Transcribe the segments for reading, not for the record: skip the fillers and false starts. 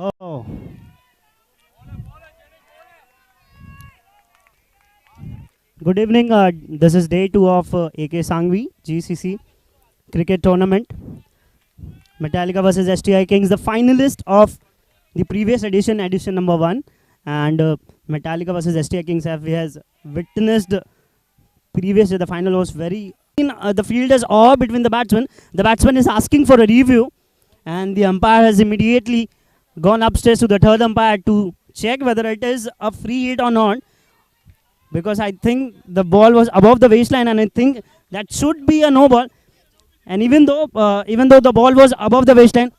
Oh, good evening. This is day 2 of AK Sanghvi GCC cricket tournament. Metallica versus STI Kings, the finalist of the previous edition, edition number 1. And Metallica versus STI Kings has witnessed previously the final was very. The field is all between the batsmen. The batsman is asking for a review, and the umpire has immediately gone upstairs to the third umpire to check whether it is a free hit or not, because I think the ball was above the waistline, and I think that should be a no ball. And even though the ball was above the waistline,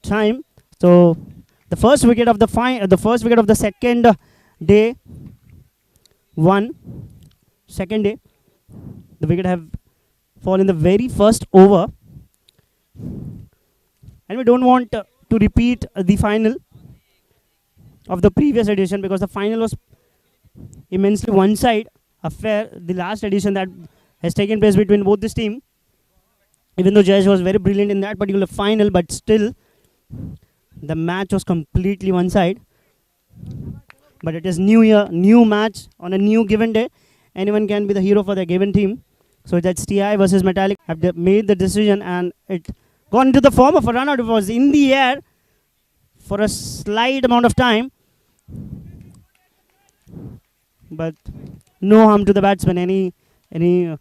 time. So the first wicket of the first wicket of the second day, second day, the wicket have fallen in the very first over, and we don't want to repeat the final of the previous edition, because the final was immensely one-side affair. The last edition that has taken place between both this team, even though Jayesh was very brilliant in that particular final, but still the match was completely one-side. But it is new year, new match on a new given day. Anyone can be the hero for their given team. So that's TI versus Metallic. Have made the decision, and it gone into the form of a run out. It was in the air for a slight amount of time, but no harm to the batsman. Any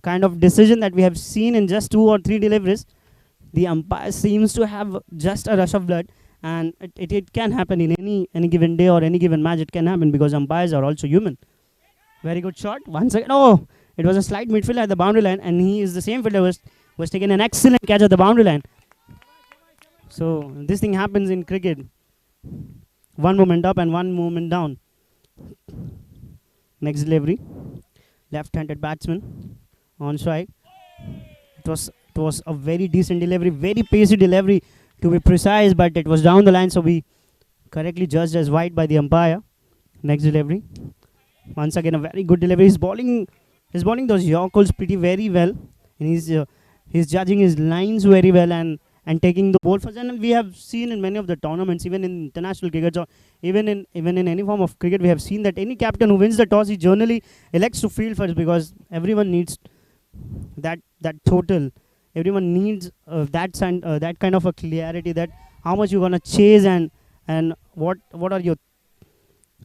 kind of decision that we have seen in just 2 or 3 deliveries, the umpire seems to have just a rush of blood, and it can happen in any given day or any given match. It can happen because umpires are also human. Very good shot. Once again, oh, it was a slight midfield at the boundary line, and he is the same fielder was taking an excellent catch at the boundary line. So this thing happens in cricket. One moment up and one moment down. Next delivery, left-handed batsman on strike. It was a very decent delivery, very pacey delivery to be precise, but it was down the line, so we correctly judged as wide by the umpire. Next delivery, once again a very good delivery. He's bowling those Yorkers pretty very well, and he's judging his lines very well, and taking the ball first. And we have seen in many of the tournaments, even in international cricket or even in any form of cricket, we have seen that any captain who wins the toss, he generally elects to field first, because everyone needs that total. Everyone needs that kind of a clarity, that how much you're gonna chase, and what are your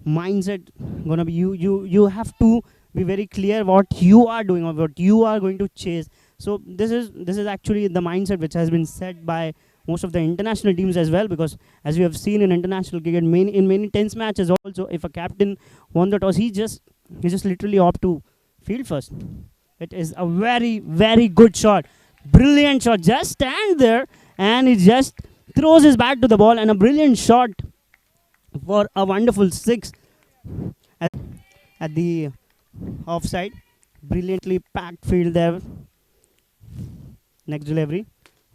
mindset gonna be. You have to be very clear what you are doing or what you are going to chase. So this is actually the mindset which has been set by most of the international teams as well, because as you have seen in international cricket, in many tense matches also, if a captain won the toss, he just literally opt to field first. It is a very, very good shot, brilliant shot. Just stand there and he just throws his bat to the ball, and a brilliant shot for a wonderful 6 at the offside. Brilliantly packed field there. Next delivery.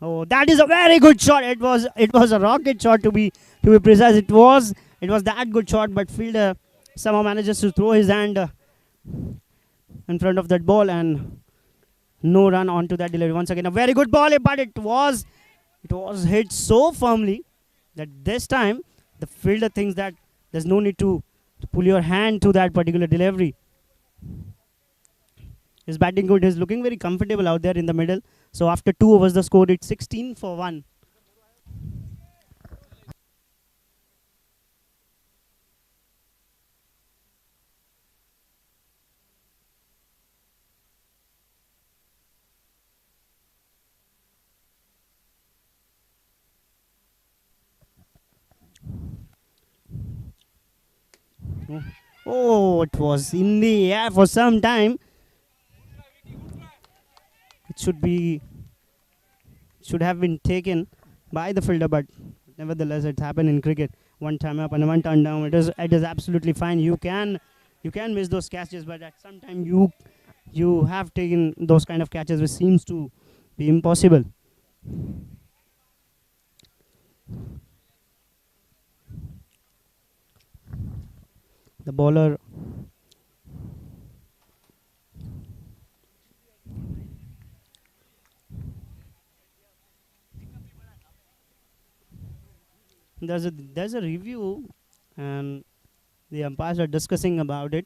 Oh, that is a very good shot. It was a rocket shot, to be precise. It was that good shot, but fielder somehow manages to throw his hand in front of that ball, and no run onto that delivery. Once again a very good ball, but it was hit so firmly that this time the fielder thinks that there's no need to pull your hand to that particular delivery. His batting good. He's looking very comfortable out there in the middle. So after 2 overs, the score is 16 for 1. Oh, it was in the air for some time. It should have been taken by the fielder, but nevertheless, it's happened in cricket. One time up and one turn down. It is absolutely fine. You can miss those catches, but at some time you have taken those kind of catches, which seems to be impossible. The bowler there's a review, and the umpires are discussing about it.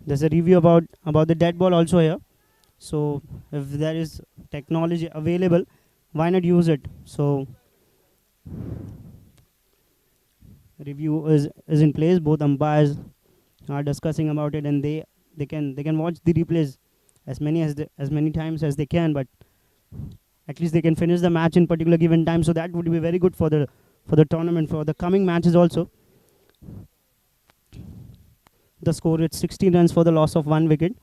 There's a review about the dead ball also here. So if there is technology available, why not use it? So review is in place. Both umpires are discussing about it, and they can watch the replays as many times as they can, but at least they can finish the match in particular given time. So that would be very good for the tournament, for the coming matches also. The score is 16 runs for the loss of 1 wicket.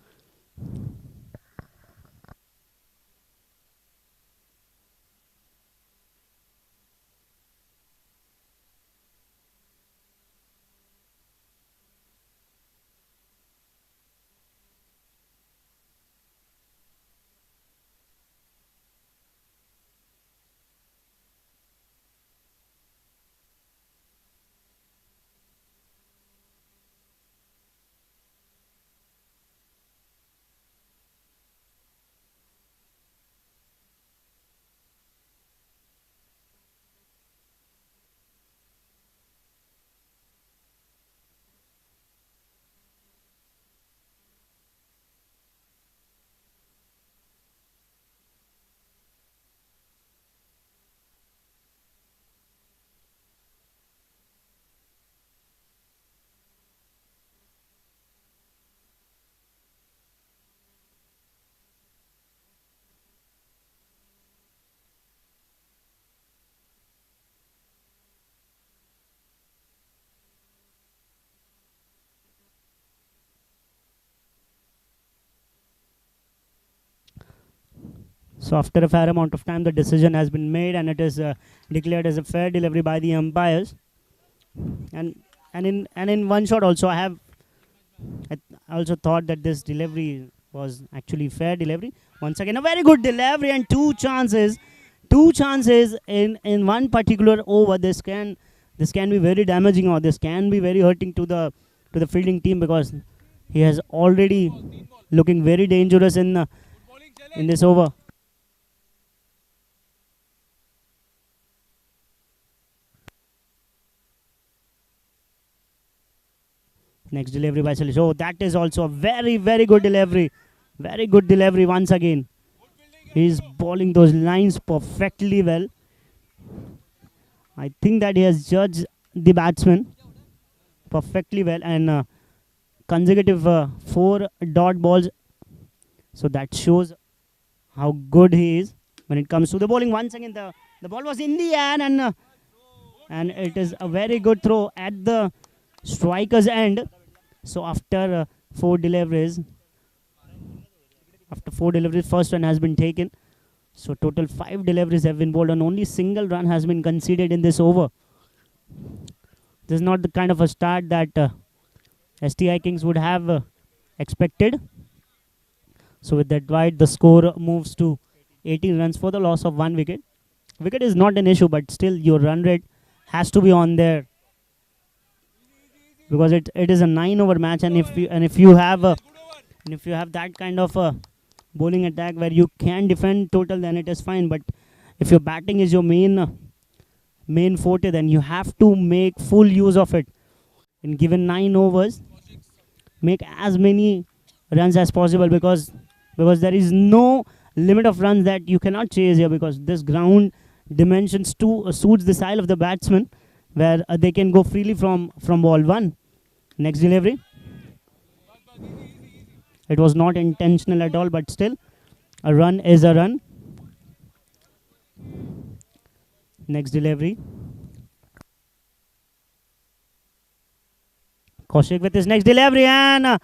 So after a fair amount of time, the decision has been made, and it is declared as a fair delivery by the umpires. And in one shot also, I also thought that this delivery was actually fair delivery. Once again, a very good delivery and two chances in one particular over. This can be very damaging, or this can be very hurting to the fielding team, because he has already looking very dangerous in this over. Next delivery by Salish. Oh, that is also a very, very good delivery. Very good delivery once again. He's bowling those lines perfectly well. I think that he has judged the batsman perfectly well, and consecutive 4 dot balls. So that shows how good he is when it comes to the bowling. Once again, the ball was in the air, and it is a very good throw at the striker's end. So after four deliveries, first run has been taken. So total 5 deliveries have been bowled, and only single run has been conceded in this over. This is not the kind of a start that STI Kings would have expected. So with that wide, the score moves to 18 runs for the loss of 1 wicket. Wicket is not an issue, but still your run rate has to be on there, because it is a 9 over match, and if you have that kind of a bowling attack where you can defend total, then it is fine. But if your batting is your main forte, then you have to make full use of it. In given 9 overs, make as many runs as possible, because there is no limit of runs that you cannot chase here, because this ground dimensions too suits the style of the batsman, where they can go freely from ball one. Next delivery. It was not intentional at all, but still, a run is a run. Next delivery. Kaushik with his next delivery, and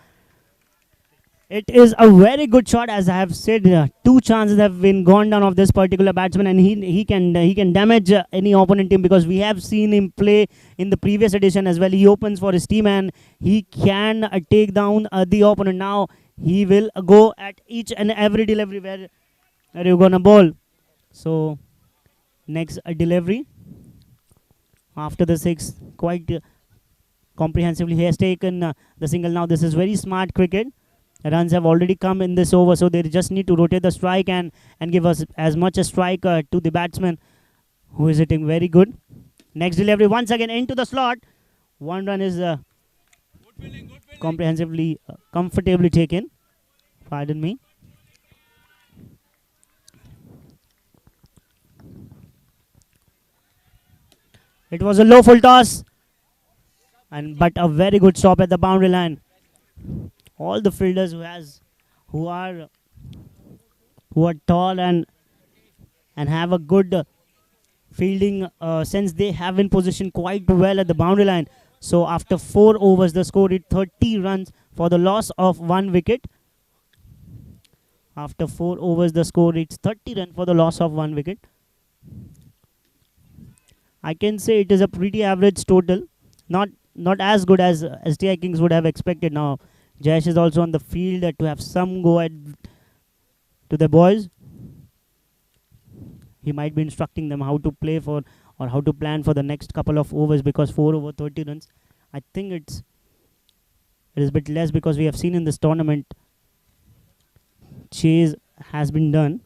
it is a very good shot. As I have said, 2 chances have been gone down of this particular batsman, and he can damage any opponent team, because we have seen him play in the previous edition as well. He opens for his team, and he can take down the opponent. Now he will go at each and every delivery where you're gonna bowl. So next delivery after the 6, quite comprehensively he has taken the single. Now this is very smart cricket. Runs have already come in this over, so they just need to rotate the strike and give us as much a strike to the batsman, who is hitting very good. Next delivery once again into the slot. One run is comprehensively, comfortably taken. Pardon me. It was a low full toss, but a very good stop at the boundary line. All the fielders who are tall and have a good fielding sense, they have in position quite well at the boundary line. So after 4 overs, the score is 30 runs for the loss of 1 wicket. After 4 overs, the score is 30 runs for the loss of 1 wicket. I can say it is a pretty average total. Not as good as STI Kings would have expected. Now, Jayesh is also on the field to have some go at to the boys. He might be instructing them how to play for or how to plan for the next couple of overs, because 4 over 30 runs, I think it is a bit less, because we have seen in this tournament chase has been done.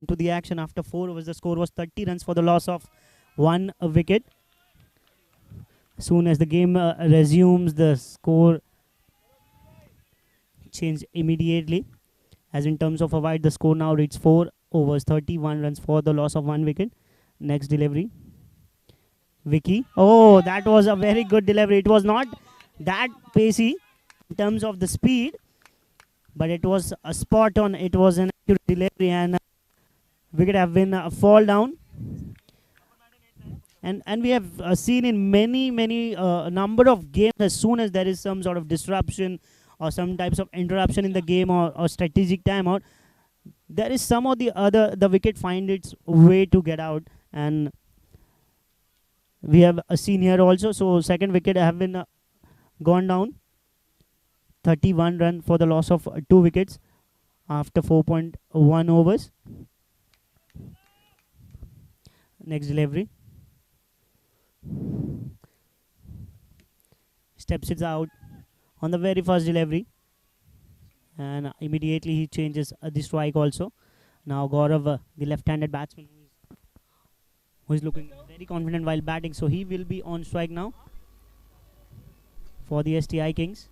Into the action after 4 overs, the score was 30 runs for the loss of 1 wicket. As soon as the game resumes, the score changed immediately. As in terms of a wide, the score now reads 4 overs, 31 runs for the loss of 1 wicket. Next delivery. Vicky. Oh, that was a very good delivery. It was not that pacey in terms of the speed, but it was a spot on. It was an accurate delivery, and wicket have been fall down. And we have seen in many number of games, as soon as there is some sort of disruption or some types of interruption in the game, or strategic timeout, there is some or the other, the wicket find its way to get out, and we have seen here also. So second wicket have been gone down. 31 run for the loss of 2 wickets after 4.1 overs. Next delivery. Steps it out on the very first delivery, and immediately he changes the strike also. Now Gaurav, the left-handed batsman, who is looking very confident while batting, so he will be on strike now for the STI Kings.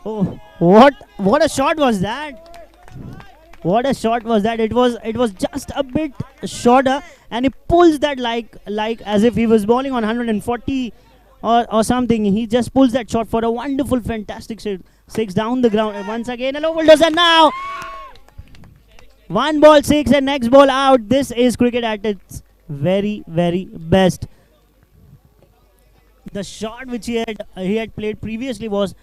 Oh, what a shot was that! What a shot was that! It was just a bit shorter, and he pulls that like as if he was bowling on 140 or something. He just pulls that shot for a wonderful, fantastic six down the ground. And once again, a low ball does, and now 1 ball 6 and next ball out. This is cricket at its very best. The shot which he had played previously was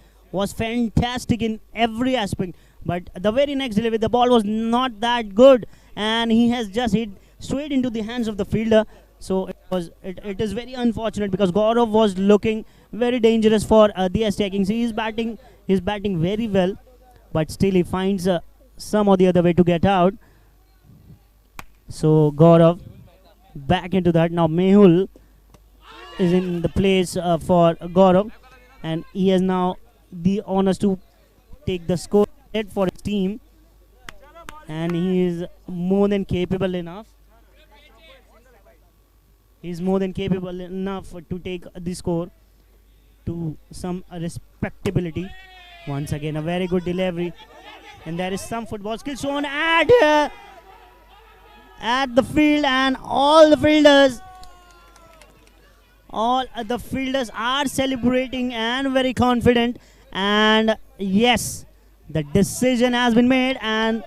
fantastic in every aspect, but the very next delivery, the ball was not that good, and he has just hit straight into the hands of the fielder. So it is very unfortunate, because Gaurav was looking very dangerous for the STI Kings. He's batting very well, but still he finds some or the other way to get out. So Gaurav back into that. Now Mehul is in the place for Gaurav, and he has now the honors to take the score ahead for his team, and he is more than capable enough. He's more than capable enough to take the score to some respectability. Once again, a very good delivery, and there is some football skill shown at the field, and all the fielders are celebrating and very confident. And yes, the decision has been made, and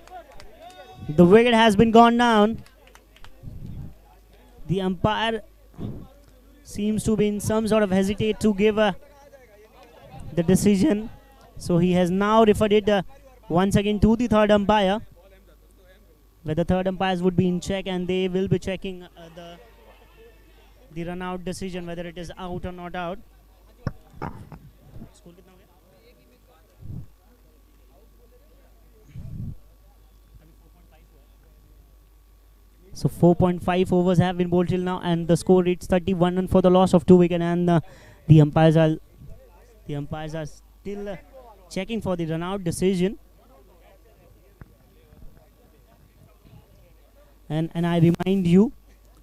the wicket has been gone down. The umpire seems to be in some sort of hesitate to give the decision. So he has now referred it once again to the third umpire, where the third umpires would be in check, and they will be checking the run out decision, whether it is out or not out. So 4.5 overs have been bowled till now, and the score reads 31 run for the loss of 2 wickets. And the umpires are still checking for the run out decision. And I remind you,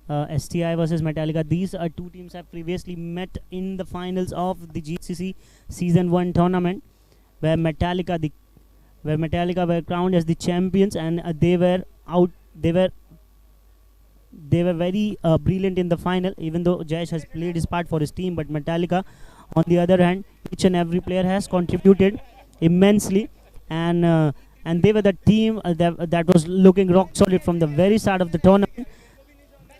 STI versus Metallica, these two teams have previously met in the finals of the GCC Season 1 tournament, where Metallica were crowned as the champions, and they were very brilliant in the final, even though Jayesh has played his part for his team. But Metallica, on the other hand, each and every player has contributed immensely, and they were the team that was looking rock solid from the very start of the tournament,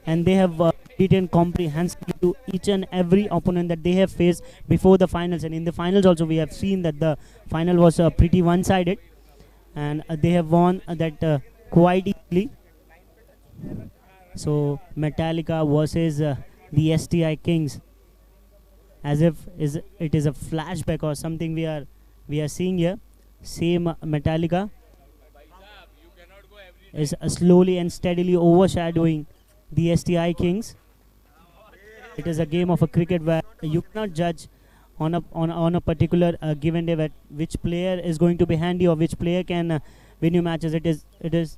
and they have beaten comprehensively to each and every opponent that they have faced before the finals. And in the finals also, we have seen that the final was pretty one-sided, and they have won that quite easily. So Metallica versus the STI Kings, as if it is a flashback or something we are seeing here. Same Metallica is slowly and steadily overshadowing the STI Kings. It is a game of a cricket where you cannot judge on a particular given day that which player is going to be handy or which player can win you matches. It is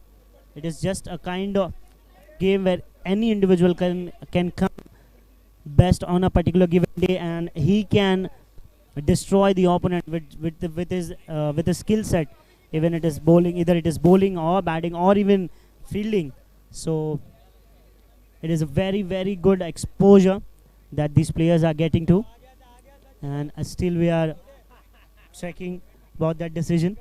just a kind of game where any individual can come best on a particular given day, and he can destroy the opponent with his skill set, even it is bowling, either it is bowling or batting or even fielding. So it is a very, very good exposure that these players are getting to, and still we are checking about that decision.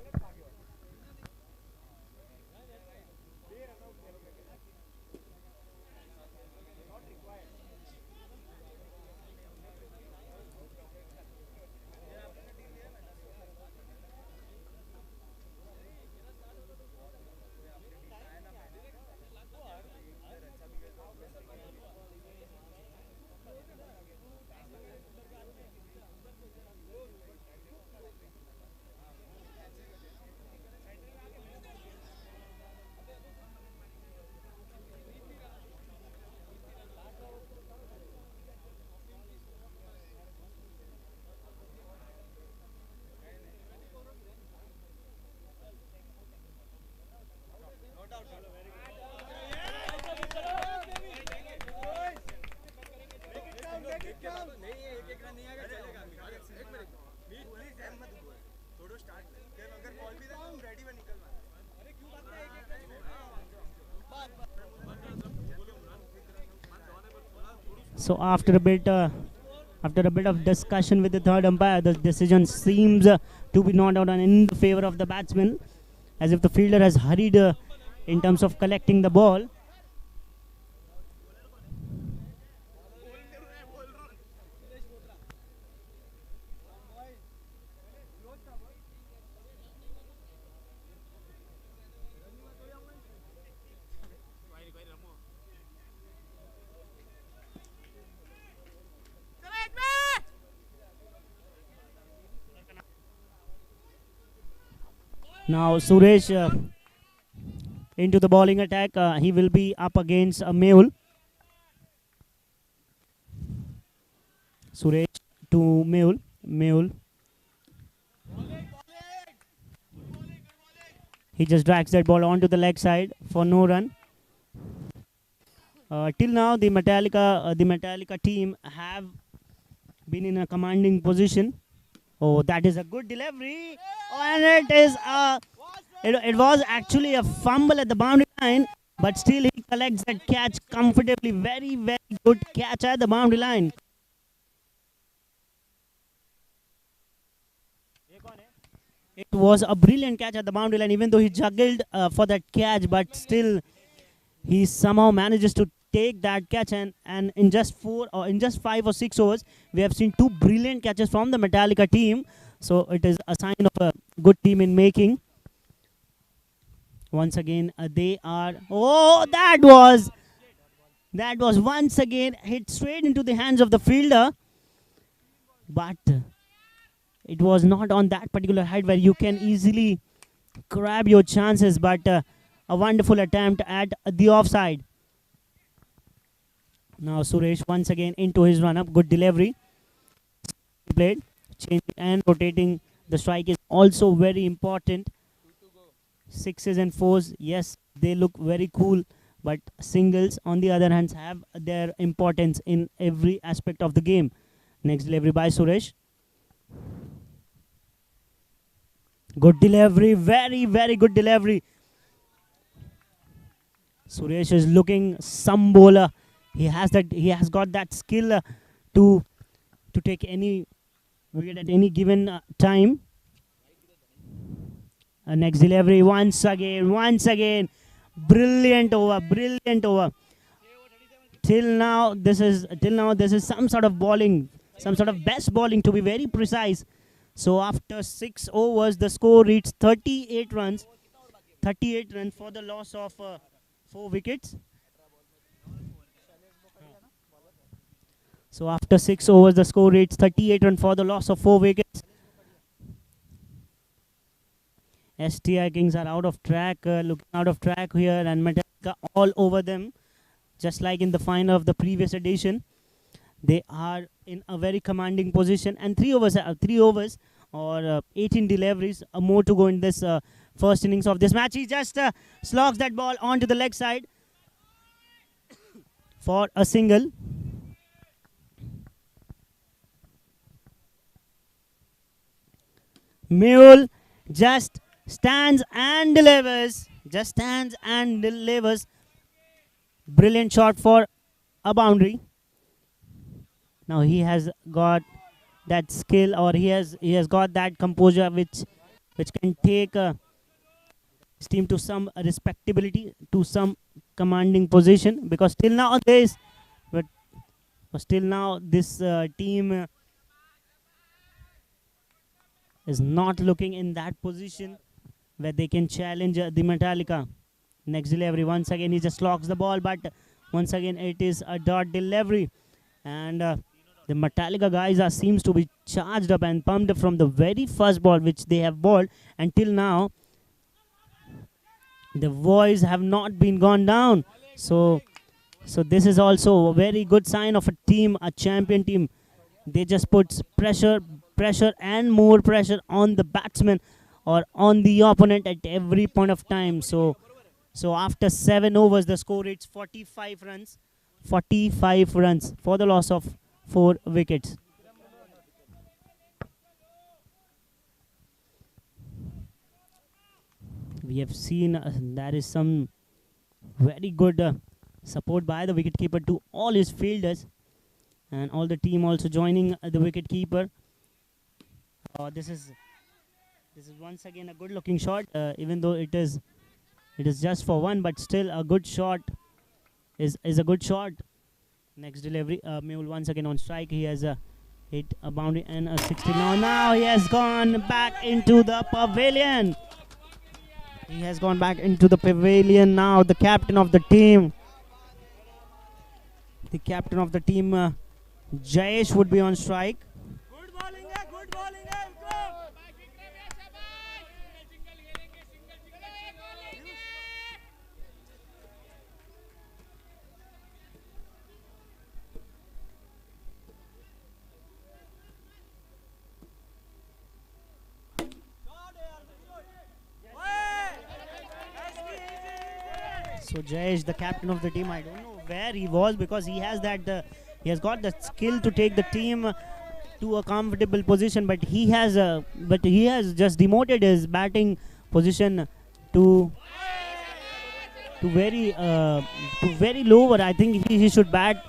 So after a bit of discussion with the third umpire, the decision seems to be not out and in the favor of the batsman, as if the fielder has hurried in terms of collecting the ball. Now Suresh into the bowling attack. He will be up against Mehul. Suresh to Mehul. Mehul He just drags that ball onto the leg side for no run. Till now, the Metallica team have been in a commanding position. Oh, that is a good delivery. Oh, and it was actually a fumble at the boundary line, but still he collects that catch comfortably. Very, very good catch at the boundary line. It was a brilliant catch at the boundary line, even though he juggled for that catch, but still he somehow manages to take that catch, and in just 5 or 6 overs, we have seen two brilliant catches from the Metallica team. So it is a sign of a good team in making. Once again, they are. Oh, that was once again hit straight into the hands of the fielder, but it was not on that particular height where you can easily grab your chances. But a wonderful attempt at the offside. Now Suresh once again into his run-up. Good delivery. Played, changing and rotating the strike is also very important. Sixes and fours, yes, they look very cool, but singles on the other hand have their importance in every aspect of the game. Next delivery by Suresh. Good delivery, very, very good delivery. Suresh is looking some bowler. He has got that skill to take any wicket at any given time. Next delivery once again. Brilliant over. Till now, this is some sort of bowling, some sort of best bowling to be very precise. So after 6 overs, the score reached 38 runs. 38 runs for the loss of 4 wickets. So after 6 overs, the score reached 38 runs for the loss of 4 wickets. STI Kings are out of track, looking out of track here, and Metallica all over them, just like in the final of the previous edition. They are in a very commanding position, and 3 overs or 18 deliveries, more to go in this first innings of this match. He just slogs that ball onto the leg side for a single. Mule just stands and delivers. Brilliant shot for a boundary. Now he has got that skill, or he has got that composure which can take his team to some respectability, to some commanding position. Because till now this team is not looking in that position where they can challenge the Metallica. Next delivery, once again he just locks the ball, but once again it is a dot delivery, and the Metallica guys seems to be charged up and pumped from the very first ball which they have bowled, until now the voice have not been gone down. So this is also a very good sign of a team, a champion team. They just put pressure and more pressure on the batsman or on the opponent at every point of time. So after 7 overs, the score reaches 45 runs. 45 runs for the loss of 4 wickets. We have seen there is some very good support by the wicketkeeper to all his fielders, and all the team also joining the wicketkeeper. This is once again a good looking shot, even though it is just for one, but still a good shot is a good shot. Next delivery, Mule once again on strike. He has hit a boundary and a 60. Now he has gone back into the pavilion. Now the captain of the team, Jayesh, would be on strike. Good bowling hai, good bowling hai. So Jayesh, the captain of the team, I don't know where he was because he has he has got the skill to take the team to a comfortable position, but he has just demoted his batting position to to very uh, to very lower. I think he should bat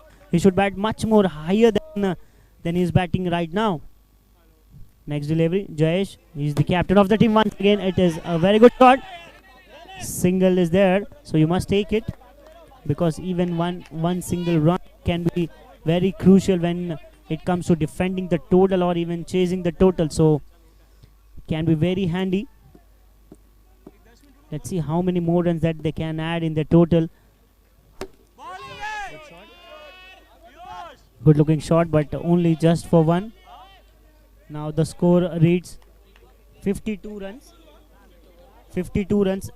much more higher than he's batting right now. Next delivery, Jayesh. He's the captain of the team once again. It is a very good shot. Single is there, so you must take it because even one single run can be very crucial when it comes to defending the total or even chasing the total. So can be very handy. Let's see how many more runs that they can add in the total. Good looking shot, but only just for one. Now the score reads 52 runs. 52 runs.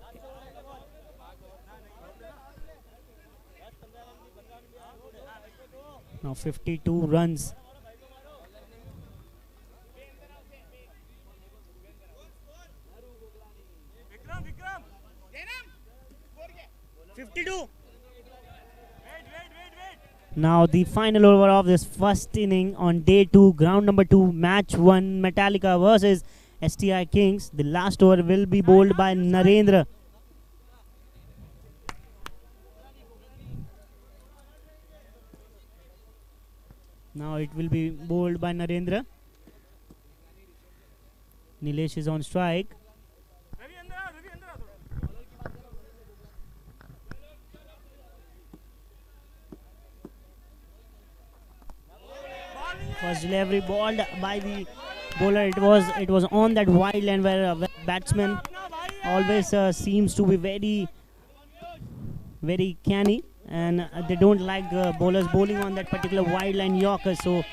Now 52 runs. Vikram, 52. Now the final over of this first inning on day 2, ground number 2, match 1, Metallica versus STI Kings. The last over will be bowled by Narendra. Now it will be bowled by Narendra. Nilesh is on strike. First delivery balled by the bowler. It was on that wide line where batsman always seems to be very canny, and they don't like bowlers bowling on that particular wide line Yorker. So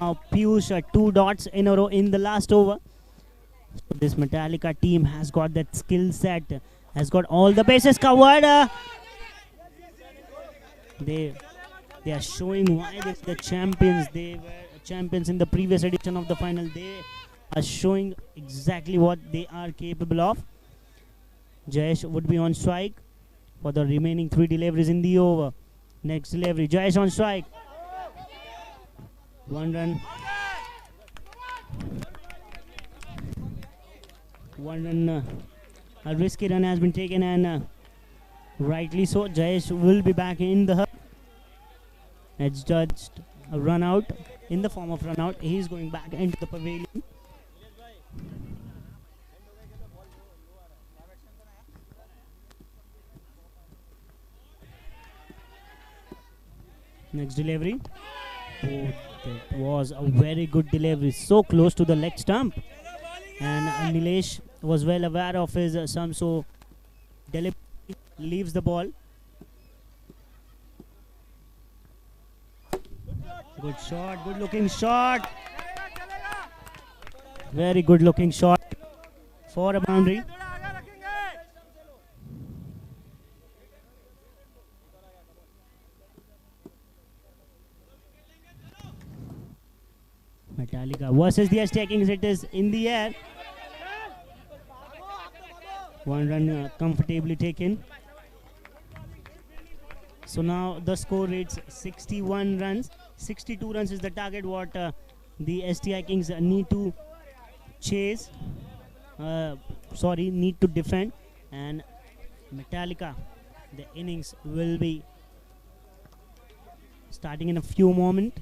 Piyush 2 dots in a row in the last over. So this Metallica team has got that skill set, has got all the bases covered. They are showing why they're the champions. They were champions in the previous edition of the final. They are showing exactly what they are capable of. Jayesh would be on strike for the remaining 3 deliveries in the over. Next delivery, Jayesh on strike. 1 run. 1 run. A risky run has been taken, and rightly so. Jayesh will be back in the hub. It's judged a run out in the form of run out. He's going back into the pavilion. Next delivery. Oh, that was a very good delivery. So close to the leg stump. And Nilesh was well aware of his sum, so deliberately leaves the ball. Good shot, good looking shot. Very good looking shot for a boundary. Metallica versus the STI Kings. It is in the air. 1 run comfortably taken. So now the score reads 61 runs. 62 runs is the target what the STI Kings need to chase. Need to defend. And Metallica, the innings will be starting in a few moments.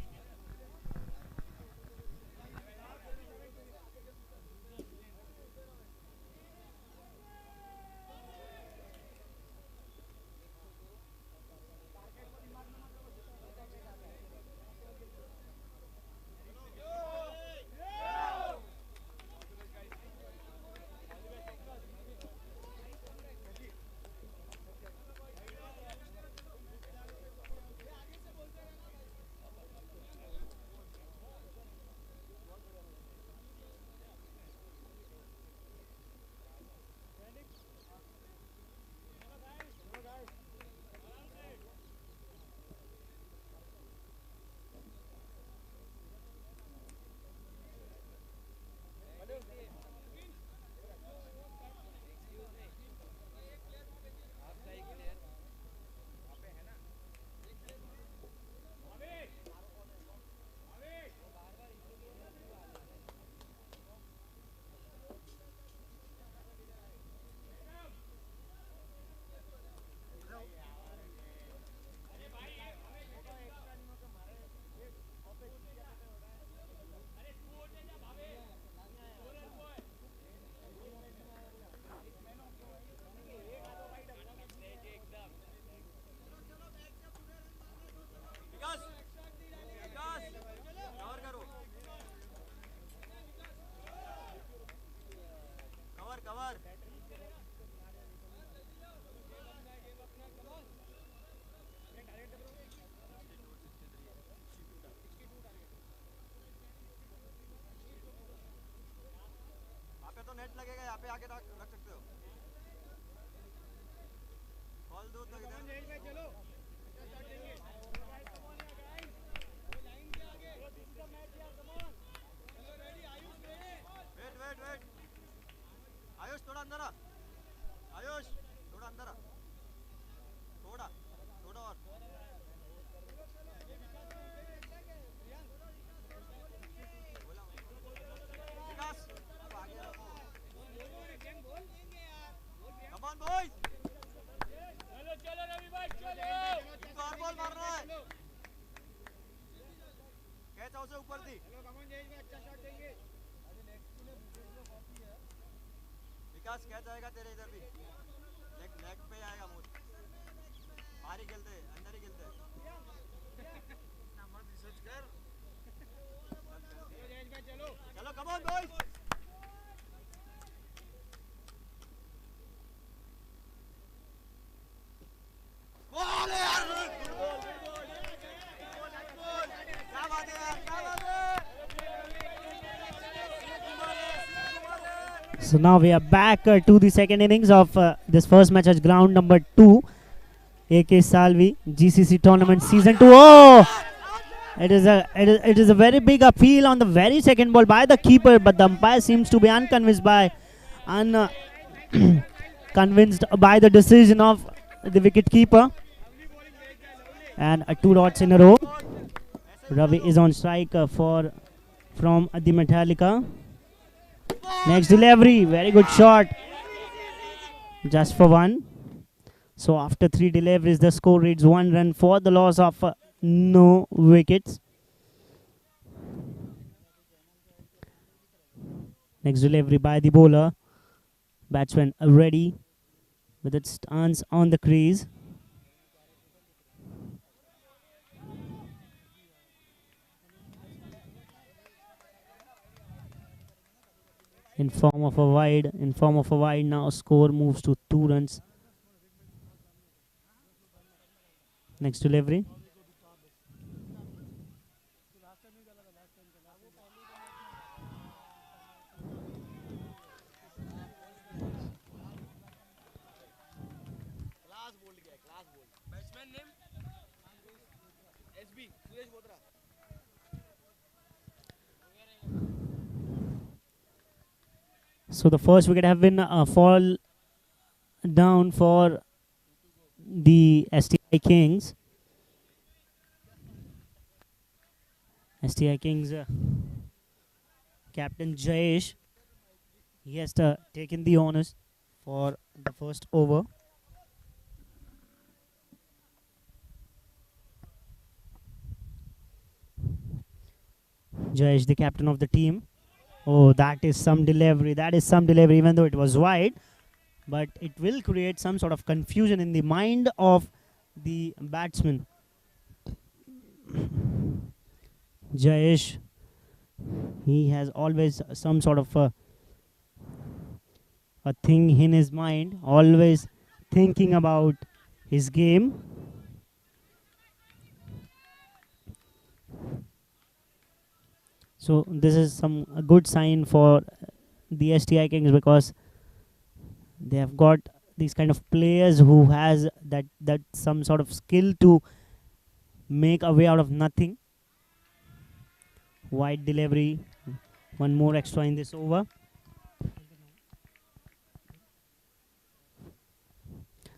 So now we are back to the second innings of this first match at ground number 2. AK Salvi GCC Tournament Season 2. Oh! It is a very big appeal on the very second ball by the keeper, but the umpire seems to be unconvinced convinced by the decision of the wicket keeper. And 2 dots in a row. Ravi is on strike from the Metallica. Next delivery, very good shot. Just for 1. So after 3 deliveries, the score reads 1 run for the loss of no wickets. Next delivery by the bowler. Batsman ready with its stance on the crease. In form of a wide, now score moves to 2 runs. Next delivery. So the first wicket have been fall down for the STI Kings. STI Kings captain Jayesh, he has taken the honors for the first over. Jayesh, the captain of the team. Oh, that is some delivery. Even though it was wide, but it will create some sort of confusion in the mind of the batsman. Jayesh, he has always some sort of a thing in his mind, always thinking about his game. So this is a good sign for the STI Kings, because they have got these kind of players who has that some sort of skill to make a way out of nothing. Wide delivery, 1 more extra in this over.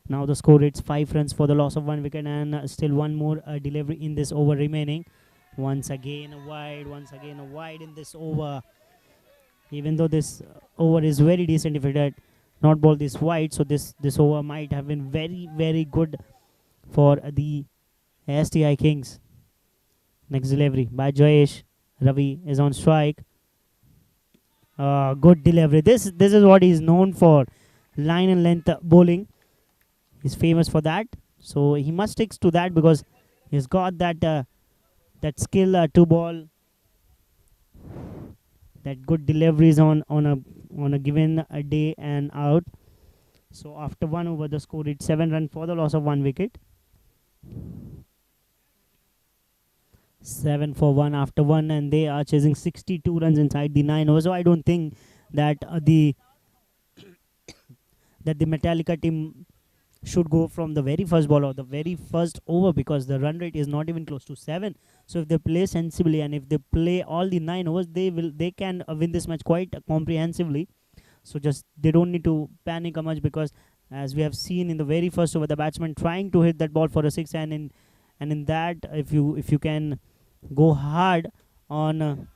Now the score reads 5 runs for the loss of 1 wicket, and still 1 more delivery in this over remaining. Once again a wide in this over. Even though this over is very decent, if it had not ball this wide, so this over might have been very, very good for the STI Kings. Next delivery by Jayesh. Ravi is on strike. Good delivery. This is what he's known for. Line and length bowling. He's famous for that. So he must stick to that, because he's got that skill to ball. That good deliveries on a given day and out. So after 1 over, the score is 7 runs for the loss of 1 wicket. 7 for 1 after 1, and they are chasing 62 runs inside the 9 overs. So I don't think that the that the Metallica team should go from the very first ball or the very first over, because the run rate is not even close to 7. So if they play sensibly and if they play all the 9 overs, they can win this match quite comprehensively. So just they don't need to panic much, because as we have seen in the very first over, the batsman trying to hit that ball for a 6, and in that, if you can go hard on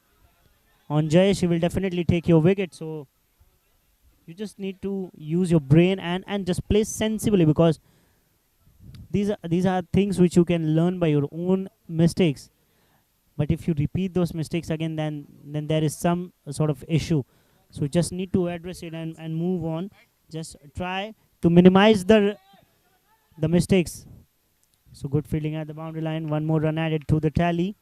Jayesh, he will definitely take your wicket. So you just need to use your brain and just play sensibly, because these are things which you can learn by your own mistakes. But if you repeat those mistakes again, then there is some sort of issue. So you just need to address it and move on. Just try to minimize the mistakes. So good fielding at the boundary line. One more run added to the tally.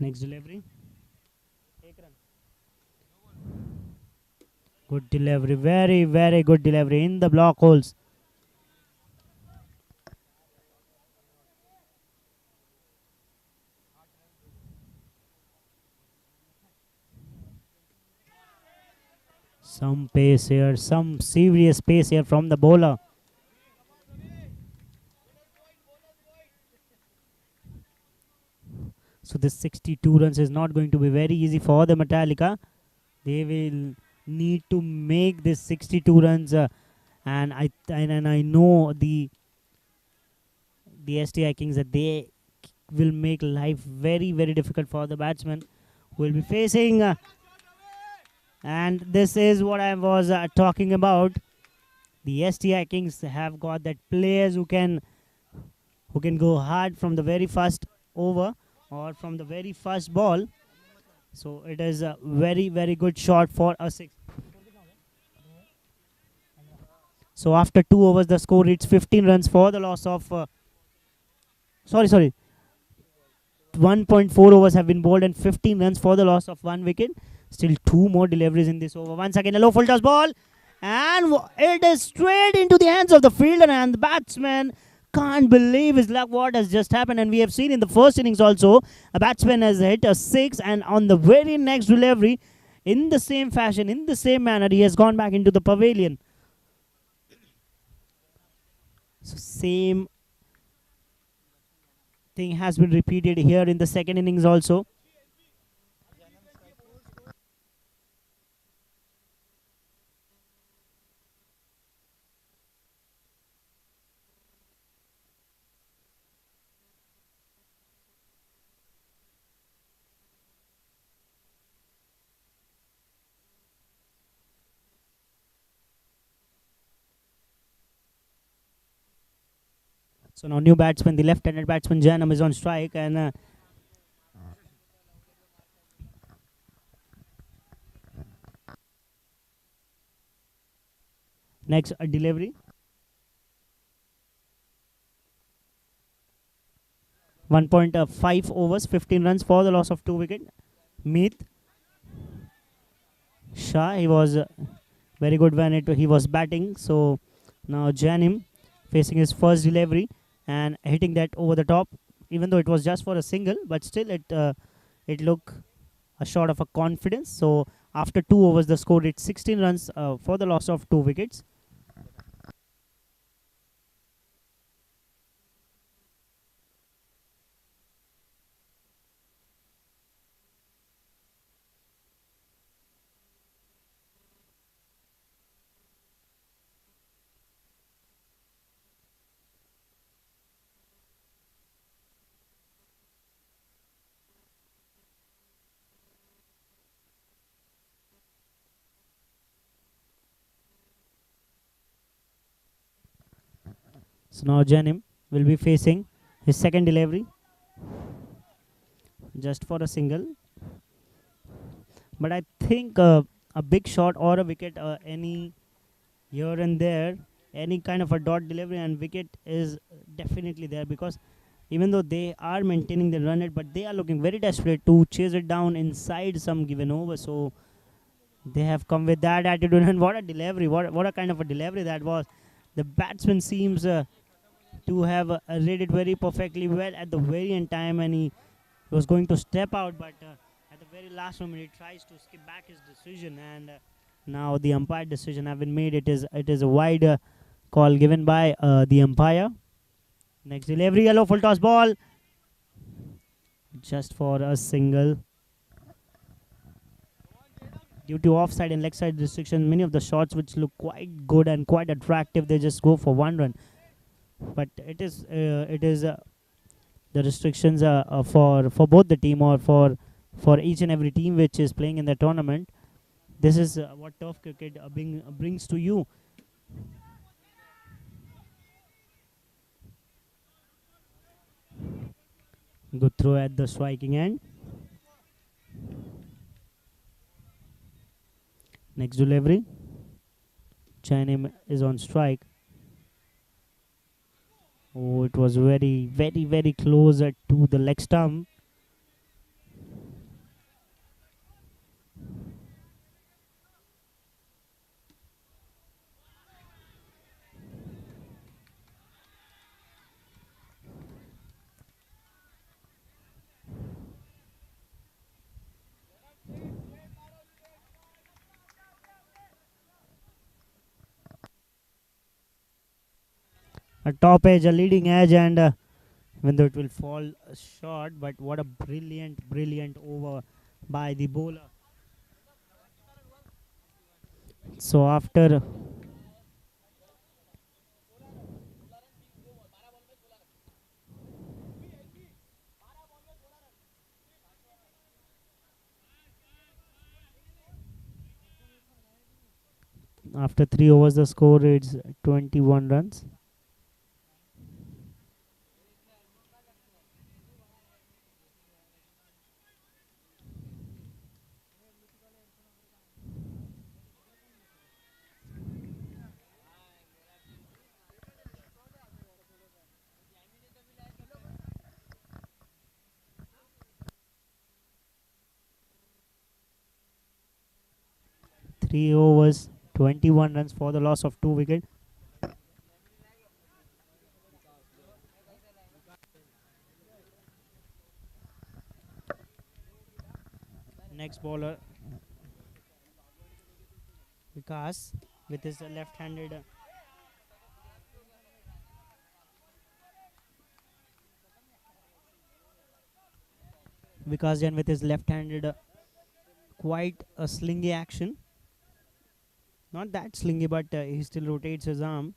Next delivery. Good delivery. Very, very good delivery in the block holes. Some pace here. Some serious pace here from the bowler. So this 62 runs is not going to be very easy for the Metallica. They will need to make this 62 runs, and I know the STI Kings, that they will make life very, very difficult for the batsmen who will be facing. And this is what I was talking about. The STI Kings have got that players who can go hard from the very first over or from the very first ball. So it is a very, very good shot for a 6. So after 2 overs, the score reads 15 runs for the loss of. Sorry. 1.4 overs have been bowled and 15 runs for the loss of 1 wicket. Still 2 more deliveries in this over. Once again, a low full toss ball. And it is straight into the hands of the fielder, and the batsman can't believe his luck what has just happened. And we have seen in the first innings also, a batsman has hit a 6, and on the very next delivery, in the same fashion, in the same manner, he has gone back into the pavilion. So same thing has been repeated here in the second innings also. So now new batsman, the left-handed batsman Janam is on strike, and next delivery. 1.5 overs, 15 runs for the loss of 2 wickets. Meet Shah, he was very good when he was batting. So now Janim facing his first delivery and hitting that over the top, even though it was just for a single, but still it looked a shot of a confidence. So after 2 overs, the score is 16 runs for the loss of 2 wickets. So now Janim will be facing his second delivery, just for a single. But I think a big shot or a wicket, any here and there, any kind of a dot delivery and wicket is definitely there, because even though they are maintaining the run rate, but they are looking very desperate to chase it down inside some given over. So they have come with that attitude, and what a delivery! What a kind of a delivery that was. The batsman seems to have read it very perfectly well at the very end time, and he was going to step out, but at the very last moment he tries to skip back his decision, and now the umpire decision have been made. It is a wide call given by the umpire. Next delivery, yellow full toss ball, just for a single. Due to offside and leg side restrictions, many of the shots which look quite good and quite attractive, they just go for 1 run. But it is the restrictions for both the team, or for each and every team which is playing in the tournament. This is what turf cricket brings to you. Good throw at the striking end. Next delivery. China is on strike. Oh, it was very, very, very close to the leg stump. A top edge, a leading edge, and even though it will fall short, but what a brilliant, brilliant over by the bowler. So after 3 overs, the score is 21 runs. Three overs, 21 runs for the loss of 2 wickets. Next bowler, Vikas, with his left-handed. Vikas Jain with his left-handed, quite a slingy action. Not that slingy, but he still rotates his arm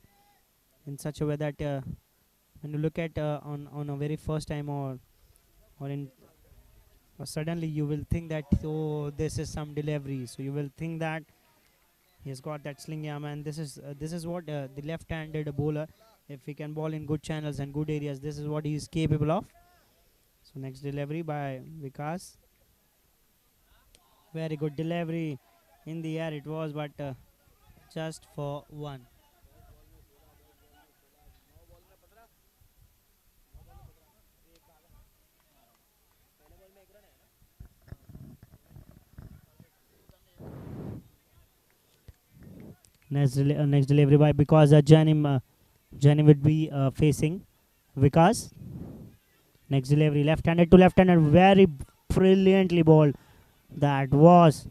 in such a way that when you look at on a very first time, or in or suddenly you will think that, oh, this is some delivery. So you will think that he's got that slingy arm, and this is what the left-handed bowler, if he can bowl in good channels and good areas, this is what he is capable of. So next delivery by Vikas, very good delivery in the air it was, but just for one. Next delivery by, because Janim would be facing Vikas. Next delivery, left-handed to left-handed, very brilliantly bowled. That was.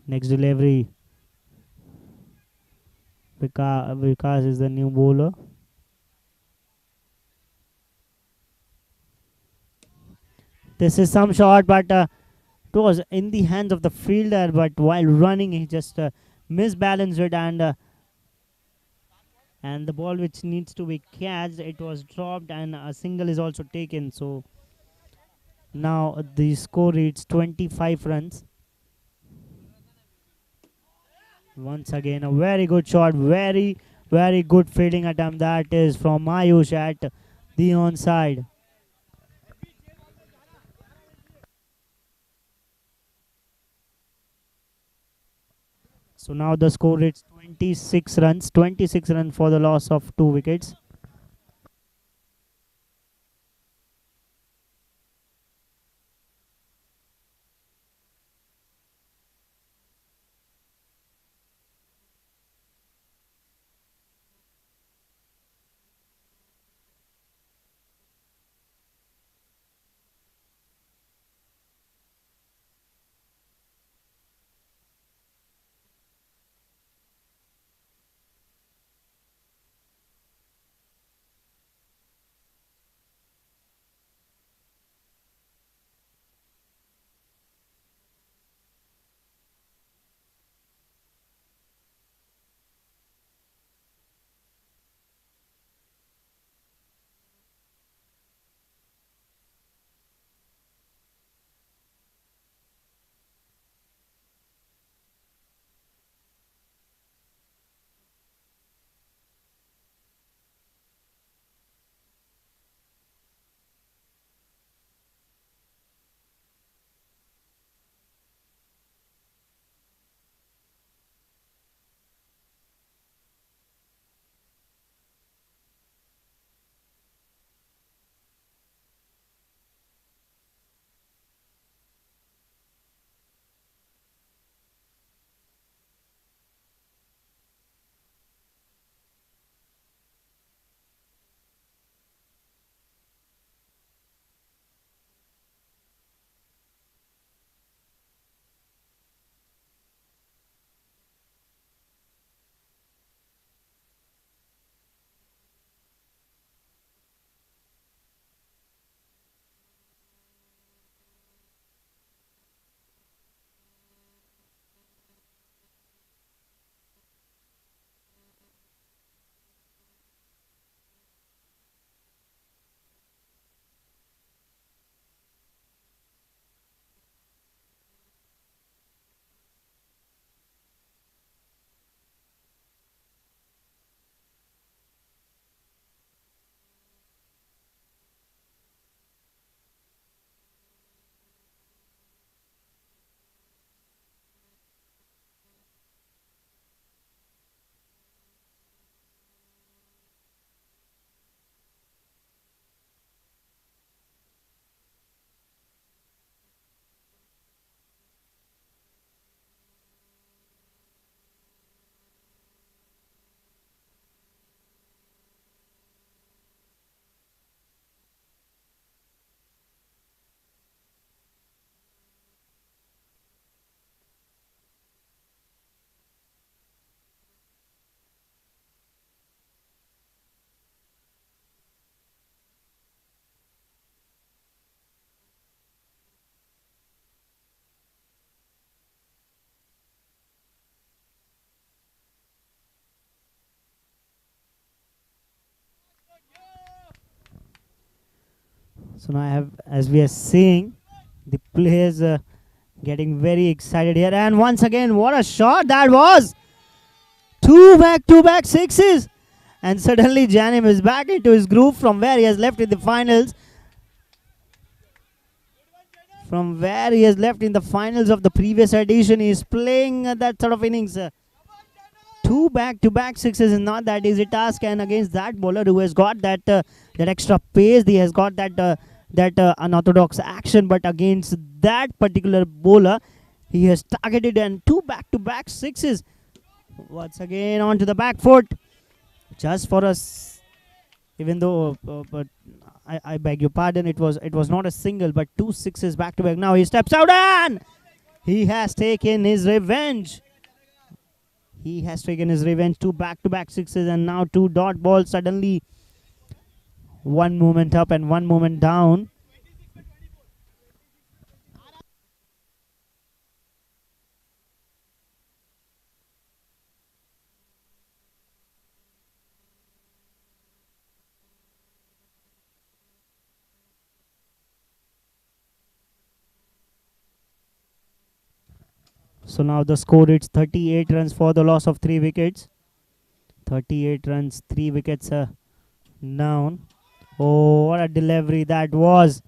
Next delivery, Vikas is the new bowler. This is some shot, but it was in the hands of the fielder. But while running, he just misbalanced it, and the ball which needs to be catched, it was dropped, and a single is also taken. So now the score reads 25 runs. Once again, a very good shot, very, very good fielding attempt. That is from Ayush at the onside. So now the score reads 26 runs. 26 runs for the loss of 2 wickets. So now I have, as we are seeing, the players getting very excited here. And once again, what a shot that was! Two back-to-back sixes. And suddenly Janim is back into his groove from where he has left in the finals. From where he has left in the finals of the previous edition, he is playing that sort of innings. Two back-to-back sixes is not that easy task, and against that bowler who has got that extra pace, he has got that unorthodox action. But against that particular bowler, he has targeted and two back-to-back sixes. Once again onto the back foot, just for us. Even though, but I beg your pardon, it was not a single, but two sixes back-to-back. Now he steps out and he has taken his revenge. He has taken his revenge. Two back-to-back sixes and now two dot balls. Suddenly, one movement up and one movement down. So now the score is 38 runs for the loss of 3 wickets. 38 runs, 3 wickets down. Oh, what a delivery that was.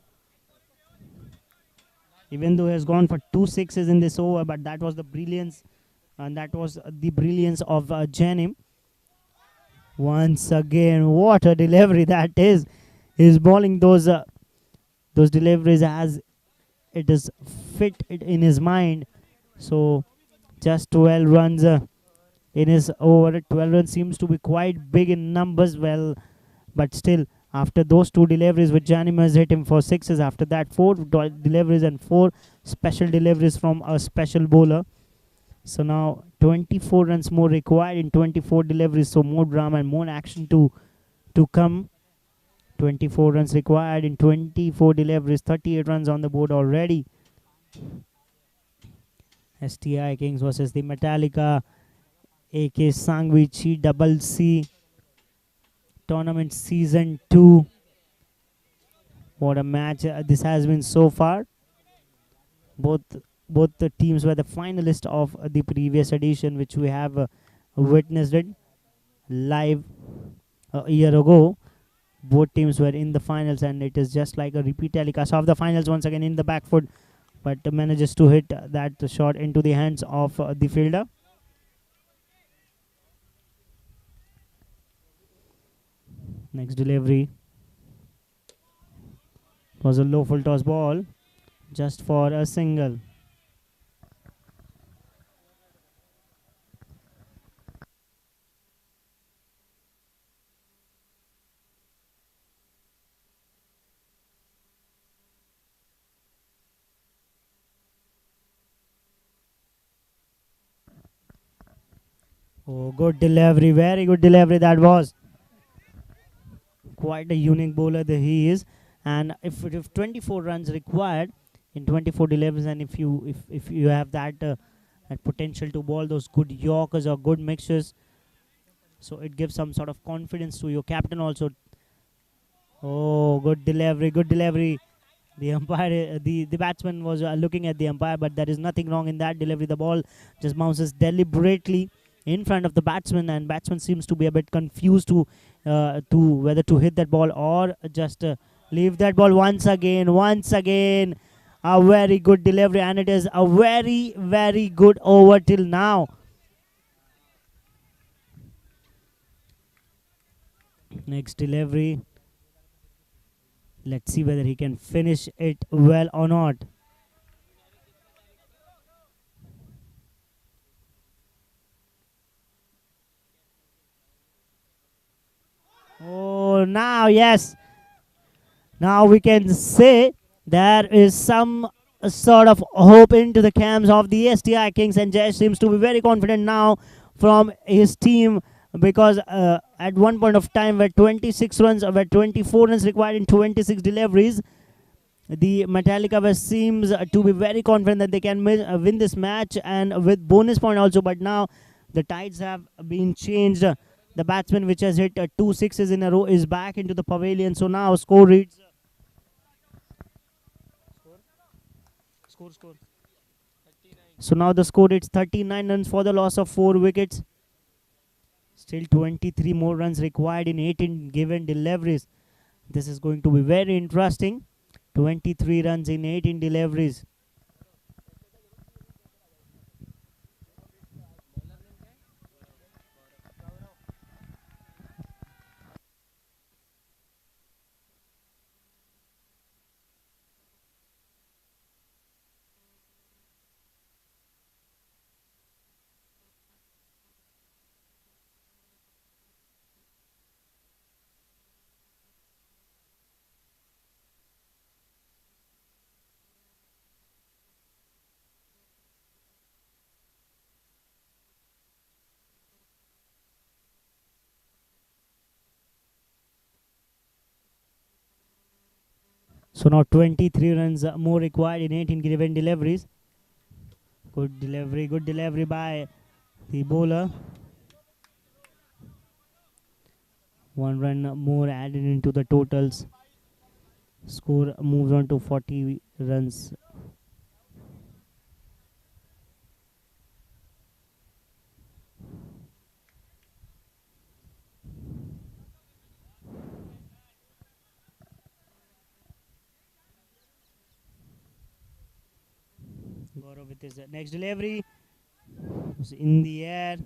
Even though he has gone for two sixes in this over, but that was the brilliance, and that was the brilliance of Janim. Once again, what a delivery that is. He's bowling those deliveries as it is fit in his mind. So just 12 runs in his over. 12 runs seems to be quite big in numbers. Well, but still, after those two deliveries which Janim has hit him for sixes, after that four deliveries and four special deliveries from a special bowler. So now 24 runs more required in 24 deliveries. So more drama and more action to come. 24 runs required in 24 deliveries. 38 runs on the board already. STI Kings versus the Metallica AK Sanghvi GCC Tournament Season 2. What a match this has been so far. Both the teams were the finalists of the previous edition, which we have witnessed it live a year ago. Both teams were in the finals, and it is just like a repeat telecast of the finals once again in the back foot, but manages to hit that shot into the hands of the fielder. Next delivery was a low full toss ball just for a single. Oh, good delivery, very good delivery that was. Quite a unique bowler that he is, and if 24 runs required in 24 deliveries, and if you have that potential to bowl those good yorkers or good mixtures, so it gives some sort of confidence to your captain also. Oh, good delivery, good delivery. The umpire, the batsman was looking at the umpire, but there is nothing wrong in that delivery. The ball just bounces deliberately in front of the batsman, and batsman seems to be a bit confused to whether to hit that ball or just leave that ball. Once again, a very good delivery, and it is a very good over till now. Next delivery. Let's see whether he can finish it well or not. Oh, now, yes. Now we can say there is some sort of hope into the camps of the STI Kings, and Jay seems to be very confident now from his team, because at one point of time where 26 runs, where 24 runs required in 26 deliveries, the Metallica seems to be very confident that they can win this match, and with bonus point also. But now the tides have been changed. The batsman which has hit two sixes in a row is back into the pavilion. So now score reads Score. So now the score it's 39 runs for the loss of 4 wickets. Still 23 more runs required in 18 given deliveries. This is going to be very interesting. 23 runs in 18 deliveries. So now 23 runs more required in 18 given deliveries. Good delivery by the bowler. 1 run more added into the totals. Score moves on to 40 runs. Gaurav with his next delivery was in the air.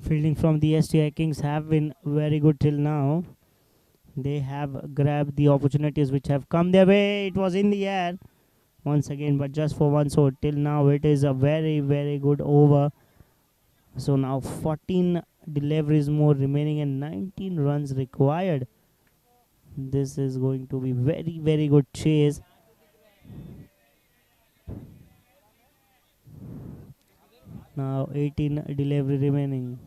Fielding from the STI Kings have been very good till now. They have grabbed the opportunities which have come their way. It was in the air once again, but just for one. So till now, it is a very good over. So now 14 deliveries more remaining and 19 runs required. This is going to be very good chase. Now 18 delivery remaining.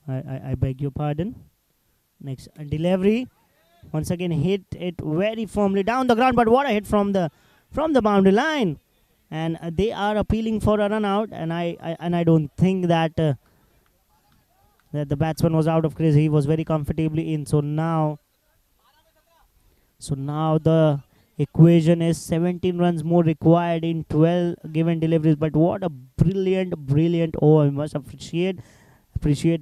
I beg your pardon. Next delivery. Once again hit it very firmly down the ground, but what a hit from the boundary line. And they are appealing for a run out, and I don't think that that the batsman was out of crease. He was very comfortably in. So now the equation is 17 runs more required in 12 given deliveries. But what a brilliant over. We must appreciate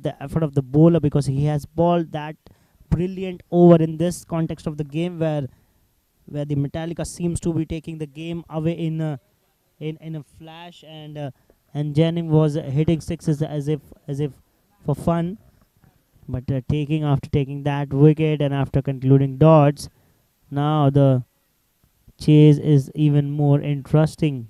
the effort of the bowler, because he has bowled that brilliant over in this context of the game where the Metallica seems to be taking the game away in a flash, and Jennings was hitting sixes as if for fun, but after taking that wicket and after concluding dodge, now the chase is even more interesting.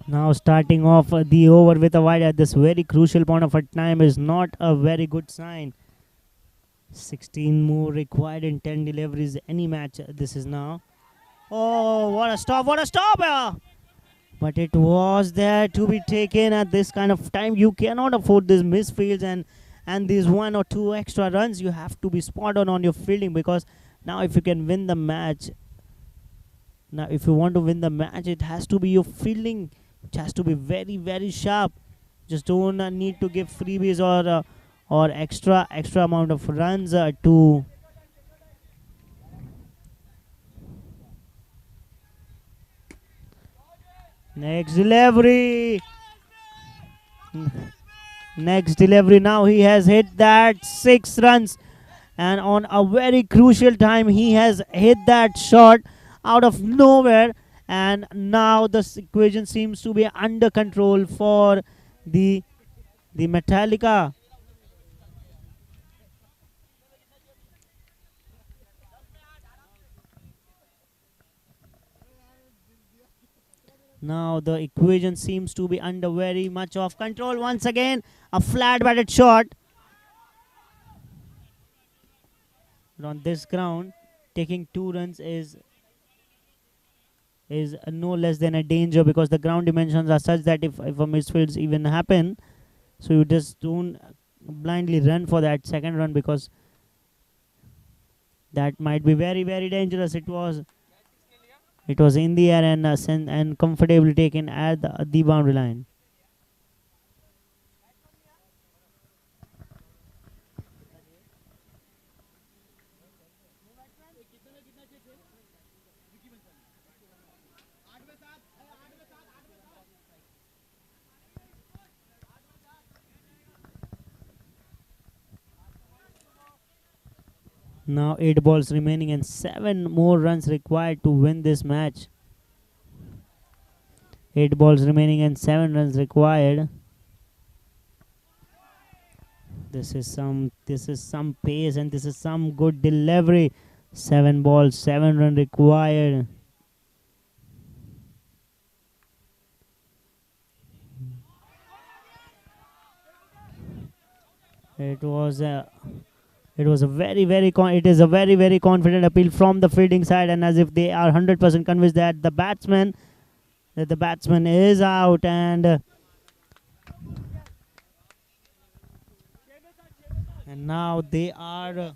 Now starting off the over with a wide at this very crucial point of a time is not a very good sign. 16 more required in 10 deliveries. Any match this is now. Oh, what a stop! But it was there to be taken at this kind of time. You cannot afford these misfields and these 1 or 2 extra runs. You have to be spot on your fielding, because now if you can win the match, now if you want to win the match, it has to be your fielding. It has to be very sharp. Just don't need to give freebies or extra amount of runs to next delivery. Next delivery. Now he has hit that 6 runs, and on a very crucial time he has hit that shot out of nowhere. And now the equation seems to be under control for the Metallica. Now the equation seems to be under very much of control. Once again, a flat batted shot. But on this ground, taking 2 runs is no less than a danger, because the ground dimensions are such that if a misfields even happen, so you just don't blindly run for that second run, because that might be very dangerous. It was in the air and and comfortably taken at the boundary line. Now 8 balls remaining and 7 more runs required to win this match. 8 balls remaining and 7 runs required. This is some pace, and this is some good delivery. 7 balls, 7 run required. It was a it is a very confident appeal from the fielding side, and as if they are 100% convinced that the batsman is out. And now they are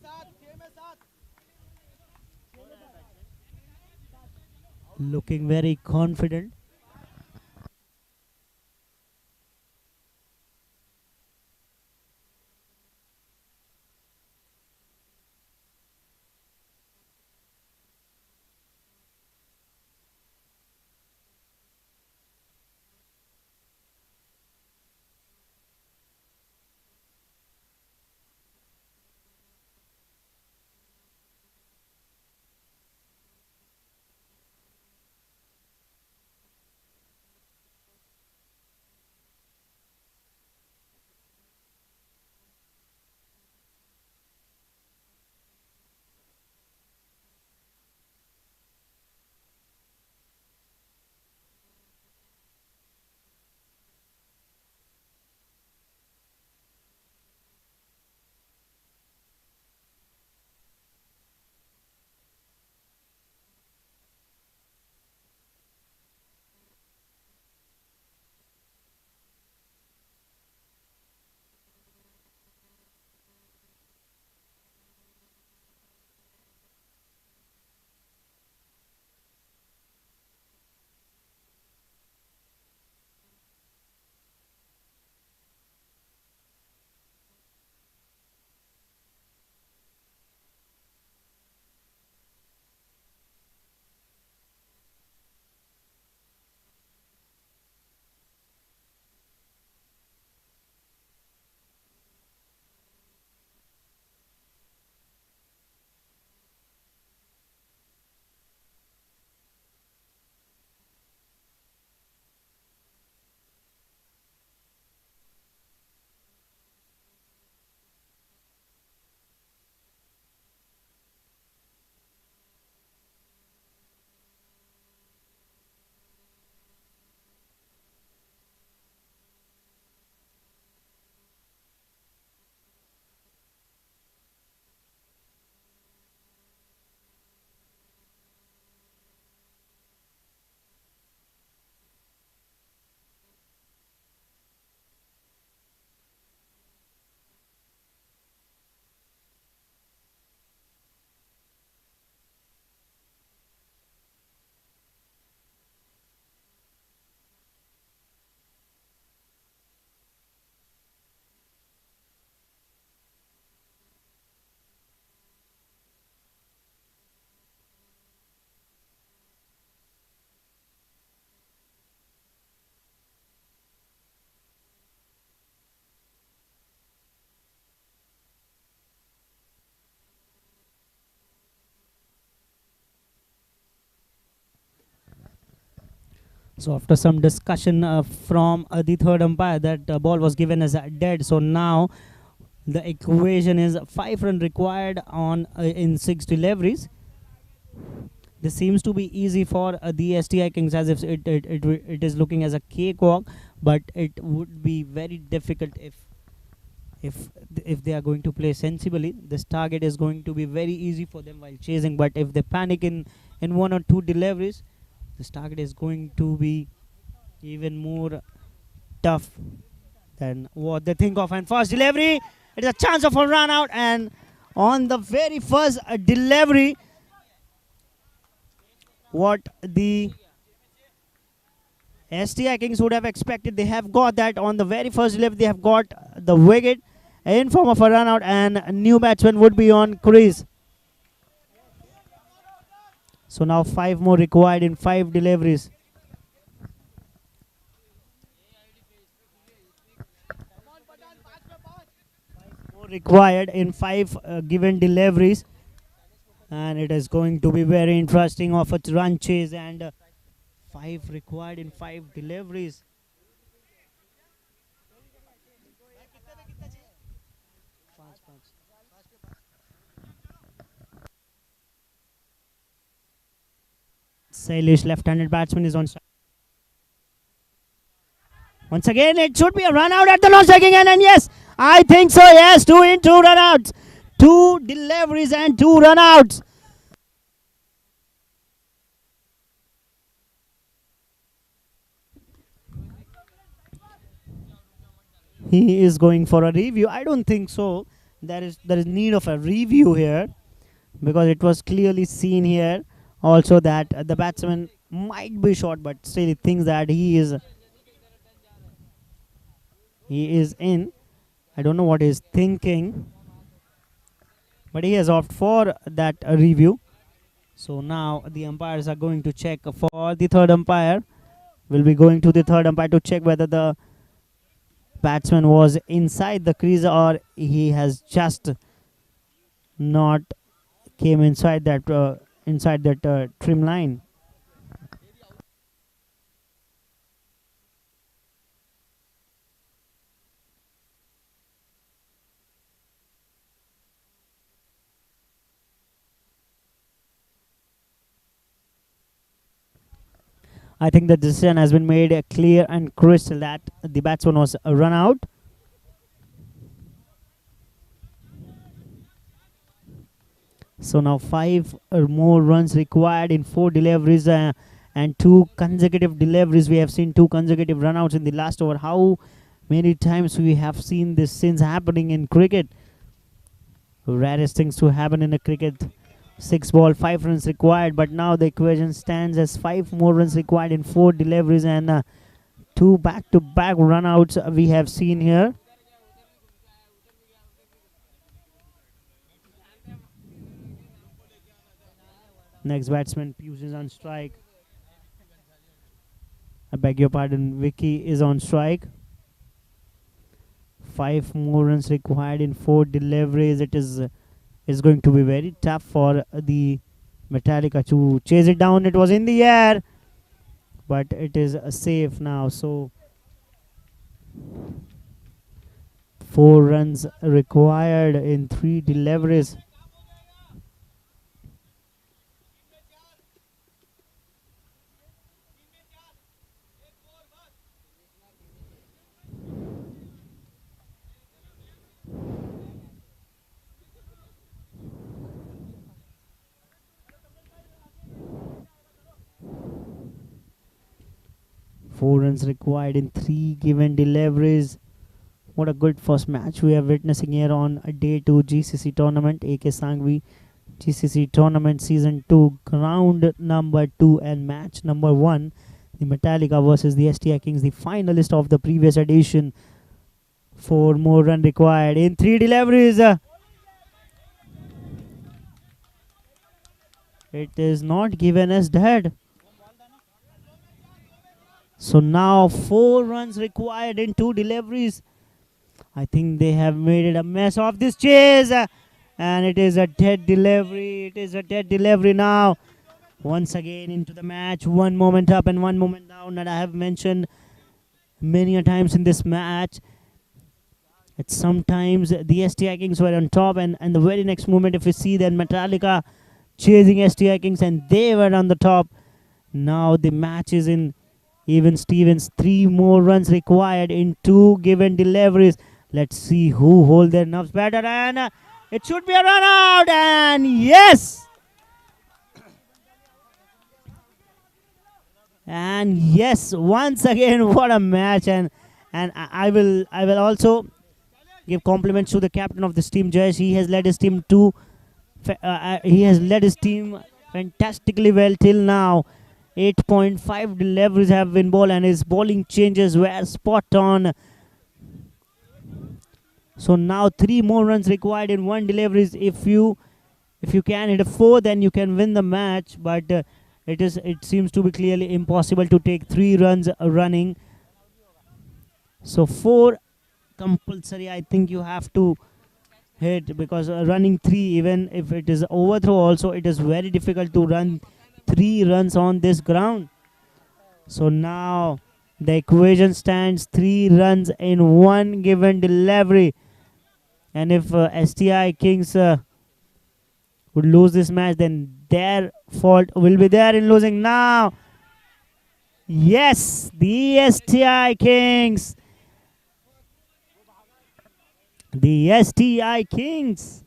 looking very confident. So after some discussion from the third umpire, that ball was given as dead. So now the equation is 5 run required on in 6 deliveries. This seems to be easy for the STI Kings, as if it is looking as a cakewalk, but it would be very difficult if they are going to play sensibly. This target is going to be very easy for them while chasing, but if they panic in 1 or 2 deliveries, this target is going to be even more tough than what they think of. And first delivery, it is a chance of a run out, and on the very first delivery, what the STI Kings would have expected, they have got that on the very first delivery. They have got the wicket in form of a run out, and a new batsman would be on crease. So now 5 more required in 5 deliveries. More required in 5 given deliveries, and it is going to be very interesting of a run chase, and 5 required in 5 deliveries. Salish, left-handed batsman, is on strike. Once again, it should be a run out at the non-striking end, and yes, I think so. Yes, 2 in 2 run outs, 2 deliveries and 2 run outs. He is going for a review. I don't think so. There is need of a review here, because it was clearly seen here also that the batsman might be short, but still he thinks that he is in. I don't know what he's thinking, but he has opted for that review. So now the umpires are going to check for the third umpire. Will be going to the third umpire to check whether the batsman was inside the crease or he has just not came inside that trim line. I think the decision has been made clear and crystal that the batsman was run out. So now 5 or more runs required in 4 deliveries and 2 consecutive deliveries. We have seen 2 consecutive runouts in the last over. How many times we have seen this since happening in cricket? Rarest things to happen in a cricket. 6 ball, 5 runs required, but now the equation stands as 5 more runs required in 4 deliveries and 2 back-to-back runouts we have seen here. Next batsman, Pius, is on strike. I beg your pardon, Vicky is on strike. 5 more runs required in 4 deliveries. It is going to be very tough for the Metallica to chase it down. It was in the air, but it is safe now. So 4 runs required in 3 deliveries. Four runs required in 3 given deliveries. What a good first match we are witnessing here on a day 2 GCC tournament, AK Sanghvi GCC tournament season 2, round number 2 and match number 1. The Metallica versus the STI Kings, the finalist of the previous edition. 4 more runs required in 3 deliveries. It is not given as dead. So now 4 runs required in 2 deliveries. I think they have made it a mess of this chase. And it is a dead delivery. It is a dead delivery now. Once again into the match. 1 moment up and 1 moment down. ground that I have mentioned many a times in this match. It's sometimes the STI Kings were on top, and the very next moment, if you see then Metallica chasing STI Kings, and they were on the top. Now the match is in even Stevens. 3 more runs required in 2 given deliveries. Let's see who hold their nerves better, and it should be a run out, and yes! And yes, once again, what a match! And I will also give compliments to the captain of this team, Jayesh. He has led his team he has led his team fantastically well till now. 8.5 deliveries have been ball, and his bowling changes were spot on. So now 3 more runs required in 1 deliveries. If you can hit a 4, then you can win the match. But it seems to be clearly impossible to take 3 runs running. So 4 compulsory, I think you have to hit, because running 3, even if it is overthrow also, it is very difficult to run 3 runs on this ground. So now the equation stands 3 runs in 1 given delivery. And if STI Kings would lose this match, then their fault will be there in losing. Now, yes, the STI Kings. The STI Kings.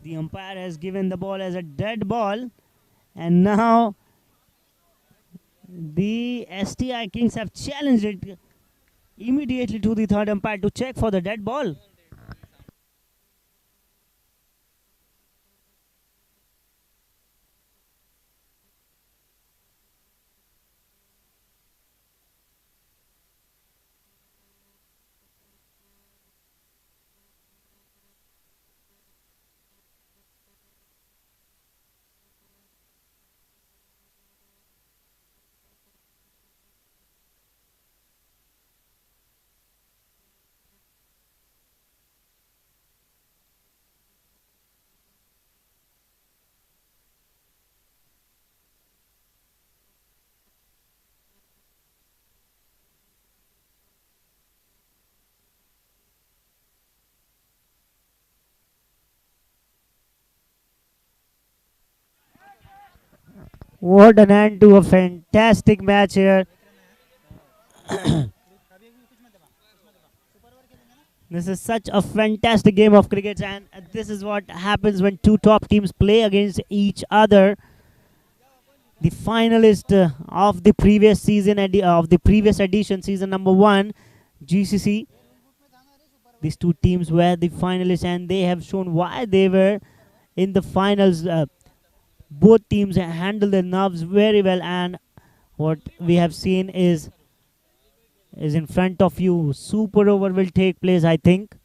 The umpire has given the ball as a dead ball, and now the STI Kings have challenged it immediately to the third umpire to check for the dead ball. What an end to a fantastic match here. This is such a fantastic game of cricket, and this is what happens when 2 top teams play against each other. The finalist of the previous season, of the previous edition, season number 1, GCC. These 2 teams were the finalists, and they have shown why they were in the finals. Both teams handled their nerves very well, and what we have seen is in front of you. Super over will take place, I think.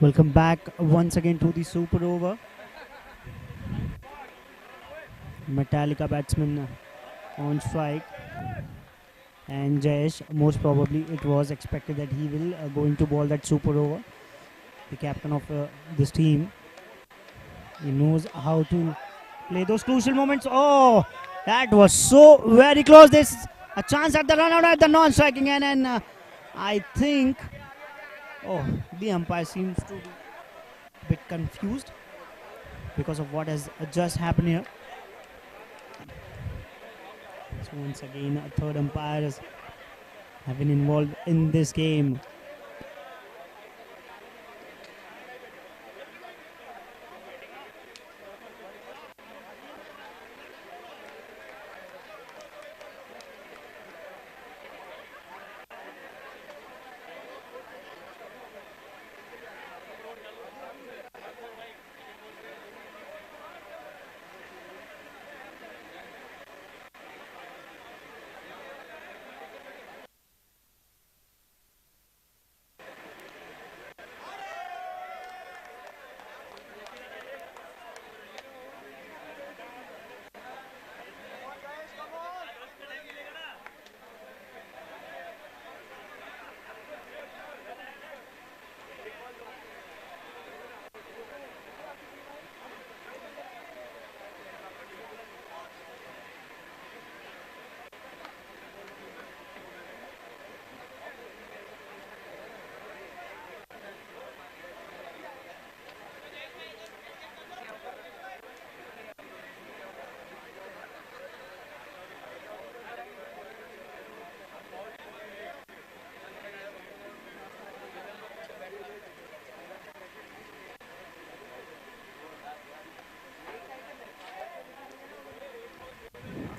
Welcome back once again to the super over. Metallica batsman on strike, and Jayesh, most probably it was expected that he will going to ball that super over. The captain of this team, he knows how to play those crucial moments. Oh, that was so very close. This a chance at the run out at the non-striking end, and I think, oh, the umpire seems to be a bit confused because of what has just happened here. So once again, a third umpire have been involved in this game.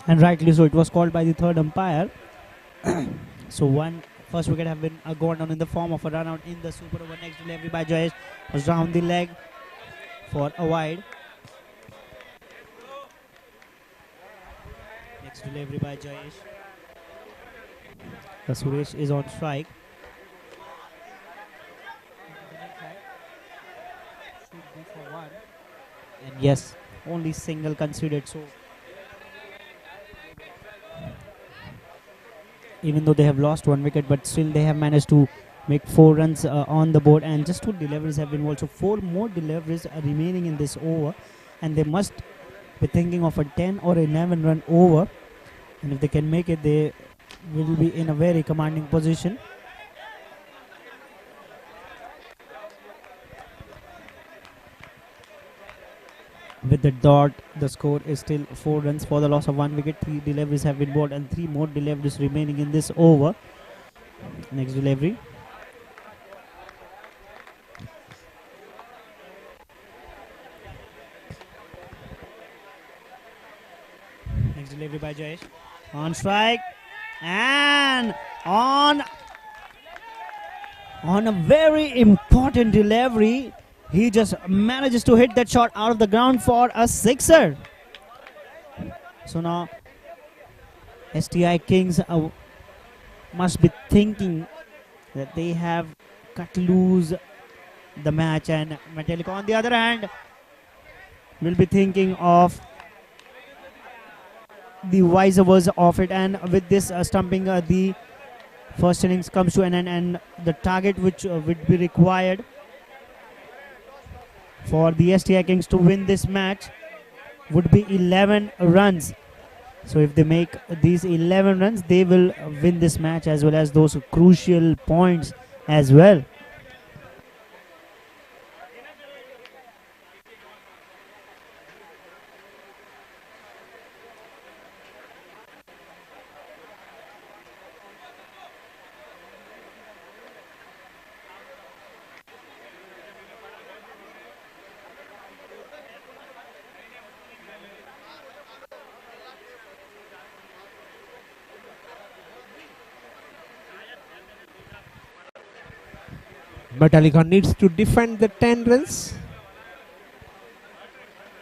And rightly so, it was called by the third umpire. So one first wicket have been gone down in the form of a run out in the super over. Next delivery by Jayesh was down the leg for a wide. Next delivery by Jayesh. Suresh is on strike. Should be for one. And yes, only single considered. So even though they have lost one wicket, but still they have managed to make 4 runs on the board, and just 2 deliveries have been also 4 more deliveries are remaining in this over, and they must be thinking of a 10 or 11 run over, and if they can make it, they will be in a very commanding position. With the dot, the score is still 4 runs for the loss of 1 wicket. 3 deliveries have been bowled and 3 more deliveries remaining in this over. Next delivery. Next delivery by Jayesh. On strike. And on a very important delivery, he just manages to hit that shot out of the ground for a sixer. So now STI Kings must be thinking that they have cut loose the match, and Metallica on the other hand will be thinking of the vice versa of it. And with this stumping, the first innings comes to an end, and the target which would be required for the STI Kings to win this match would be 11 runs. So if they make these 11 runs, they will win this match as well as those crucial points as well. Metallica needs to defend the 10 runs.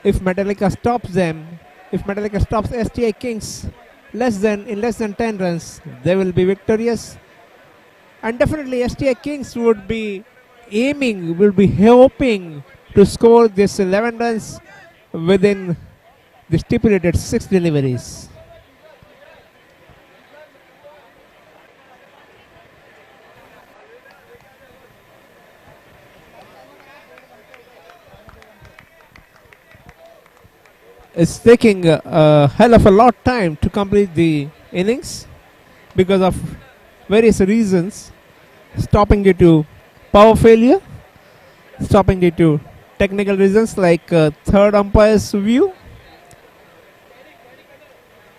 If Metallica stops them, if Metallica stops STI Kings in less than 10 runs, they will be victorious. And definitely STI Kings would be aiming, will be hoping to score this 11 runs within the stipulated 6 deliveries. It's taking a hell of a lot of time to complete the innings because of various reasons, stopping due to power failure, stopping due to technical reasons like third umpire's view,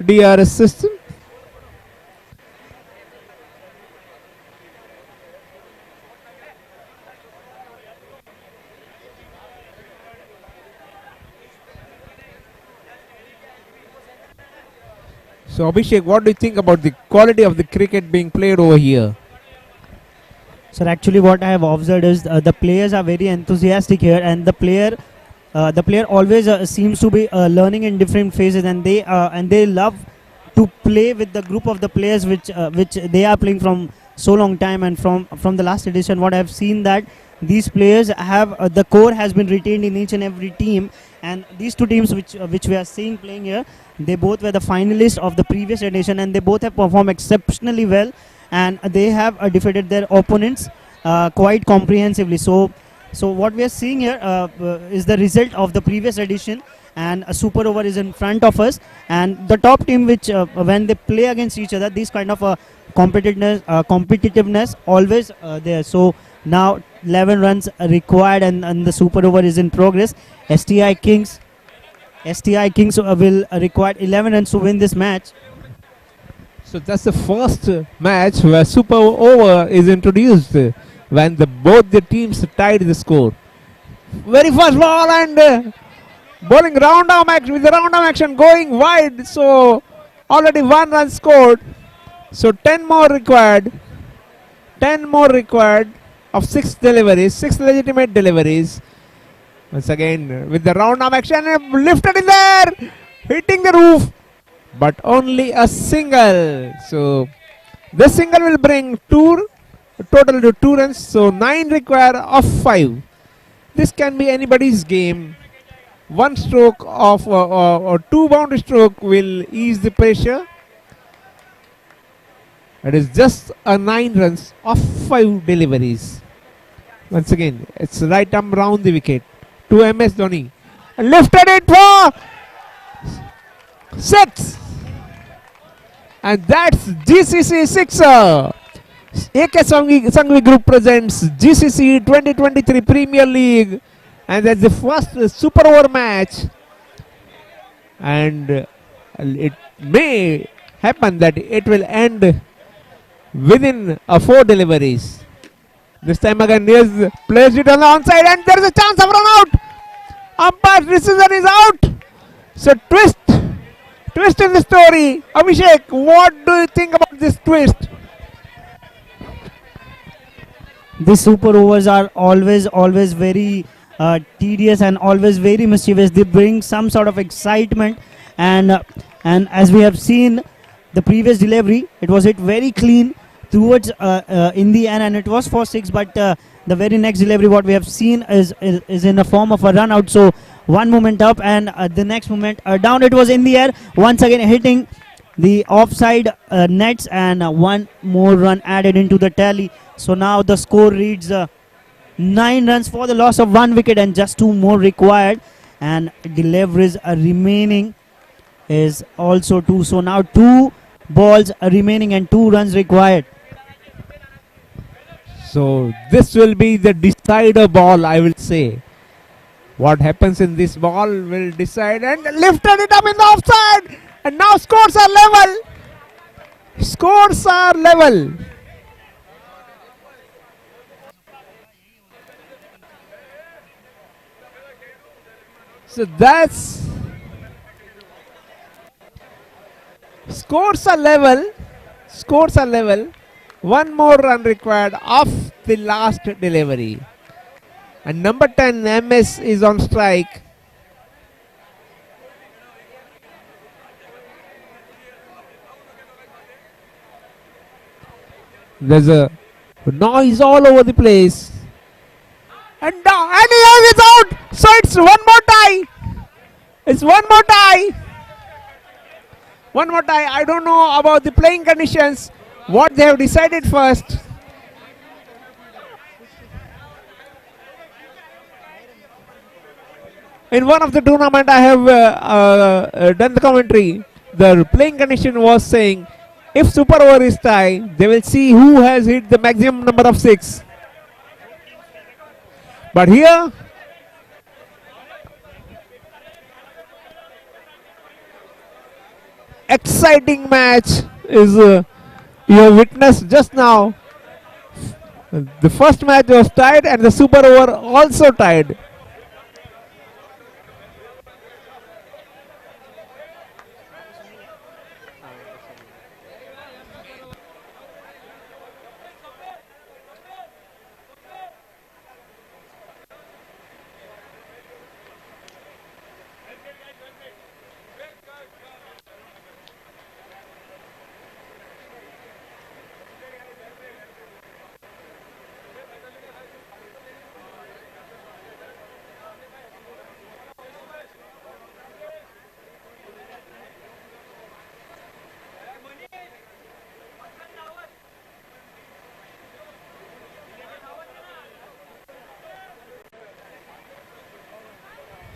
DRS system. So Abhishek, what do you think about the quality of the cricket being played over here? So actually, what I have observed is the players are very enthusiastic here, and the player always seems to be learning in different phases, and they love to play with the group of the players which they are playing from so long time. And from the last edition, what I have seen that these players have the core has been retained in each and every team, and these two teams which we are seeing playing here, they both were the finalists of the previous edition, and they both have performed exceptionally well, and they have defeated their opponents quite comprehensively. So what we are seeing here is the result of the previous edition, and a super over is in front of us, and the top team which when they play against each other, this kind of competitiveness always there. So now 11 runs are required, and the super over is in progress. STI Kings will require 11 runs to win this match. So that's the first match where super over is introduced when both the teams tied the score. Very first ball, and bowling round arm action, with the round arm action going wide. So already 1 run scored. So 10 more required. 10 more required of 6 deliveries, 6 legitimate deliveries. Once again with the round arm action, lifted in there, hitting the roof, but only a single. So this single will bring total to 2 runs. So 9 required of 5. This can be anybody's game. 1 stroke of or 2 boundary stroke will ease the pressure. It is just a 9 runs of 5 deliveries. Once again, it's right arm round the wicket to MS Dhoni. Lifted it for 6. And that's GCC 6er. AK Sanghvi Group presents GCC 2023 Premier League, and that's the first super over match, and it may happen that it will end within 4 deliveries. This time again, Niaz placed it on the onside, and there is a chance of run out. Umpire's decision is out. So twist in the story. Abhishek, what do you think about this twist? These super overs are always very tedious and always very mischievous. They bring some sort of excitement, and as we have seen the previous delivery, it was hit very clean towards in the end, and it was for 6. But the very next delivery, what we have seen is in the form of a run out. So one moment up, and the next moment down. It was in the air once again, hitting the offside nets, and 1 more run added into the tally. So now the score reads 9 runs for the loss of 1 wicket, and just 2 more required, and deliveries remaining is also 2. So now 2 balls remaining and 2 runs required. So this will be the decider ball, I will say. What happens in this ball will decide, and lifted it up in the offside, and now scores are level. Scores are level. So that's scores are level. Scores are level. 1 more run required off the last delivery. And number 10, MS, is on strike. There's a noise all over the place. And he is out. So it's one more tie. It's one more tie. One more tie. I don't know about the playing conditions. What they have decided first. In one of the tournament, I have done the commentary. The playing condition was saying, if super over is tie, they will see who has hit the maximum number of six. But here, exciting match is you have witnessed just now. The first match was tied and the super over also tied.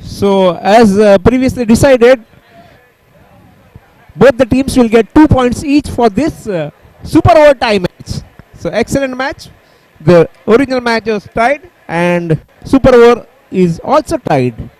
So as previously decided, both the teams will get 2 points each for this super overtime match. So excellent match. The original match was tied and super over is also tied.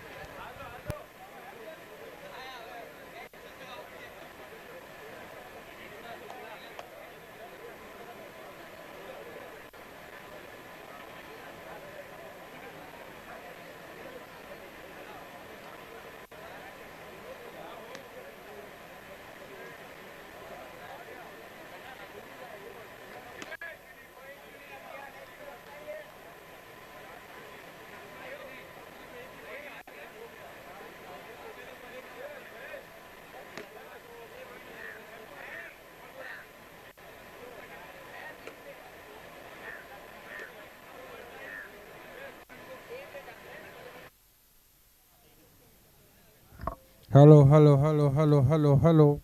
Hello, hello, hello, hello, hello, hello.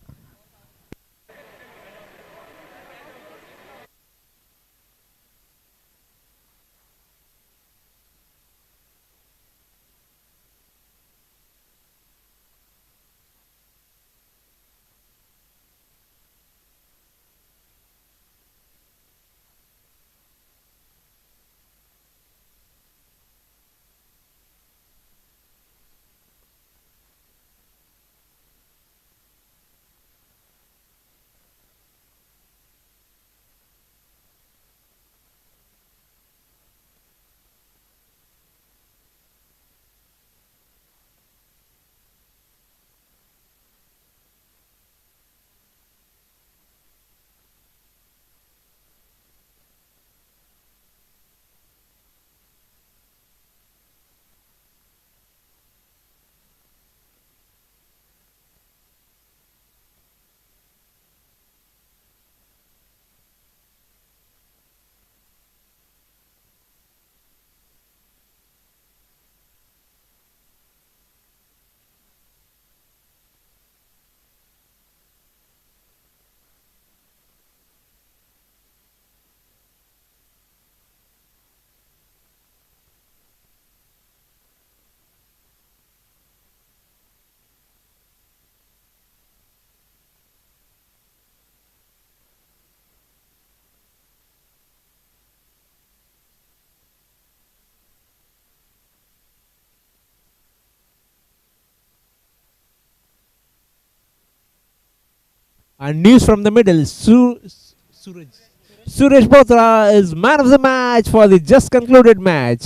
And news from the middle, Suresh Botra is man of the match for the just concluded match.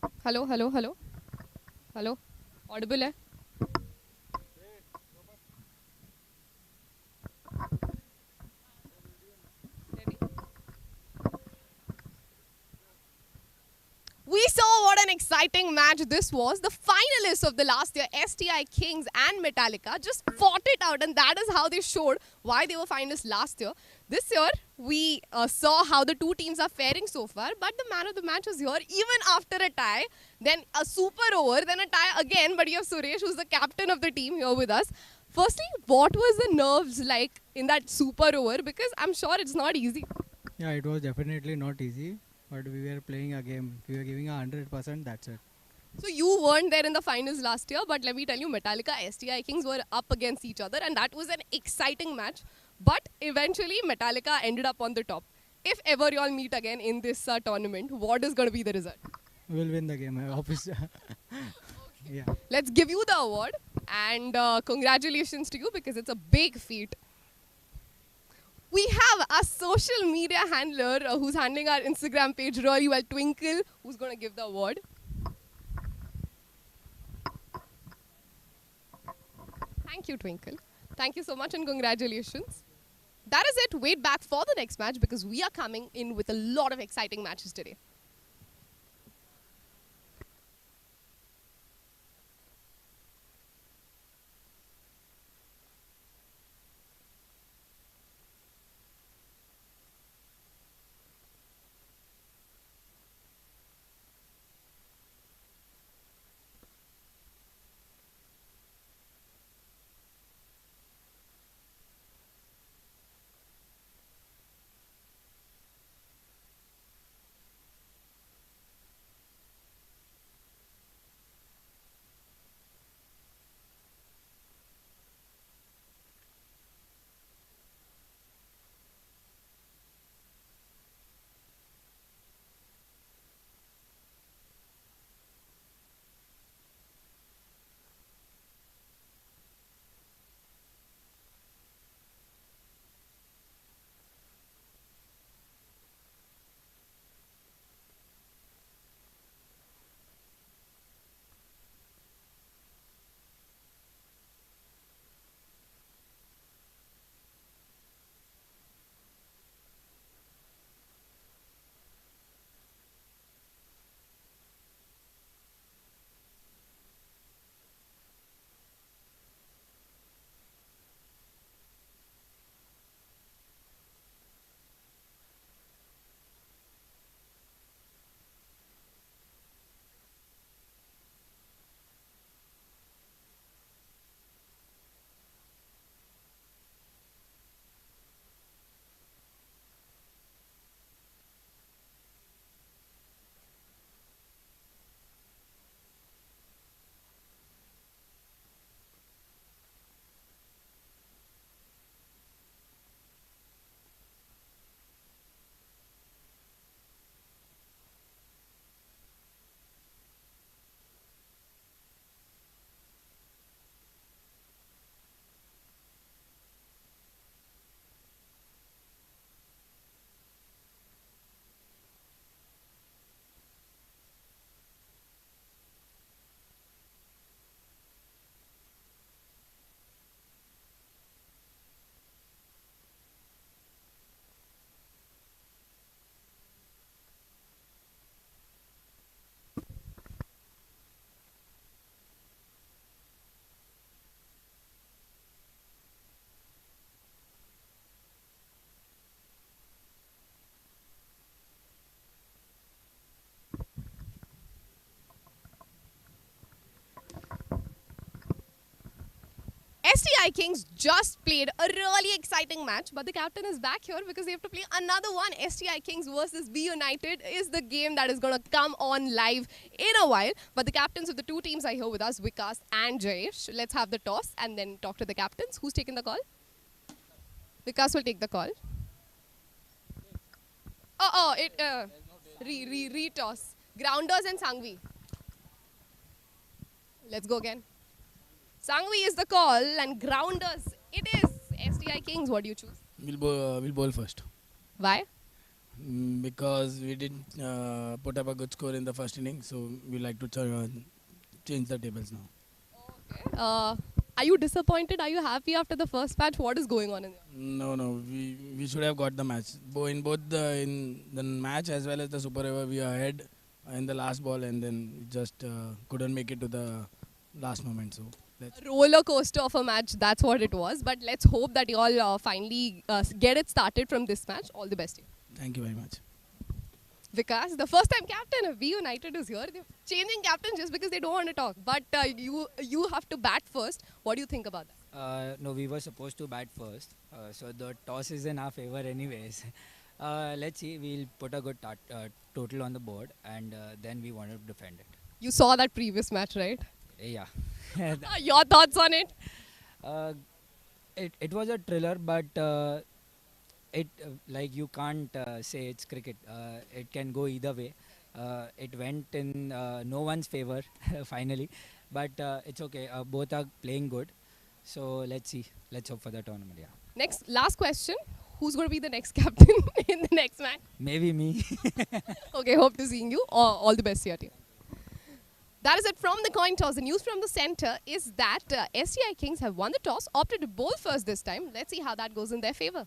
Hello hello hello hello Audible है We saw what an exciting match this was. The finalists of the last year, STI Kings and Metallica, just fought it out, and that is how they showed why they were finalists last year. This year, we saw how the two teams are faring so far, but the man of the match was here even after a tie, then a super over, then a tie again. But you have Suresh, who's the captain of the team, here with us. Firstly, what was the nerves like in that super over? Because I'm sure it's not easy. Yeah, it was definitely not easy, but we were playing a game. We were giving 100%, that's it. So you weren't there in the finals last year, but let me tell you, Metallica, STI Kings were up against each other, and that was an exciting match. But eventually, Metallica ended up on the top. If ever you all meet again in this tournament, what is going to be the result? We will win the game, obviously. Yeah. Let's give you the award, and congratulations to you because it's a big feat. We have a social media handler who's handling our Instagram page really well, Twinkle, who's going to give the award. Thank you, Twinkle. Thank you so much and congratulations. That is it. Wait back for the next match because we are coming in with a lot of exciting matches today. STI Kings just played a really exciting match, but the captain is back here because they have to play another one. STI Kings versus B United is the game that is going to come on live in a while. But the captains of the two teams are here with us, Vikas and Jayesh. Let's have the toss and then talk to the captains. Who's taking the call? Vikas will take the call. Re-toss. Grounders and Sanghvi. Let's go again. Sanghvi is the call and grounders it is. STI Kings, what do you choose? We'll bowl first. Why? Because we didn't put up a good score in the first inning, so we like to change the tables now. Are you disappointed? Are you happy after the first match? What is going on in there? No, we should have got the match. In both the match as well as the Super Over, we are ahead in the last ball, and then we just couldn't make it to the last moment. So let's. Roller coaster of a match, that's what it was. But let's hope that you all finally get it started from this match. All the best to you. Thank you very much. Vikas, the first time captain of V United is here. They're changing captain just because they don't want to talk. But you have to bat first. What do you think about that? No, we were supposed to bat first, so the toss is in our favor anyways. Let's see, we'll put a good total on the board, and then we want to defend it. You saw that previous match, right? Yeah. Your thoughts on it? uh, it was a thriller, but it like you can't say it's cricket. It can go either way. It went in no one's favor finally, but it's okay. Both are playing good, so let's see. Let's hope for the tournament. Yeah, Last question. Who's going to be the next captain in the next match? maybe me. Okay, hope to seeing you. All the best to your team. That is it from the coin toss. The news from the center is that STI Kings have won the toss, opted to bowl first this time. Let's see how that goes in their favor.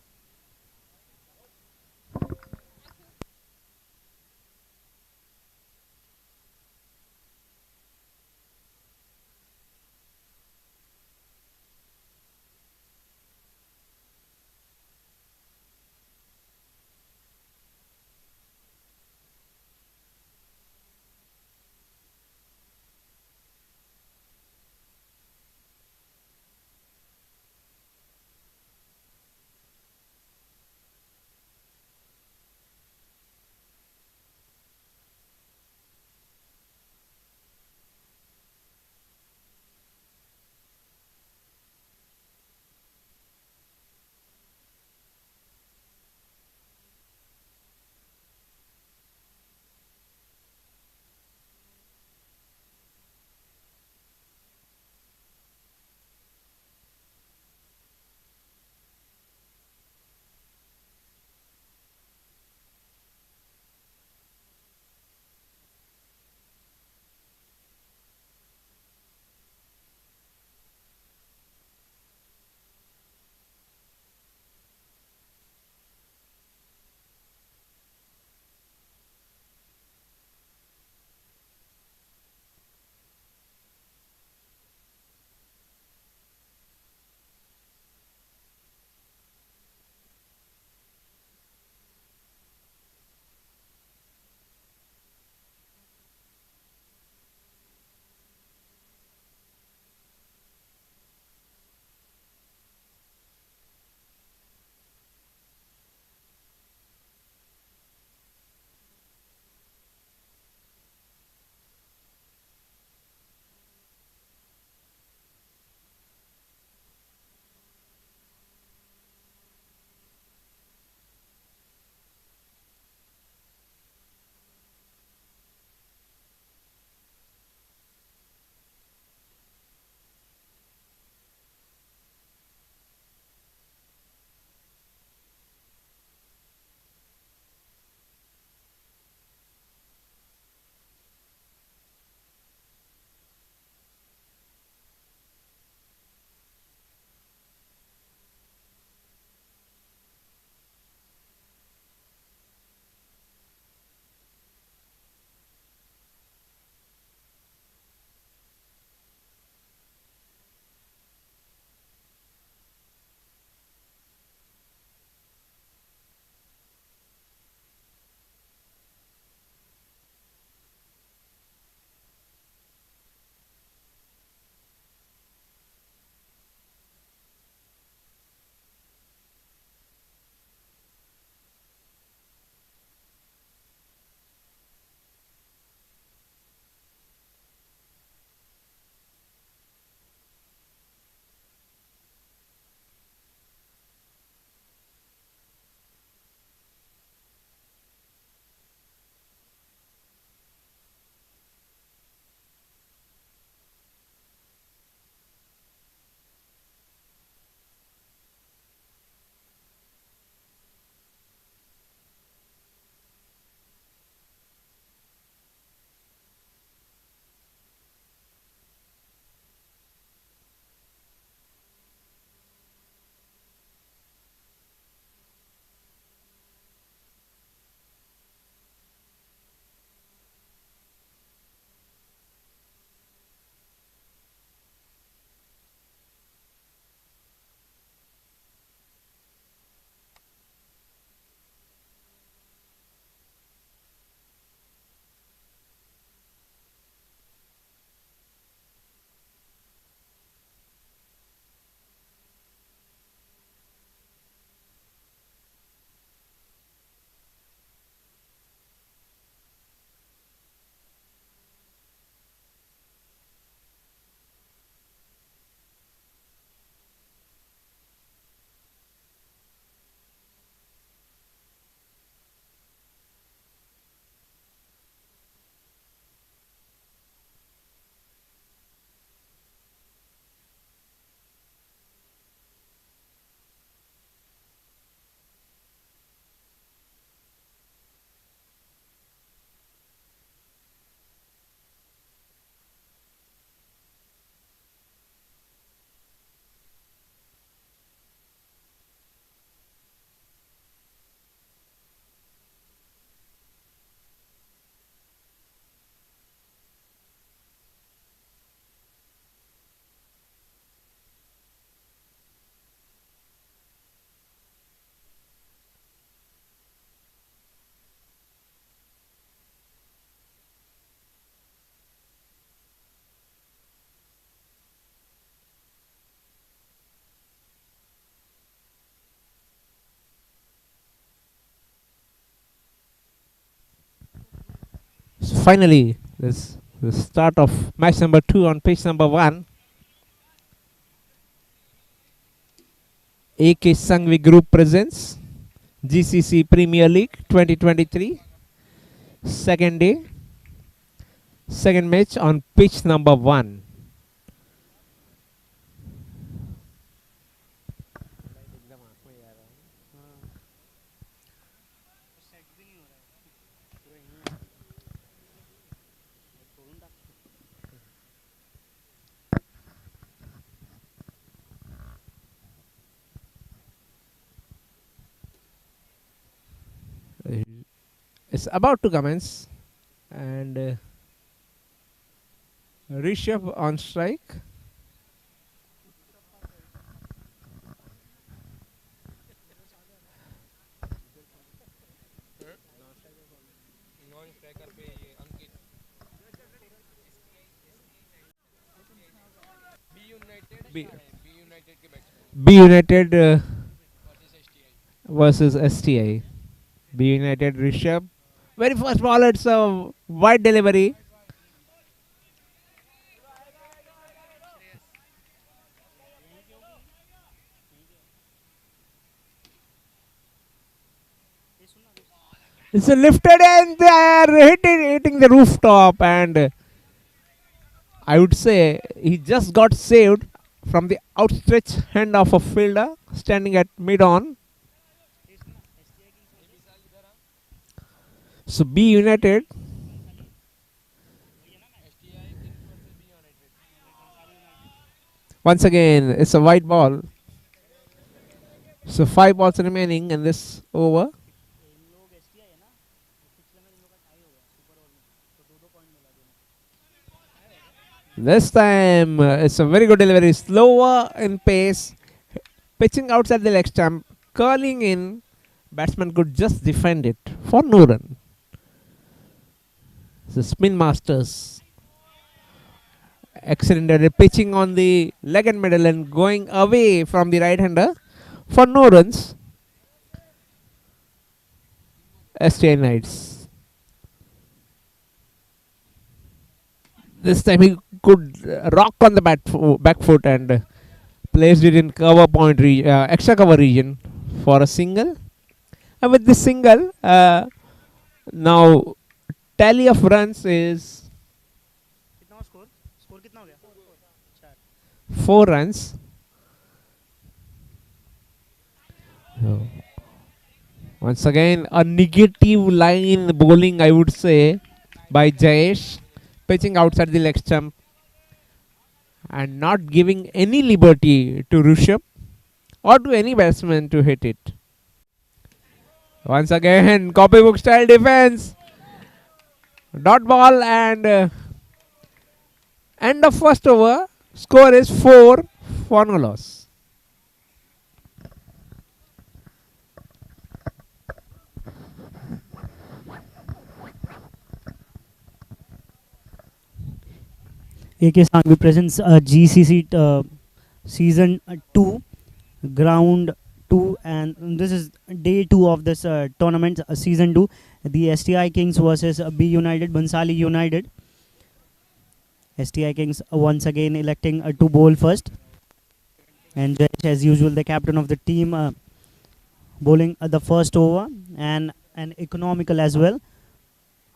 finally, this the start of match number 2 on pitch number 1. AK Sanghvi Group presents GCC Premier League 2023. Second day, second match on pitch number 1. It's about to commence, and Rishabh on strike. B United versus STI. B United Rishabh. Very first ball, it's a wide delivery. It's a lifted and they are hitting the rooftop, and I would say he just got saved from the outstretched hand of a fielder standing at mid-on. So B United once again, it's a white ball. So 5 balls remaining in this over. This time it's a very good delivery, slower in pace, pitching outside the leg stump, curling in. Batsman could just defend it for no run. The spin masters. Excellent pitching on the leg and middle and going away from the right hander for no runs. STI Knights. This time he could rock on the back foot and placed it in cover point extra cover region for a single. And with this single, now tally of runs is 4 runs. So, once again, a negative line bowling, I would say, by Jayesh, pitching outside the leg stump and not giving any liberty to Rishabh or to any batsman to hit it. Once again, copybook style defense. Dot ball, and end of first over. Score is 4 for no loss. AK Sanghvi presents GCC season 2, ground 2, and this is day 2 of this tournament, season 2. The STI Kings versus B United, Bansali United. STI Kings once again electing to bowl first, and Jayesh, as usual, the captain of the team, bowling the first over, and economical as well.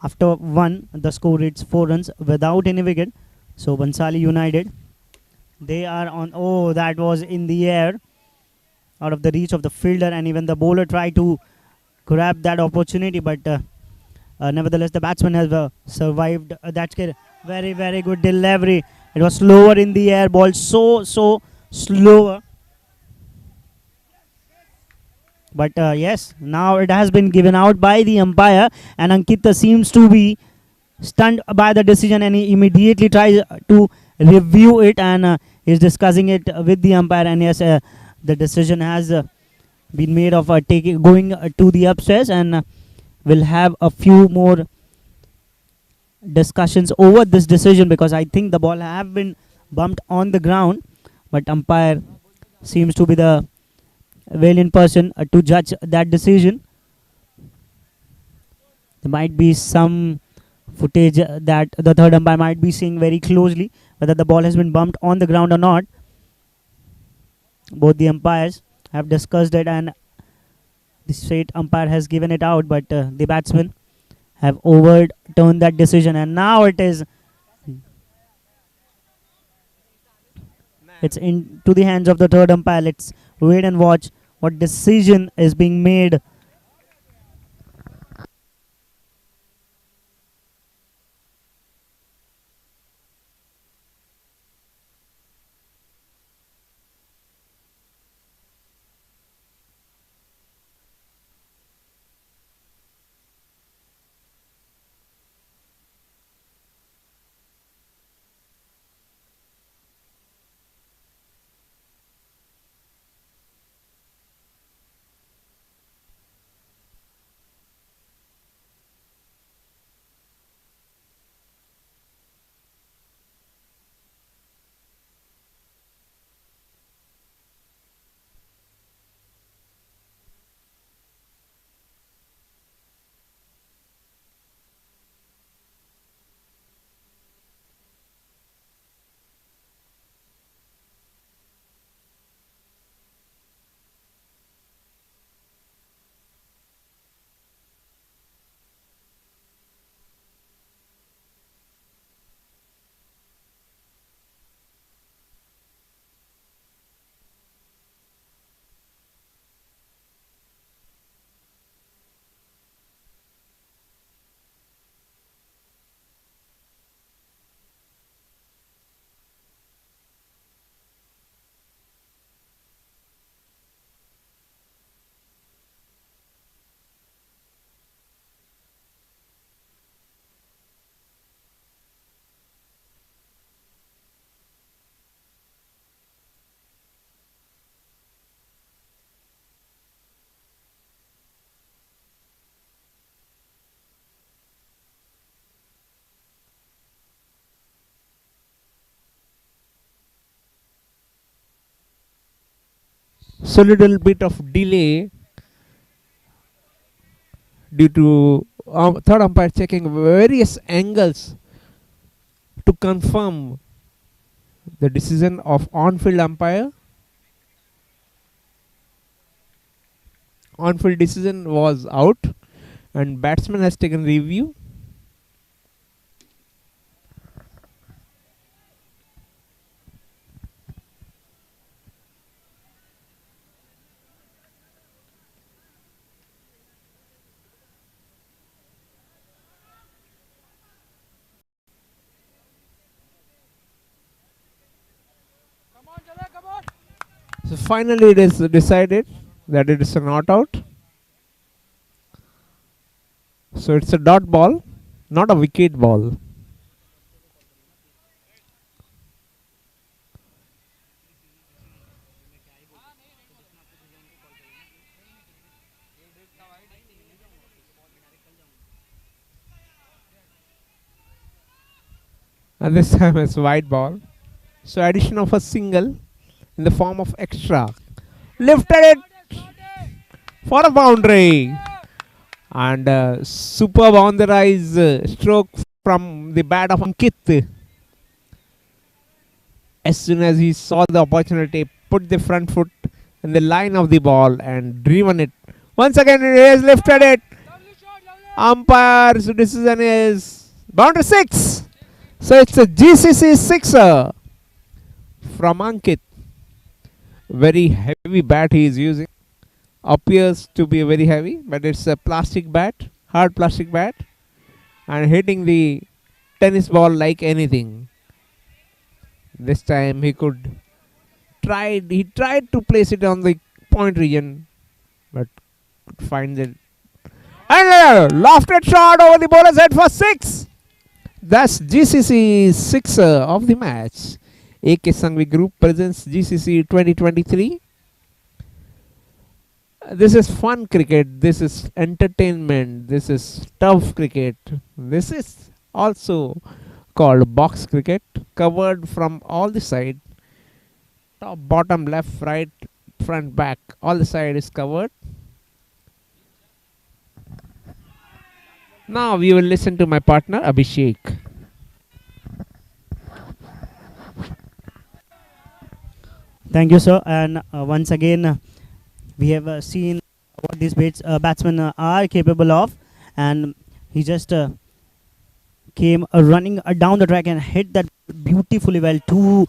After 1, the score reads 4 runs without any wicket. So Bansali United, they are on. Oh, that was in the air, out of the reach of the fielder, and even the bowler tried to grab that opportunity, but nevertheless the batsman has survived. That's very, very good delivery. It was slower in the air, ball so slower. But yes, now it has been given out by the umpire, and Ankita seems to be stunned by the decision, and he immediately tries to review it and is discussing it with the umpire. And yes, the decision has been made of going to the upstairs, and we'll have a few more discussions over this decision, because I think the ball have been bumped on the ground, but umpire seems to be the valiant person to judge that decision. There might be some footage that the third umpire might be seeing very closely, whether the ball has been bumped on the ground or not. Both the umpires have discussed it, and the straight umpire has given it out, but the batsmen have overturned that decision, and now it's into the hands of the third umpire. Let's wait and watch what decision is being made. So little bit of delay due to third umpire checking various angles to confirm the decision of on-field umpire. On-field decision was out, and batsman has taken review. So finally it is decided that it is a not out. So it's a dot ball, not a wicket ball. And this time it's wide ball. So addition of a single in the form of extra. Lifted it for a boundary. And superb on the rise stroke from the bat of Ankit. As soon as he saw the opportunity, put the front foot in the line of the ball and driven it. Once again, he has lifted it. Umpire's decision is boundary 6. So it's a GCC 6er from Ankit. Very heavy bat he is using. Appears to be very heavy, but it's a plastic bat, hard plastic bat, and hitting the tennis ball like anything. This time he tried to place it on the point region, but could find it. And lofted shot over the bowler's head for 6. That's GCC 6er of the match. AK Sanghvi Group presents GCC 2023. This is fun cricket. This is entertainment. This is tough cricket. This is also called box cricket, covered from all the side. Top, bottom, left, right, front, back. All the side is covered. Now we will listen to my partner Abhishek. Thank you, sir. And once again, we have seen what these batsmen are capable of, and he just came running down the track and hit that beautifully well to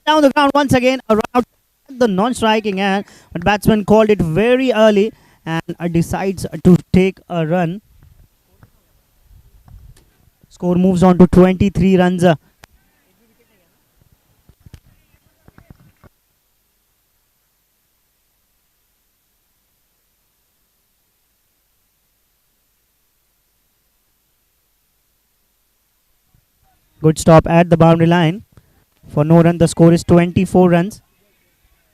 down the ground once again around the non-striking end, but batsman called it very early and decides to take a run. Score moves on to 23 runs. Good stop at the boundary line for no run. The score is 24 runs.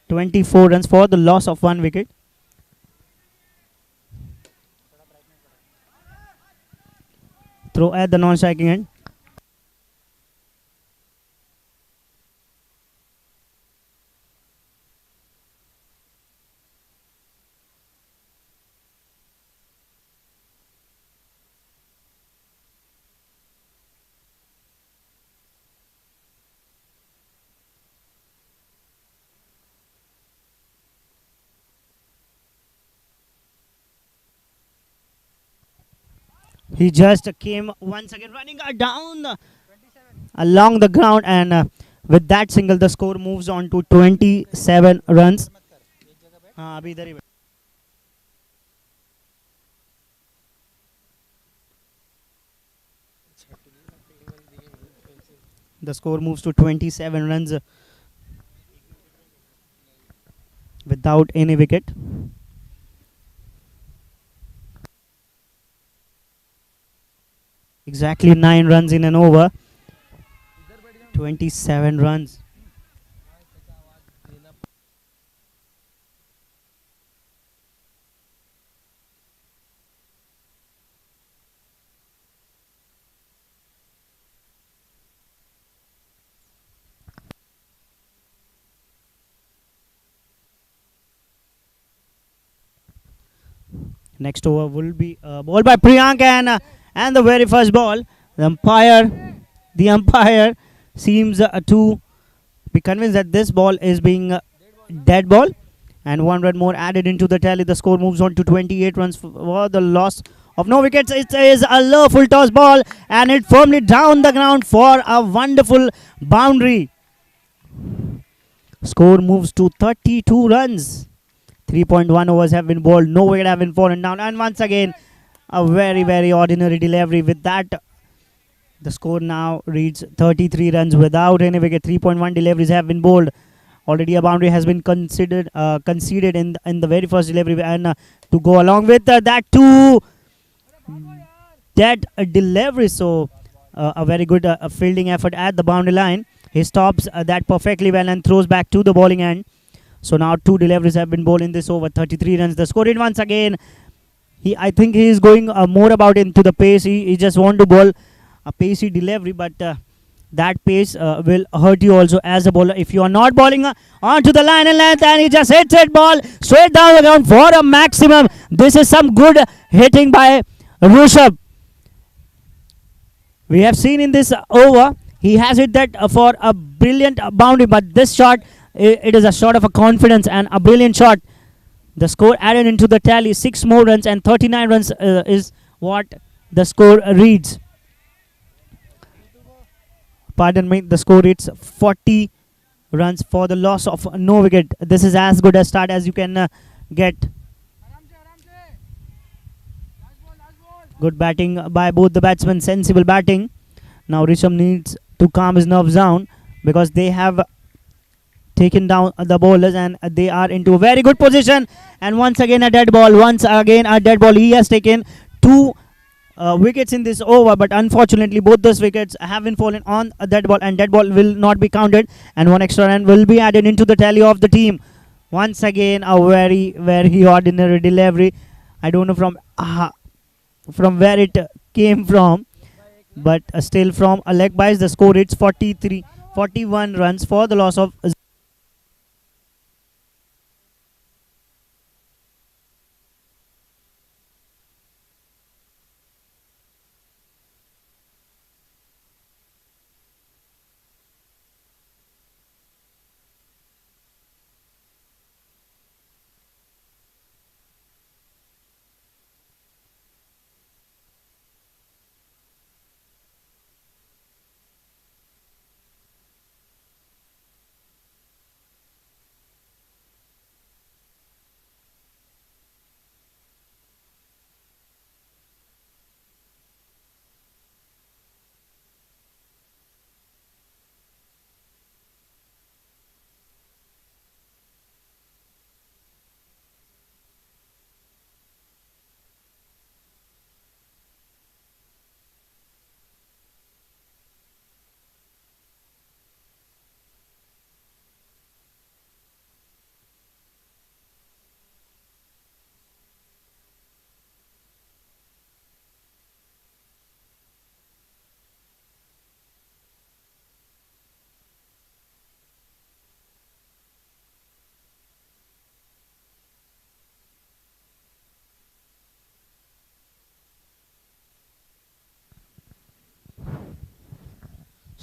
24 runs for the loss of 1 wicket. Throw at the non-striking end. He just came once again running down along the ground, and with that single the score moves on to 27 runs. अभी इधर ही बैठ. The score moves to 27 runs without any wicket. Exactly 9 runs in an over. 27 runs. Next over will be ball by Priyank, and the very first ball, the umpire seems to be convinced that this ball is being dead ball, and 1 run more added into the tally. The score moves on to 28 runs for the loss of no wickets. It is a low full toss ball, and it firmly down the ground for a wonderful boundary. Score moves to 32 runs. 3.1 overs have been bowled, no wicket have been fallen down, and once again a very ordinary delivery. With that, the score now reads 33 runs without any wicket. 3.1 deliveries have been bowled. Already a boundary has been conceded in the very first delivery, and to go along with that too, that delivery. So a very good fielding effort at the boundary line. He stops that perfectly well and throws back to the bowling end. So now 2 deliveries have been bowled in this over. 33 runs. The score in once again. I think he is going more about into the pace. He just want to bowl a pacey delivery, but that pace will hurt you also as a bowler if you are not bowling onto the line and length, and he just hits it ball straight down the ground for a maximum. This is some good hitting by Rishabh. We have seen in this over, he has hit that for a brilliant boundary, but this shot, it is a shot of a confidence and a brilliant shot. The score added into the tally, 6 more runs, and 39 runs is what the score reads. Pardon me, the score reads 40 runs for the loss of no wicket. This is as good a start as you can get. Good batting by both the batsmen, sensible batting. Now Rishabh needs to calm his nerves down because they have taken down the bowlers and they are into a very good position. And once again a dead ball. He has taken 2 wickets in this over, but unfortunately both those wickets have been fallen on a dead ball, and dead ball will not be counted, and 1 extra run will be added into the tally of the team. Once again a very ordinary delivery. I don't know from where it came from, but still from a leg bias. The score is 41 runs for the loss of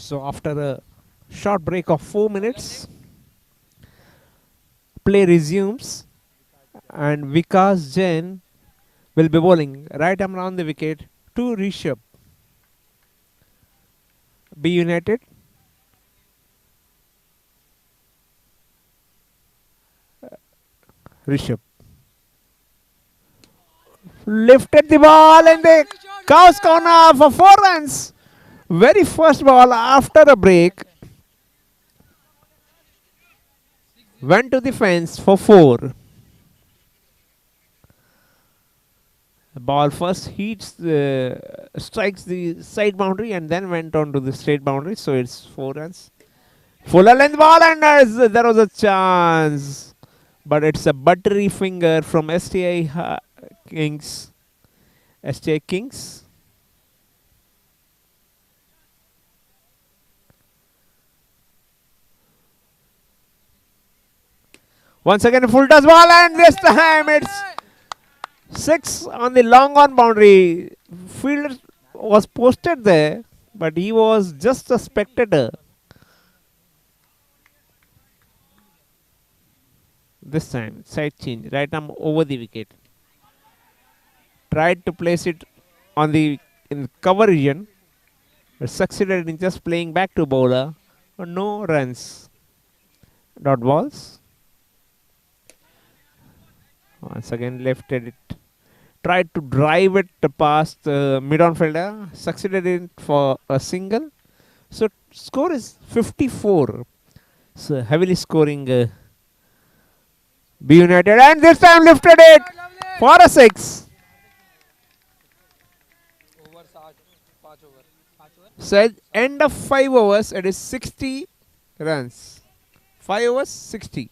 So after a short break of 4 minutes, play resumes and Vikas Jain will be bowling right arm around the wicket to Rishabh. B United. Rishabh lifted the ball and the Cows corner for 4 runs. Very first ball after a break went to the fence for 4. The ball first strikes the side boundary and then went on to the straight boundary. So it's 4 runs. Fuller length ball and there was a chance. But it's a buttery finger from STI Kings. STI Kings. Once again a full toss ball and this time it's 6 on the long on boundary. Fielder was posted there, but he was just a spectator. This time, side change, right arm over the wicket. Tried to place it on the in cover region, but succeeded in just playing back to bowler. No runs. Dot balls. Once again lifted it. Tried to drive it past mid-on fielder. Succeeded in for a single. So score is 54. So heavily scoring B United, and this time lifted it for a 6. So at end of 5 overs, it is 60 runs. 5 overs, 60.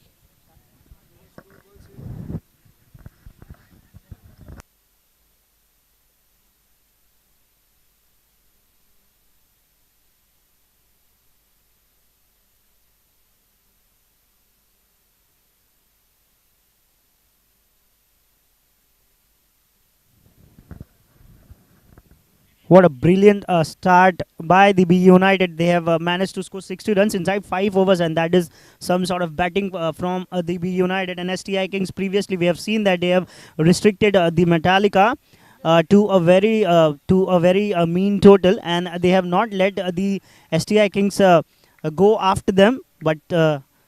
What a brilliant start by the B United. They have managed to score 60 runs inside 5 overs, and that is some sort of batting from the B United and STI Kings. Previously, we have seen that they have restricted the Metallica to a very mean total, and they have not let the STI Kings go after them. But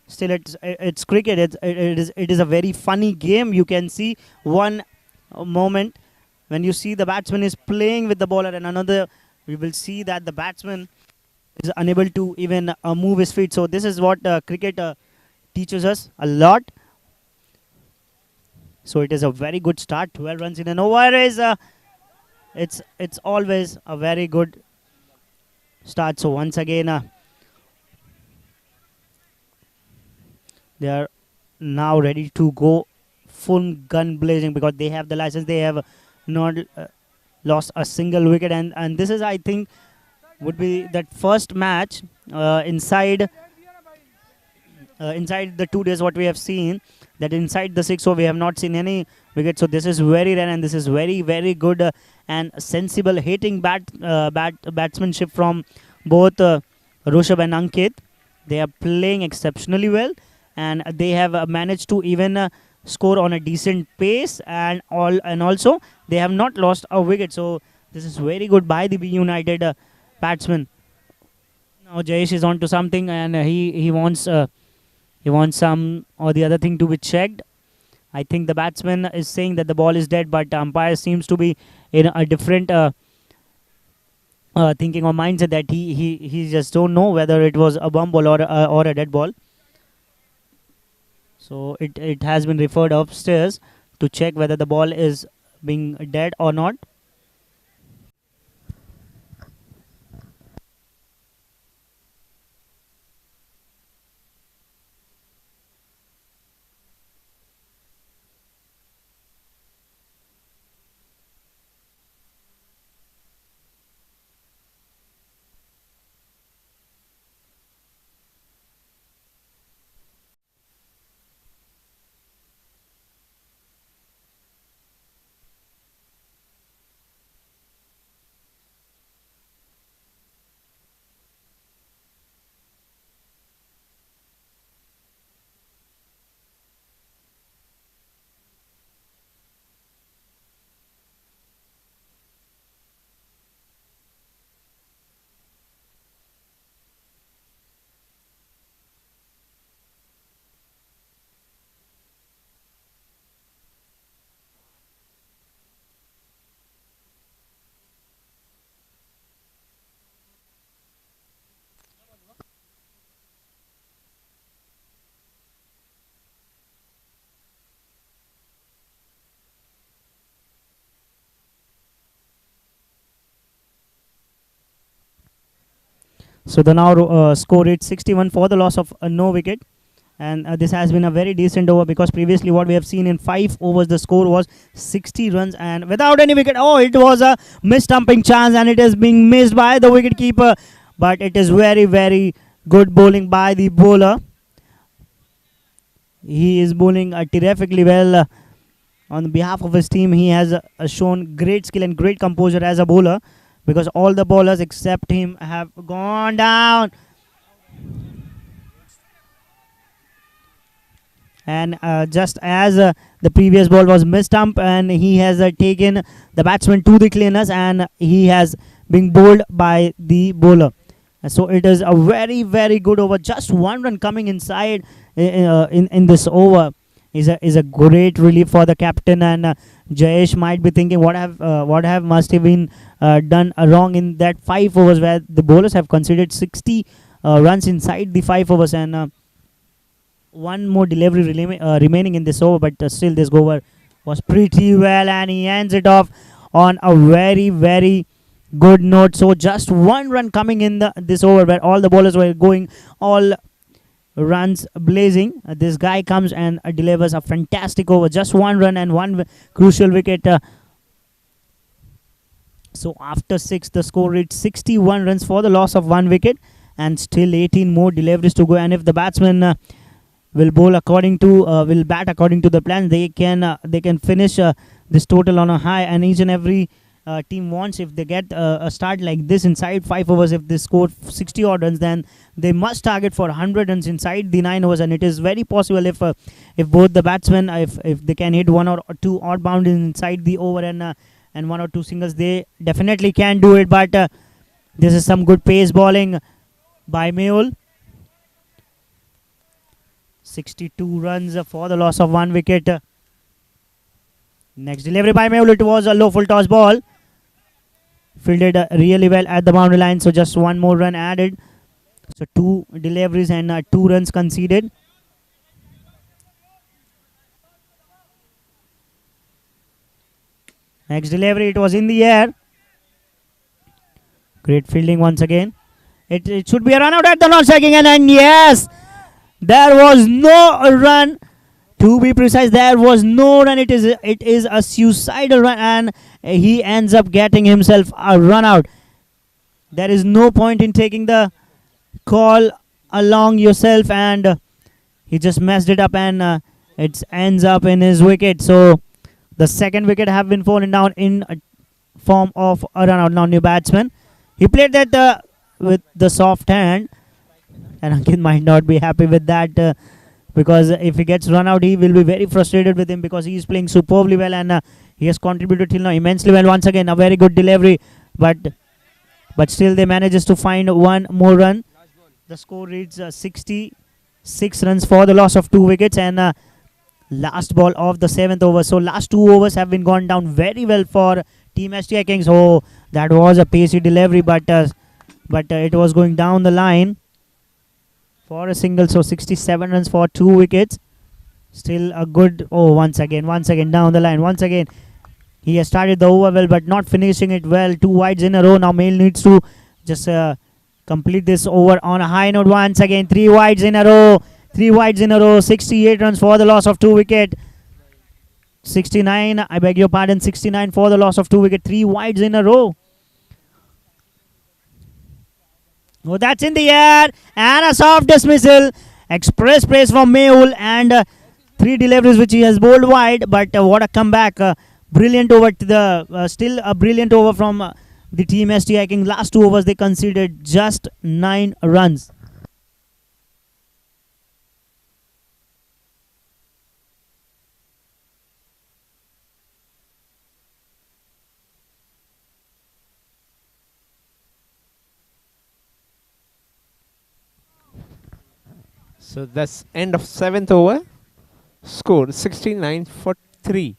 still, it's cricket. It is a very funny game. You can see one moment when you see the batsman is playing with the bowler, and another we will see that the batsman is unable to even move his feet. So this is what cricket teaches us a lot. So it is a very good start. 12 runs in an over is it's always a very good start. So once again they are now ready to go full gun blazing because they have the license. They have not lost a single wicket, and this is, I think, would be that first match inside the 2 days what we have seen, that inside the 6 so we have not seen any wicket. So this is very rare, and this is very, very good and sensible hitting batsmanship from both Rishabh and Ankit. They are playing exceptionally well, and they have managed to even score on a decent pace, and also they have not lost a wicket. So this is very good by the B United batsman. Now Jayesh is on to something, and he wants some or the other thing to be checked. I think the batsman is saying that the ball is dead, but umpire seems to be in a different thinking or mindset, that he just don't know whether it was a bum ball or a dead ball. So it has been referred upstairs to check whether the ball is being dead or not. So the now score is 61 for the loss of no wicket. And this has been a very decent over, because previously what we have seen in 5 overs the score was 60 runs and without any wicket. Oh, it was a mistumping chance and it is being missed by the wicket keeper, but it is very, very good bowling by the bowler. He is bowling terrifically well on behalf of his team. He has shown great skill and great composure as a bowler, because all the bowlers except him have gone down. And just as the previous ball was mistumped, and he has taken the batsman to the cleaners, and he has been bowled by the bowler. So it is a very, very good over. Just one run coming inside in this over is a great relief for the captain. And Jayesh might be thinking what have must have been done wrong in that 5 overs, where the bowlers have conceded 60 runs inside the 5 overs, and one more delivery remaining in this over, but still this over was pretty well, and he ends it off on a very, very good note. So just one run coming in this over, where all the bowlers were going all runs blazing. This guy comes and delivers a fantastic over. Just one run and one crucial wicket. So after 6, the score reached 61 runs for the loss of 1 wicket, and still 18 more deliveries to go. And if the batsman will bat according to the plan, they can finish this total on a high. And each and every team wants, if they get a start like this inside 5 overs, if they score 60 odd runs, then they must target for 100 runs inside the 9 overs. And it is very possible if both the batsmen, if they can hit 1 or 2 odd boundaries inside the over, and 1 or 2 singles, they definitely can do it. But this is some good pace bowling by Mehul. 62 runs for the loss of 1 wicket. Next delivery by Mehul. It was a low full toss ball, fielded really well at the boundary line. So just one more run added. So 2 deliveries and 2 runs conceded. Next delivery, it was in the air. Great fielding once again. It should be a run out at the non-striking end, and yes, there was no run. To be precise, there was no run. It is a suicidal run, and he ends up getting himself a run out. There is no point in taking the call along yourself, and he just messed it up, and it ends up in his wicket. So the second wicket have been fallen down in form of a run out. Now new batsman. He played that with the soft hand, and Ankit might not be happy with that, because if he gets run out, he will be very frustrated with him, because he is playing superbly well, and he has contributed till now immensely well. Once again, a very good delivery, but still they manages to find one more run. The score reads 66 runs for the loss of 2 wickets, and last ball of the 7th over. So last 2 overs have been gone down very well for Team STI Kings. Oh, that was a pacey delivery, but it was going down the line for a single. So 67 runs for 2 wickets. Still a good. Oh, once again down the line. Once again, he has started the over well, but not finishing it well. 2 wides in a row. Now Mail needs to just complete this over on a high note. Once again, 3 wides in a row. 3 wides in a row. 68 runs for the loss of 2 wicket. 69. I beg your pardon. 69 for the loss of 2 wicket. 3 wides in a row. Oh, that's in the air, and a soft dismissal. Express praise from Mehul, and 3 deliveries which he has bowled wide. But what a comeback! Brilliant over to the still a brilliant over from the team STI King. Last 2 overs they conceded just 9 runs. So that's end of 7th over. Score 69 for 3.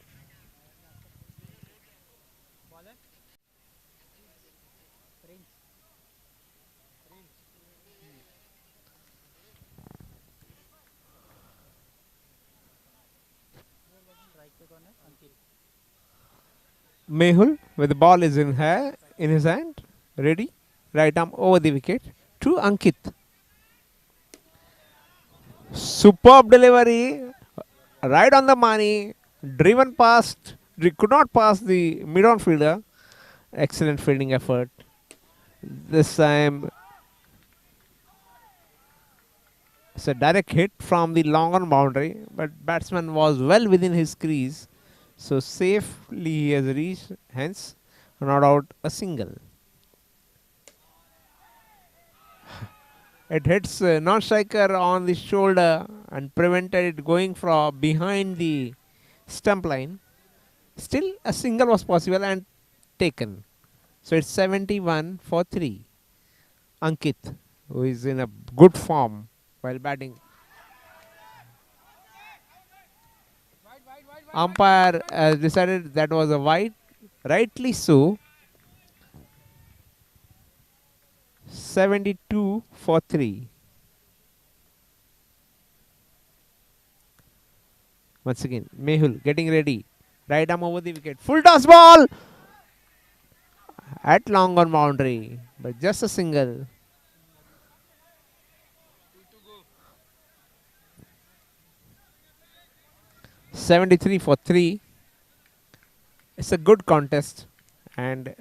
Mehul with the ball is in his hand, ready, right arm over the wicket to Ankit. Superb delivery, right on the money, driven past, could not pass the mid-on fielder. Excellent fielding effort. This time it's a direct hit from the long on boundary, but batsman was well within his crease, so safely he has reached, hence not out a single. It hits non-striker on the shoulder and prevented it going from behind the stump line. Still a single was possible and taken. So it's 71 for 3. Ankit, who is in a good form while batting. Umpire has decided that was a wide, rightly so. 72 for 3. Once again, Mehul getting ready. Right arm over the wicket. Full toss ball at long on boundary, but just a single. $73 for 3. It's a good contest, and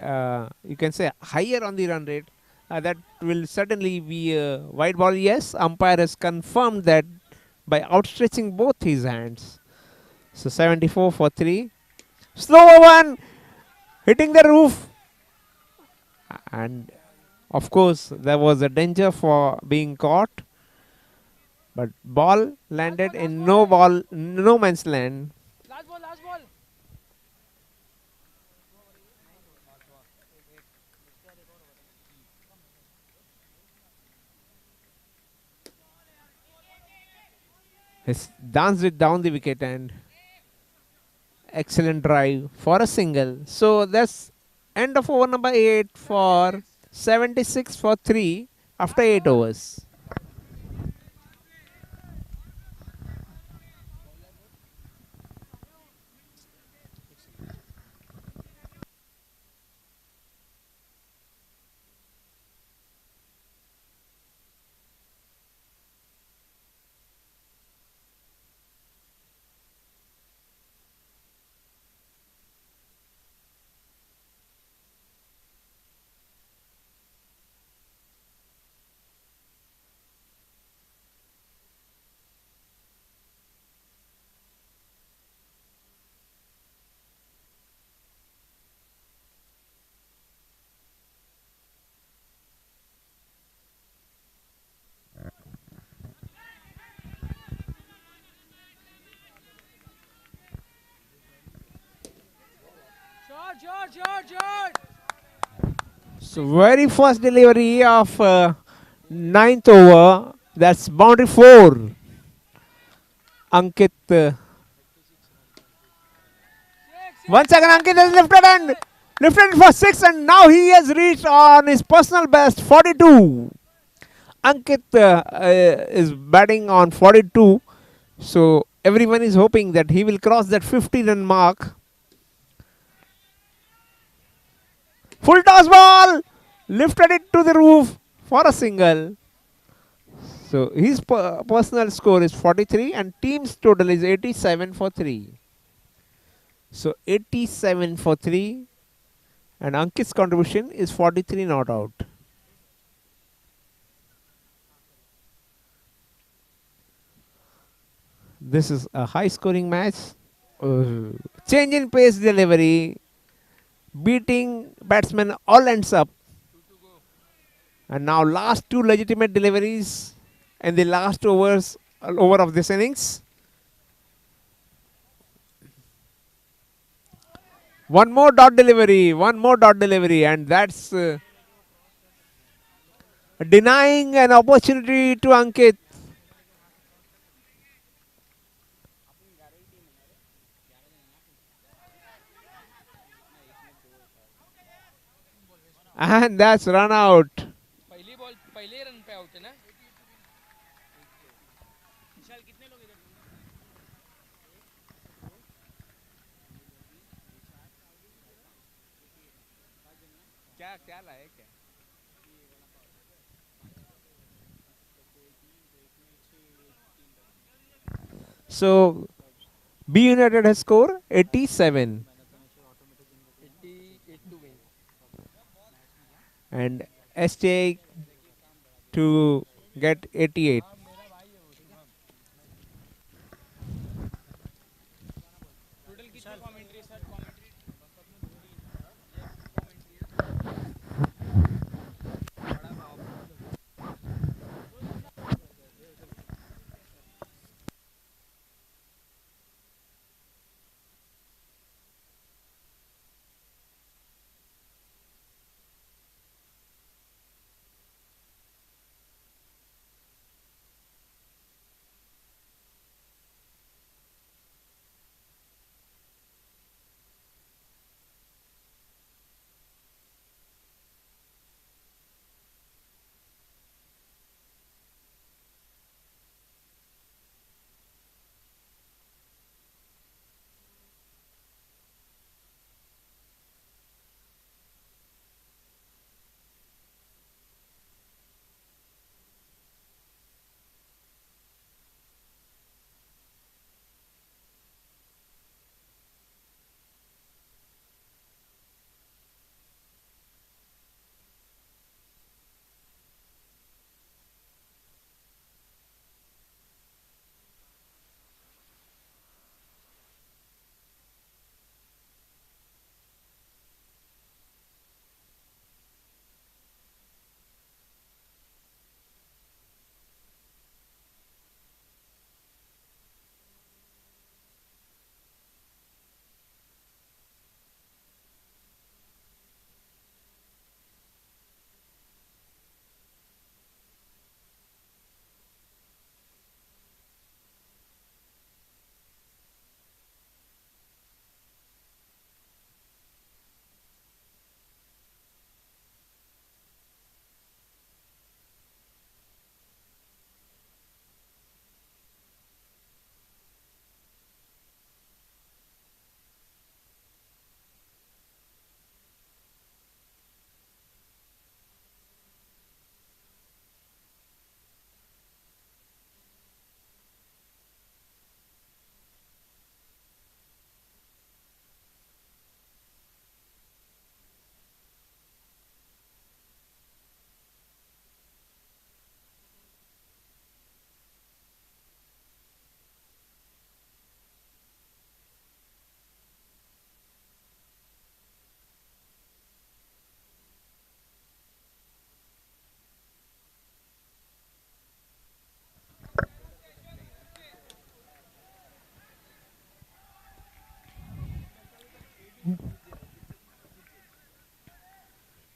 you can say higher on the run rate. That will certainly be a wide ball. Yes, umpire has confirmed that by outstretching both his hands. So 74 for 3. Slower one, hitting the roof. And of course, there was a danger for being caught. But ball landed in no man's land. Last ball, last ball. He's danced it down the wicket and excellent drive for a single. So that's end of over number 8 for 76 for 3 after 8 overs. Short. So very first delivery of ninth over. That's boundary 4. Ankit. Once again, Ankit has lifted it for 6, and now he has reached on his personal best 42. Ankit is batting on 42, so everyone is hoping that he will cross that 50-run mark. Full toss ball, lifted it to the roof for a single. So his personal score is 43 and team's total is 87 for 3. So 87 for 3 and Ankit's contribution is 43 not out. This is a high scoring match. Change in pace delivery. Beating batsman all ends up. And now last 2 legitimate deliveries in the last over of this innings. One more dot delivery, and that's denying an opportunity to Ankit. And that's run out. पहली ball पहले run पे out है ना विशाल कितने लोग इधर क्या लाए क्या So B United has scored 87 88 to win. and STA to get 88. Total कितने commentary sir commentary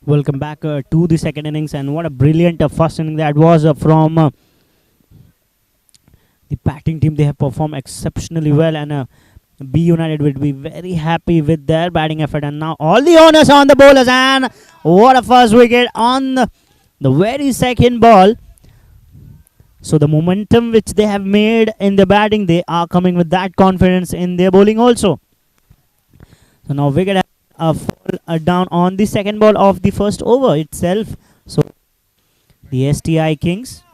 Welcome back to the second innings, and what a brilliant first inning that was from the batting team. They have performed exceptionally well, and B United will be very happy with their batting effort. And now all the owners on the bowlers, and what a first wicket on the very second ball. So the momentum which they have made in the batting, they are coming with that confidence in their bowling also. So now wicket fall down on the second ball of the first over itself. So the STI Kings.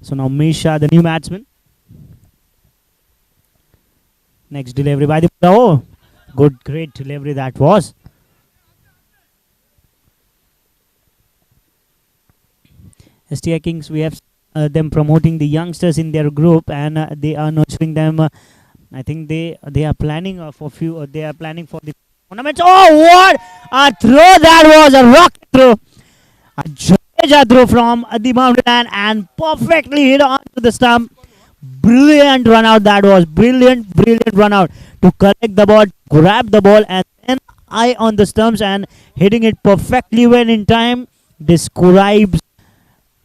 So now Misha, the new batsman. Next delivery by the oh, good, great delivery that was. STI Kings, we have them promoting the youngsters in their group, and they are nurturing them. I think they are planning for few. They are planning for the tournaments. Oh, what a throw that was! A rocket throw, a Jadeja throw from the boundary line, and perfectly hit onto the stump. Brilliant run out that was. Brilliant run out to collect the ball, grab the ball, and then eye on the stumps and hitting it perfectly well in time. Describes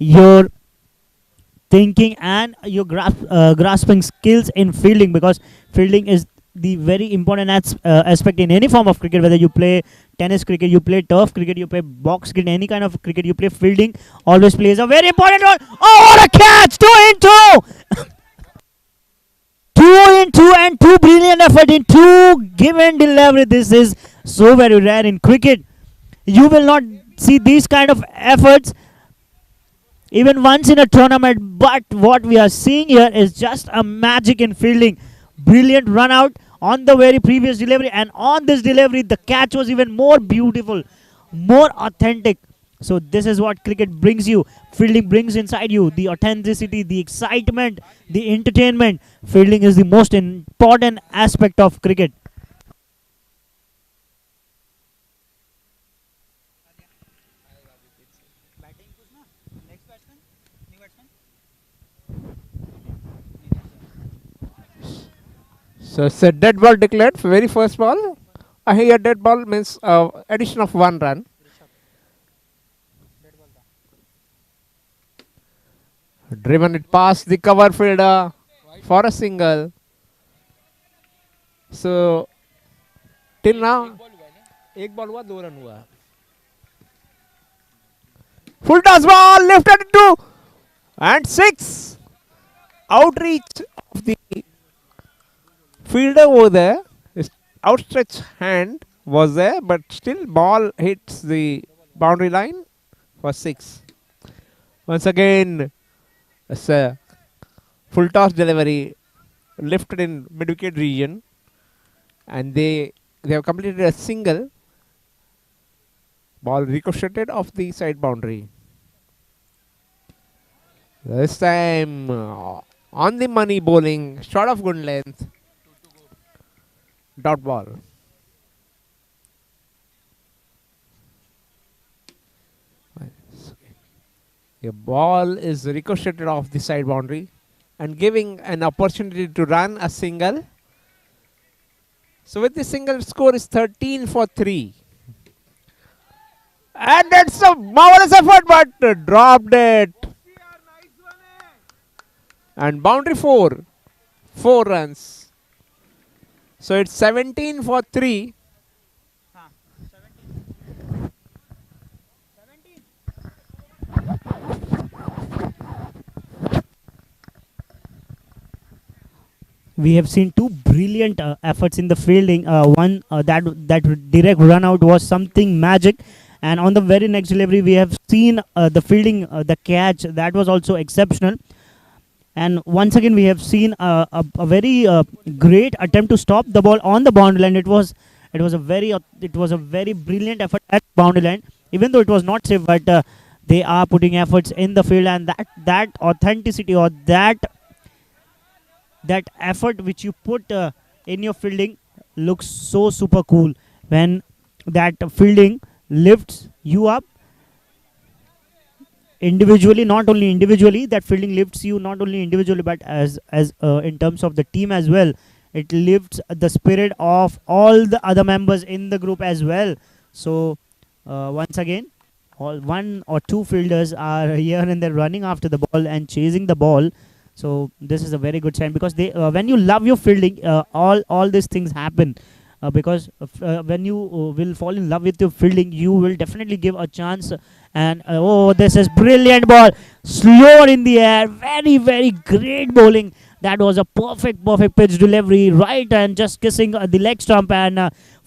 your thinking and your grasping skills in fielding, because fielding is the very important aspect in any form of cricket. Whether you play tennis cricket, you play turf cricket, you play box cricket, any kind of cricket you play, fielding always plays a very important role. Oh, what a catch! 2 into 2 two in two and two brilliant effort in two given delivery. This is so very rare in cricket. You will not see these kind of efforts even once in a tournament, but what we are seeing here is just a magic in fielding. Brilliant run out on the very previous delivery, and on this delivery the catch was even more beautiful, more authentic. So this is what cricket brings you. Fielding brings inside you the authenticity, the excitement, the entertainment. Fielding is the most important aspect of cricket. So it's a dead ball declared for very first ball. Here dead ball means addition of 1 run. Driven it past the cover fielder for a single. So till now, एक ball हुआ 2 run हुआ. Full toss ball lifted into and 6. Outreach of the fielder over there. His outstretched hand was there, but still ball hits the boundary line for 6. Once again, it's a full toss delivery lifted in mid wicket region, and they have completed a single. Ball ricocheted off the side boundary. This time on the money bowling, shot of good length. Dot ball. The ball is ricocheted off the side boundary and giving an opportunity to run a single. So with the single, score is 13 for 3. And that's a marvelous effort, but dropped it. And boundary 4. 4 runs. So it's 17 for 3. We have seen two brilliant efforts in the fielding. One that direct run out was something magic, and on the very next delivery we have seen the fielding, the catch that was also exceptional. And once again we have seen a very great attempt to stop the ball on the boundary line. It was a very brilliant effort at boundary line, even though it was not safe. But they are putting efforts in the field, and that authenticity, or that effort which you put in your fielding looks so super cool when that fielding lifts you up individually. Not only individually, that fielding lifts you not only individually, but as in terms of the team as well. It lifts the spirit of all the other members in the group as well. So once again, all 1 or 2 fielders are here and there running after the ball and chasing the ball. So this is a very good sign, because they when you love your fielding, all these things happen. Because when you will fall in love with your fielding, you will definitely give a chance. And oh, this is brilliant ball, slower in the air, very great bowling. That was a perfect pitch delivery, right, and just kissing the leg stump. And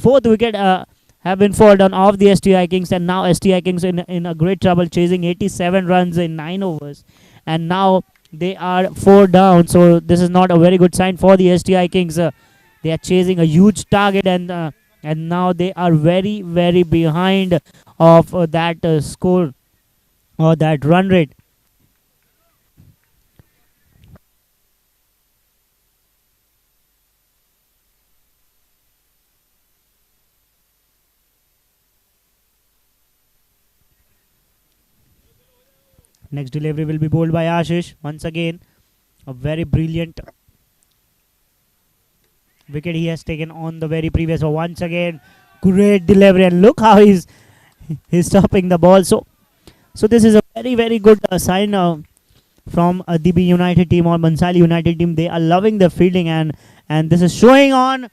4th wicket have been fallen down of the STI Kings, and now STI Kings in a great trouble, chasing 87 runs in 9 overs, and now they are 4 down. So this is not a very good sign for the STI Kings. They are chasing a huge target, and now they are very behind of that score or that run rate. Next delivery will be bowled by Ashish. Once again, a very brilliant wicket he has taken on the very previous. So once again, great delivery, and look how he's stopping the ball. So this is a very good sign from DB United team or Bansali United team. They are loving the fielding, and this is showing on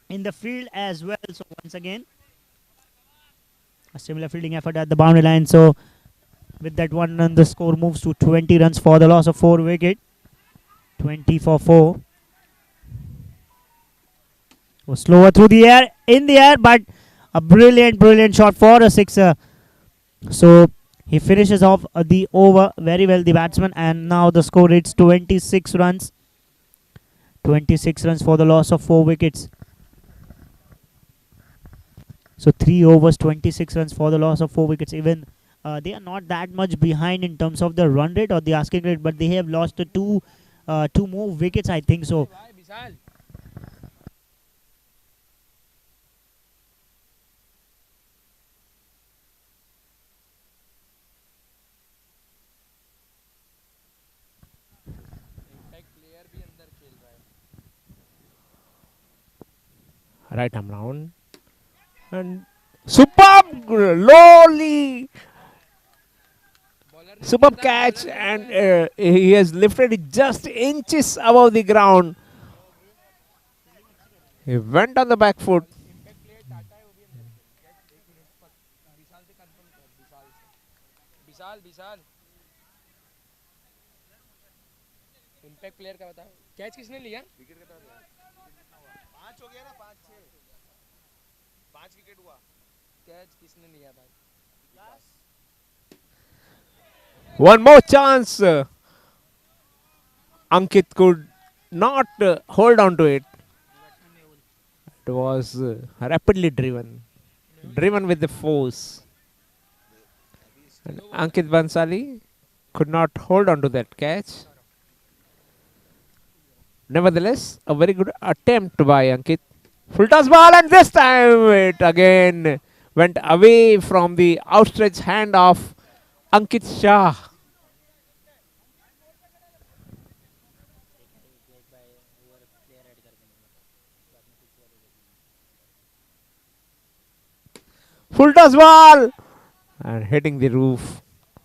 in the field as well. So once again, a similar fielding effort at the boundary line. So with that 1 run, the score moves to 20 runs for the loss of 4 wicket. 20 for 4. Was slower through the air, in the air, but a brilliant shot for a sixer. So he finishes off the over very well, the batsman, and now the score is 26 runs. 26 runs for the loss of 4 wickets. So 3 overs, 26 runs for the loss of 4 wickets. Even they are not that much behind in terms of the run rate or the asking rate, but they have lost two more wickets, I think so. Right arm round. And superb, lowly, superb catch, and he has lifted it just inches above the ground. He went on the back foot. Vishal impact player का बताओ catch किसने लिया wicket कितना लिया 5 हो गया ना 5 wicket हुआ कैच किसने लिया भाई One more chance. Ankit could not hold on to it. It was rapidly driven with the force. And Ankit Bansali could not hold on to that catch. Nevertheless, a very good attempt by Ankit. Full toss ball, and this time it again went away from the outstretched hand of Ankit Shah. Full toss ball and hitting the roof.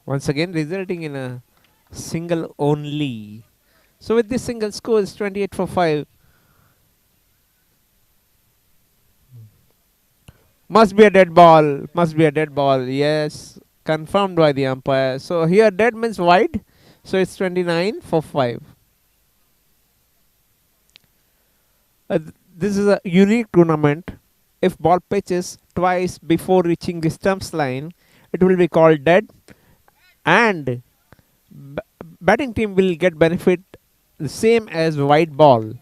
Once again resulting in a single only. So with this single score is 28 for 5. Must be a dead ball. Must be a dead ball. Yes. Confirmed by the umpire. So here dead means wide. So it's 29 for 5. This is a unique tournament. If ball pitches twice before reaching the stumps line, it will be called dead, and batting team will get benefit the same as wide ball.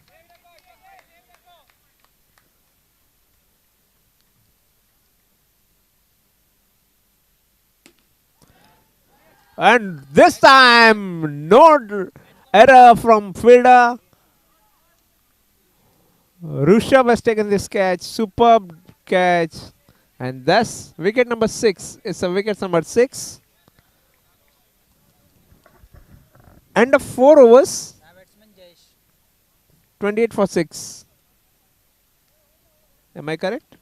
And this time, no error from fielder. Rishabh has taken this catch, superb catch, and thus wicket number 6 is a wicket number 6. End of 4 overs, 28 for 6. Am I correct?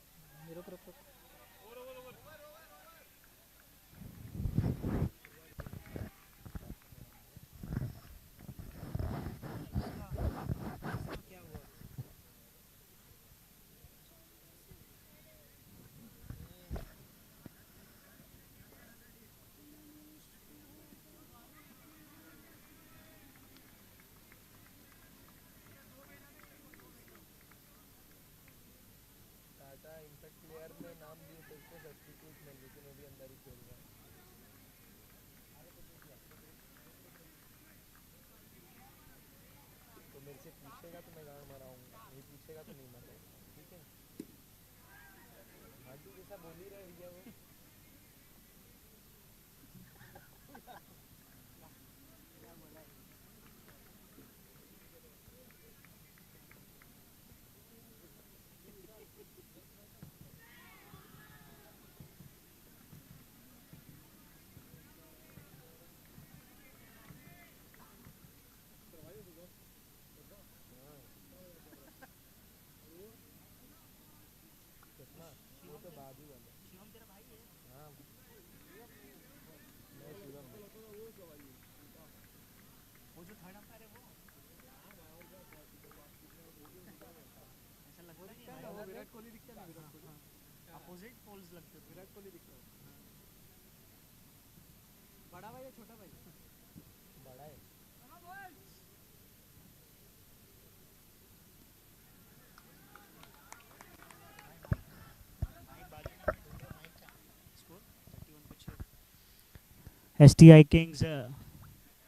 STI Kings,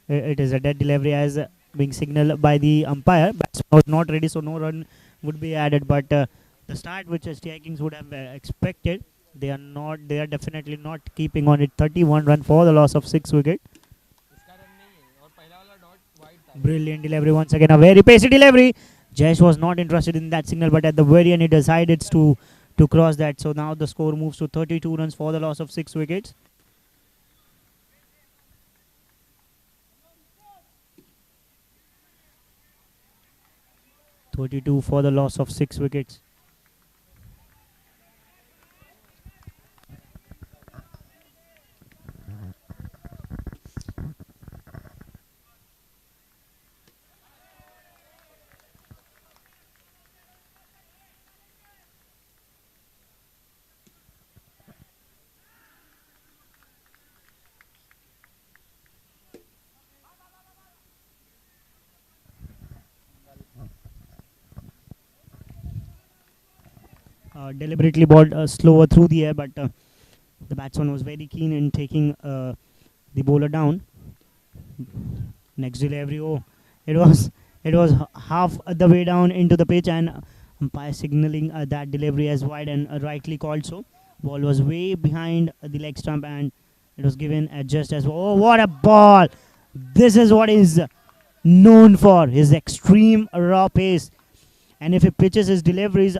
it is a dead delivery as being signaled by the umpire. Batsman was not ready, so no run would be added. But the start which STI Kings would have expected, they are not. They are definitely not keeping on it. 31 run for the loss of 6 wicket. इसका run नहीं है और पहला वाला dot wide था. Brilliant delivery once again. A very pacey delivery. Jayesh was not interested in that signal, but at the very end he decided to cross that. So now the score moves to 32 runs for the loss of 6 wickets. For the loss of 6 wickets. Deliberately balled slower through the air, but the batsman was very keen in taking the bowler down. Next delivery, oh, it was half the way down into the pitch, and umpire signaling that delivery as wide, and rightly called so. Ball was way behind the leg stump, and it was given just as oh, what a ball! This is what is known for, his extreme raw pace, and if he pitches his deliveries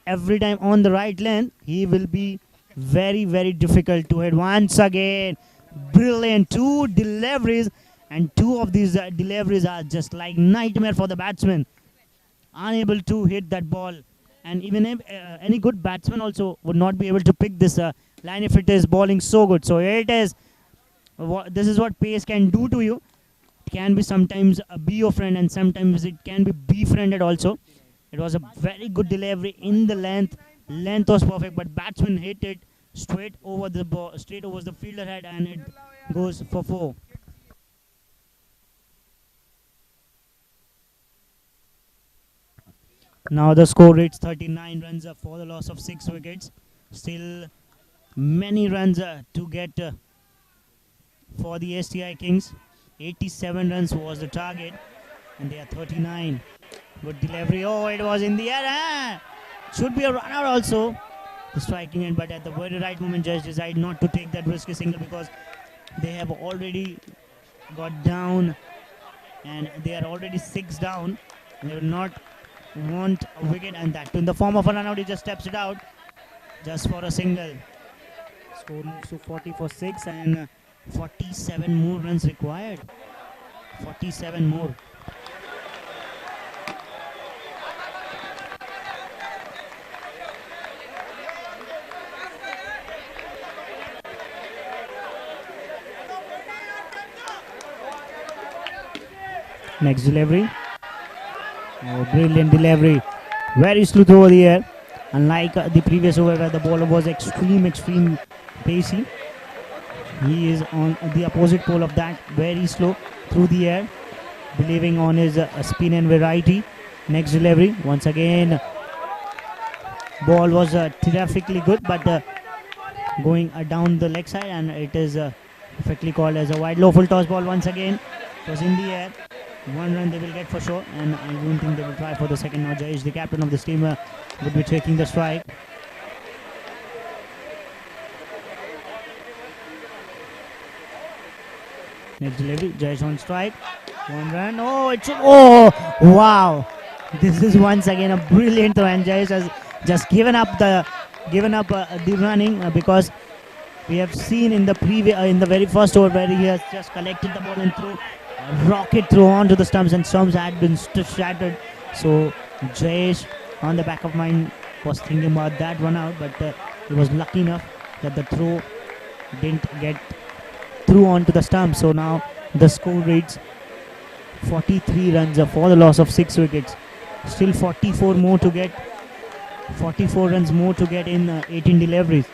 every time on the right length, he will be very, very difficult to hit. Once again, brilliant 2 deliveries, and 2 of these deliveries are just like nightmare for the batsman, unable to hit that ball. And even if any good batsman also would not be able to pick this line if it is bowling so good. So it is this is what pace can do to you. It can be sometimes be your friend, and sometimes it can be befriended also. It was a very good delivery in the length. Length was perfect, but batsman hit it straight over the ball, straight over the fielder head, and it goes for 4. Now the score reads 39 runs for the loss of 6 wickets. Still many runs to get for the STI Kings. 87 runs was the target, and they are 39. Good delivery. Oh, it was in the air. Should be a run out also. The striking end, but at the very right moment, Judge decided not to take that risky single because they have already got down, and they are already 6 down. They will not want a wicket, and that in the form of a run out. He just steps it out just for a single. Score moves to 40 for 6, and 47 more runs required. 47 more. Next delivery. Oh, brilliant delivery. Very smooth over the air. Unlike the previous over where the bowler was extreme pacey, he is on the opposite pole of that. Very slow through the air, believing on his spin and variety. Next delivery. Once again, ball was terrifically good, but going down the leg side, and it is perfectly called as a wide low full toss ball once again. It was in the air. 1 run they will get for sure, and I don't think they will try for the second. Now Jayesh, the captain of this team, would be taking the strike. Next delivery, Jayesh on strike. 1 run. Oh, it should. Oh, wow! This is once again a brilliant throw, and Jayesh has just given up the running because we have seen in the very first over where he has just collected the ball and threw. Rocket throw onto the stumps, and stumps had been shattered. So Jayesh, on the back of mind, was thinking about that one out, but he was lucky enough that the throw didn't get through onto the stump. So now the score reads 43 runs for the loss of 6 wickets. Still 44 more to get. 44 runs more to get in 18 deliveries.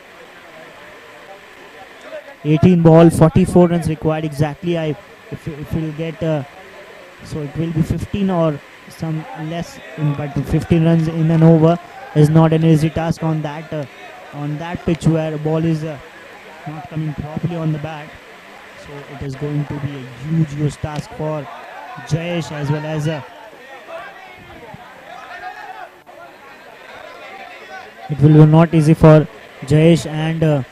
18 ball, 44 runs required exactly. If we'll get so it will be 15 or some less, but 15 runs in an over is not an easy task on that pitch where ball is not coming properly on the bat. So it is going to be a huge task for Jayesh as well as it will be not easy for Jayesh and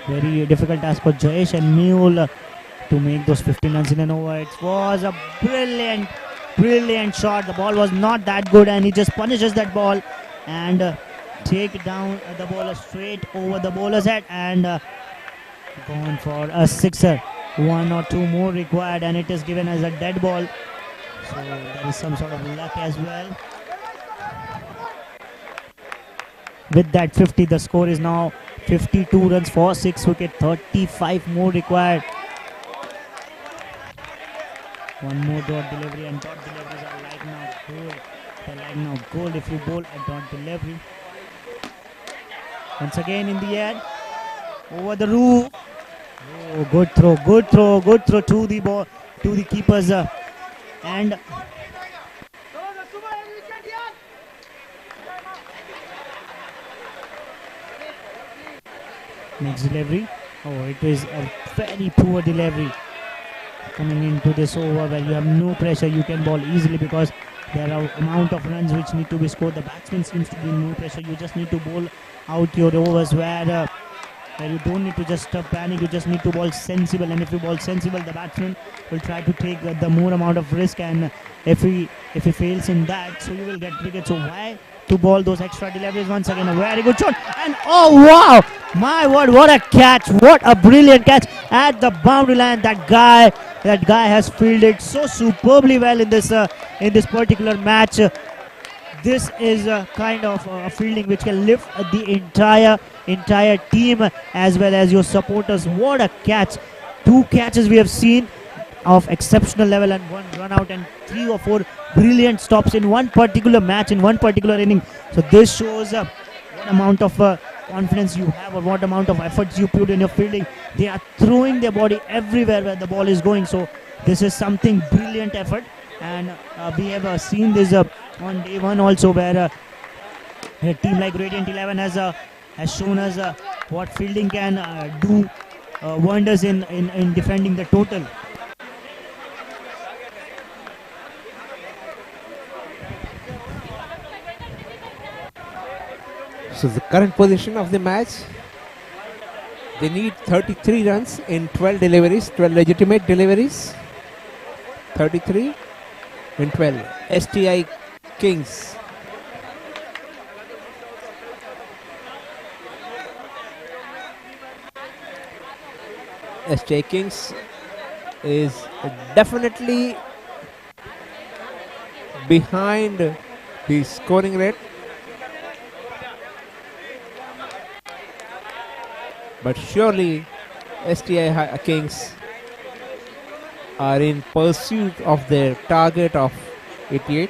very difficult task for Jayesh and Mule to make those 15 runs in an over. It was a brilliant shot. The ball was not that good and he just punishes that ball and take down the bowler straight over the bowler's head and gone for a sixer. 1 or 2 more required and it is given as a dead ball. So there is some sort of luck as well. With that 50, the score is now 52 runs for 6 wickets, 35 more required. One more dot delivery and dot deliveries are like now gold. They're like now gold if you bowl a dot delivery. Once again in the air, over the roof. Oh, good throw to the ball, to the keepers and next delivery. Oh, it is a very poor delivery. Coming into this over where you have no pressure, you can bowl easily because there are amount of runs which need to be scored. The batsman seems to be in no pressure. You just need to bowl out your overs where you don't need to just panic. You just need to bowl sensible, and if you bowl sensible, the batsman will try to take the more amount of risk, and if he fails in that, so you will get wicket. So why to bowl those extra deliveries? Once again a very good shot, and oh wow, my word, what a catch, what a brilliant catch at the boundary line. That guy has fielded so superbly well in this particular match. This is a kind of fielding which can lift the entire team as well as your supporters. What a catch! 2 catches we have seen of exceptional level and 1 run out and 3 or 4 brilliant stops in one particular match, in one particular inning. So this shows what amount of confidence you have or what amount of efforts you put in your fielding. They are throwing their body everywhere where the ball is going. So this is something brilliant effort, and we have seen this on day 1 also, where a team like Radiant 11 has shown us what fielding can do wonders in defending the total. So the current position of the match, they need 33 runs in 12 deliveries, 12 legitimate deliveries. 33 in 12. STI Kings. STI Kings is definitely behind the scoring rate, but surely STI Kings are in pursuit of their target of 88.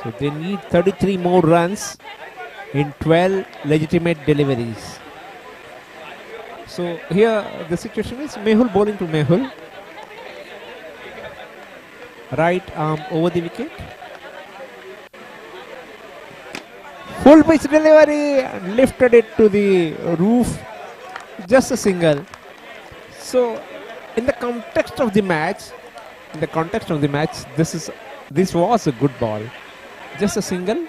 So they need 33 more runs in 12 legitimate deliveries. So here the situation is Mehul bowling to Mehul. Right arm over the wicket. Full pitch delivery, lifted it to the roof. Just a single. So in the context of the match, this was a good ball. Just a single.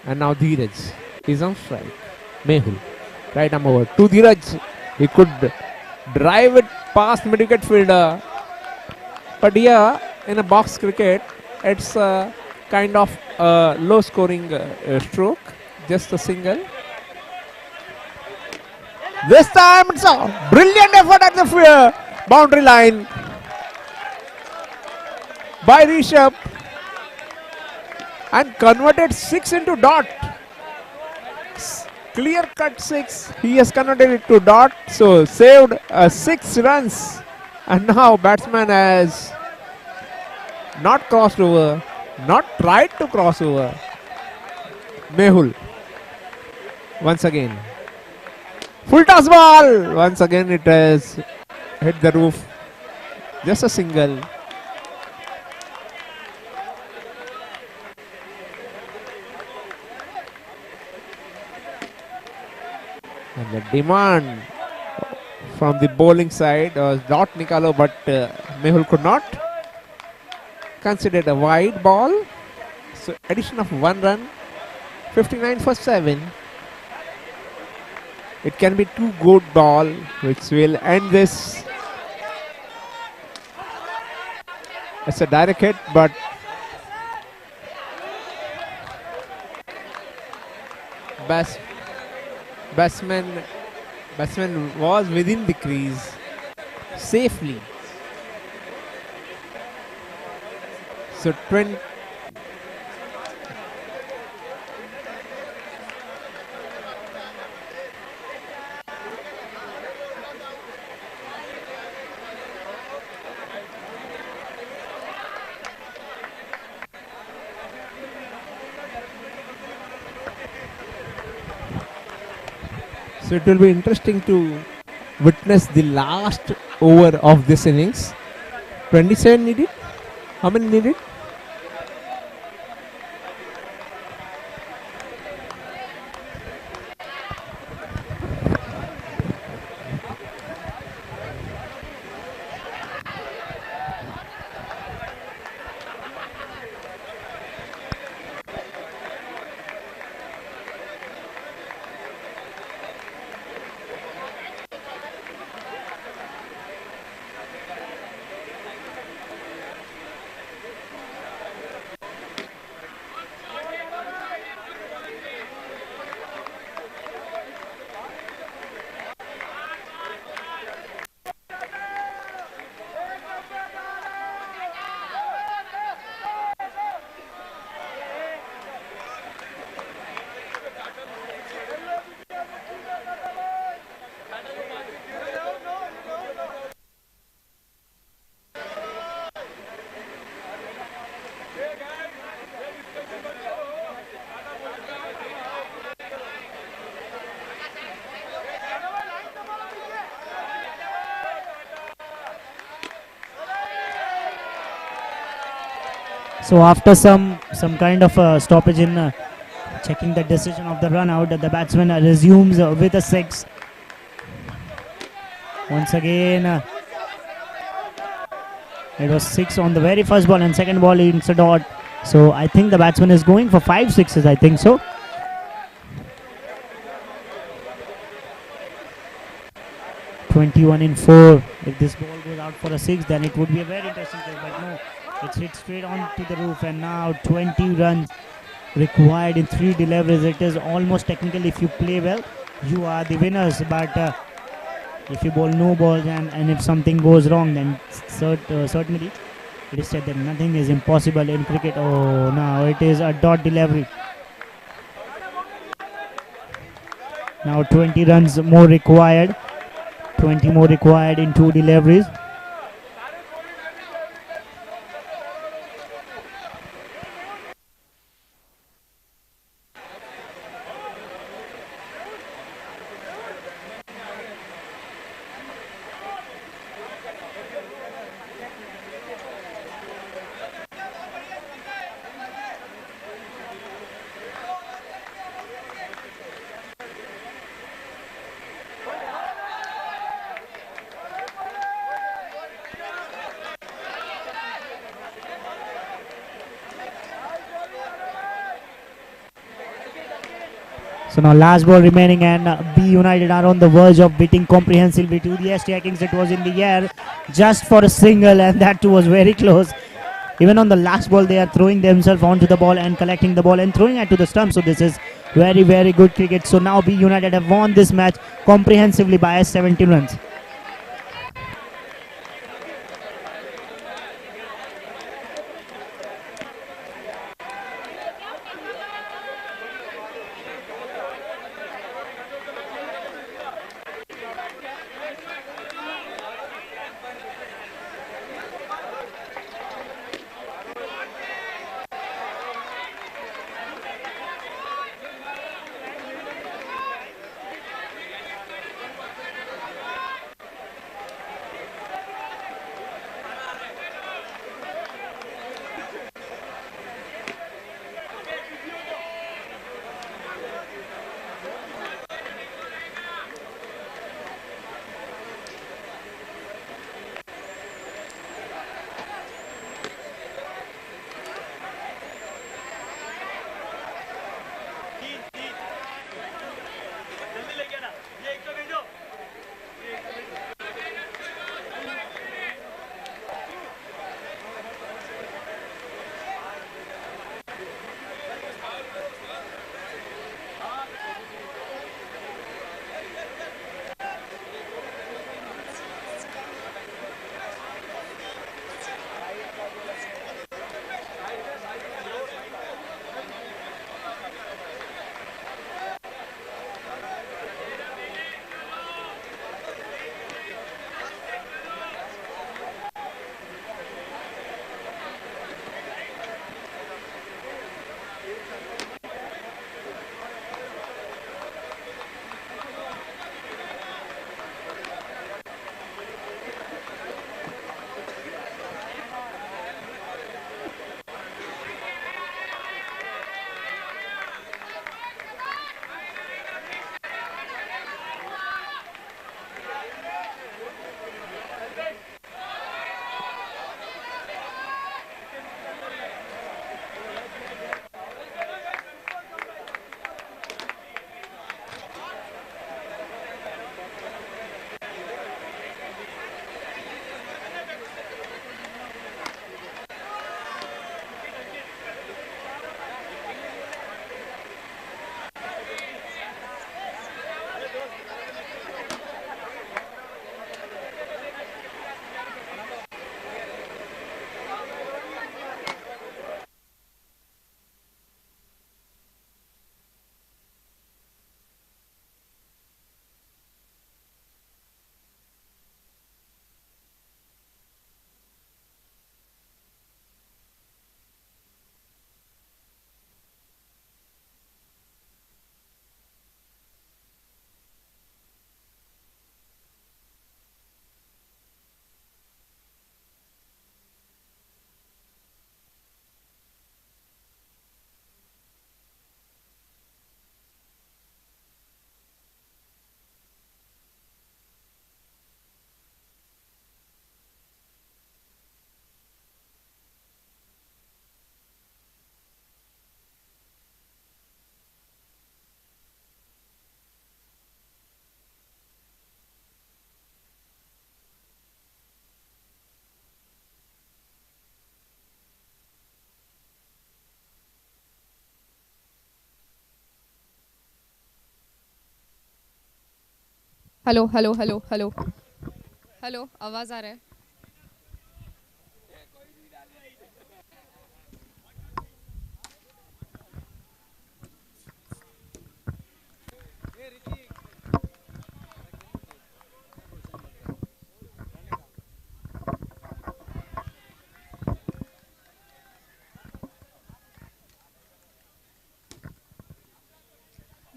And now Dheeraj is on strike. Mehul, right arm over to Dheeraj. He could drive it past mid-wicket fielder. But here in a box cricket, it's a kind of low scoring stroke. Just a single. This time it's a brilliant effort at the boundary line by Rishabh and converted 6 into dot. Clear cut 6. He has converted it to dot. So saved 6 runs. And now batsman has not crossed over, not tried to cross over. Mehul once again. Full toss ball. Once again it has hit the roof. Just a single. And the demand from the bowling side was not Nikalo, but Mehul could not. Considered a wide ball. So addition of 1 run. 59 for 7. It can be too good ball, which will end this. It's a direct hit, but batsman was within the crease safely. So 20. So it will be interesting to witness the last over of this innings. 27 needed. How many needed? So after some kind of stoppage in checking the decision of the run out, the batsman resumes with a 6. Once again, it was 6 on the very first ball, and second ball it's a dot. So I think the batsman is going for 5 sixes, I think so. (21 in 4). If this ball goes out for a 6, then it would be a very interesting play, but no. It's hit straight onto the roof, and now 20 runs required in 3 deliveries. It is almost technical. If you play well, you are the winners. But if you bowl no balls and if something goes wrong, then certainly it is said that nothing is impossible in cricket. Oh, now it is a dot delivery. Now 20 runs more required. 20 more required in 2 deliveries. So now last ball remaining, and B United are on the verge of beating comprehensively to the STI Kings. It was in the air just for a single, and that too was very close. Even on the last ball, they are throwing themselves onto the ball and collecting the ball and throwing it to the stump. So this is very, very good cricket. So now B United have won this match comprehensively by 17 runs. Hello hello hello hello hello आवाज आ रहा है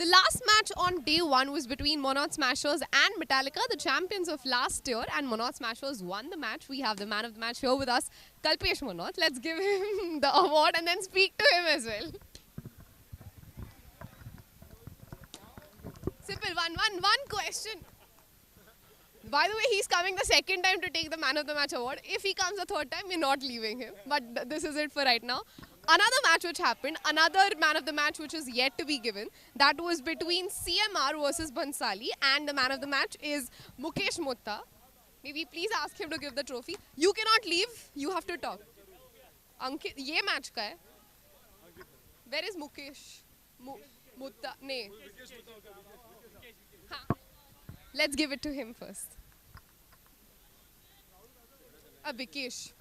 The last match on day one was between Monarch Smashers and Metallica, the champions of last year, and Monarch Smashers won the match. We have the man of the match here with us, Kalpesh Monarch. Let's give him the award and then speak to him as well. Simple, one question. By the way, he's coming the second time to take the man of the match award. If he comes the third time, we're not leaving him. But this is it for right now. Another match which happened, another man of the match which is yet to be given, that was between CMR versus Bansali, and the man of the match is Mukesh Mutta. Maybe please ask him to give the trophy. You cannot leave, you have to talk. Ankit, ye match ka hai? Where is Mukesh? Mutta, ne. Ha. Let's give it to him first. Vikesh.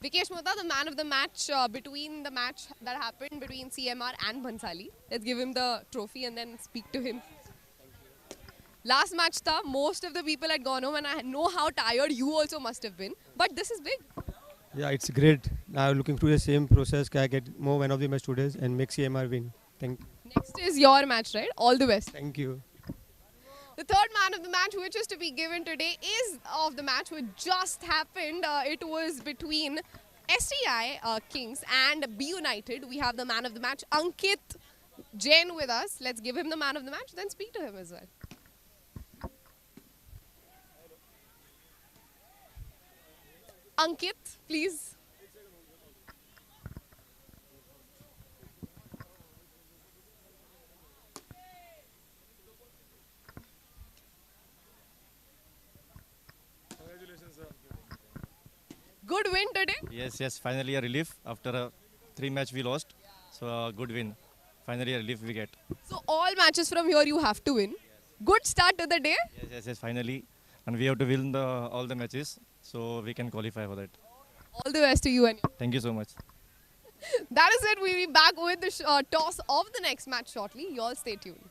Vikesh Mutta, the man of the match between the match that happened between CMR and Bhansali. Let's give him the trophy and then speak to him. Last match tha, most of the people had gone home and I know how tired you also must have been. But this is big. Yeah, it's great. Now looking to the same process, can I get more man of the match today and make CMR win. Next is your match, right? All the best. Thank you. The third man of the match which is to be given today is of the match which just happened. It was between STI Kings and B United. We have the man of the match, Ankit Jain, with us. Let's give him the man of the match, then speak to him as well. Ankit, please. Good win today? Yes, finally a relief after 3 match we lost. So good win. Finally a relief we get. So all matches from here you have to win. Good start to the day. Yes, finally. And we have to win all the matches so we can qualify for that. All the best to you and you. Thank you so much. That is it. We'll be back with the toss of the next match shortly. You all stay tuned.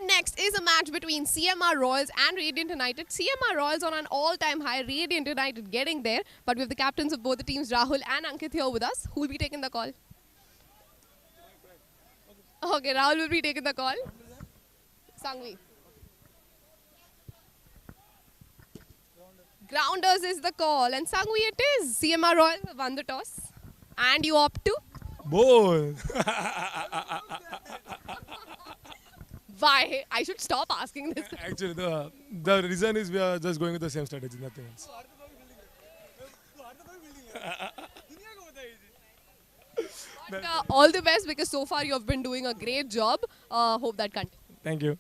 next is a match between CMR Royals and Radiant United. CMR Royals on an all-time high, Radiant United getting there. But we have the captains of both the teams, Rahul and Ankit, here with us. Who will be taking the call? Okay, Rahul will be taking the call. Sanghvi. Grounders is the call, and Sanghvi it is. CMR Royals have won the toss. And you opt to? Ball. Why? I should stop asking this. Actually, the reason is we are just going with the same strategy, nothing else. But, all the best, because so far you have been doing a great job. Hope that continues. Thank you.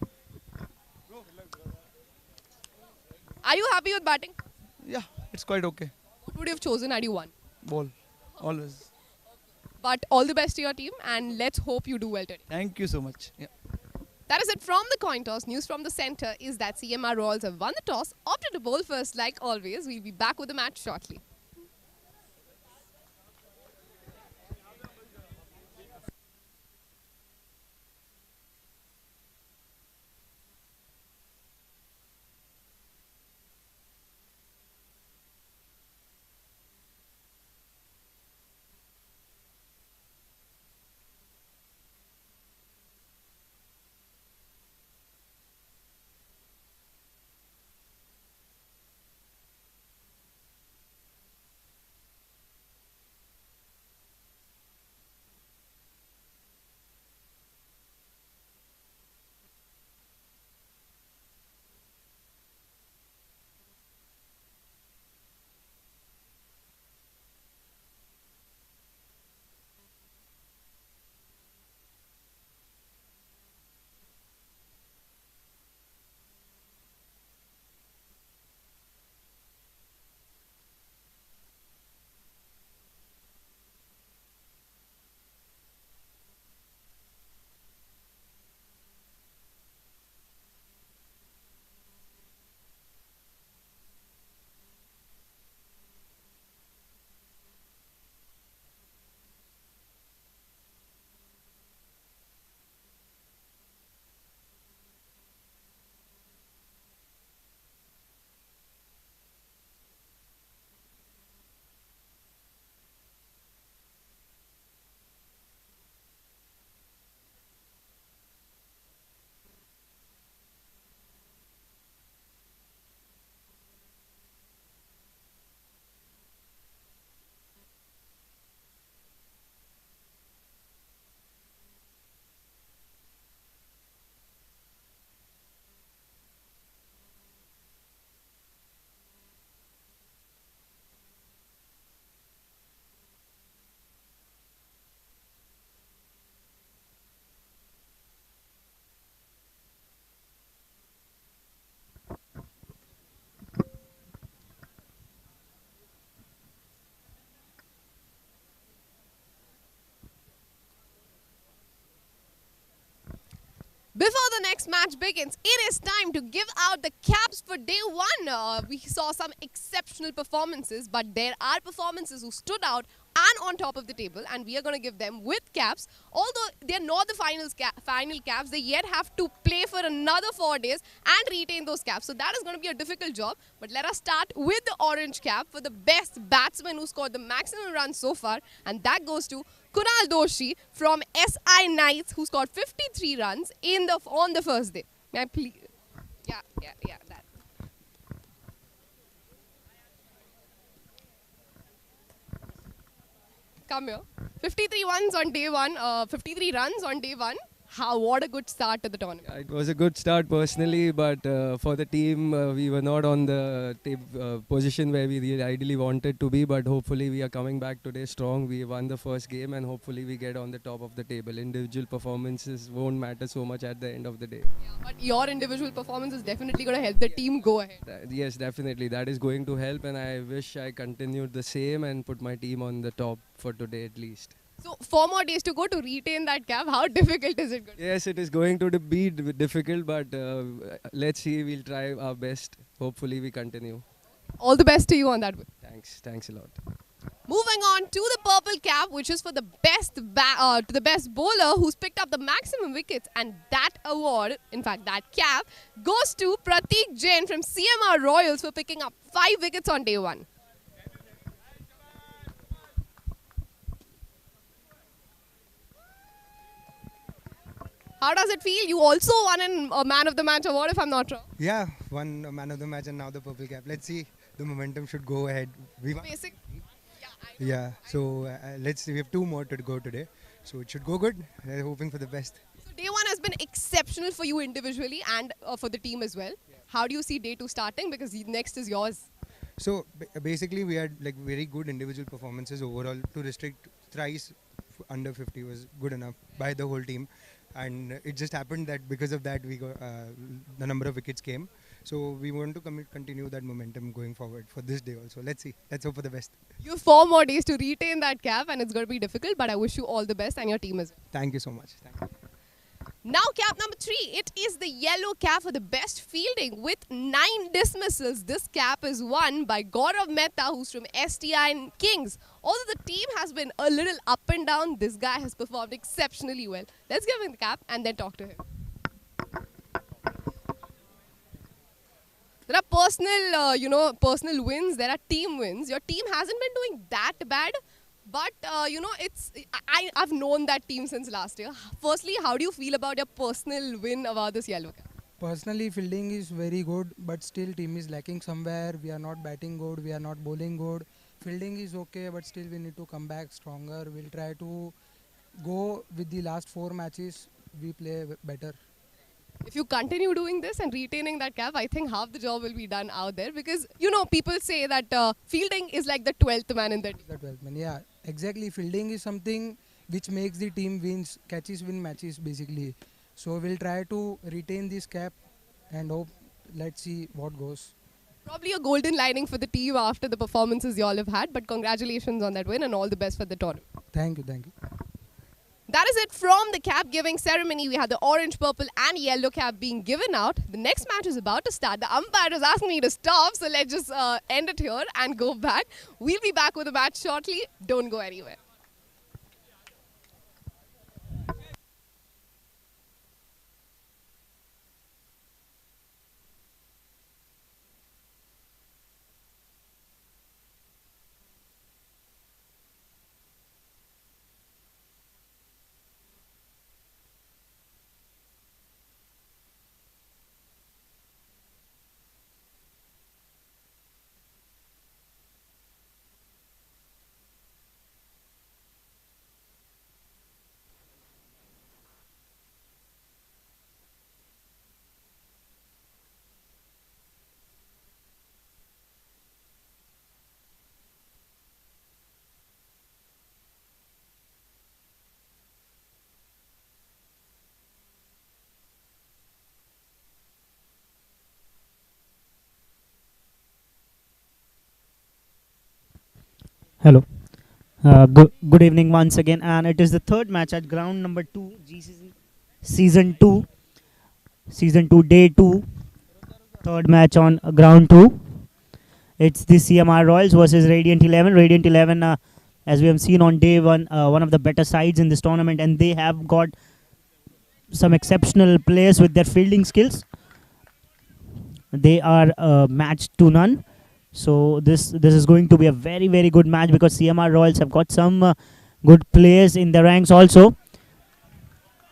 Are you happy with batting? Yeah, it's quite okay. What would you have chosen had you won? Ball, always. But all the best to your team, and let's hope you do well today. Thank you so much. Yeah. That is it from the coin toss. News from the centre is that CMR Royals have won the toss, opted to bowl first like always. We'll be back with the match shortly. Before the next match begins, it is time to give out the caps for day one. We saw some exceptional performances, but there are performances who stood out and on top of the table, and we are going to give them with caps. Although they are not the final caps, they yet have to play for another 4 days and retain those caps. So that is going to be a difficult job. But let us start with the orange cap for the best batsman who scored the maximum runs so far, and that goes to Kunal Doshi from SI Knights, who scored 53 runs on the first day. May I please? Yeah, that. Come here. 53 runs on day one. 53 runs on day one. What a good start to the tournament. It was a good start personally, but for the team, we were not on the position where we really ideally wanted to be, but hopefully we are coming back today strong. We won the first game and hopefully we get on the top of the table. Individual performances won't matter so much at the end of the day. Yeah, but your individual performance is definitely going to help the team go ahead. Yes, definitely. That is going to help, and I wish I continued the same and put my team on the top for today at least. So 4 more days to go to retain that cap. How difficult is it going to be? Yes, it is going to be difficult, but let's see. We'll try our best. Hopefully we continue. All the best to you on that. Thanks a lot. Moving on to the purple cap, which is for the best bowler who's picked up the maximum wickets, and that award, in fact that cap, goes to Prateek Jain from CMR Royals for picking up 5 wickets on day 1. How does it feel? You also won a Man of the Match award, if I'm not wrong. Yeah, one man of the match and now the purple cap. Let's see. The momentum should go ahead. Basic. Yeah. So let's see. We have 2 more to go today, so it should go good. We're hoping for the best. So day 1 has been exceptional for you individually and for the team as well. How do you see day 2 starting? Because next is yours. So basically, we had like very good individual performances overall. To restrict thrice under 50 was good enough by the whole team. And it just happened that because of that we got the number of wickets came, so we want to continue that momentum going forward for this day also. Let's see, let's hope for the best. You have 4 more days to retain that cap and it's going to be difficult, but I wish you all the best and your team as well. Thank you so much. Thank you. Now cap number 3, it is the yellow cap for the best fielding with 9 dismissals. This cap is won by Gaurav Mehta, who's from STI Kings. Although the team has been a little up and down, this guy has performed exceptionally well. Let's give him the cap and then talk to him. There are personal wins, there are team wins. Your team hasn't been doing that bad. But, I've known that team since last year. Firstly, how do you feel about your personal win about this yellow cap? Personally, fielding is very good, but still team is lacking somewhere. We are not batting good, we are not bowling good. Fielding is okay, but still we need to come back stronger. We'll try to go with the last 4 matches, we play better. If you continue doing this and retaining that cap, I think half the job will be done out there because, people say that fielding is like the 12th man in the team. The 12th man, yeah. Exactly, fielding is something which makes the team win matches basically. So we'll try to retain this cap and hope, let's see what goes. Probably a golden lining for the team after the performances you all have had, but congratulations on that win and all the best for the tournament. Thank you, thank you. That is it from the cap giving ceremony. We had the orange, purple and yellow cap being given out. The next match is about to start. The umpire is asking me to stop, so let's just end it here and go back. We'll be back with the match shortly. Don't go anywhere. Hello. Good evening once again, and it is the third match at ground number 2, GCC season 2 day 2, third match on ground 2. It's the CMR Royals versus Radiant 11. Radiant 11, as we have seen on day 1, one of the better sides in this tournament, and they have got some exceptional players with their fielding skills. They are matched to none. So this is going to be a very, very good match because CMR Royals have got some good players in the ranks also,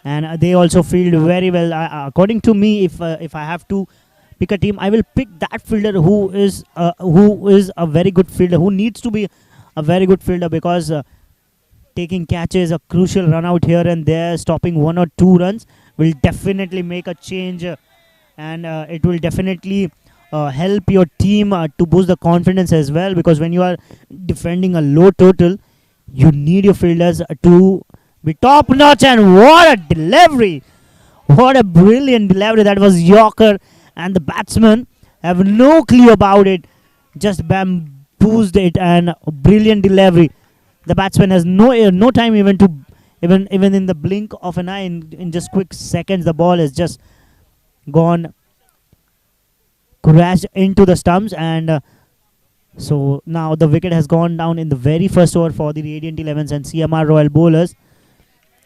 and they also field very well. According to me, if I have to pick a team, I will pick that fielder who is a very good fielder, who needs to be a very good fielder, because taking catches, a crucial run out here and there, stopping 1 or 2 runs will definitely make a change, and it will definitely help your team to boost the confidence as well, because when you are defending a low total, you need your fielders to be top notch. And what a delivery, what a brilliant delivery. That was Yorker, and the batsmen have no clue about it, just bamboozled it, and a brilliant delivery. The batsman has no time even to even in the blink of an eye, in just quick seconds the ball has just gone, crashed into the stumps, and So now the wicket has gone down in the very first over for the Radiant 11s and CMR Royal bowlers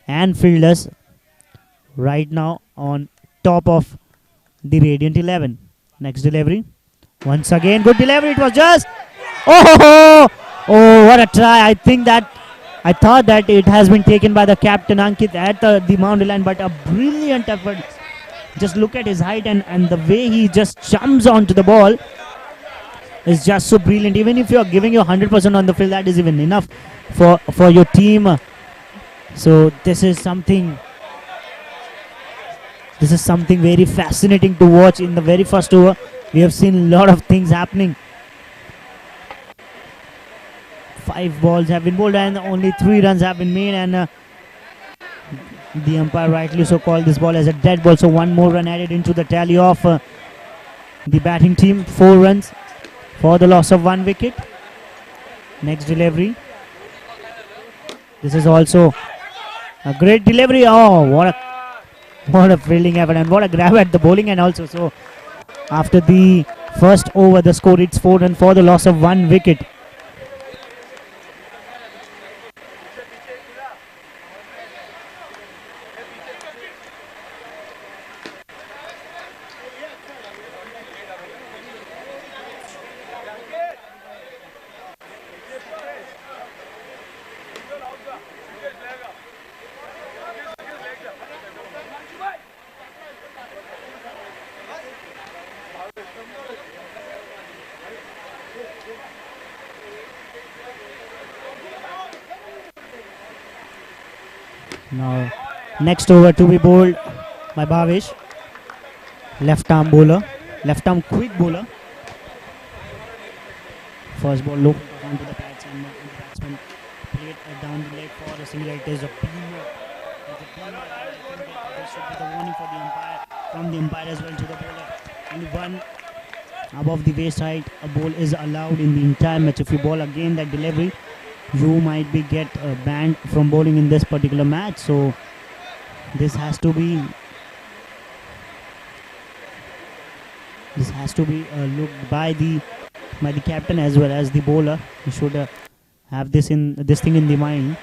and fielders right now on top of the Radiant 11. Next delivery. Once again, good delivery. It was just... Oh, what a try. I thought that it has been taken by the captain Ankit at the boundary line, but a brilliant effort. Just look at his height and the way he just jumps onto the ball is just so brilliant. Even if you are giving your 100% on the field, that is even enough for your team. So this is something very fascinating to watch. In the very first over, we have seen a lot of things happening. 5 balls have been bowled and only 3 runs have been made, and the umpire rightly so called this ball as a dead ball. So 1 more run added into the tally of the batting team. 4 runs for the loss of 1 wicket. Next delivery. This is also a great delivery. Oh, what a fielding effort and what a grab at the bowling end also. So after the first over, the score it's 4 runs for the loss of 1 wicket. Now, next over to be bowled by Bhavesh. Left arm bowler, left arm quick bowler. First ball low down to the pads and the batsman played down the leg for a single. It is a beamer. I think that this should be the warning for the umpire, from the umpire as well to the bowler. Only 1 above the waist height a ball is allowed in the entire match. If you bowl again that delivery, you might be get banned from bowling in this particular match. So this has to be looked by the captain as well as the bowler. He should have this thing in the mind.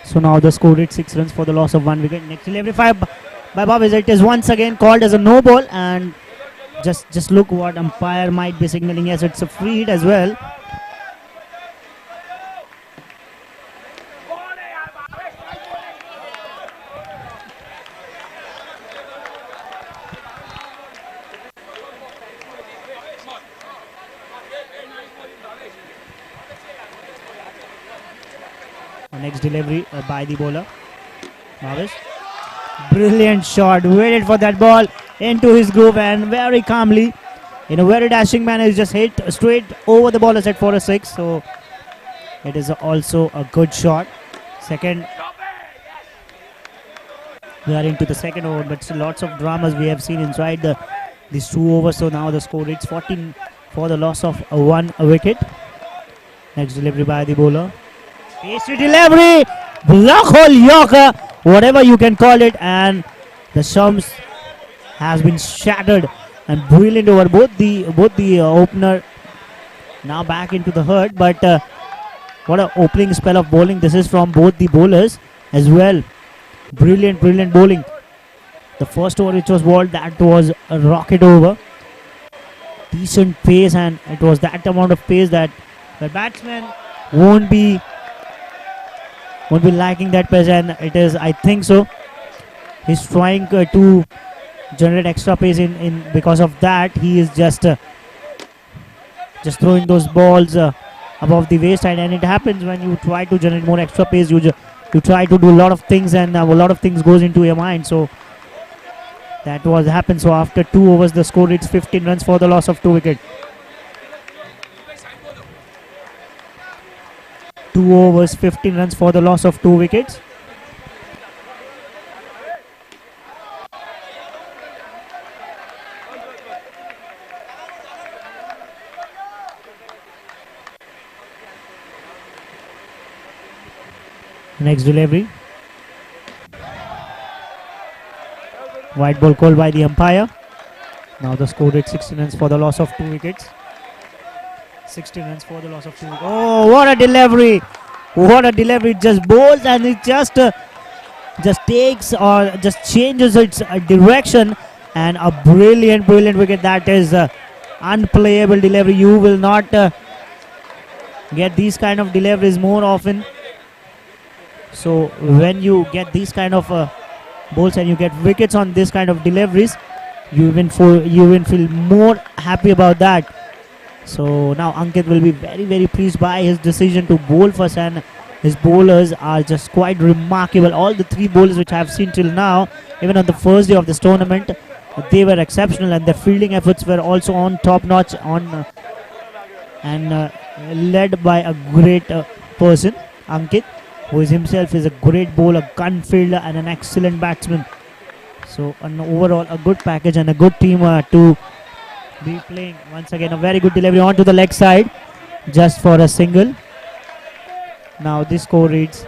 So now the score is 6 runs for the loss of 1 wicket. Next delivery by Bhavesh. It is once again called as a no ball, and just look what umpire might be signaling. Yes, it's a free hit as well. Next delivery by the bowler. Bhavesh. Brilliant shot. Waited for that ball into his groove and very calmly, in a very dashing manner, he just hit straight over the bowler's head for a 6. So it is also a good shot. Second. We are into the second over, but still lots of dramas we have seen inside these 2 overs. So now the score is 14 for the loss of 1 wicket. Next delivery by the bowler. Hasty delivery, block hole Yorker, whatever you can call it, and the stumps has been shattered. And brilliant over both the opener now back into the herd, but what an opening spell of bowling this is from both the bowlers as well. Brilliant bowling. The first over which was bowled, that was a rocket over. decent pace, and it was that amount of pace that the batsman won't be lacking that pace, and it is, I think so, he's trying to generate extra pace in because of that he is just throwing those balls above the waistline, and it happens when you try to generate more extra pace, you try to do a lot of things, and a lot of things goes into your mind. So that was happened. So after 2 overs the score reads 15 runs for the loss of 2 wickets. 2 overs, 15 runs for the loss of 2 wickets. Next delivery. White ball called by the umpire. Now the score is 16 runs for the loss of 2 wickets. 16 runs for the loss of 2 wickets. Oh, what a delivery! What a delivery! It just bowls and it just takes or just changes its direction, and a brilliant wicket. That is unplayable delivery. You will not get these kind of deliveries more often. So when you get these kind of bowls and you get wickets on this kind of deliveries, you even feel more happy about that. So now Ankit will be very pleased by his decision to bowl first, and his bowlers are just quite remarkable. All the 3 bowlers which I have seen till now, even on the first day of this tournament, they were exceptional, and their fielding efforts were also on top notch, and led by a great person, Ankit, who is himself is a great bowler, gun fielder, and an excellent batsman. So an overall a good package and a good team to be playing. Once again a very good delivery onto the leg side, just for a single. Now this score reads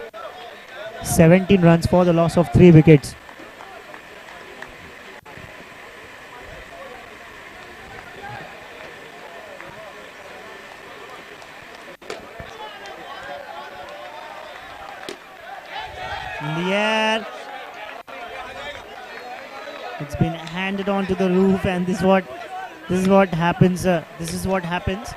17 runs for the loss of 3 wickets. In the air, it's been handed on to the roof, and this is what happens. This is what happens.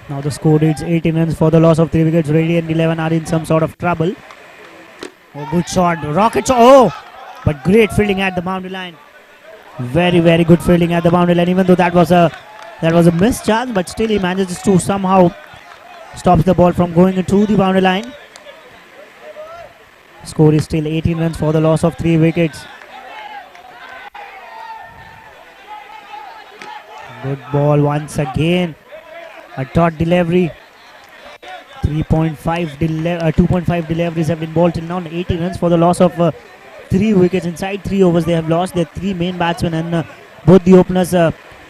Now the score reads 18 runs for the loss of 3 wickets. Radiant 11 are in some sort of trouble. Oh, good shot. Rocket shot. Oh, but great fielding at the boundary line. Very good fielding at the boundary line. Even though that was a missed chance, but still he manages to somehow stops the ball from going into the boundary line. Score is still 18 runs for the loss of 3 wickets. Good ball once again. A dot delivery. 2.5 deliveries have been bowled till now. 80 runs for the loss of 3 wickets. Inside 3 overs they have lost their 3 main batsmen, and both the openers,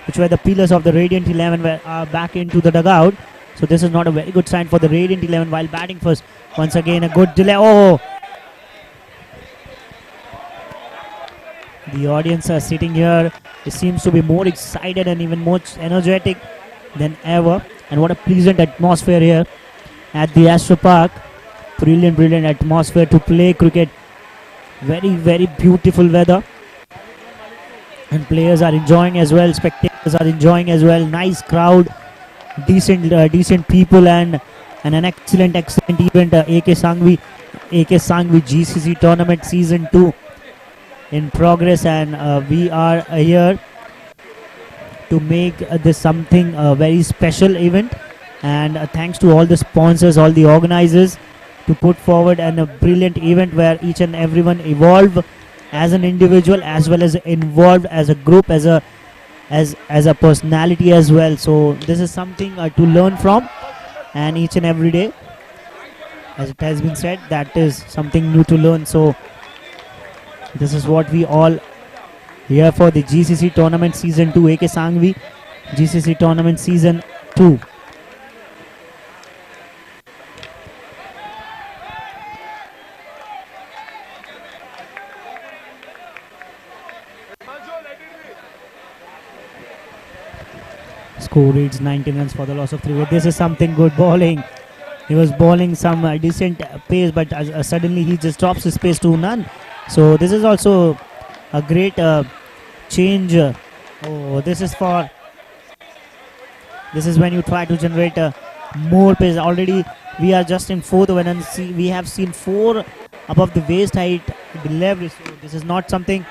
which were the pillars of the Radiant 11, were back into the dugout. So this is not a very good sign for the Radiant 11 while batting first. Once again a good delay. Oh! The audience are sitting here. It seems to be more excited and even more energetic than ever. And what a pleasant atmosphere here at the Astro Park. Brilliant atmosphere to play cricket. Very beautiful weather. And players are enjoying as well. Spectators are enjoying as well. Nice crowd. Decent people and an excellent event. AK Sanghvi GCC Tournament Season 2 in progress. And we are here to make this something very special event. And thanks to all the sponsors, all the organizers, to put forward a brilliant event where each and everyone evolve as an individual as well as involved as a group, as a personality as well. So this is something to learn from, and each and every day, as it has been said, that is something new to learn. So this is what we all here for the GCC Tournament Season 2, AK Sanghvi GCC Tournament Season 2. Score reads 19 runs for the loss of 3 wickets. This is something good bowling. He was bowling some decent pace, but suddenly he just drops his pace to none. So this is also a great change. This is when you try to generate more pace. Already we are just in 4th over and we have seen 4 above the waist height delivery. So this is not something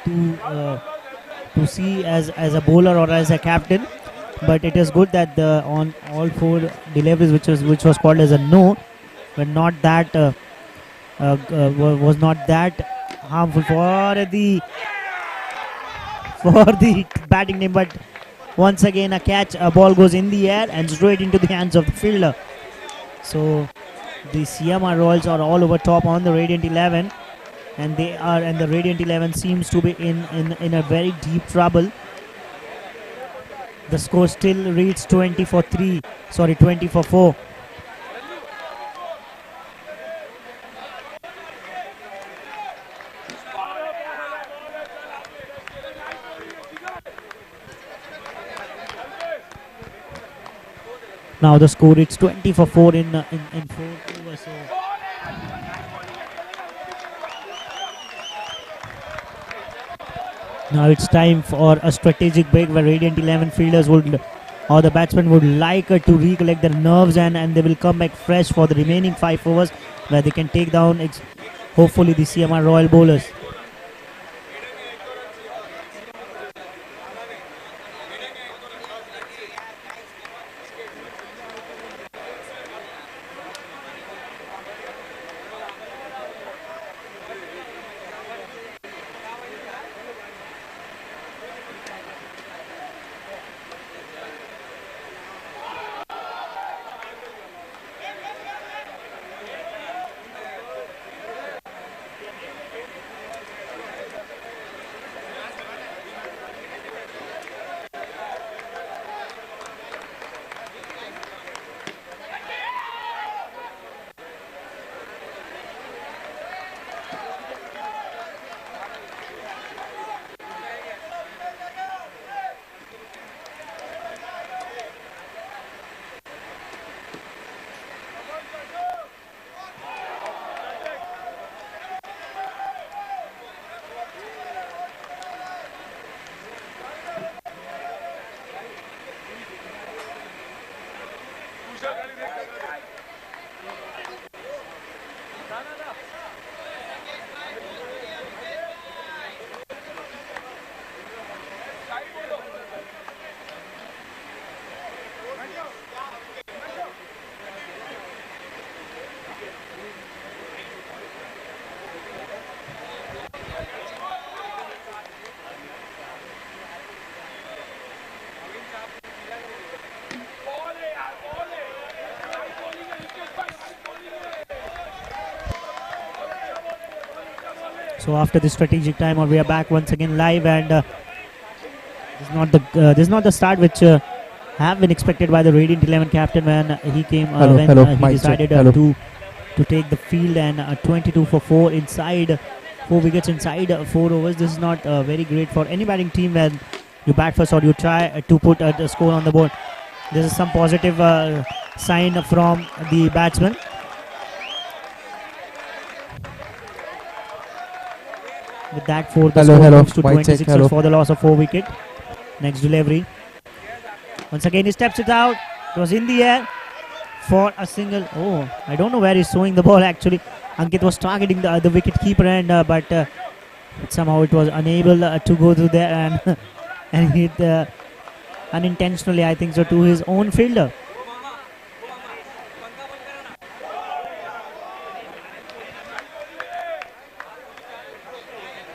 to see as a bowler or as a captain, but it is good that on all 4 deliveries which was called as a no, but not that was not that harmful for the batting team. But once again a catch, a ball goes in the air and straight into the hands of the fielder. So the CMR Royals are all over top on the Radiant 11. And the Radiant 11 seems to be in a very deep trouble. The score still reads 20 for 4. Now the score reads 20 for 4 in 4 overs. So now it's time for a strategic break where Radiant 11 fielders or the batsmen would like to recollect their nerves and they will come back fresh for the remaining 5 overs where they can take down hopefully the CMR Royal bowlers. So after the strategic timeout, we are back once again live, and this is not the start which have been expected by the Radiant 11 captain when he came he decided to take the field, and 22 for 4 inside 4 wickets inside 4 overs. This is not very great for any batting team when you bat first or you try to put the score on the board. This is some positive sign from the batsman. With that, 4 the score moves to 26 runs for the loss of 4 wicket. Next delivery. Once again he steps it out. It was in the air for a single. Oh, I don't know where he's throwing the ball actually. Ankit was targeting the wicket keeper but somehow it was unable to go through there and and hit unintentionally, I think so, to his own fielder.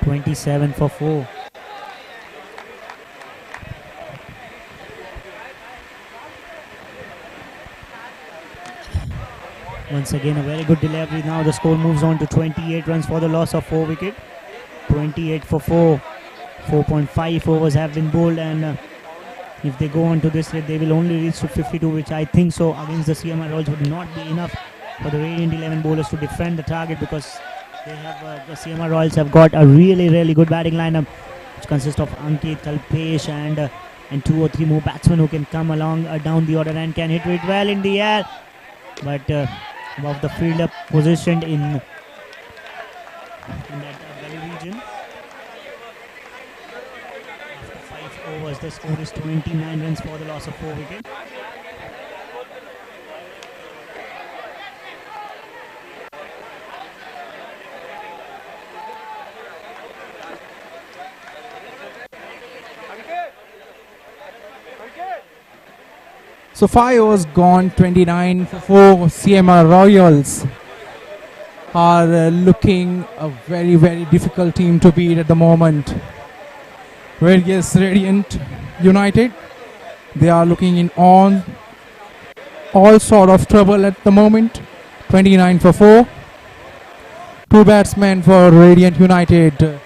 .27 for 4. Once again a very good delivery. Now the score moves on to 28 runs for the loss of 4 wicket. 28 for 4. 4.5 overs have been bowled, and if they go on to this rate, they will only reach to 52, which I think so against the CMR Royals would not be enough for the Radiant 11 bowlers to defend the target, because they have the CMR Royals have got a really good batting lineup, which consists of Ankit, Kalpesh, and 2 or 3 more batsmen who can come along down the order and can hit it well in the air, but above the fielder positioned in that very region. After 5 overs, the score is 29 runs for the loss of 4 wickets. So 5 overs gone, 29 for 4. CMR Royals are looking a very difficult team to beat at the moment. Whereas Radiant United, they are looking in all sort of trouble at the moment. 29 for 4. 2 batsmen for Radiant United,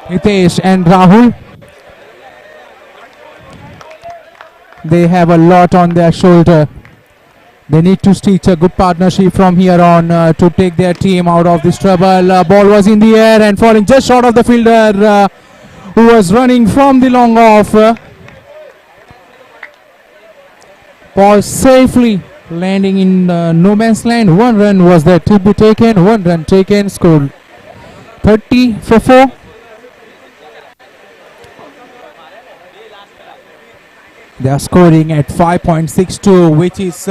Hitesh and Rahul. They have a lot on their shoulder. They need to stitch a good partnership from here on to take their team out of this trouble. Ball was in the air and falling just short of the fielder who was running from the long off. Ball safely landing in no man's land. 1 run was there to be taken. 1 run taken. Scored 30 for 4. They are scoring at 5.62, which is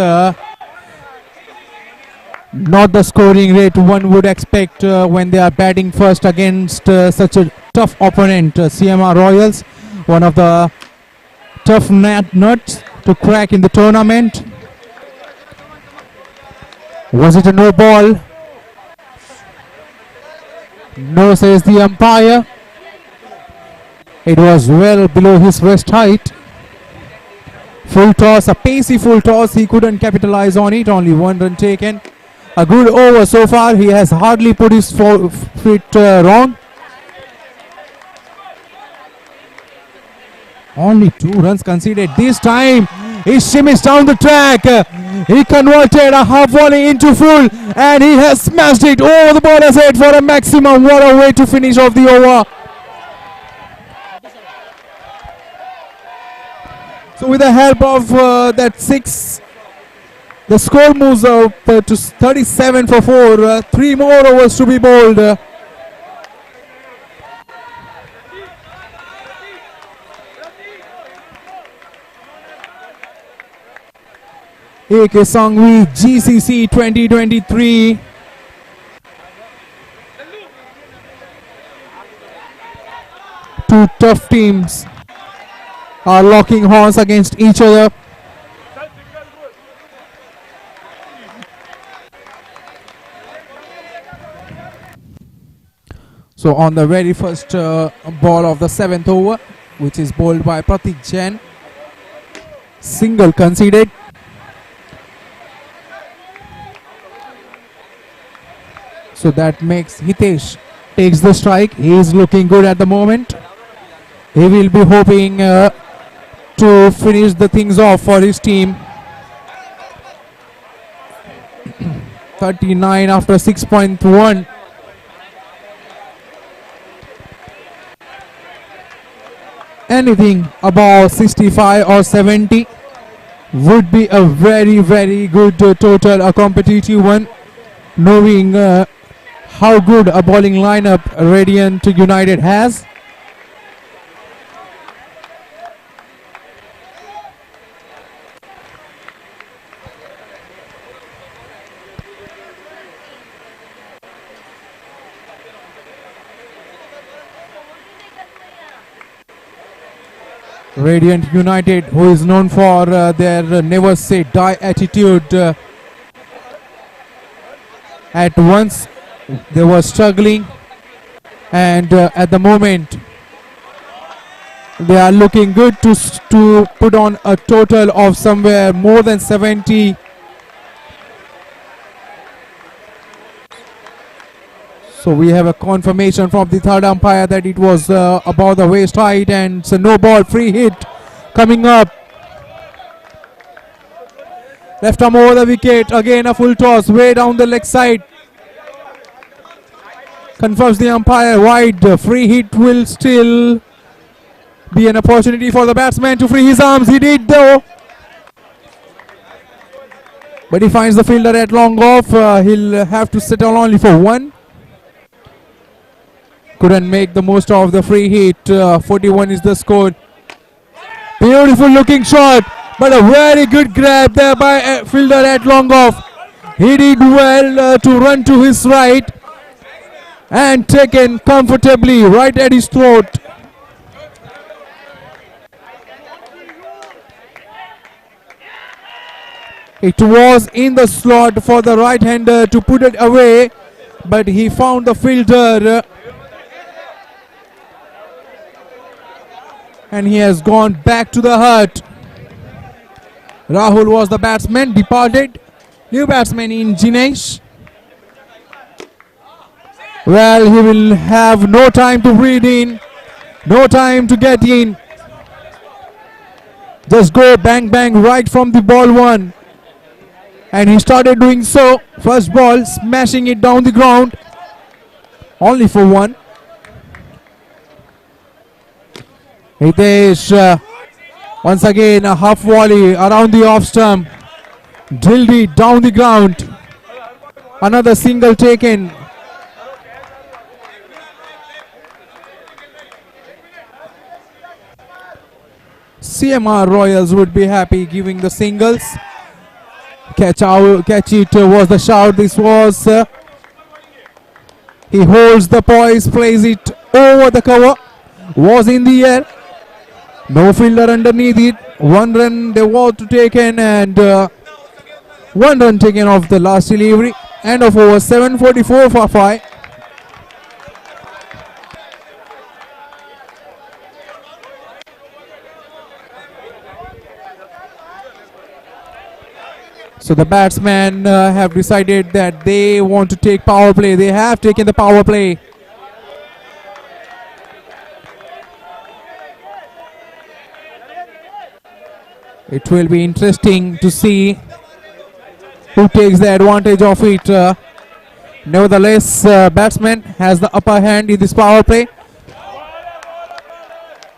not the scoring rate one would expect when they are batting first against such a tough opponent. CMR Royals, one of the tough nuts to crack in the tournament. Was it a no ball? No, says the umpire. It was well below his wrist height. Full toss, a pacey full toss. He couldn't capitalize on it. Only 1 run taken. A good over so far. He has hardly put his feet wrong. Only 2 runs conceded. This time he shimmies down the track. He converted a half volley into full, and he has smashed it over the bowler's head for a maximum. What a way to finish off the over. So with the help of that 6, the score moves up to 37 for 4. 3 more overs to be bowled. AK Sanghvi GCC 2023. Two tough teams are locking horns against each other. So on the very first ball of the 7th over, which is bowled by Pratik Jain, single conceded. So that makes Hitesh takes the strike. He is looking good at the moment. He will be hoping to finish the things off for his team. 39 after 6.1. anything above 65 or 70 would be a very, very good total, a competitive one, knowing how good a bowling lineup Radiant United has. Radiant United, who is known for their never say die attitude. At once they were struggling, and at the moment they are looking good to put on a total of somewhere more than 70. So we have a confirmation from the third umpire that it was above the waist height, and it's a no ball, free hit coming up. Left arm over the wicket, again a full toss way down the leg side. Confirms the umpire wide. Free hit will still be an opportunity for the batsman to free his arms. He did though, but he finds the fielder at long off. He'll have to settle only for one. Couldn't make the most of the free hit. 41 is the score. Beautiful looking shot, but a very good grab there by fielder at long off. He did well to run to his right and taken comfortably right at his throat. It was in the slot for the right hander to put it away, but he found the fielder and he has gone back to the hut. Rahul was the batsman, departed. New batsman in Jinesh. Well, he will have no time to breathe in, no time to get in. Just go bang bang right from the ball one. And he started doing so. First ball, smashing it down the ground. Only for one. Hitesh, once again a half volley around the off stump. Drilled it down the ground. Another single taken. CMR Royals would be happy giving the singles. Catch it was the shout. This was he holds the poise, plays it over the cover, was in the air. No fielder underneath it. 1 run they were to taken, and 1 run taken off the last delivery. End of over, 7:44 for 5. So the batsmen have decided that they want to take power play. They have taken the power play. It will be interesting to see who takes the advantage of it. Nevertheless, batsman has the upper hand in this power play.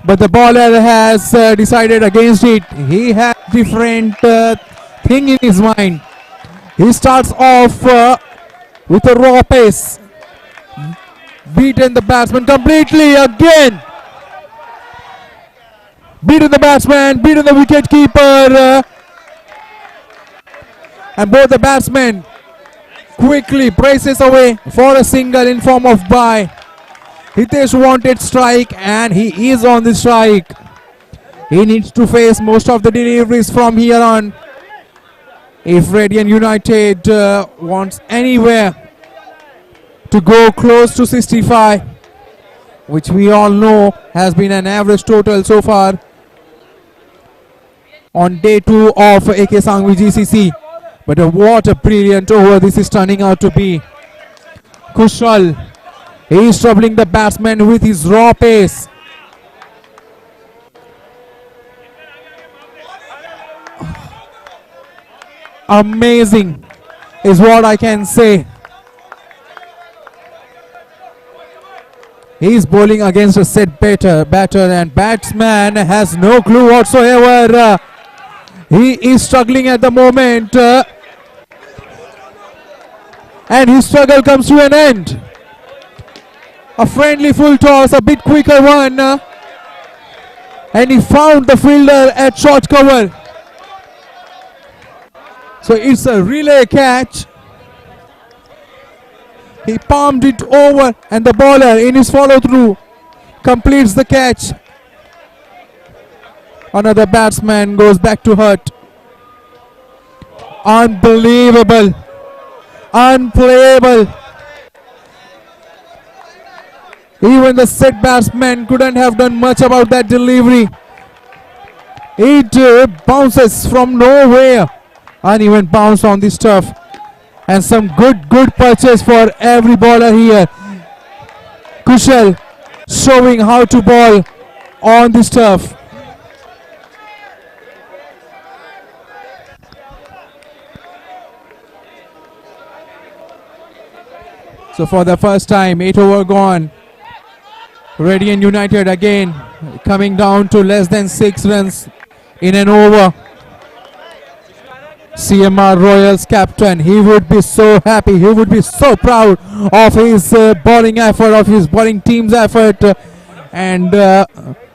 But the bowler has decided against it. He has different thing in his mind. He starts off with a raw pace. Beaten the batsman completely again. Beaten the batsman, beaten the wicket keeper. And both the batsmen quickly braces away for a single in form of bye. Hitesh wanted strike, and he is on the strike. He needs to face most of the deliveries from here on if Radiant United wants anywhere to go close to 65, which we all know has been an average total so far on day 2 of AK Sanghvi GCC. But what a brilliant over this is turning out to be. Kushal, he is troubling the batsman with his raw pace. Amazing is what I can say. He's bowling against a set batter and batsman has no clue whatsoever. He is struggling at the moment. And his struggle comes to an end. A friendly full toss, a bit quicker one. And he found the fielder at short cover. So it's a relay catch. He palmed it over and the bowler in his follow through completes the catch. Another batsman goes back to hurt. Unbelievable. Unplayable. Even the set batsman couldn't have done much about that delivery. It bounces from nowhere. Uneven bounce on this turf. And some good purchase for every bowler here. Kushal showing how to bowl on this turf. So for the first time, 8 over gone. Radiant United again coming down to less than 6 runs in an over. CMR Royals captain, he would be so happy, he would be so proud of his bowling effort, of his bowling team's effort, and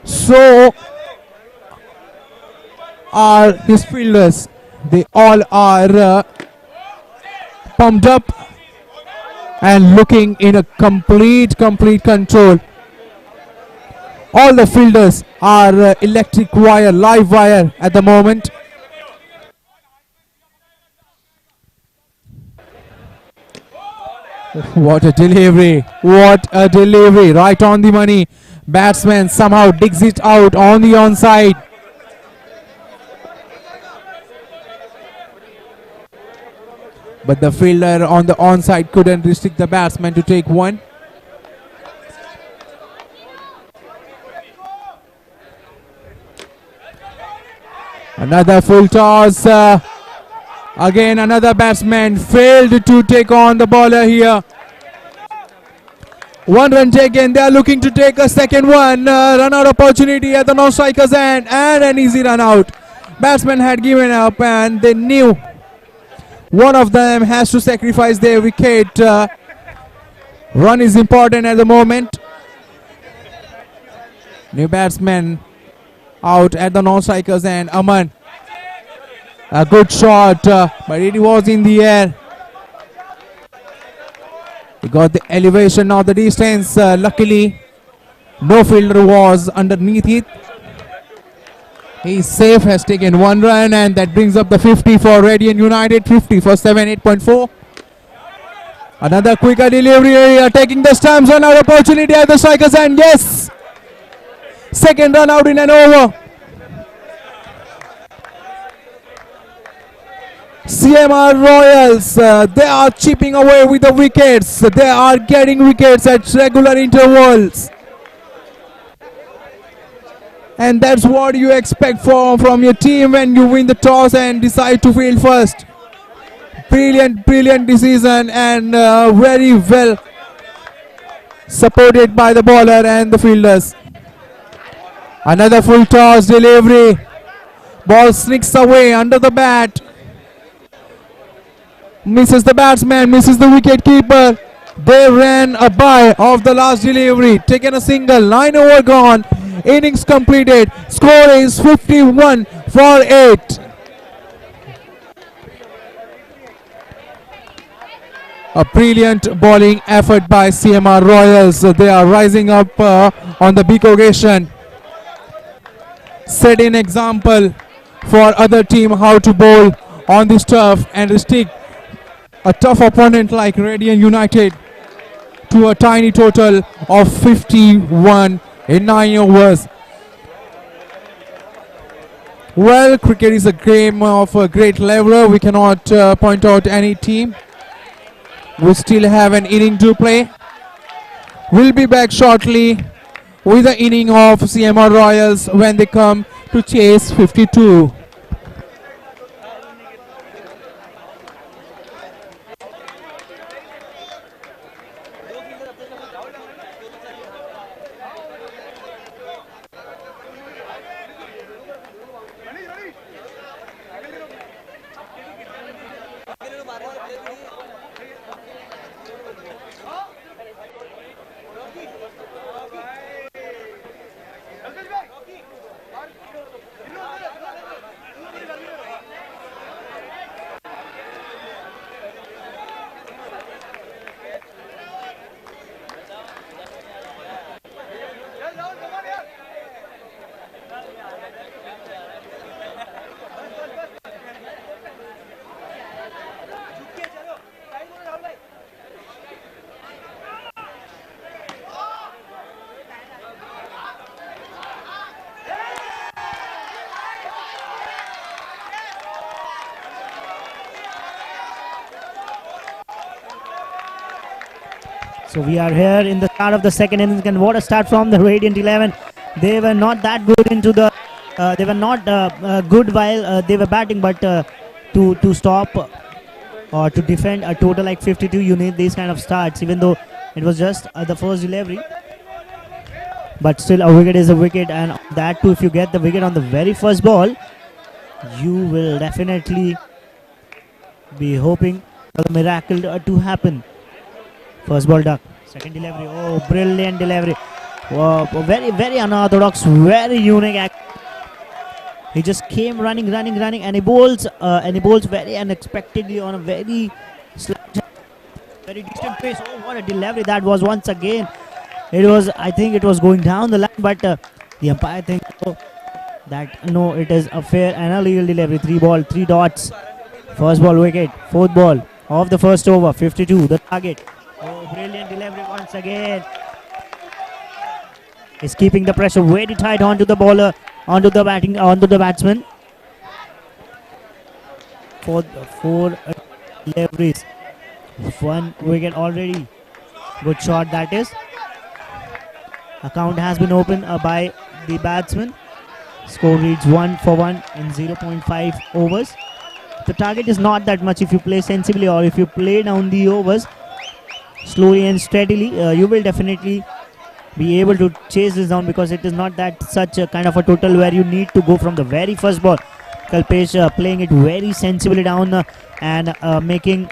so are his fielders. They all are pumped up and looking in a complete control. All the fielders are electric wire, live wire at the moment. What a delivery, what a delivery, right on the money. Batsman somehow digs it out on the onside. But the fielder on the onside couldn't restrict the batsman to take one. Another full toss. Again, another batsman failed to take on the bowler here. 1 run taken. They are looking to take a second one. Run out opportunity at the non-striker's end and an easy run out. Batsmen had given up and they knew one of them has to sacrifice their wicket. Run is important at the moment. New batsman out at the non-striker's end. Aman. A good shot, but it was in the air. He got the elevation of the distance. Luckily, no fielder was underneath it. He's safe, has taken 1 run, and that brings up the 50 for Radiant United. 50 for 7-8.4. Another quicker delivery, taking the stumps. Run out opportunity at the striker's end. Yes! Second run out in an over. CMR Royals, they are chipping away with the wickets. They are getting wickets at regular intervals. And that's what you expect from your team when you win the toss and decide to field first. Brilliant decision and very well supported by the bowler and the fielders. Another full toss delivery. Ball sneaks away under the bat. Misses the batsman, misses the wicket keeper. They ran a by of the last delivery. Taken a single, 9 over gone. Innings completed. Score is 51 for 8. A brilliant bowling effort by CMR Royals. They are rising up on the big occasion. Set an example for other team how to bowl on this turf and restrict a tough opponent like Radiant United to a tiny total of 51 in 9 overs. Well, cricket is a game of a great level. We cannot point out any team. We still have an inning to play. We'll be back shortly with the inning of CMR Royals when they come to chase 52. So we are here in the start of the second innings, and what a start from the Radiant 11. They were not that good into the. They were not good while they were batting, but to stop or to defend a total like 52, you need these kind of starts. Even though it was just the first delivery, but still a wicket is a wicket, and that too, if you get the wicket on the very first ball, you will definitely be hoping for the miracle to happen. First ball duck, second delivery, oh brilliant delivery, wow, very very unorthodox, very unique act. He just came running, and he bowls very unexpectedly on a very very distant pace. Oh, what a delivery that was once again. I think it was going down the line, but the umpire thinks that no, it is a fair and a legal delivery. 3 ball, 3 dots. First ball wicket, fourth ball of the first over, 52, the target. Oh, brilliant delivery once again. He's keeping the pressure very tight onto the bowler, onto the batsman. Four deliveries, 1 wicket already. Good shot that is. Account has been opened by the batsman. Score reads 1 for 1 in 0.5 overs. The target is not that much if you play sensibly, or if you play down the overs slowly and steadily, you will definitely be able to chase this down, because it is not that such a kind of a total where you need to go from the very first ball. Kalpesh playing it very sensibly down and making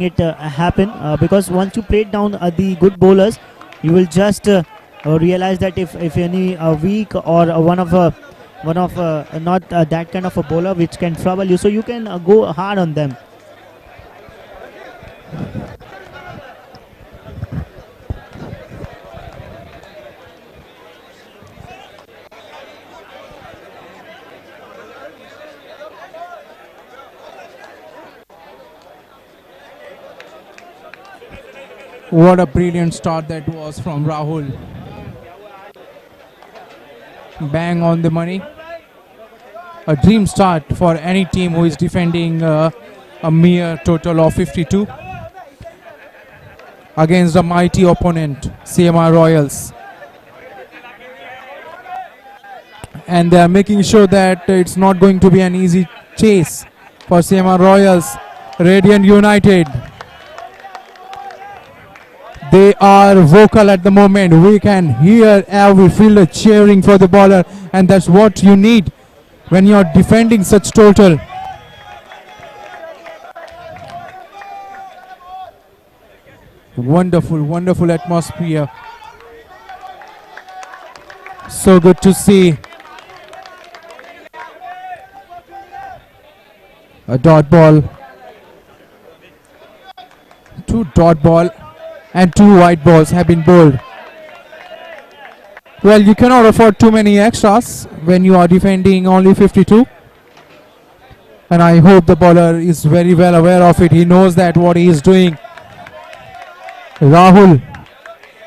it happen, because once you play down the good bowlers, you will just realize that if any weak or one of not that kind of a bowler which can trouble you, so you can go hard on them. What a brilliant start that was from Rahul. Bang on the money. A dream start for any team who is defending a mere total of 52 against a mighty opponent, CMR Royals. And they are making sure that it's not going to be an easy chase for CMR Royals. Radiant United, they are vocal at the moment. We can hear every fielder cheering for the bowler, and that's what you need when you're defending such total. Wonderful, wonderful atmosphere. So good to see. A dot ball. 2 dot ball. And 2 white balls have been bowled. Well, you cannot afford too many extras when you are defending only 52. And I hope the bowler is very well aware of it. He knows that what he is doing. Rahul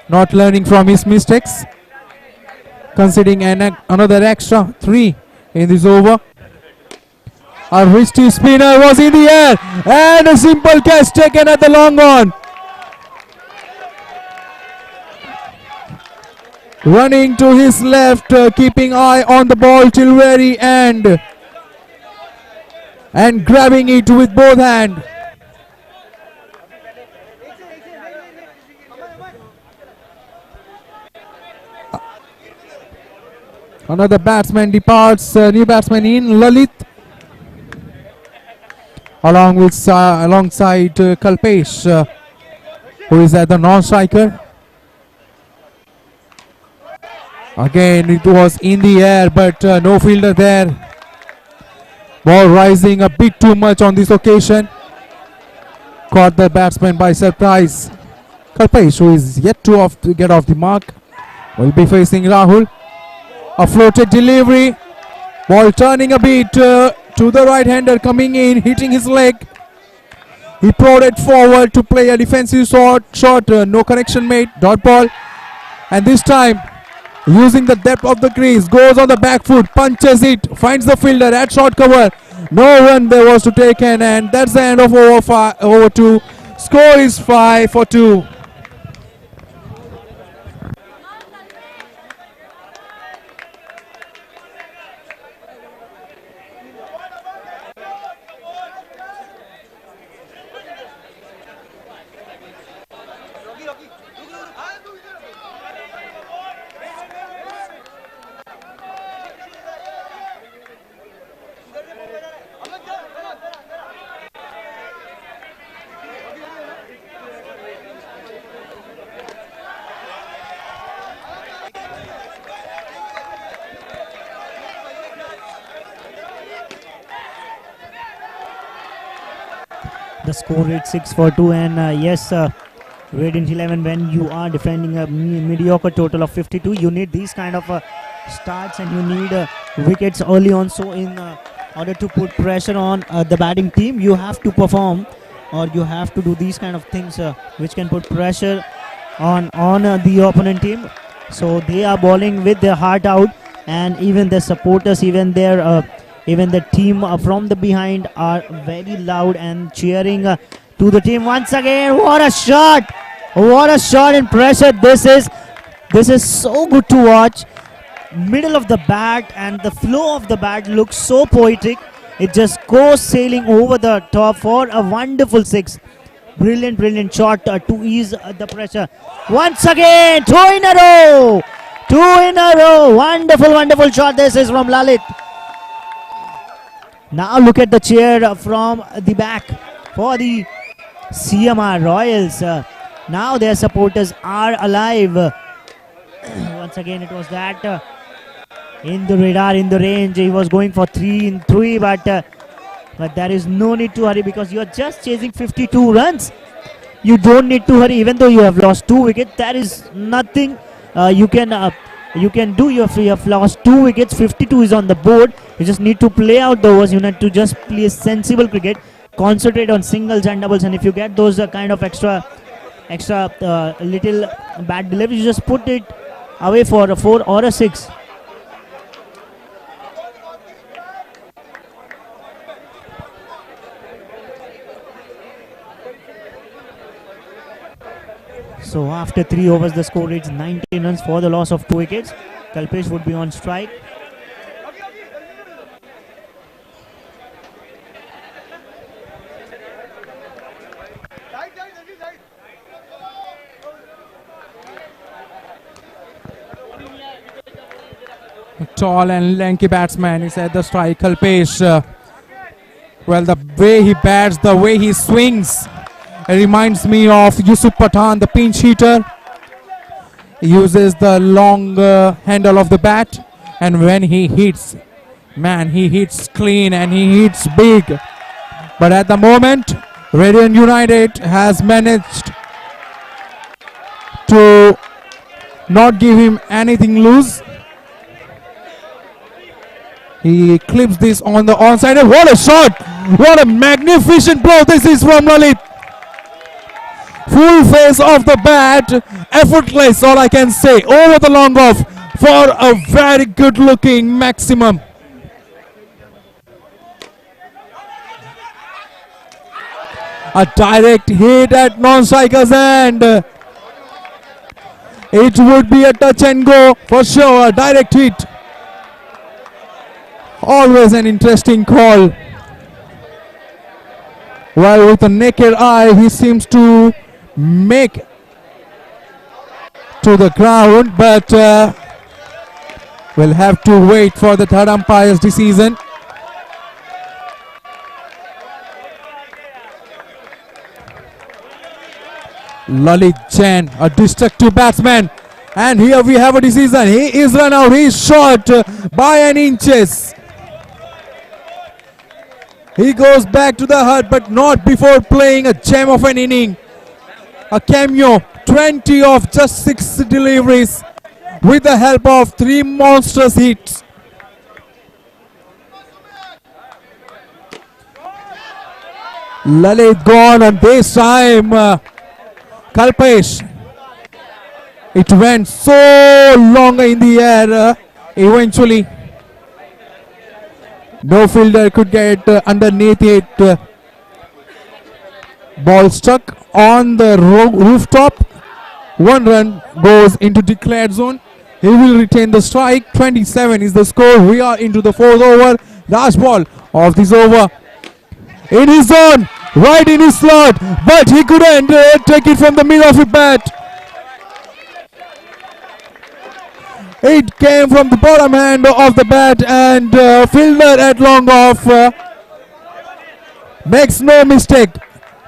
not learning from his mistakes, conceding another extra 3 in this over. A wristy spinner was in the air, and a simple catch taken at the long on. Running to his left, keeping eye on the ball till very end, and grabbing it with both hands. Another batsman departs, new batsman in, Lalit, alongside Kalpesh, who is at the non-striker. Again, it was in the air, but no fielder there. Ball rising a bit too much on this occasion. Caught the batsman by surprise. Kalpesh, who is yet to get off the mark, will be facing Rahul. A floated delivery. Ball turning a bit to the right-hander, coming in, hitting his leg. He prodded forward to play a defensive shot. No connection made. Dot ball. And this time, using the depth of the crease, goes on the back foot, punches it, finds the fielder at short cover. No run there was to take in, and that's the end of over 2. Score is 5-2. The score is 6-2, and yes, Radiant 11, when you are defending a mediocre total of 52, you need these kind of starts, and you need wickets early on. So in order to put pressure on the batting team, you have to perform, or you have to do these kind of things which can put pressure on the opponent team. So they are bowling with their heart out, and even the supporters, even the team from the behind are very loud and cheering to the team once again. What a shot! What a shot in pressure! This is so good to watch. Middle of the bat, and the flow of the bat looks so poetic. It just goes sailing over the top for a wonderful six. Brilliant shot to ease the pressure. Once again, two in a row. Wonderful shot. This is from Lalit. Now look at the cheer from the back for the CMR Royals. Now their supporters are alive. Once again, it was that in the radar, in the range. He was going for 3 in 3, but there is no need to hurry, because you are just chasing 52 runs. You don't need to hurry, even though you have lost 2 wickets. There is nothing you can do. You have lost 2 wickets. 52 is on the board. You just need to play out the overs. You need to just play sensible cricket. Concentrate on singles and doubles, and if you get those kind of extra little bad deliveries, you just put it away for a 4 or a 6. So after 3 overs, the score is 19 runs for the loss of 2 wickets. Kalpesh would be on strike. Tall and lanky batsman is at the strike. Kalpesh, well, the way he bats, the way he swings, it reminds me of Yusuf Pathan, the pinch hitter. He uses the long handle of the bat, and when he hits, man, he hits clean and he hits big. But at the moment, Radiant United has managed to not give him anything loose. He clips this on the onside, and what a shot! What a magnificent blow this is from Lalit. Full face of the bat, effortless, all I can say, over the long off for a very good looking maximum. A direct hit at non-striker's hand. It would be a touch and go for sure, a direct hit. Always an interesting call. While with a naked eye, he seems to make to the ground, but we'll have to wait for the third umpire's decision. Lalit Jain, a destructive batsman, and here we have a decision. He is run out. He is short by an inches. He goes back to the hut, but not before playing a gem of an inning. A cameo, 20 of just 6 deliveries with the help of 3 monstrous hits. Lalit gone, and this time Kalpesh. It went so long in the air, eventually. No fielder could get underneath it. Ball stuck. on the rooftop. 1 run goes into declared zone. He will retain the strike. 27 is the score. We are into the 4th over. Last ball of this over. In his zone, right in his slot, but he couldn't take it from the middle of the bat. It came from the bottom end of the bat, and fielder at long off makes no mistake,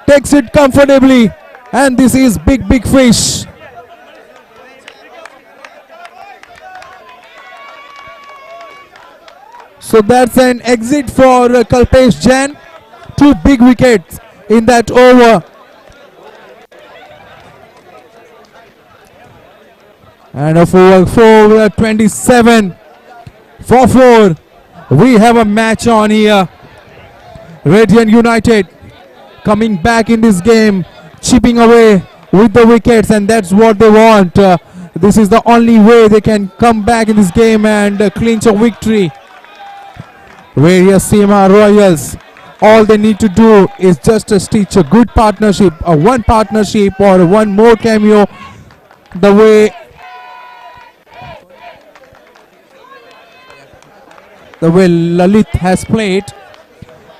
takes it comfortably, and this is big fish. So that's an exit for Kalpesh Jain. 2 big wickets in that over. And a 4 27 for 4. We have a match on here. Radiant United coming back in this game, chipping away with the wickets, and that's what they want. This is the only way they can come back in this game and clinch a victory. Various CMR Royals, all they need to do is just stitch a good partnership, a one partnership or one more cameo, the way Lalit has played.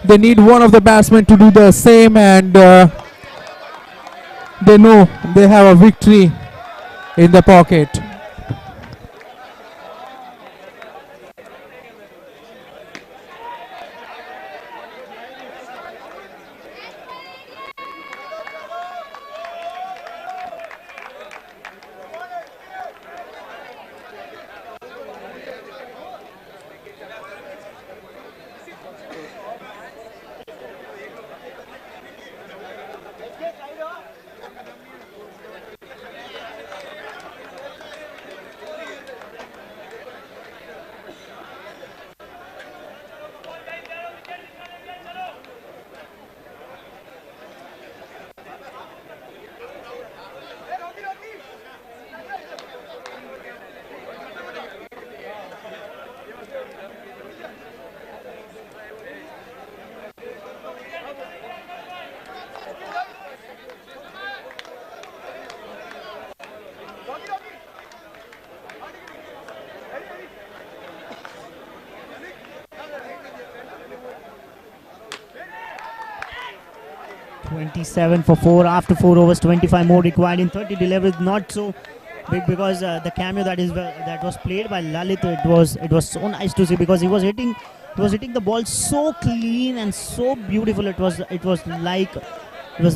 They need one of the batsmen to do the same, and they know they have a victory in the pocket. Seven for 4 after 4 overs, 25 more required in 30 deliveries. Not so big because the cameo that was played by Lalit, it was so nice to see because he was hitting the ball so clean and so beautiful. It was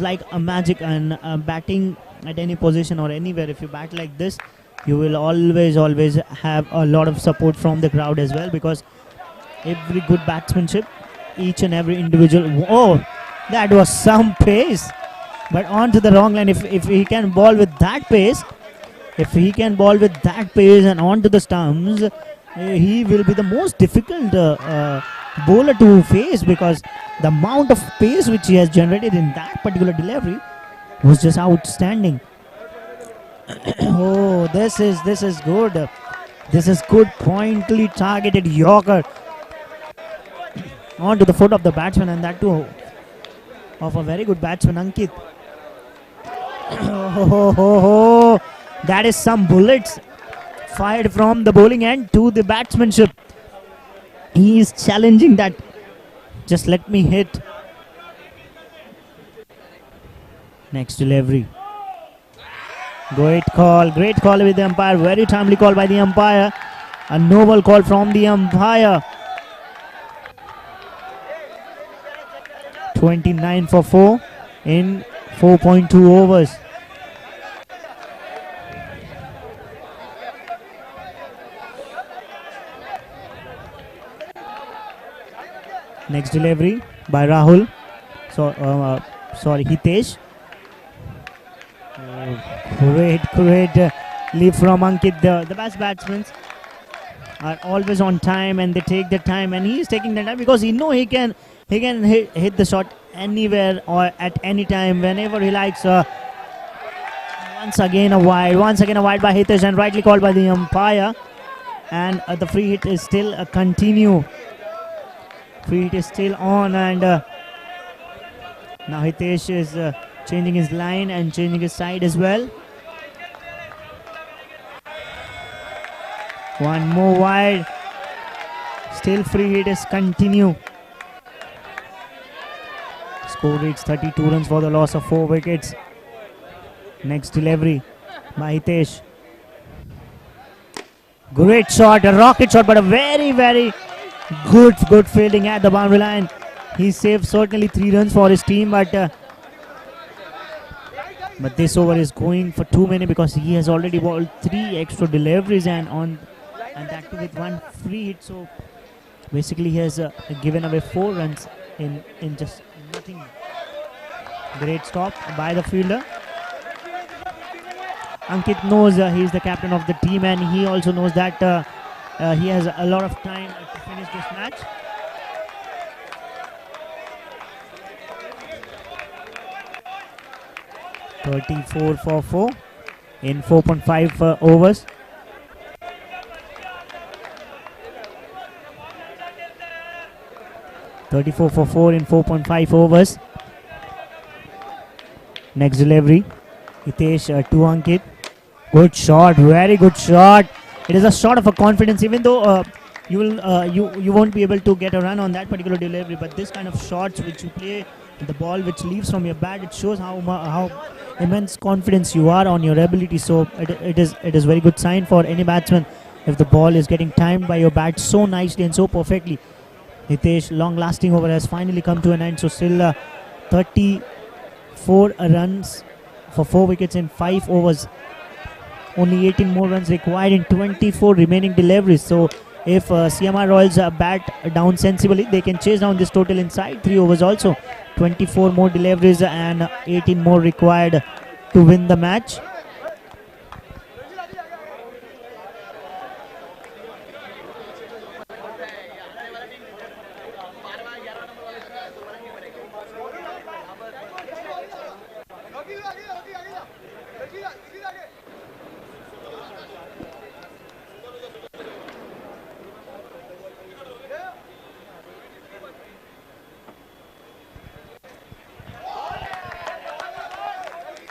like a magic, and batting at any position or anywhere, if you bat like this, you will always have a lot of support from the crowd as well, because every good batsmanship, each and every individual. Oh, that was some pace, but onto the wrong line. If he can bowl with that pace, and onto the stumps, he will be the most difficult bowler to face, because the amount of pace which he has generated in that particular delivery was just outstanding. Oh, this is good. This is good pointedly targeted Yorker onto the foot of the batsman, and that too of a very good batsman, Ankit. That is some bullets fired from the bowling end to the batsmanship. He is challenging that. Just let me hit. Next delivery. Great call with the umpire. Very timely call by the umpire. A noble call from the umpire. 29 for 4 in 4.2 overs. Next delivery by Rahul. Sorry, Hitesh. Great leap from Ankit. The best batsmen are always on time, and they take their time, and he is taking the time because he know he can hit the shot anywhere or at any time whenever he likes. Once again a wide by Hitesh, and rightly called by the umpire, and the free hit is still continue. Free hit is still on, and now Hitesh is changing his line and changing his side as well. One more wide. Still free hitters continue. Score reads 32 runs for the loss of 4 wickets. Next delivery by Hitesh. Great shot, a rocket shot, but a very, very good fielding at the boundary line. He saved certainly 3 runs for his team, but this over is going for too many because he has already bowled 3 extra deliveries and that too with 1 free hit. So basically he has given away 4 runs in just nothing. Great stop by the fielder. Ankit knows he is the captain of the team, and he also knows that he has a lot of time to finish this match. .34 for 4 in 4.5 overs. .34 for 4 in 4.5 overs. Next delivery, Hitesh to Ankit. Good shot, very good shot. It is a shot of a confidence, even though you won't be able to get a run on that particular delivery. But this kind of shots which you play, the ball which leaves from your bat, it shows how immense confidence you are on your ability. So it is very good sign for any batsman if the ball is getting timed by your bat so nicely and so perfectly. Hitesh long-lasting over has finally come to an end. So still 34 runs for 4 wickets in 5 overs. Only 18 more runs required in 24 remaining deliveries. So if CMR Royals bat down sensibly, they can chase down this total inside 3 overs also. 24 more deliveries and 18 more required to win the match.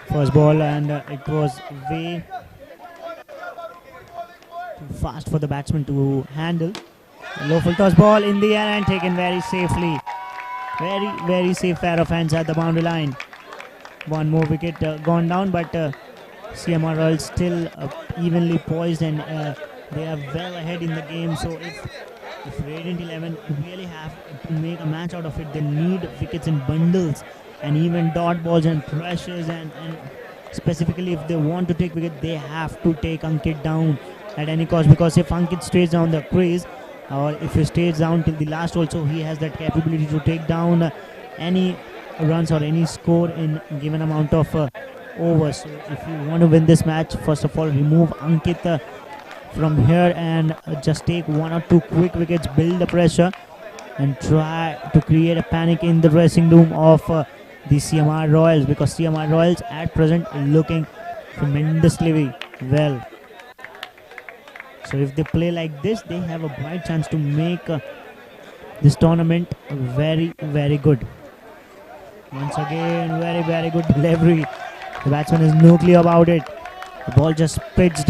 First ball, and it was way too fast for the batsman to handle. Low full toss ball in the air and taken very safely. Very, very safe pair of hands at the boundary line. One more wicket gone down, but CMR Royals still evenly poised, and they are well ahead in the game. So if Radiant 11 really have to make a match out of it, they need wickets in bundles and even dot balls and pressures, and specifically if they want to take wicket, they have to take Ankit down at any cost, because if Ankit stays down the crease, or if he stays down till the last also, he has that capability to take down any runs or any score in given amount of overs. So if you want to win this match, first of all remove Ankit from here and just take 1 or 2 quick wickets, build the pressure and try to create a panic in the dressing room of the CMR Royals, because CMR Royals at present looking tremendously well. So if they play like this, they have a bright chance to make this tournament very, very good. Once again, very, very good delivery. The batsman is no clear about it. The ball just pitched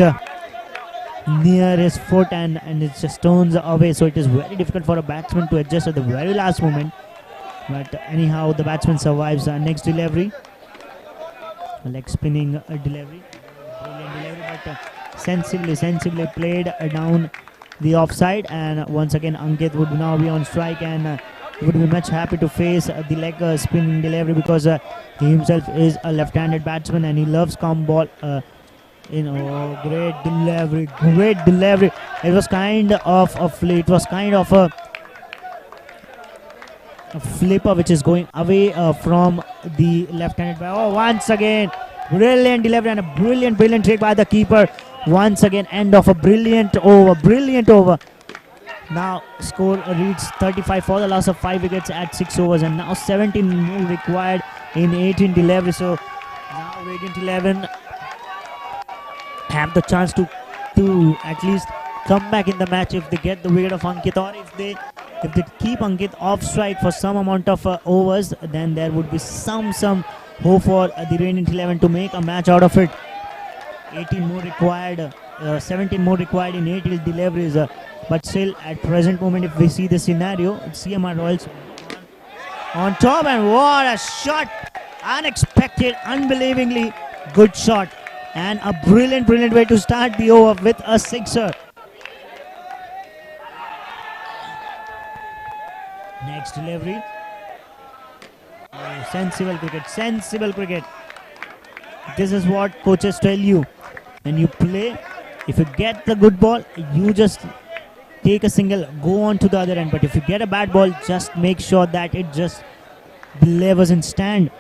near his foot and it just turns away. So it is very difficult for a batsman to adjust at the very last moment. But anyhow, the batsman survives. Next delivery, leg spinning delivery, brilliant delivery, but sensibly played down the offside. And once again, Ankit would now be on strike and would be much happy to face the leg spinning delivery, because he himself is a left-handed batsman and he loves calm ball. Great delivery. It was kind of a flipper which is going away from the left-handed batter. Oh, once again, brilliant delivery and a brilliant take by the keeper. Once again, end of a brilliant over. Now score reads 35 for the loss of 5 wickets at 6 overs, and now 17 more required in 18 deliveries. So now Radiant 11 have the chance to at least come back in the match if they get the wicket of Ankit, or if they keep Ankit off strike for some amount of overs, then there would be some hope for the Radiant 11 to make a match out of it. 18 more required, 17 more required in 8 deliveries. But still, at present moment, if we see the scenario, CMR Royals on top, and what a shot! Unexpected, unbelievingly good shot, and a brilliant way to start the over with a sixer. Next delivery. Oh, sensible cricket. This is what coaches tell you. When you play, if you get the good ball, you just take a single, go on to the other end. But if you get a bad ball, just make sure that it just delivers and stand.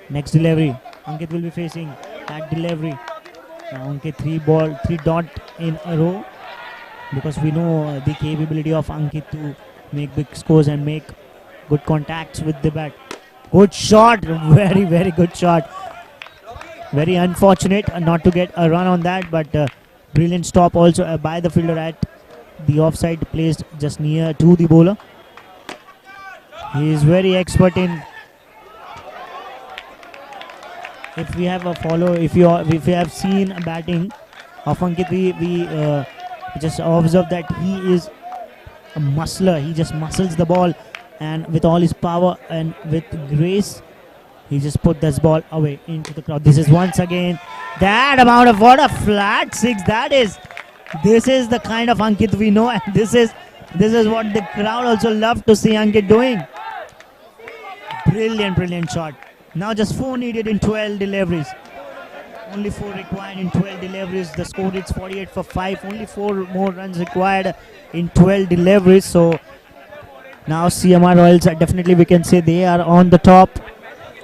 Next delivery. Ankit will be facing that delivery. Now Ankit 3 dot in a row, because we know the capability of Ankit to make big scores and make good contacts with the bat. Good shot, very good shot. Very unfortunate not to get a run on that, but brilliant stop also by the fielder at the offside, placed just near to the bowler. He is very expert in. If we have a follow, if you have seen batting of Ankit, we just observe that he is a muscler. He just muscles the ball, and with all his power and with grace, he just put this ball away into the crowd. This is once again that amount of, what a flat six that is. This is the kind of Ankit we know, and this is what the crowd also love to see Ankit doing. Brilliant shot. Now just 4 needed in 12 deliveries. Only 4 required in 12 deliveries. The score is 48 for 5. Only 4 more runs required in 12 deliveries. So now CMR Royals, definitely we can say they are on the top.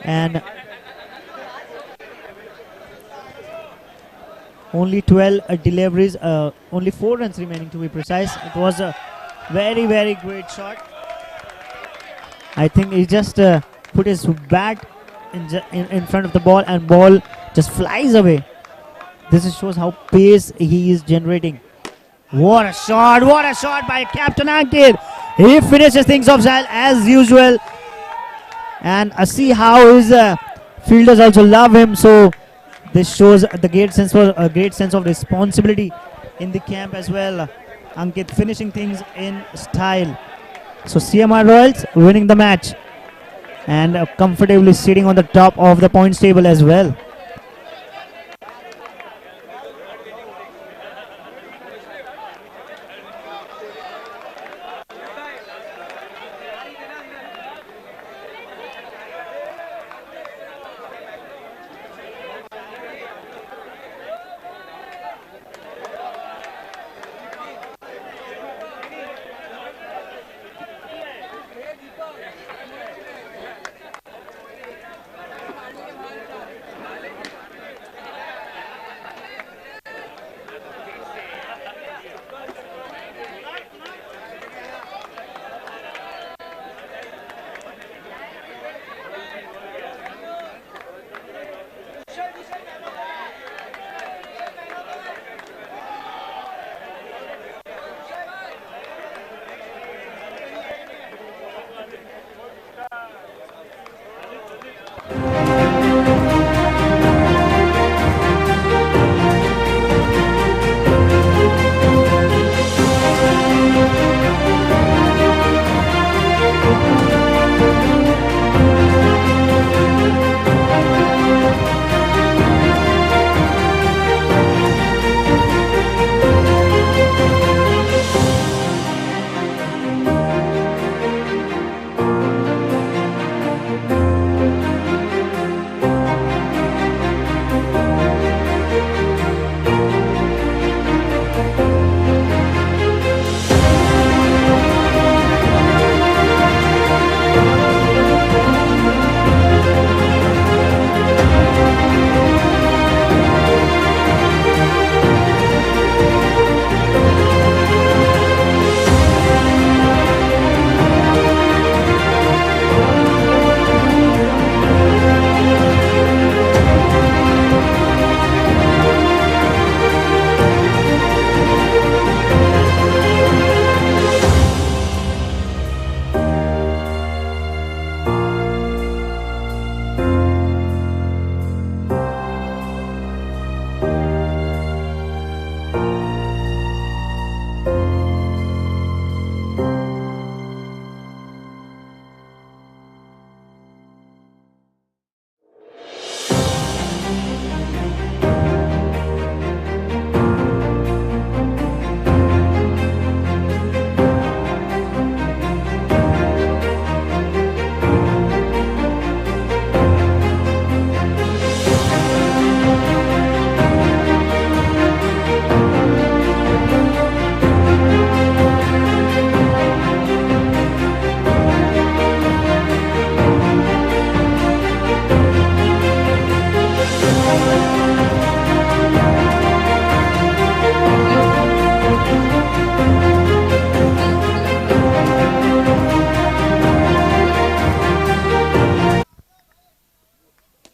And only 12 deliveries, only 4 runs remaining to be precise. It was a very great shot. I think he just put his bat in front of the ball, and ball just flies away. This shows how pace he is generating. What a shot by Captain Ankit. He finishes things off as usual. And see how his fielders also love him. So this shows a great sense of responsibility in the camp as well. Ankit finishing things in style. So CMR Royals winning the match, and comfortably sitting on the top of the points table as well.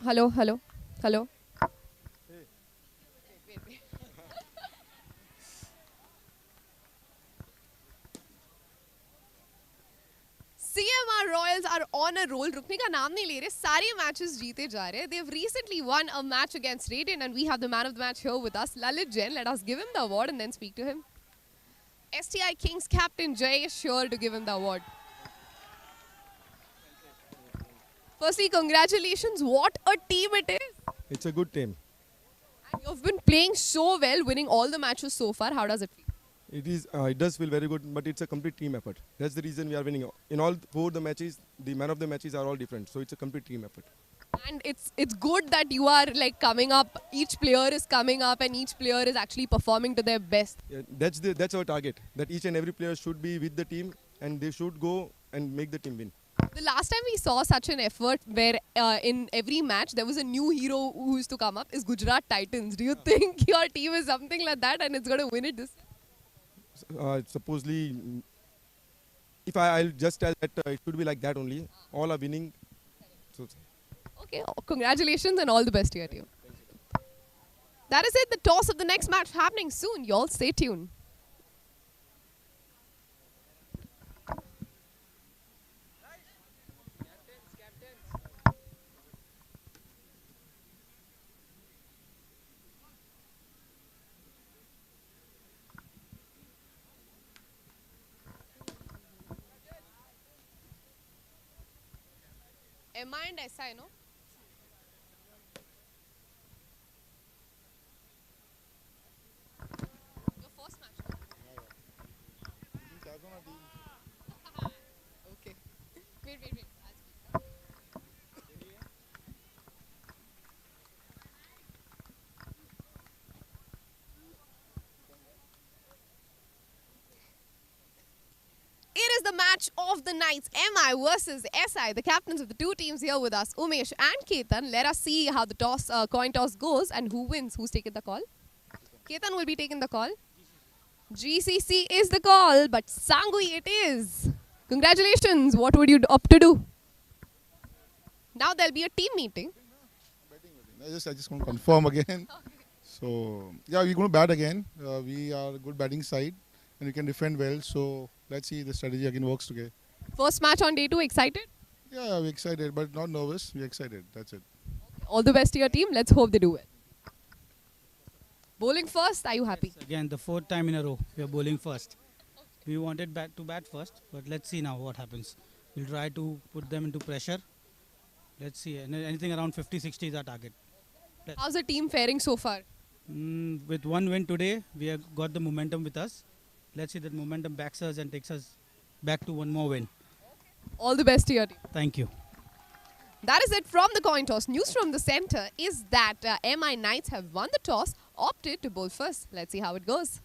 Hello, hello, hello. CMR Royals are on a roll. रुकने का नाम नहीं ले रहे. सारे matches जीते जा रहे. They've recently won a match against Radiant, and we have the man of the match here with us, Lalit Jain. Let us give him the award and then speak to him. STI Kings captain Jay is sure to give him the award. Firstly, congratulations. What a team it is. It's a good team. And you've been playing so well, winning all the matches so far. How does it feel? It does feel very good, but it's a complete team effort. That's the reason we are winning. In all four the matches, the man of the matches are all different. So it's a complete team effort. And it's good that you are like coming up. Each player is coming up, and each player is actually performing to their best. Yeah, that's our target. That each and every player should be with the team, and they should go and make the team win. The last time we saw such an effort where in every match there was a new hero who used to come up is Gujarat Titans. Do you think your team is something like that and it's going to win it this? Supposedly, if I'll just tell that it should be like that only. All are winning. So, okay, congratulations and all the best to your team. That is it. The toss of the next match happening soon. Y'all stay tuned. MI and SI, no? Your first match? Okay. Wait. It is the match of the nights, MI versus SI, the captains of the two teams here with us, Umesh and Ketan. Let us see how the coin toss goes and who wins. Who's taking the call? Ketan will be taking the call. GCC is the call, but Sanghvi it is. Congratulations. What would you opt to do? Now there'll be a team meeting. I just want to confirm again. So, yeah, we're going to bat again. We are a good batting side and we can defend well. So, let's see the strategy again works together. First match on day 2, excited? Yeah, we're excited, but not nervous. We're excited. That's it. All the best to your team. Let's hope they do well. Bowling first, are you happy? Yes, again, the 4th time in a row we are bowling first. We wanted to bat first, but let's see now what happens. We'll try to put them into pressure. Let's see. Anything around 50-60 is our target. How's the team faring so far? With one win today, we have got the momentum with us. Let's see that momentum backs us and takes us back to one more win. All the best to your team. Thank you. That is it from the coin toss. News from the center is that MI Knights have won the toss, opted to bowl first. Let's see how it goes.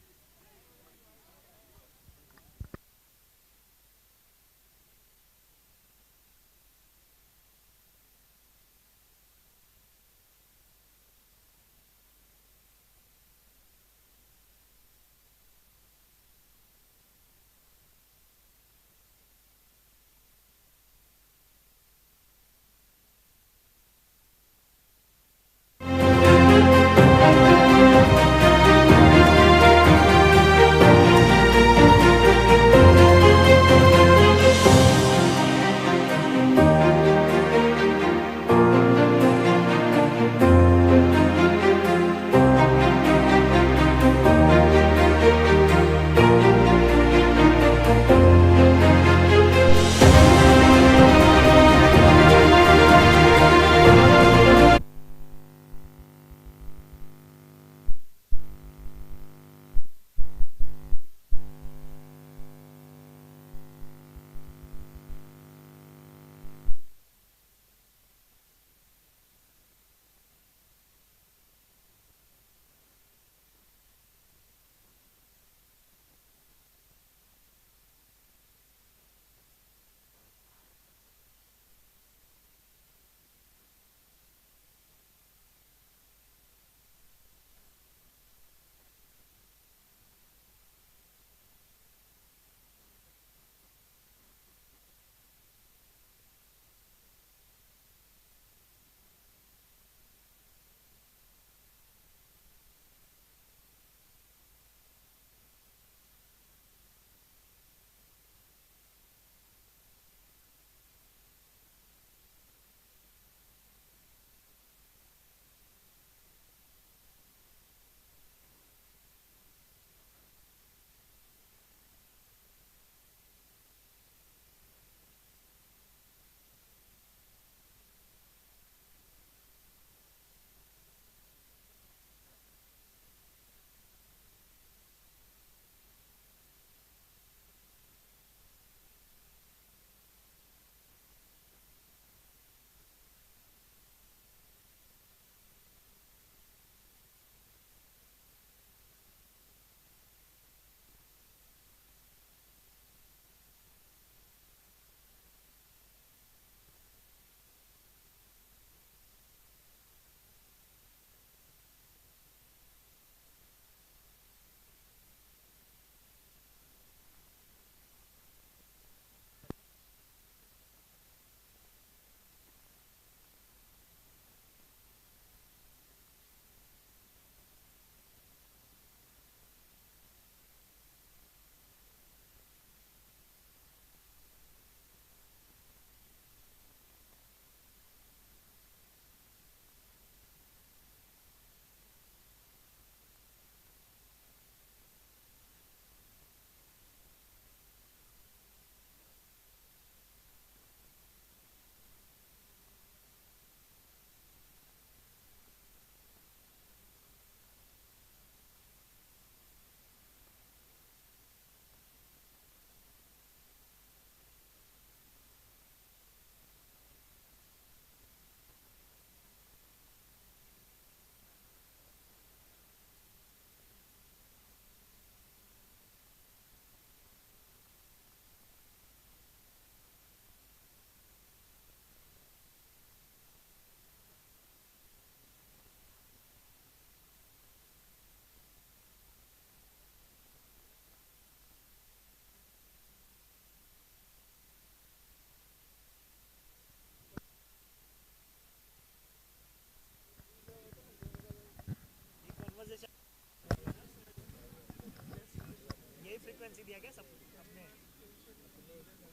दिया क्या सब अपने?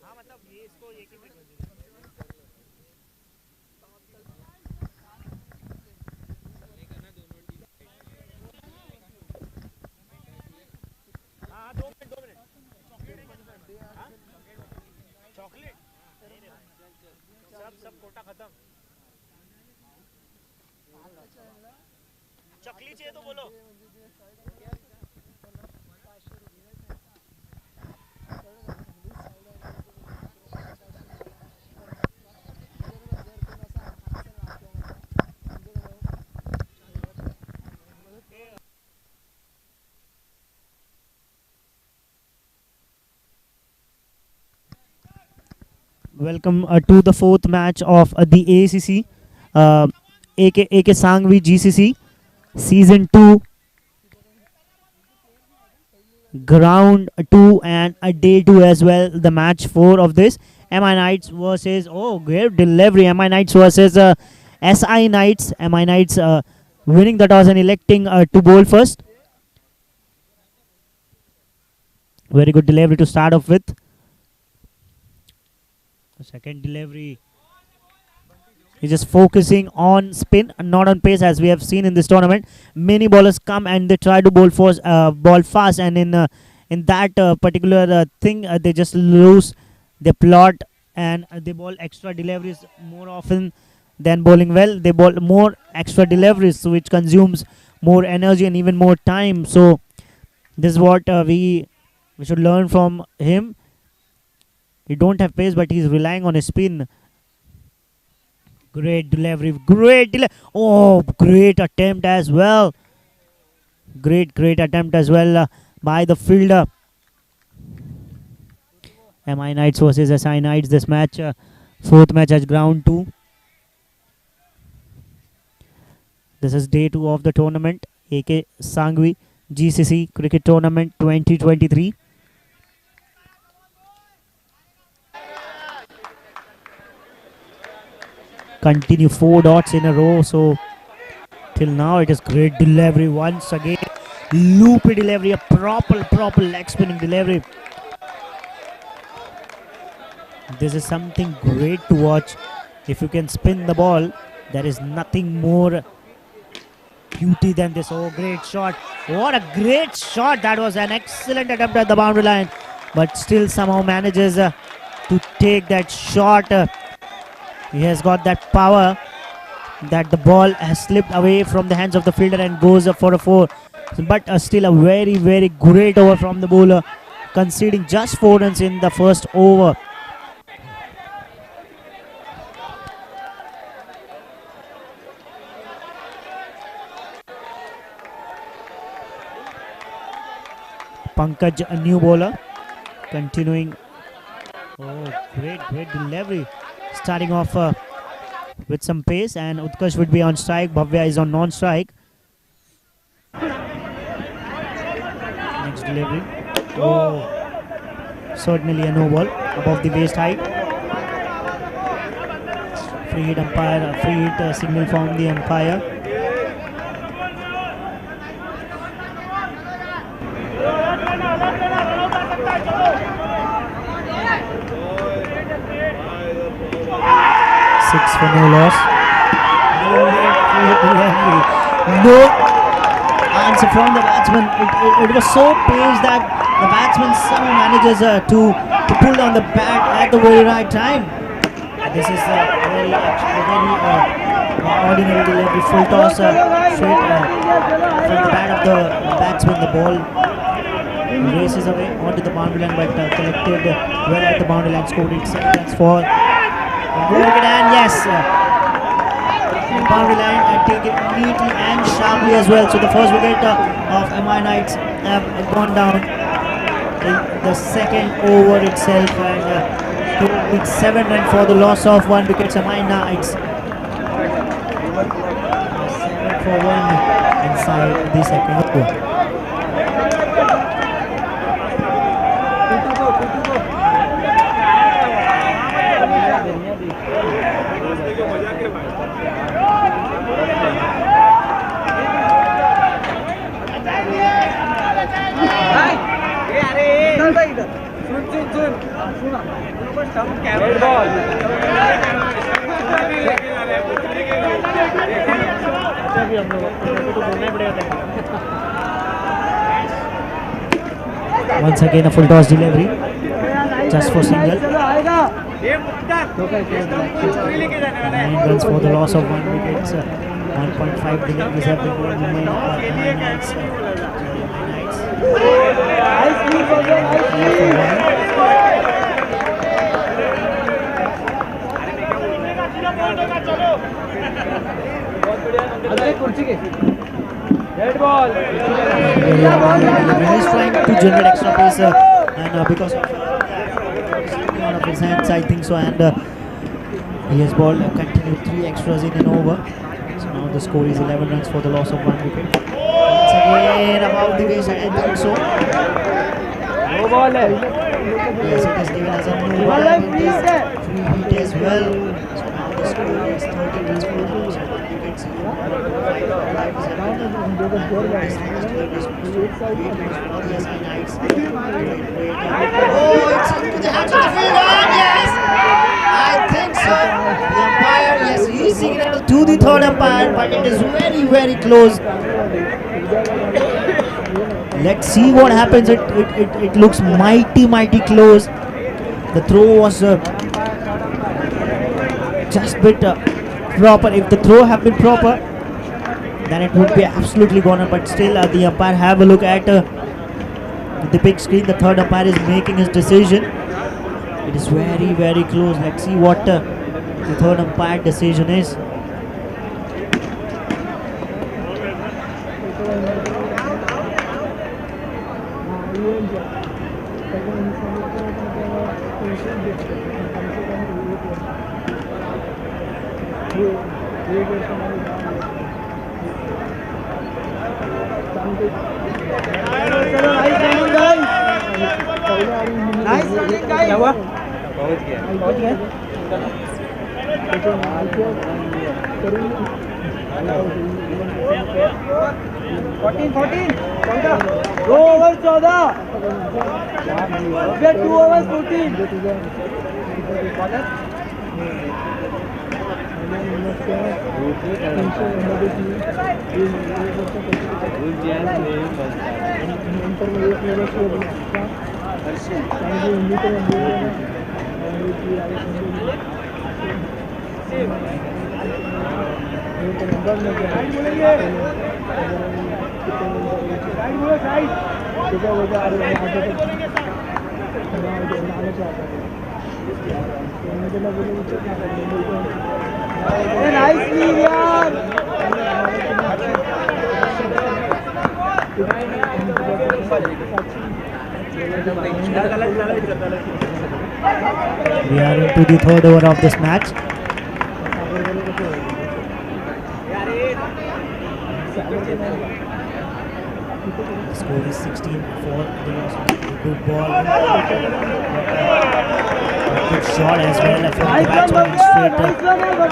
हाँ मतलब ये इसको एक ही में कर दिया। हाँ 2 मिनट चॉकलेट सब कोटा खत्म। चकली चाहिए तो बोलो। Welcome to the fourth match of the ACC, AK Sanghvi GCC Season 2, Ground 2 and Day 2 as well. The match 4 of this. MI Knights versus, oh, great delivery. MI Knights versus SI Knights. MI Knights winning the toss and electing to bowl first. Very good delivery to start off with. The second delivery. He's just focusing on spin, not on pace, as we have seen in this tournament. Many bowlers come and they try to bowl fast, and in that particular thing, they just lose their plot, and they bowl extra deliveries more often than bowling well. They bowl more extra deliveries, so which consumes more energy and even more time. So this is what we should learn from him. He don't have pace, but he's relying on his spin. Great delivery, oh, great attempt as well. Great attempt as well by the fielder. MI Knights versus SI Knights. This match, fourth match at Ground 2. This is Day 2 of the tournament. AK Sanghvi GCC Cricket Tournament 2023. Continue 4 dots in a row. So till now it is great delivery once again. Loopy delivery, a proper leg spinning delivery. This is something great to watch. If you can spin the ball, there is nothing more beauty than this. Oh, great shot. What a great shot. That was an excellent attempt at the boundary line, but still somehow manages to take that shot. He has got that power that the ball has slipped away from the hands of the fielder and goes up for a 4. But still a very great over from the bowler, conceding just 4 runs in the first over. Pankaj, a new bowler, continuing. Oh, great delivery. Starting off with some pace, and Utkarsh would be on strike. Bhavya is on non-strike. Next delivery. Oh, certainly a no ball above the waist height. Free hit umpire, free hit signal from the umpire. Six for no loss. No answer from the batsman. It was so paced that the batsman somehow manages to pull down the bat at the very right time. This is a very ordinary delivery, full toss straight from the bat of the batsman. The ball races away onto the boundary line, but collected well at the boundary line, scored 7 runs for. And yes, boundary line and take it neatly and sharply as well. So the first wicket of MI Knights have gone down in the second over itself, and with 7 runs for the loss of 1 wicket. MI Knights 7 for 1 inside the second over. Once again a full toss delivery, just for single. 9 runs for the loss of 1 wicket. 1.5 deliveries have been given to Mumbai Knights. Red ball. He's trying to generate extra pace and because of one of his hands, I think so, and he has balled continued 3 extras in an over. So now the score is 11 runs for the loss of 1 wicket. Once again about the wayside, I think so. No ball. Yes, it is given as a no ball and it is free hit as well. So now the score is 13 runs for the loss of 1 wicket. Oh, it's into the hands of the fielder. Yes, I think so. The umpire, yes, he signaled to the third umpire, but it is very, very close. Let's see what happens. It looks mighty close. The throw was just a bit proper. If the throw had been proper, then it would be absolutely gone. But still, the umpire, have a look at the big screen. The third umpire is making his decision. It is very, very close. Let's see what the third umpire decision is. क्या हुआ? पहुंच गया. 14. 2 overs 14. 2 overs 14. Nicely, yaar. We are into the third over of this match. The score is 16 for the loss. Good ball. Good shot as well from the batsman straight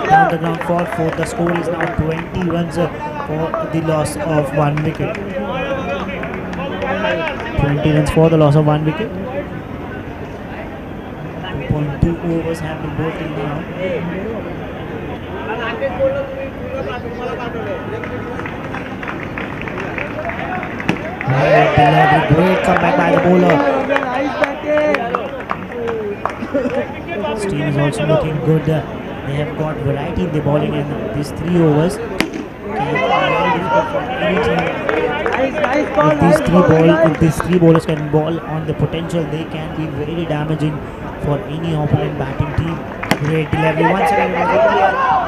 down the ground for 4. The score is now 20 runs for the loss of 1 wicket. 20 runs for the loss of 1 wicket. 2.2 overs have been bowled till now. Great comeback by the bowler. This team is also looking good. They have got variety in the bowling, and these 3 overs can be very difficult for any team. If these three bowlers can bowl on the potential, they can be very damaging for any opponent batting team. Great delivery once again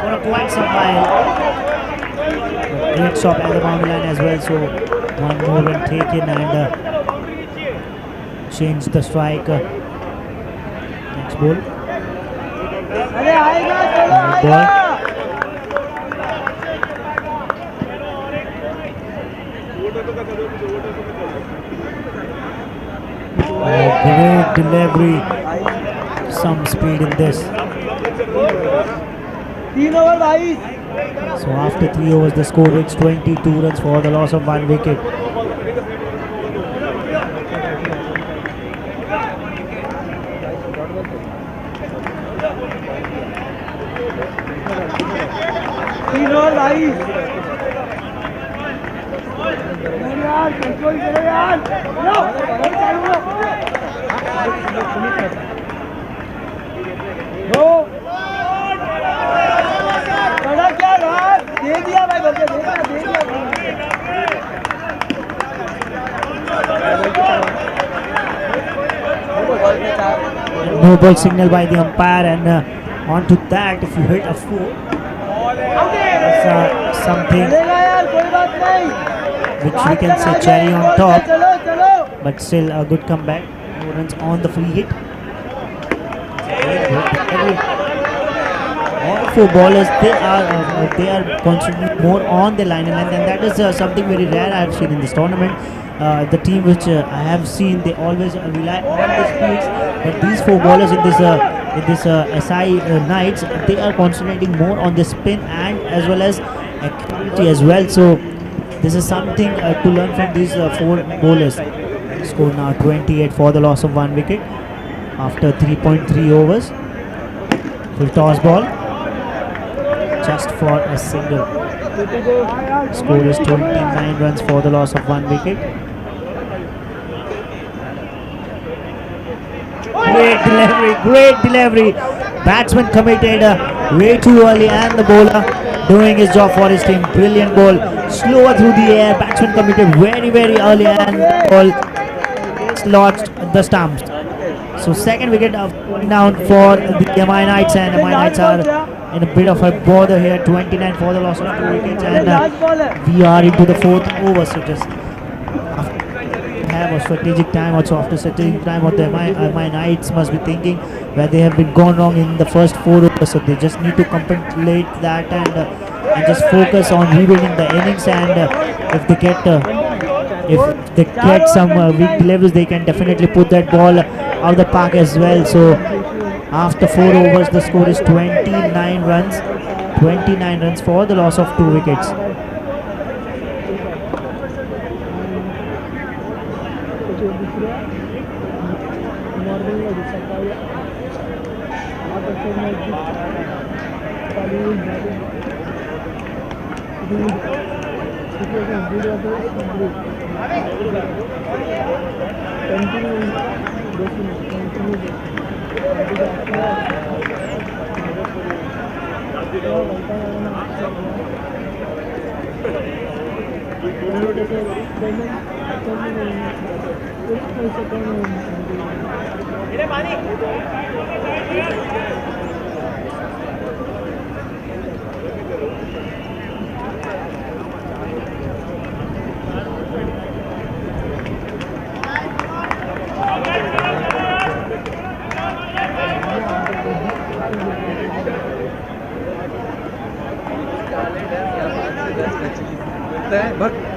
for a quite some while. Great stop at the boundary line as well. So one more run taken and change the strike. Next ball. Great delivery. Some speed in this. So after 3 overs, the score is 22 runs for the loss of 1 wicket. No ball signal by the umpire, and onto that, if you hit a 4, it's something which we can say cherry on top, but still a good comeback. No runs on the free hit. All 4 ballers, they are concentrating more on the line and length, and that is something very rare I have seen in this tournament. The team which I have seen, they always rely on the speeds, but these 4 ballers in this SI Knights, they are concentrating more on the spin and as well as accuracy as well. So this is something to learn from these 4 bowlers. Score now 28 for the loss of 1 wicket after 3.3 overs. Full toss ball, just for a single. Score is 29 runs for the loss of 1 wicket. Great delivery. Batsman committed way too early, and the bowler doing his job for his team. Brilliant ball, slower through the air. Batsman committed very early, and the ball lodged the stumps. So second wicket down for the MI Knights, and MI Knights are in a bit of a bother here. 29 for the loss of 2 wickets, and we are into the 4th over. So just have a strategic time also. After strategic time, what the MI Knights must be thinking, where they have been gone wrong in the first 4 overs. So they just need to compensate that and just focus on rebuilding the innings. And if they get some weak levels, they can definitely put that ball out of the park as well. So after 4 overs, the score is 29 runs. 29 runs for the loss of 2 wickets.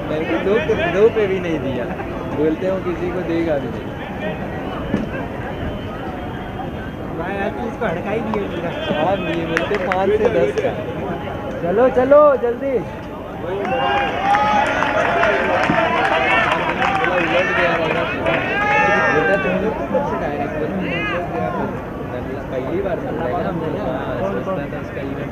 मेरे को 2 पे भी नहीं दिया, बोलते हो किसी को देगा भी नहीं। भाई आज इसको हड़का ही दिए पूरा। और नहीं बोलते 5 से 10 का। चलो चलो जल्दी। उलट गया बोलता तुम लोग ऊपर से डायरेक्ट पहली बार मिलता है ना हमने। सोचता था इसका इवेंट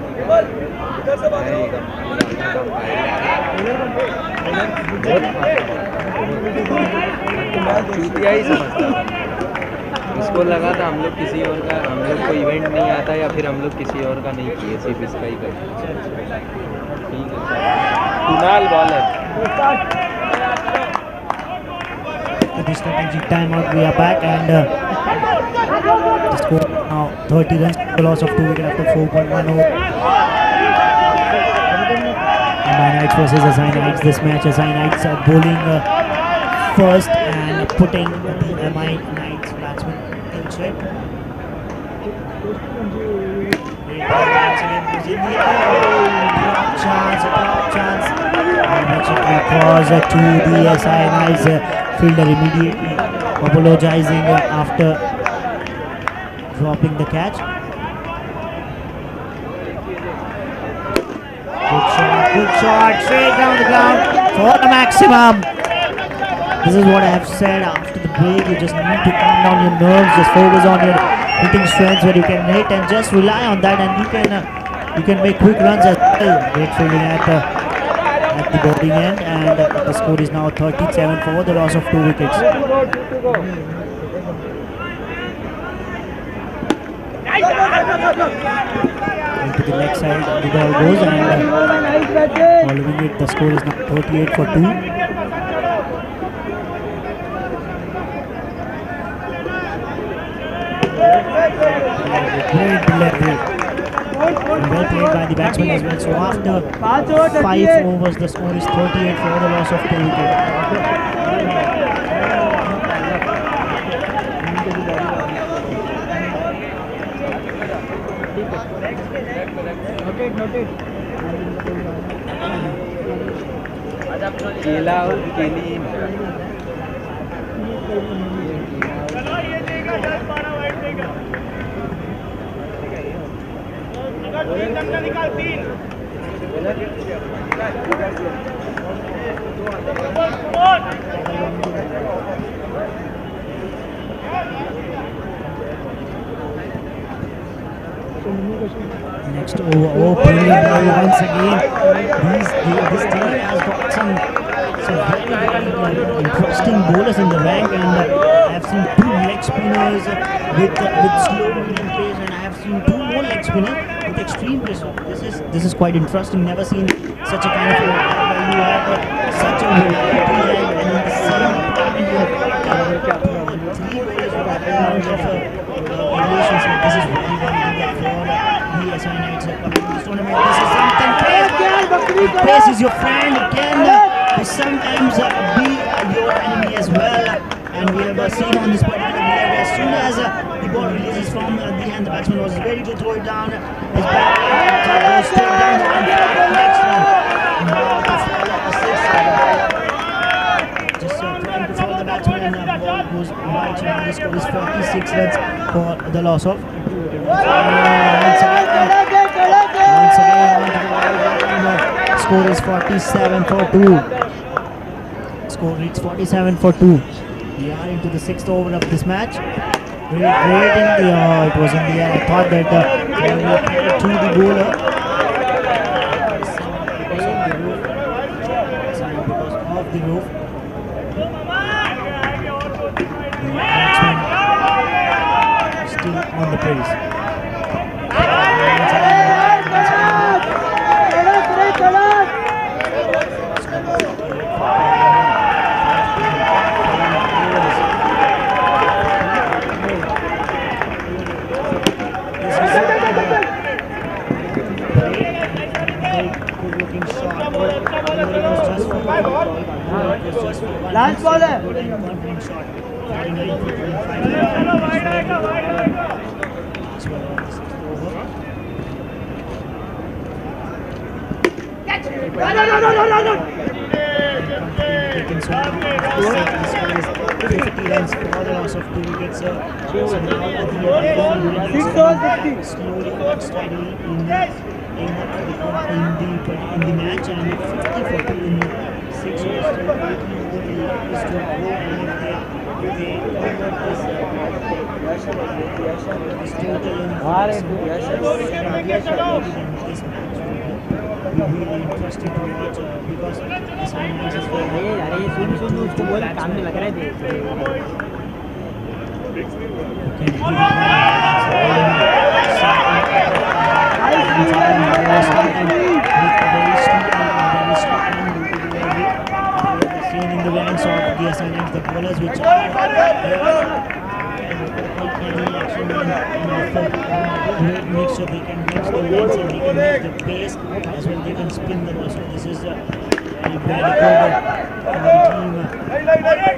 चूतिया ही समझता था। इसको लगा था हम लोग किसी और का, हम लोग को इवेंट नहीं आता या फिर हम लोग किसी और का नहीं किए, सिर्फ इसका ही करते। ठीक है Kunal bowler. The strategic timeout, we are back, and the score now 30 runs, the loss of 2 wickets after 4.1 over. MI Knights versus SI Knights. This match, SI Knights are bowling first and putting the MI Knights batsman in check. Top chance. And it was to the SI Knights fielder immediately apologizing after dropping the catch. Good shot, straight down the ground for the maximum. This is what I have said after the break. You just need to calm down your nerves, just focus on your hitting strengths where you can hit and just rely on that, and you can You can make quick runs as well. Great fielding at the bowling end, and the score is now 37 for the loss of 2 wickets. Into the leg side, the ball goes, and following it, the score is now 38 for 2. Great delivery. Well played by the batsman as well. So after 5 overs, the score is 38 for the loss of 2 wickets. केला और केली Next over, brilliant ball once again. This team has got some very interesting bowlers in the rank, and I have seen 2 leg spinners with slow medium pace, and I have seen 2 more leg spinners with extreme pace. So this is quite interesting. Never seen such a kind of where you have such a variety, and in the same department you have 3 bowlers with a range of variations. So this is very good for the SI Knights coming to this tournament. This is something pace is your friend. It can sometimes be your enemy as well, and we have seen on this particular delivery, as soon as the ball releases from the hand, the batsman was ready to throw it down. His back goes straight down the line. Next one, now to follow a 6. Just trying to follow the batsman, and the ball goes right now. The score is 46 runs for the loss of. Once again, score is 47 for 2. Score reads 47 for 2. We are into the 6th over of this match. Great in the it was in the air. I thought that to the bowler because of the roof. The batsman still on the crease. Last baller. No. 50 runs for the loss of 2 wickets. So now slowly but steadily in the match, and 50 for 2 in 6 overs. Still 18 overs to go, and if they convert this total in this match will be really interesting to watch because this match is very seen in the ranks of the assignments, the bowlers which are make sure they can mix the lengths and they can mix the pace as well. They can spin the ball. So this is very good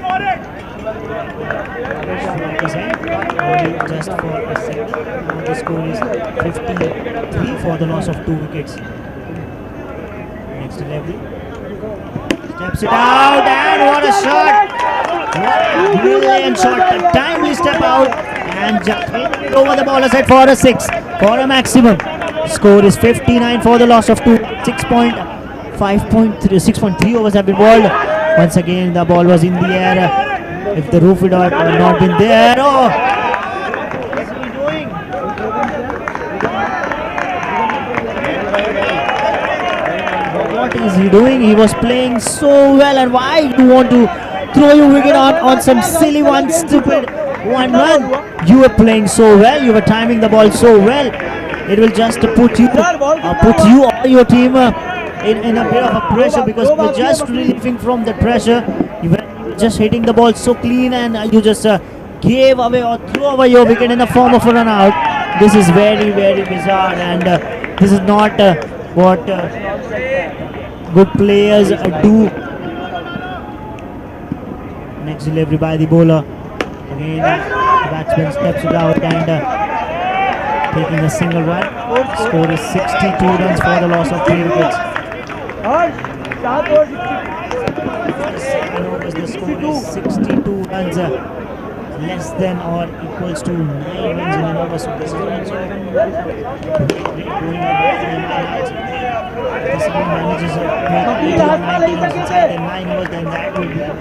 for the team. Just for a second. Now the score is 53 for the loss of 2 wickets. Next delivery. Steps it out, and what a shot! What a brilliant shot! A timely step out, and just over the bowler side for a 6 for a maximum. Score is 59 for the loss of 2. 6.3 overs have been bowled. Once again, the ball was in the air. If the roof would have not been there, is he doing? He was playing so well, and why do you want to throw your wicket on some silly one, stupid one run? You were playing so well, you were timing the ball so well. It will just put you or your team in a bit of a pressure, because you're just relieving from the pressure. You were just hitting the ball so clean, and you just gave away or threw away your wicket in the form of a run out. This is very, very bizarre, and this is not what good players do. Next delivery by the bowler. Again, the batsman steps it out and taking a single run. Score is 62 runs for the loss of 3 wickets. After 7 overs, the score is 62 runs, less than or equals to 9 runs in an over. So this is also great going if someone manages to make 80 or 90 runs inside in 9 overs, then that would be a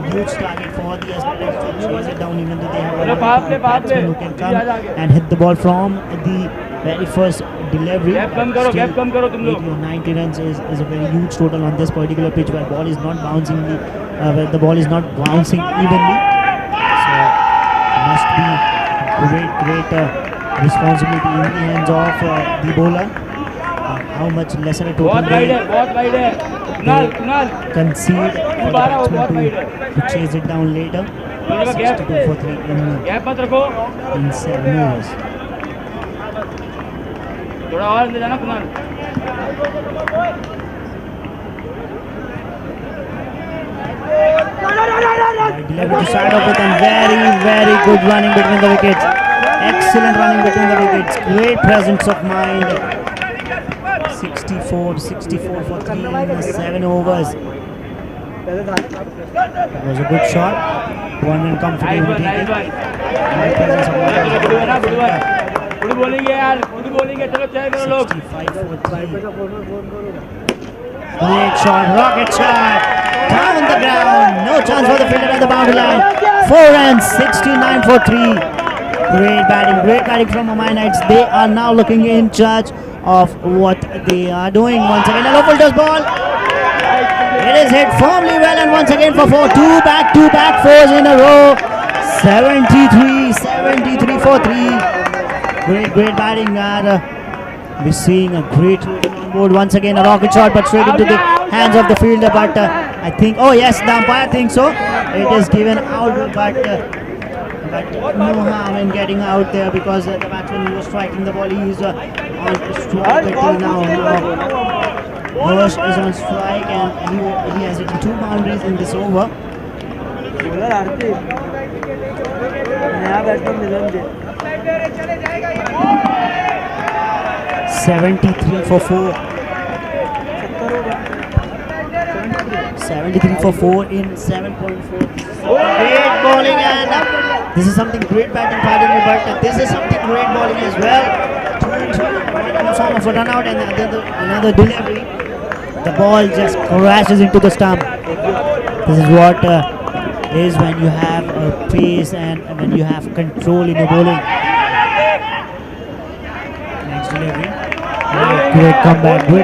huge target for the Aspirants to chase it down, even though they have a batsman who can come and hit the ball from the very first delivery. Still, 80 or 90 runs is a very huge total on this particular pitch, where ball is not bouncing where the ball is not bouncing evenly. So must be great responsibility in the hands of the bowler. How much lesser a total they concede for the batsman to chase it down later. 62 for 3 in 7 overs. Delivery to side of it, and very good running between the wickets. Excellent running between the wickets. Great presence of mind. 64 for 3 in 7 overs. It was a good shot. One man comfortable to take it. Great presence of mind. 65 for 3. Great shot, rocket shot. Down the ground. No chance for the fielder at the boundary line. 4 runs, 69 for 3. Great batting from Mumbai Knights. They are now looking in charge of what they are doing. Once again, a low fielder's ball. It is hit firmly well, and once again for 4. Two back fours in a row. 73 for 3. Great batting. We're seeing a great on board. Once again, a rocket shot, but straight into the hands of the fielder. But I think, oh yes, the umpire thinks so. It is given out, but no harm in getting out there, because the batsman who was striking the ball, he is on strike until now. Hirsch is on strike, and he has hit 2 boundaries in this over. 73 for 4. 73 for 4 in 7.4. Great bowling, and this is something great batting, pardon me, but this is something great bowling as well. 2 in the form of a run out, and another delivery. The ball just crashes into the stump. This is what is when you have a pace and when you have control in your bowling. Next delivery. Great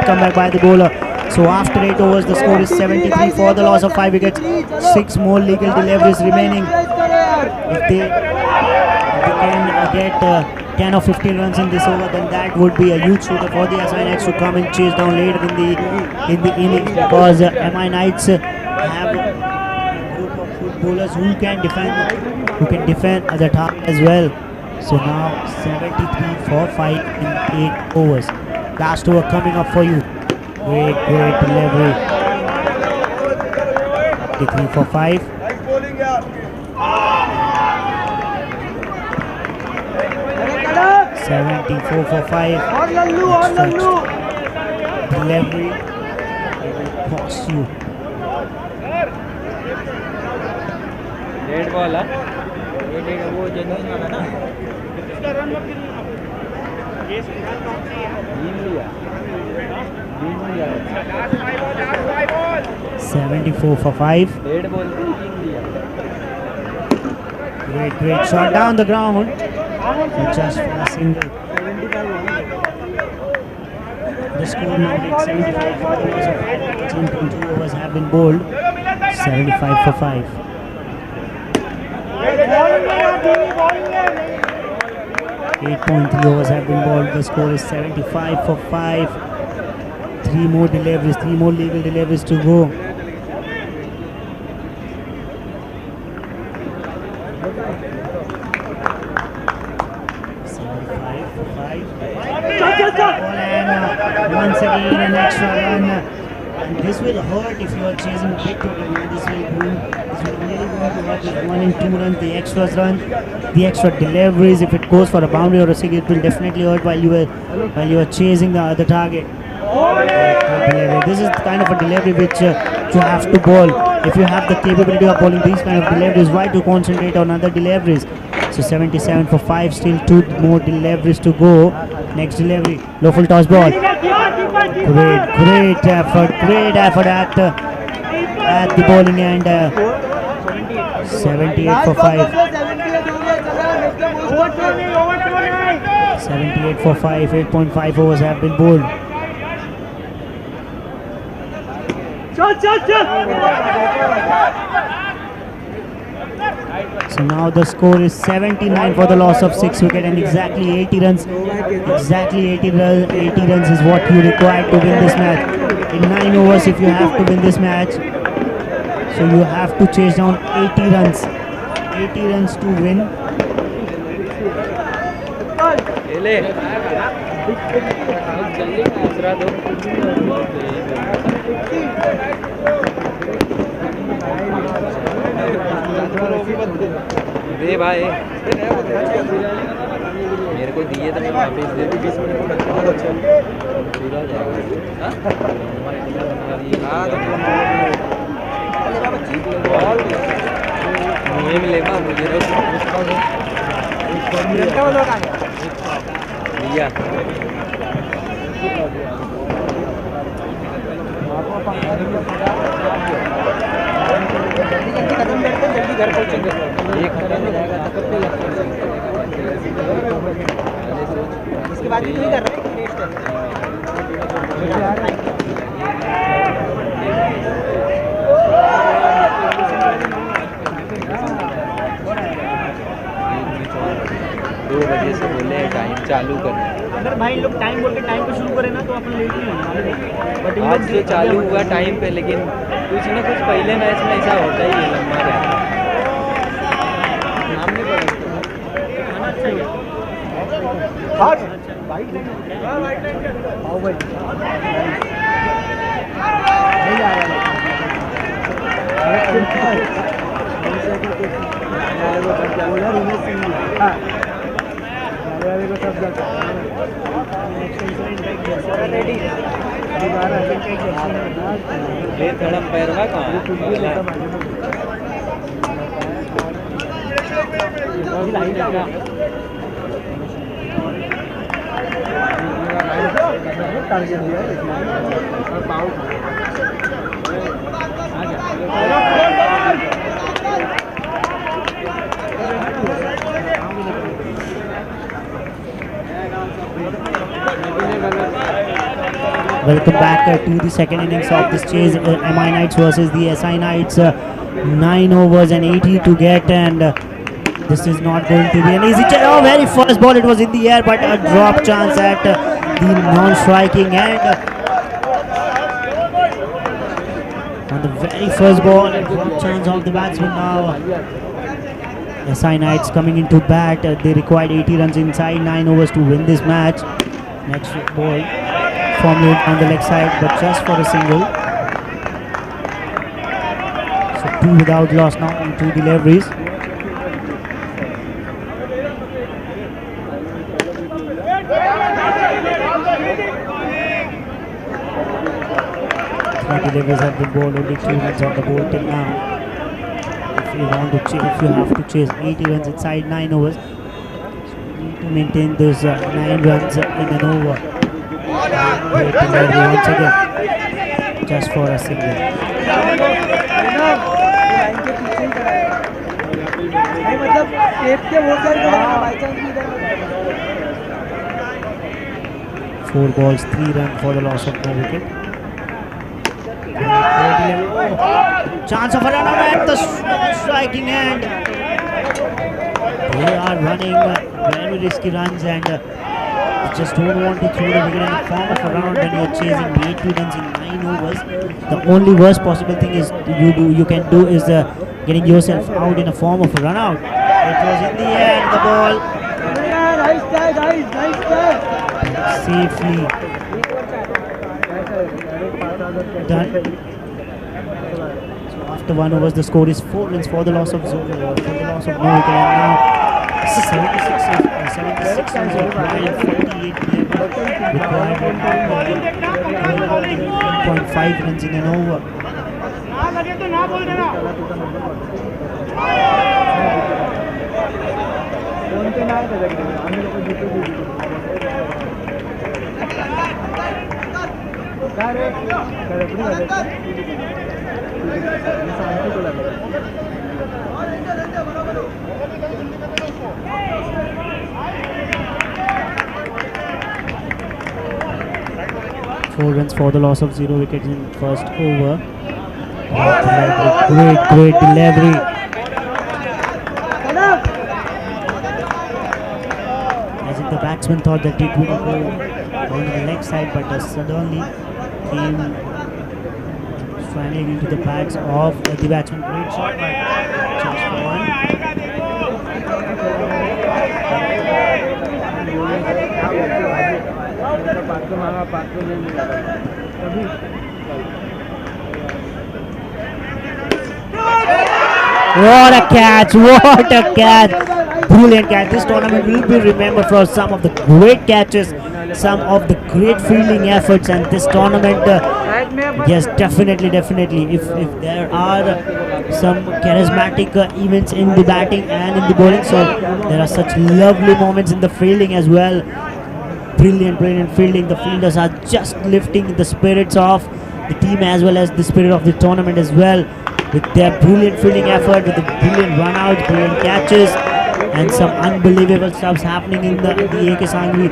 comeback by the bowler. So after 8 overs, the score is 73 for the loss of 5 wickets. 6 more legal deliveries remaining. If they can get 10 or 15 runs in this over, then that would be a huge total for the SI Knights to come and chase down later in the innings, because MI Knights have a group of good bowlers who can defend the target as well. So now 73 for 5 in 8 overs. Last over coming up for you. Great delivery. 73 for 5. $74 for 5. Delivery. It will cost you. Red ball, वो genuine वाला ना. 74 for 5. Red ball. Great shot down the ground. Just for a single. The score now is 75 for the loss of 18.2 overs have been bowled. 75 for 5. 8.3 overs have been bowled. The score is 75 for 5. 3 more deliveries, 3 more legal deliveries to go. Once again an extra run, and this will hurt if you are chasing big total. This will really going to hurt with 1 and 2 runs. The extras run, the extra deliveries. If it goes for a boundary or a single, it will definitely hurt while you are chasing the target. This is kind of a delivery which you have to bowl. If you have the capability of bowling these kind of deliveries, why to concentrate on other deliveries? So 77 for 5, still 2 more deliveries to go. Next delivery, low full toss ball. Great effort at the bowling end. 78 for 5. 78 for 5, 8.5 overs have been bowled. So now the score is 79 for the loss of 6 wickets and exactly 80 runs. Exactly 80 runs is what you require to win this match. In 9 overs, if you have to win this match, so you have to chase down 80 runs. 80 runs to win. दे भाई मेरे को दिए तो मैं वापस दे दूँ 20 minute में पूरा जाएगा मुझे मिलेगा मुझे लिया जल्दी घर पहुंचेंगे एक खत्म हो जाएगा तब तक इसके बाद भी नहीं कर रहे दो बजे से बोले टाइम चालू करना अगर भाई लोग टाइम बोल के टाइम पे शुरू करें ना तो अपन लेट नहीं होने बट आज तो चालू हुआ टाइम पे लेकिन कुछ ना कुछ पहले मैच में ऐसा होता ही है लंबा रहता नाम नहीं पड़ा ये थोड़ा पैरवा कहाँ Welcome back to the second innings of this chase. MI Knights versus the SI Knights. 9 overs and 80 to get, and this is not going to be an easy chase. Oh, very first ball, it was in the air, but a drop chance at the non-striking end. On the very first ball, a drop chance of the batsman now. SI Knights coming into bat. They required 80 runs inside 9 overs to win this match. Next ball. Formulated on the leg side, but just for a single. So 2 without loss now and 2 deliveries. Three deliveries have been bowled, only 2 runs on the board till now. If you have to chase 80 runs inside 9 overs, so you need to maintain those 9 runs in an over. Great delivery once again, just for a single. 4 balls, 3 runs for the loss of no wicket. Chance of a run out at the striking end. They are running very risky runs and just don't want to throw the wicket in the form of a run out when you're chasing 80 runs in 9 overs. The only worst possible thing is you can do is getting yourself out in a form of a run out. It was in the air, the ball safely done. So after 1 over, the score is 4 runs for the loss of no wicket. And now 76 runs required and 48 required 1.5 runs in an over. Four runs for the loss of 0 wickets in first over. Great delivery. As if the batsman thought that it would go on the leg side, but suddenly came stranded into the pads of the batsman. Great shot, but just for one. What a catch! What a catch! Brilliant catch. This tournament will be remembered for some of the great catches, some of the great fielding efforts, and this tournament, yes, definitely. If there are some charismatic events in the batting and in the bowling, so there are such lovely moments in the fielding as well. Brilliant fielding. The fielders are just lifting the spirits of the team as well as the spirit of the tournament as well, with their brilliant fielding effort, with the brilliant run-outs, brilliant catches, and some unbelievable stuffs happening in the AK Sanghvi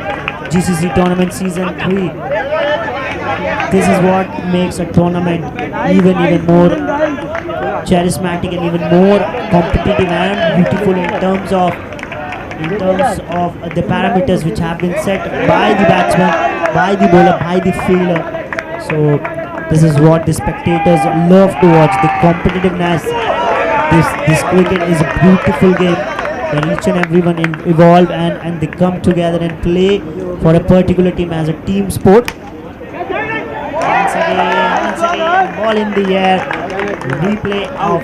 GCC tournament season 3. This is what makes a tournament even more charismatic and even more competitive and beautiful in terms of the parameters which have been set by the batsman, by the bowler, by the fielder. So this is what the spectators love to watch, the competitiveness. This cricket is a beautiful game where each and everyone evolve and they come together and play for a particular team as a team sport. Once again, ball in the air. Replay of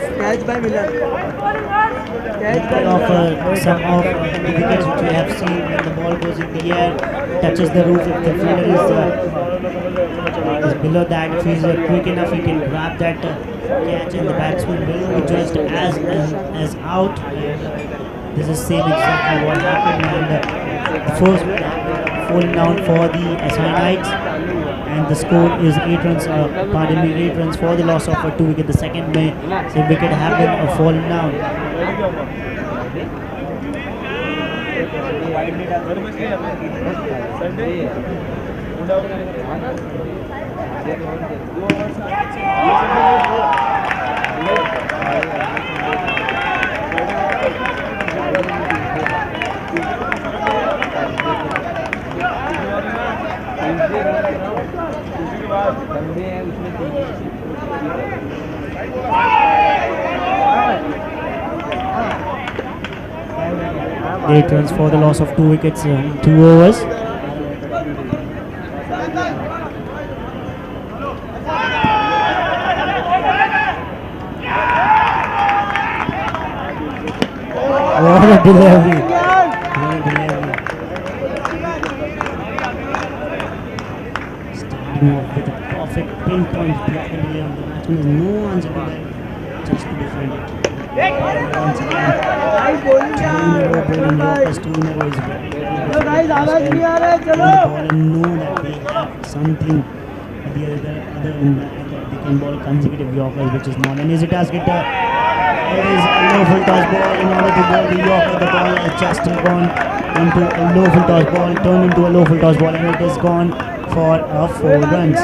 some of the wickets which we have seen when the ball goes in the air, touches the roof. If the fielder is below that, if he is quick enough, he can grab that catch, and the batsman will be judged as out. This is same exactly what happened, and the first falling down for the SI Knights, and the score is 8 runs. 8 runs for the loss of 2 wicket. The second same wicket have been fallen down. Eight runs for the loss of 2 wickets in 2 overs. What a delivery! Starting off with a perfect pinpoint block on the batsman. No answer to that, just to defend it. Once again, 2 in a row bowling Yorkers, 2 in a row is very know that they have something at the other end, that they can bowl consecutive Yorkers, which is not an easy task. It is a no full toss ball in order to bowl the Yorker. The ball has just gone into a low full toss ball, turned into a low full toss ball, and it is gone for a 4 runs.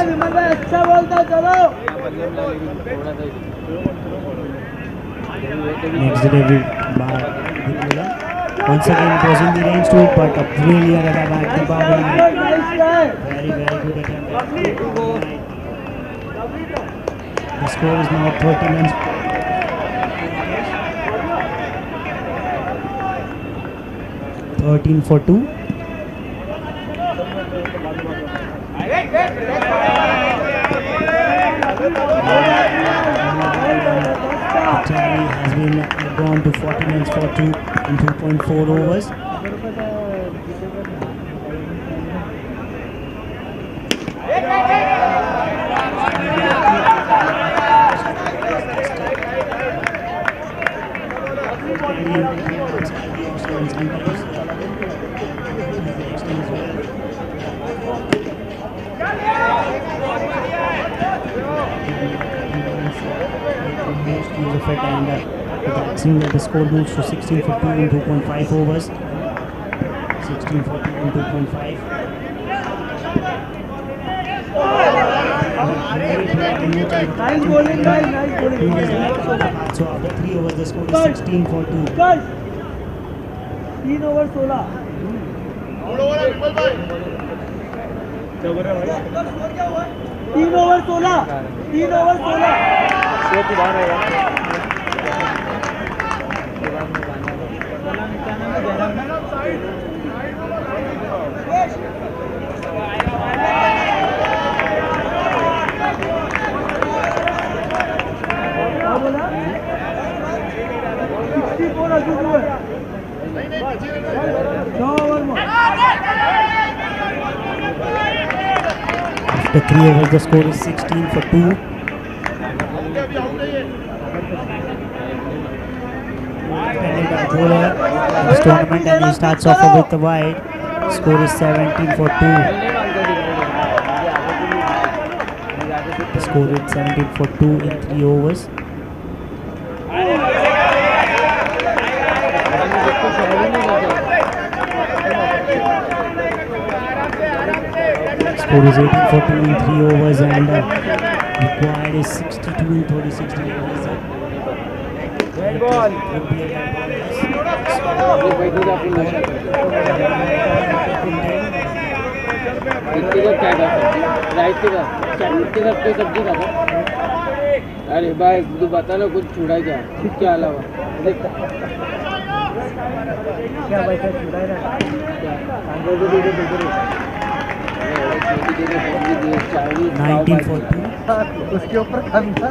Next delivery by the bowler. Once again it was in the range to it, but a brilliant attack by the bowler. Very, very good attempt. The score is now 30 runs. 13 for 2. The tally has been gone to 40 runs for 2 in 2.4 overs. Use of it, and that seems that the score moves to 16 for 2 in 2.5 overs. 16 for 2 in 2.5. So after 3 overs the score is 16 for 2. 3 over 16. 3 over 16. 3 over 16. After 3 overs the score is 16 for 2. Bowler this tournament, and he starts off with the wide. Score is 17 for 2. The score is 17 for 2 in 3 overs. Score is 18 for 2 in 3 overs, and required is 62 in 36 deliveries. अरे भाई तू बता ना कुछ छुड़ा क्या क्या अलावा क्या भाई छुड़ा है ना 19 for 2. उसके ऊपर खंडा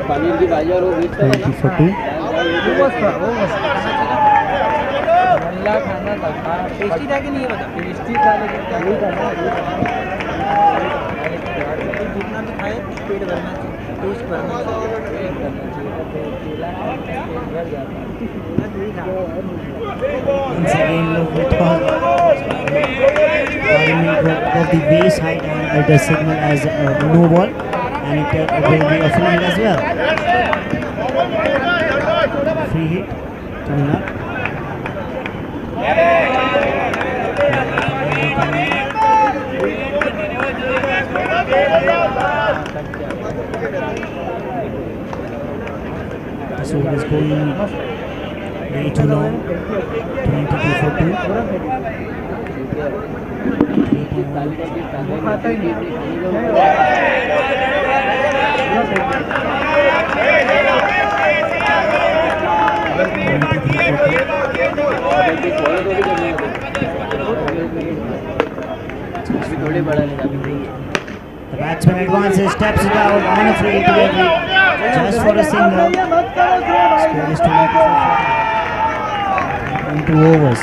पनीर की भाजी और वो 20 for 2. वो खाना था टेस्टी था कि नहीं बता टेस्टी था लेकिन क्या नहीं था जितना भी खाए पेट भरना चाहिए टेस्ट भरना चाहिए Once again low full toss of the base height, and it is signal as no ball, and it will be a free hit as well. Free hit coming up. So it is going way too long. 22 for 2. 3.1. The batsman advances, steps it out on a free hit delivery, just for a single. Score is 24 in 2 overs.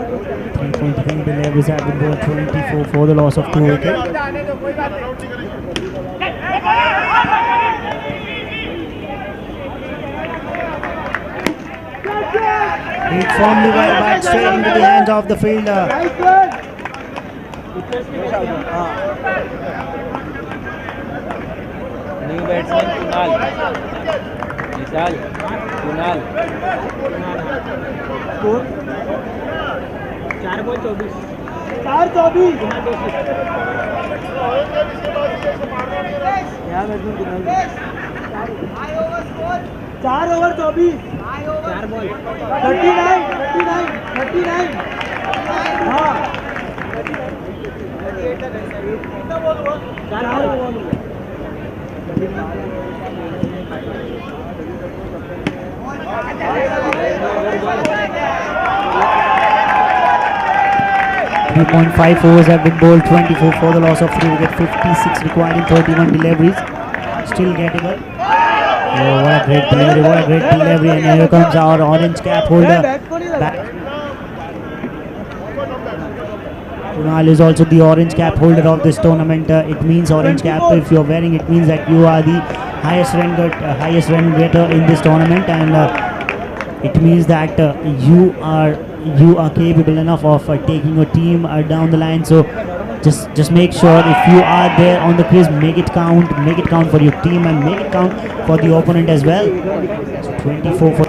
3.3 deliveries have been bowled, 24 for the loss of 2 wickets. Hit firmly well, but straight into the hands of the fielder. New batsman Kunal. Vishal. Kunal. Score 4 ball 24 क्या batsman Kunal 4 over 24 4 ball 39 हाँ 4 ball 3.5 overs have been bowled, 24 for the loss of 3 wickets, 56 required in 31 deliveries. Still gettable. Oh, what a great delivery, what a great delivery, and here comes our orange cap holder. Kunal is also the orange cap holder of this tournament. It means orange cap, if you're wearing it, means that you are the highest run getter in this tournament, and it means that you are capable enough of taking your team down the line. So just make sure if you are there on the crease, make it count for your team and make it count for the opponent as well. So 24 for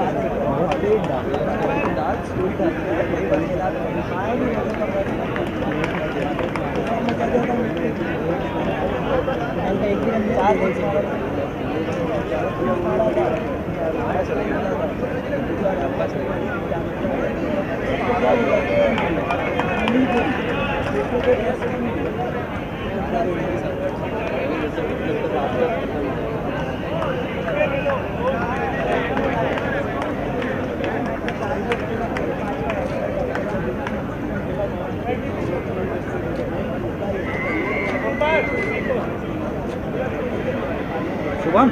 Shubham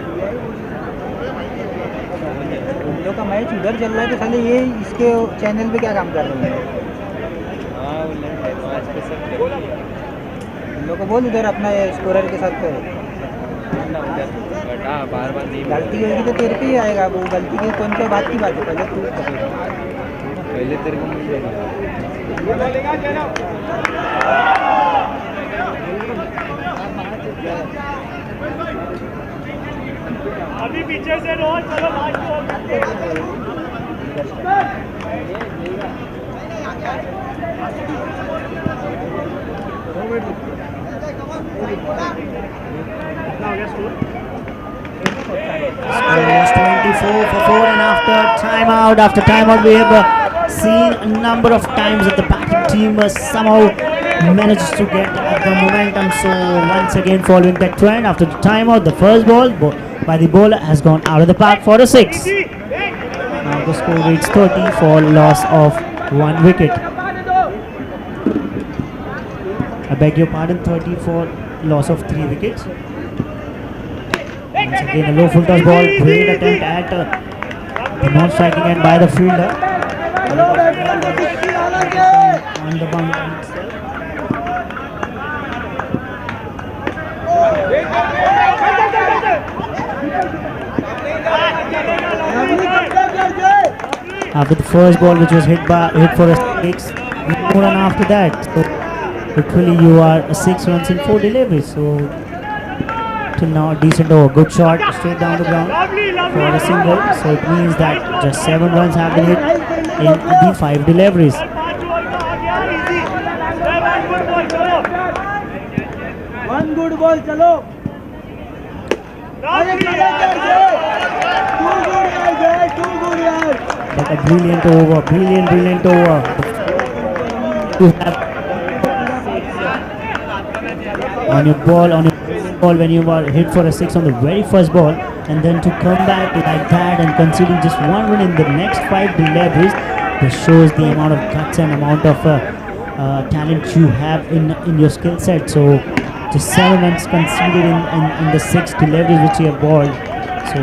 उन लोग का match उधर चल रहा है तो साले ये इसके चैनल पे क्या काम कर रहे हैं उन लोग को बोल उधर अपना स्कोरर के साथ करो बार बार नहीं गलती होगी तो तेरे पे ही आएगा वो गलती की कौन सी बात की बात है पहले तेरे को मिल अभी पीछे से रो चलो Almost 24 for 4, and after timeout we have seen a number of times that the batting team somehow manages to get the momentum. So once again following that trend, after the timeout, the first ball by the bowler has gone out of the park for a 6. Now the score reads 30 for loss of 1 wicket. I beg your pardon, 30 for loss of 3 wickets. Once again a low full toss ball, great attempt at the non-striking end by the fielder. On the boundary itself. After the first ball, which was hit for a 6, more than after that. So literally you are 6 runs in 4 deliveries. So till now decent over, good shot straight down the ground for a single. So it means that just 7 runs have been hit in the 5 deliveries. One good ball, chalo. But a brilliant over. You have on your ball when you were hit for a 6 on the very first ball, and then to come back like that and conceding just 1 run in the next 5 deliveries, this shows the amount of guts and amount of talent you have in your skill set. So just 7 runs conceded in the 6 deliveries which you have bowled. So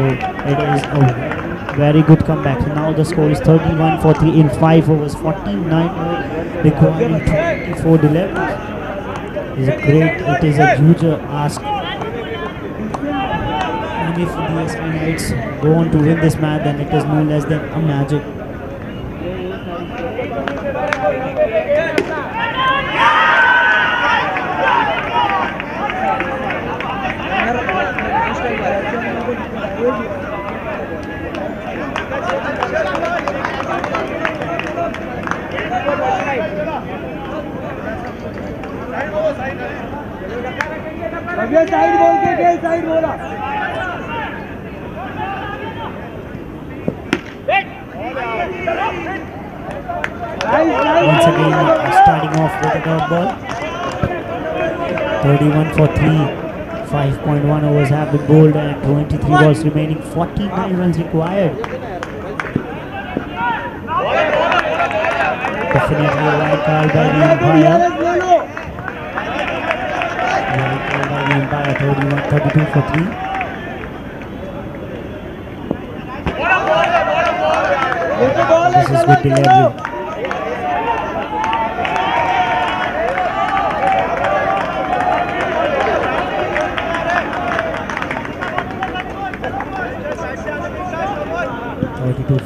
it is a Very good comeback. So now the score is 31 for 3 in 5 overs. 49 required in 24 deliveries. It is a huge ask. And if the SI Knights go on to win this match, then it is no less than a magic. Side बोल के खेल side बोला Once again starting off with a dot ball. 31 for 3. 5.1 overs have been bowled and 23 balls remaining. 49 runs required. Definitely a right call by the umpire. Right call by the umpire. 32 for 3. This is good delivery.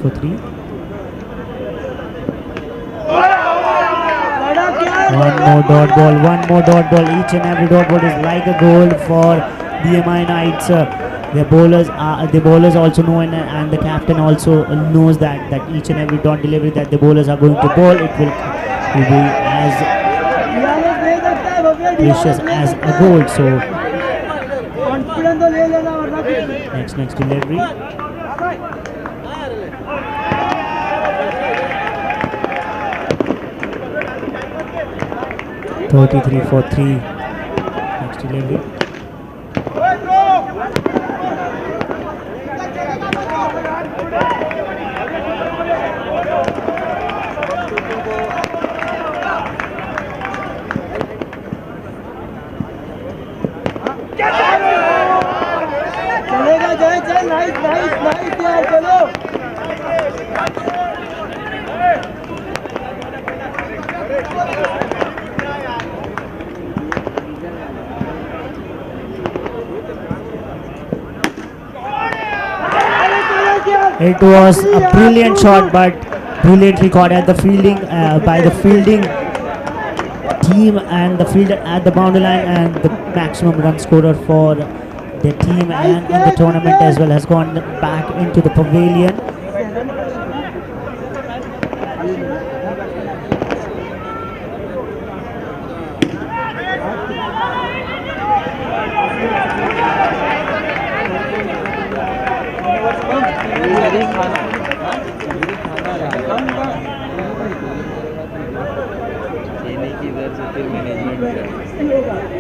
For 3. One more dot ball. Each and every dot ball is like a goal for the MI Knights. The bowlers also know, and the captain also knows that each and every dot delivery that the bowlers are going to bowl, it will be as precious as a goal. So next delivery. 33 for 3. Next delivery. चलेगा जय जय nice nice nice यार चलो It was a brilliant shot, but brilliantly caught at the fielding by the fielding team and the fielder at the boundary line, and the maximum run scorer for the team and in the tournament as well has gone back into the pavilion.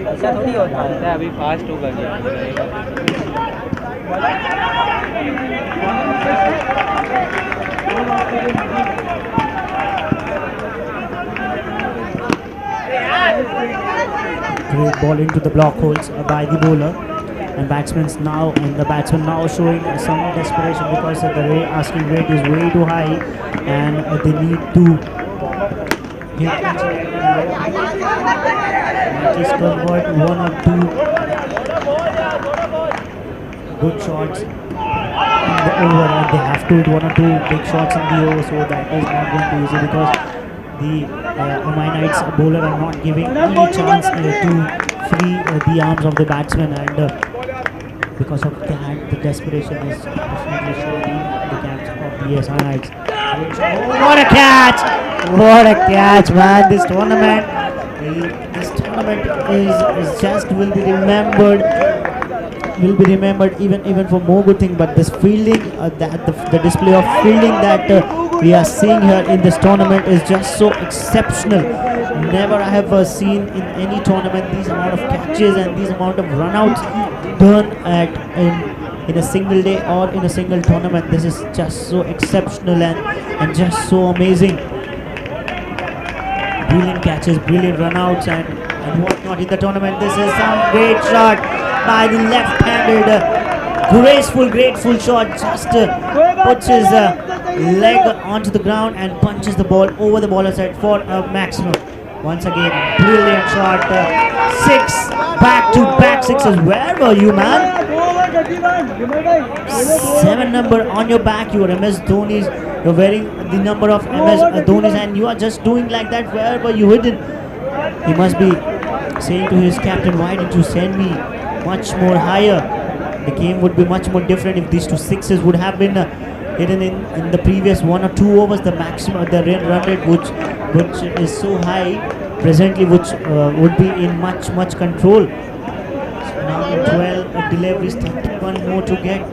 ऐसा थोड़ी होता है अभी fast होगा Great ball into the block holes by the bowler, and the batsman now showing some desperation because the asking rate is way too high, and they need to hit at least convert 1 or 2 good shots in the over, and they have to hit 1 or 2 big shots in the over, so that is not going to be easy because the MI Knights bowler are not giving any chance to free the arms of the batsman, and because of that the desperation is definitely showing in the camps of the SI Knights. What a catch! What a catch, man! This tournament is just will be remembered even for more good thing. But this fielding, the display of fielding that we are seeing here in this tournament is just so exceptional. Never I have seen in any tournament these amount of catches and these amount of runouts done in a single day or in a single tournament. This is just so exceptional and just so amazing. Brilliant catches, brilliant runouts and whatnot in the tournament. This is some great shot by the left-handed graceful, grateful shot. Just puts his leg onto the ground and punches the ball over the bowler side for a maximum. Once again, brilliant shot. 6 back-to-back sixes. Where were you, man? 7 number on your back. You are MS Dhoni's. You're wearing the number of MS Dhoni's, and you are just doing like that. Where were you hidden? He must be saying to his captain, why did you send me much more higher? The game would be much more different if these 2 sixes would have been hidden in the previous 1 or 2 overs. The maximum, the run rate which is so high presently, which would be in much control. So now 12 deliveries, 31 more to get.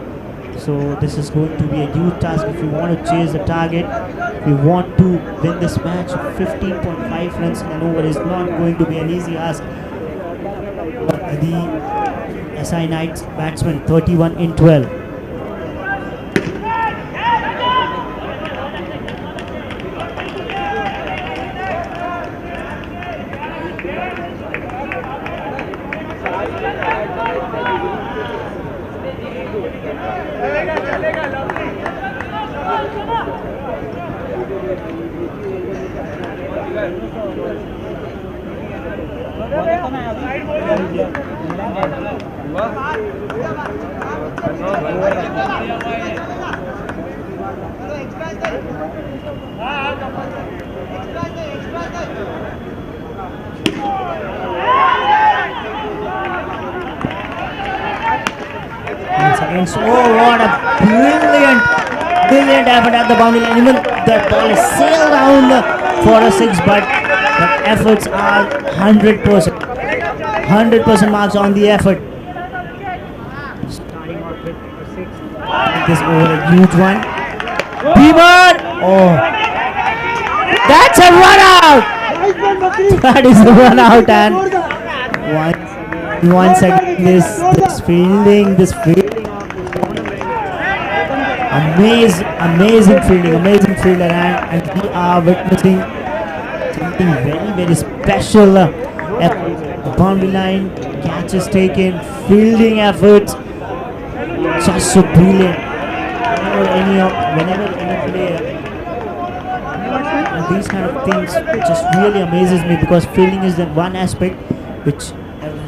So this is going to be a huge task if you want to chase the target. If you want to win this match, 15.5 runs in an over is not going to be an easy ask. The SI Knights batsman, 31 in 12. So what a brilliant effort at the boundary line. Even that ball is sailed down for a 6, but the efforts are 100%. 100% marks on the effort. Starting off with a 6. This over a huge one. Beamer! Oh. That's a run out! That is a run out, and once again this fielding. Amazing fielder, and we are witnessing something very special. Boundary line, catches taken, fielding efforts, just so brilliant. Whenever any player, these kind of things just really amazes me, because fielding is the one aspect which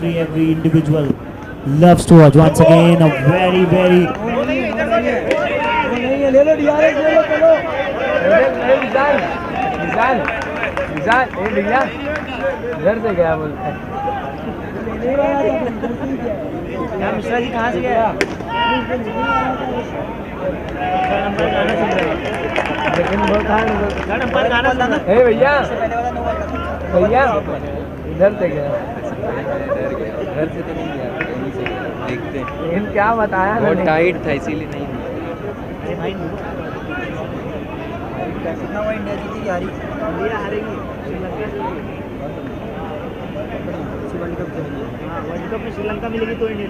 every individual loves to watch. Once again, a very इधर से गया बोलता है मिश्रा जी कहाँ से गया लेकिन बहुत भैया इधर से गया घर से तो नहीं गया देखते लेकिन क्या बताया बहुत टाइट था इसीलिए नहीं कितना वो इंडिया जीती कि हारी इंडिया हारेगी वर्ल्ड कप चलेगी हाँ वर्ल्ड कप में श्रीलंका मिलेगी तो इंडिया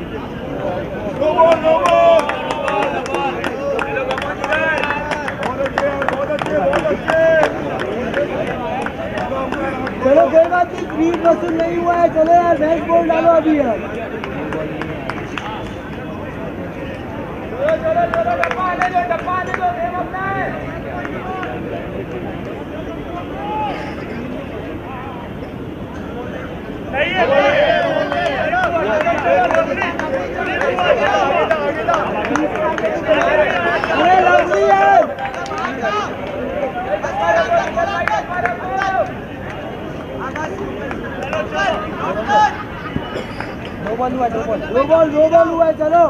चलो कोई बात नहीं स्पीड वसूल नहीं हुआ है चलो यार मैच बॉल डालो अभी यार दो बॉल हुआ है चलो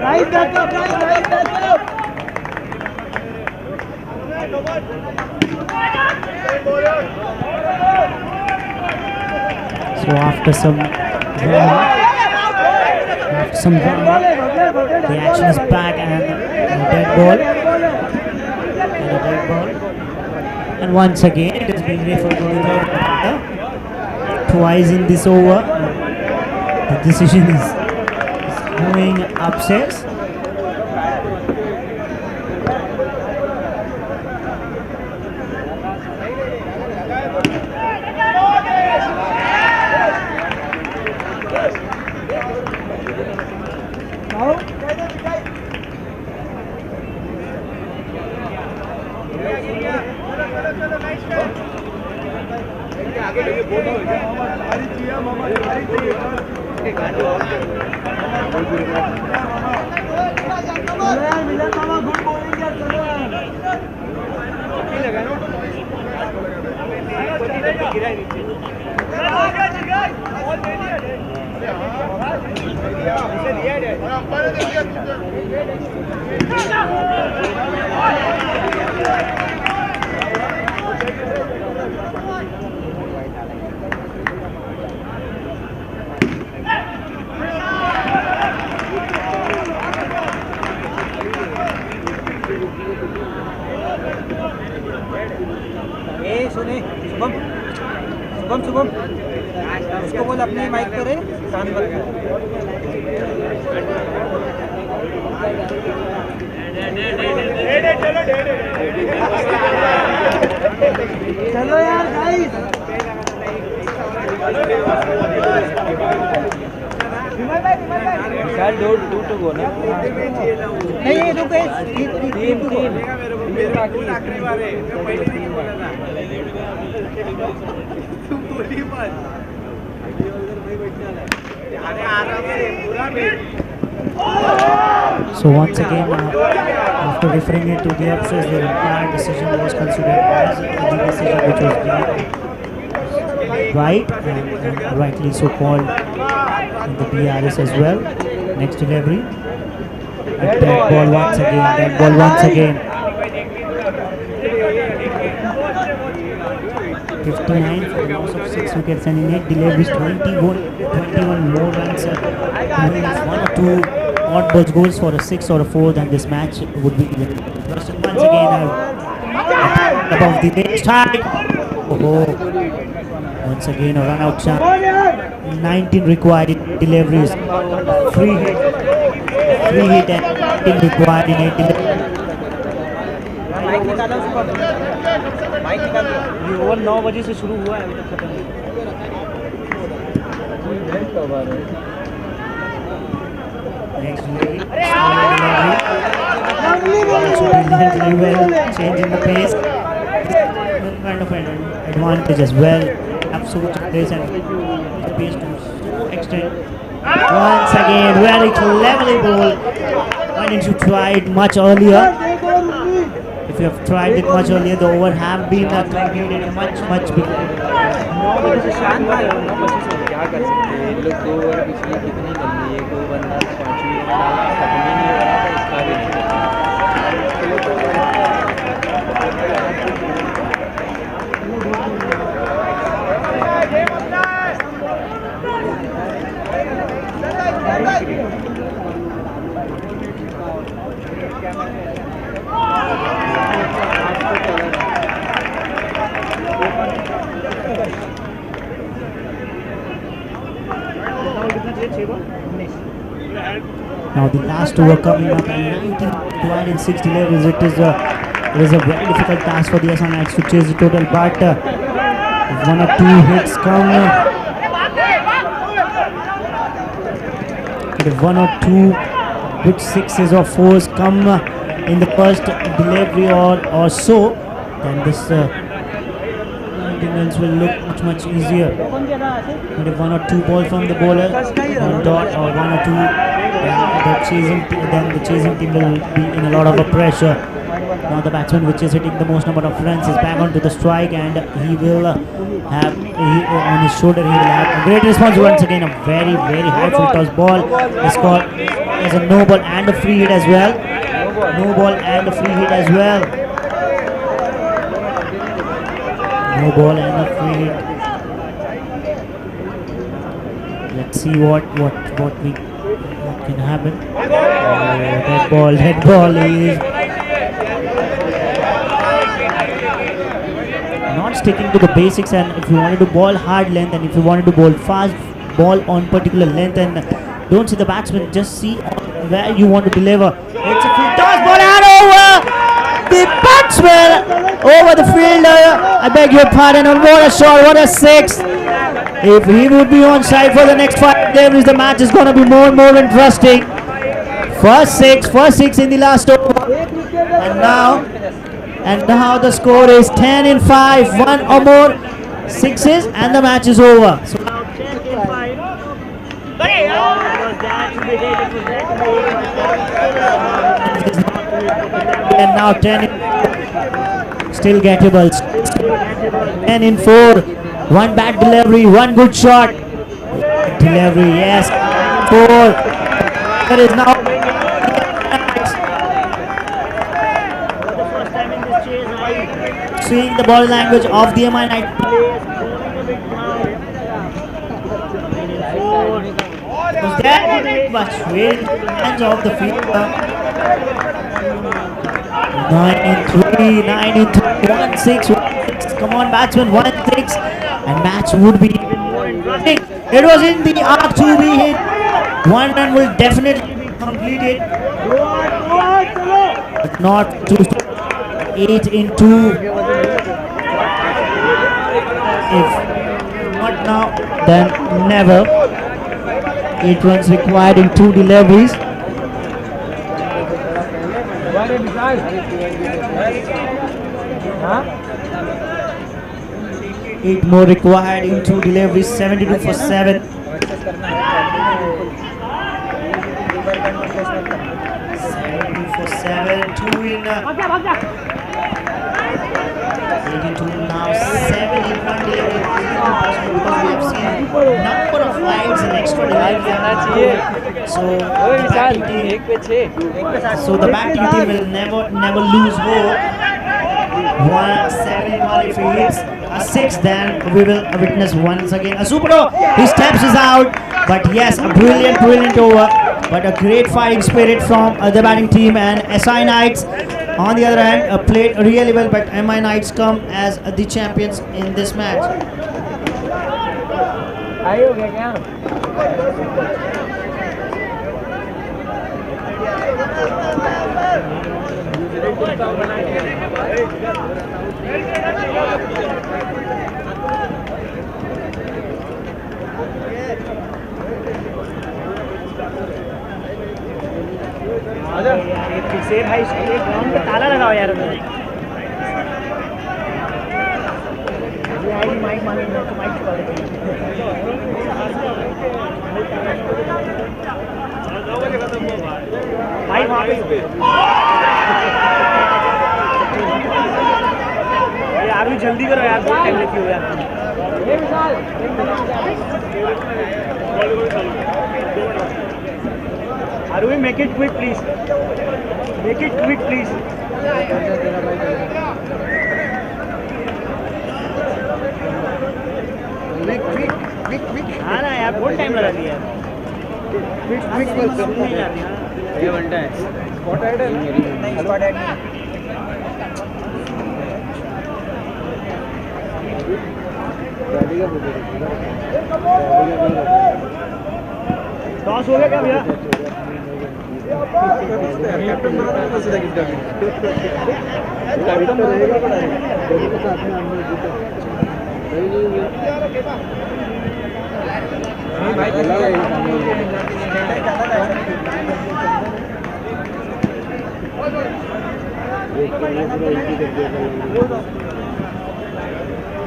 right backup So after some drama, the action is back, and a dead ball. And once again, it is being referred to twice in this over. The decision is going upstairs. सुने शुभम शुभम शुभम उसको बोल अपनी mic पे रहे कान बंद चलो यार guys शायद दो टू गो ना नहीं रुक तीन So once again, after referring it to the upstairs, the entire decision was considered as the decision which was right and rightly so called in the BRS as well. Next delivery. And that ball once again. That ball once again. 59 for the loss of 6 wickets and in 8 deliveries, 21 more runs. Even if 1 or 2 odd balls goes for a 6 or a 4, then this match would be even. Once again, above the next tide. Once again, a run out chance. 19 required in deliveries. Free hit and 19 required in 8 deliveries. ये over 9 बजे से शुरू हुआ है अभी तक खत्म नहीं changing the pace. Kind of an advantage as well. Absolute pace and the pace to extend. Once again, very cleverly bowled. Why didn't you try it much earlier? If you have tried it much earlier, the over have been concluded much before. 9 बजे से शांत भाई 9 बजे से क्या कर सकते हैं लोग 2 ओवर पिछली कितनी कर ली है कोई बंदा पांचवी खत्म ही नहीं हो रहा था इसका भी Now the last over coming up and 19 required in 6 deliveries. It is a very difficult task for the Assam Knights to chase the total, but if 1 or 2 hits come, if 1 or 2 good 6s or 4s come in the first delivery or so, then this innings will look much easier. But if 1 or 2 balls from the bowler on dot or 1 or 2, then the chasing team will be in a lot of pressure. Now the batsman which is hitting the most number of runs is back onto the strike, and he will have on his shoulder he will have a great response. Once again, a very high full toss ball is caught as a no ball and a free hit as well. No ball and a free hit as well. No ball and a free hit. Let's see what can happen. That ball is not sticking to the basics, and if you wanted to bowl hard length and if you wanted to bowl fast ball on particular length, and don't see the batsman, just see where you want to deliver. It's a full toss ball and over the batsman, over the fielder. I beg your pardon, and what a shot, what a 6. If he would be on side for the next 5 deliveries, the match is going to be more and more interesting. First six in the last over, and now And now the score is 10 in 5. One or more sixes and the match is over. So now 10 in 5. And now 10 in still gettable. 10 in 4. One bad delivery, one good shot. Delivery, yes. 4. There is now seeing the body language of the MI Knight players going a bit down. Was that but straight into the hands of the fielder. 9 in 3, 9 in 3, 1 6, 1 6. Come on, batsman, 1 6. And match would be even more interesting. It was in the arc to be hit. One run will definitely be completed. But not to 8 in 2. If not now, then never. 8 runs required in 2 deliveries. 8 more required in 2 deliveries. 72 for 7. 72 for 7. 2 in 82 now. 7 in 1 delivery. Because we have seen number of flights and extra deliveries. So the batting team will never lose hope. 7 in 1. If he hits a 6, then we will witness once again a super over. He steps is out, but yes, a brilliant over. But a great fighting spirit from the batting team, and SI Knights on the other hand played really well, but MI Knights come as the champions in this match. भाई ground पे ताला लगाओ यार mic मांगेंगे तो mic छुपा देंगे भाई वहाँ पे यार भी जल्दी करो यार, बहुत टाइम लेती हो यार। Arun, make it quick, please. Make it quick, please. Quick. हाँ ना यार, बहुत टाइम लगा दिया। Quick, नहीं जाती हाँ। ये बनता है। Spotted है? नहीं spotted नहीं। टॉस हो गया क्या भैया?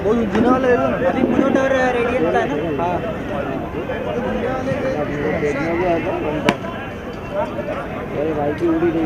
वो जिना वाला है ना, अभी मोनोट और रेडियंट का है ना। हाँ भाई की उड़ी नहीं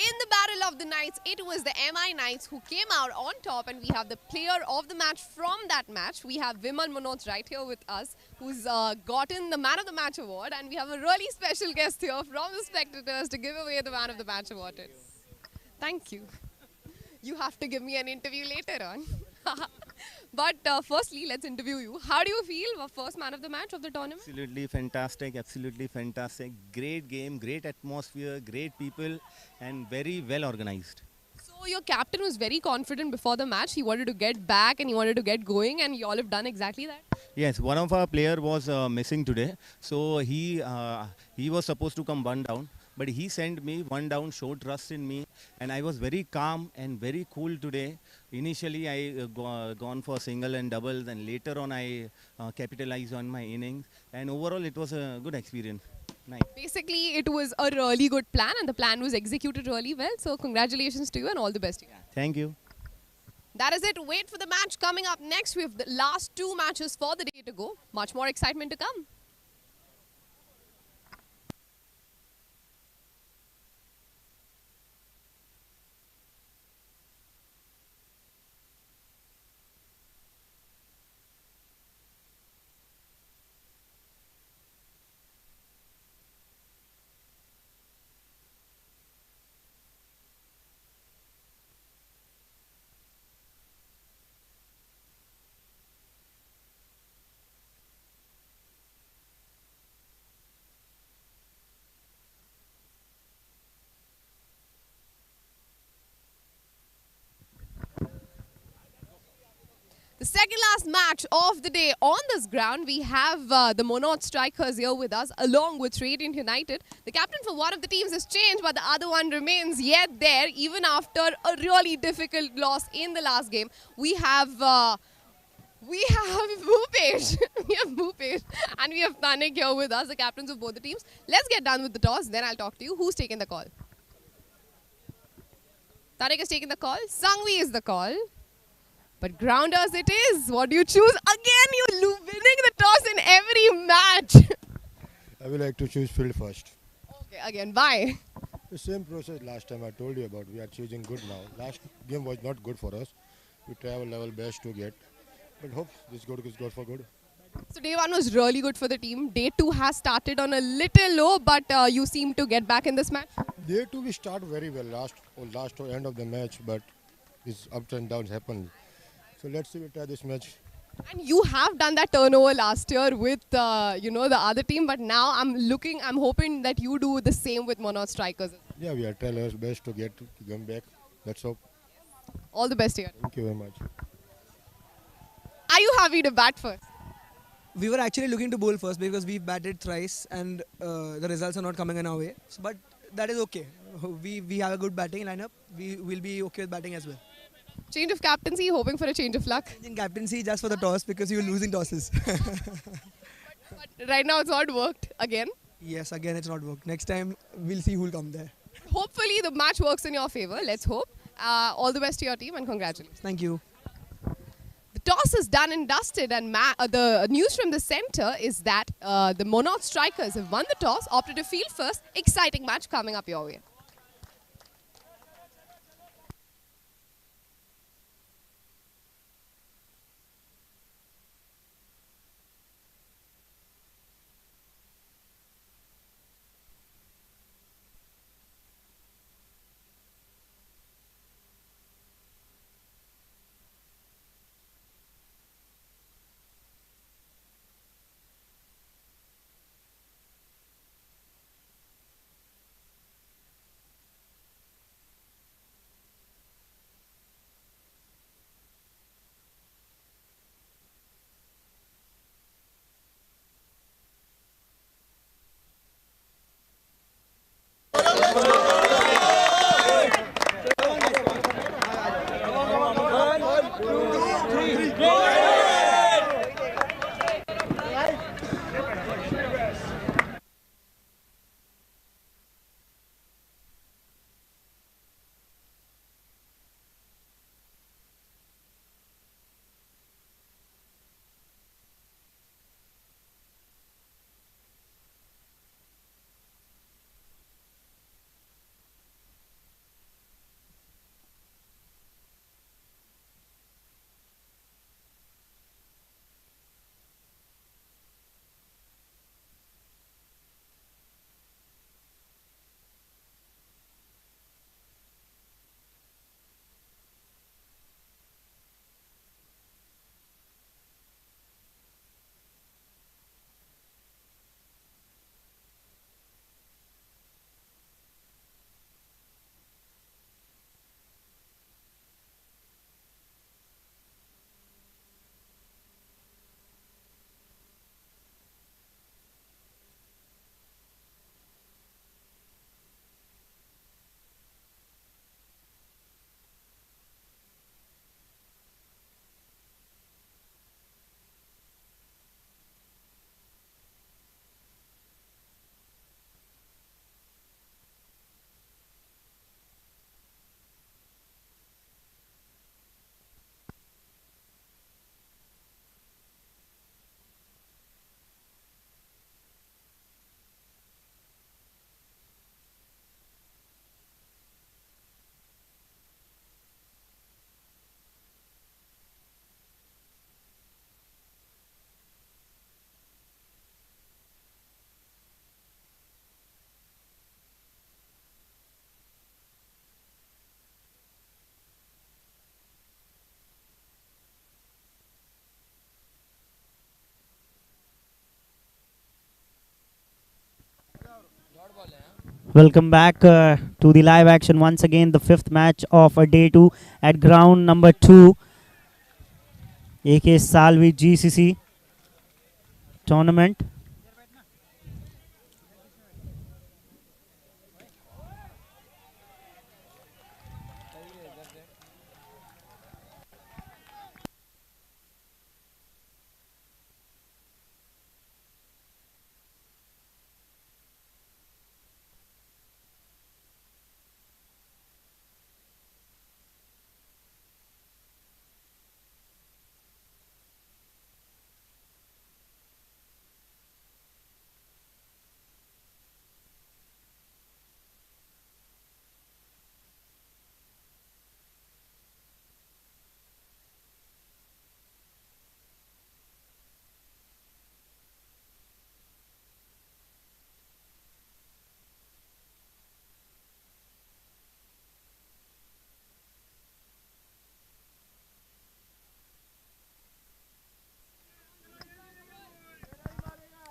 In the Battle of the Knights, it was the MI Knights who came out on top, and we have the player of the match from that match. We have Vimal Manoj right here with us, who's gotten the Man of the Match award, and we have a really special guest here from the spectators to give away the Man of the Match award. Thank you. You have to give me an interview later on. But firstly, let's interview you. How do you feel? First Man of the Match of the tournament? Absolutely fantastic, absolutely fantastic. Great game, great atmosphere, great people, and very well organized. So your captain was very confident before the match. He wanted to get back and he wanted to get going, and you all have done exactly that. Yes, one of our player was missing today, so he was supposed to come one down, but he sent me one down, showed trust in me, and I was very calm and very cool today. Initially, I gone for single and doubles, and later on I capitalized on my innings, and overall it was a good experience. Nice. Basically, it was a really good plan, and the plan was executed really well. So congratulations to you and all the best to you. Thank you. That is it. Wait for the match coming up next. We have the last 2 matches for the day to go. Much more excitement to come. The second last match of the day on this ground, we have the Monod Strikers here with us, along with Radiant United. The captain for one of the teams has changed, but the other one remains yet there, even after a really difficult loss in the last game. We have Bhupesh. We have Bhupesh, and we have Tanik here with us, the captains of both the teams. Let's get done with the toss, then I'll talk to you. Who's taking the call? Tanik is taking the call. Sanghvi is the call. But grounders it is. What do you choose? Again, you winning the toss in every match. I would like to choose field first. Okay, again, why? The same process last time I told you about. We are choosing good now. Last game was not good for us. We try our level best to get. But hope this good is good for good. So day 1 was really good for the team. Day 2 has started on a little low, but you seem to get back in this match. Day 2 we start very well last or end of the match, but these ups and downs happen. So let's see, we try this match. And you have done that turnover last year with the other team, but now I'm hoping that you do the same with Monod Strikers. Yeah, we are trying our best to get to come back. Let's hope. All the best to you. Thank you very much. Are you happy to bat first? We were actually looking to bowl first because we batted thrice and the results are not coming in our way. So, but that is okay. We have a good batting lineup. We will be okay with batting as well. Change of captaincy, hoping for a change of luck. Changing captaincy just for the toss because you were losing tosses. But right now it's not worked again. Yes, again it's not worked. Next time we'll see who will come there. Hopefully the match works in your favor. Let's hope. All the best to your team and congratulations. Thank you. The toss is done and dusted, and the news from the centre is that the Monod Strikers have won the toss, opted to field first. Exciting match coming up your way. Welcome back to the live action once again. The fifth match of day 2 at ground number 2, AK Salvi GCC tournament.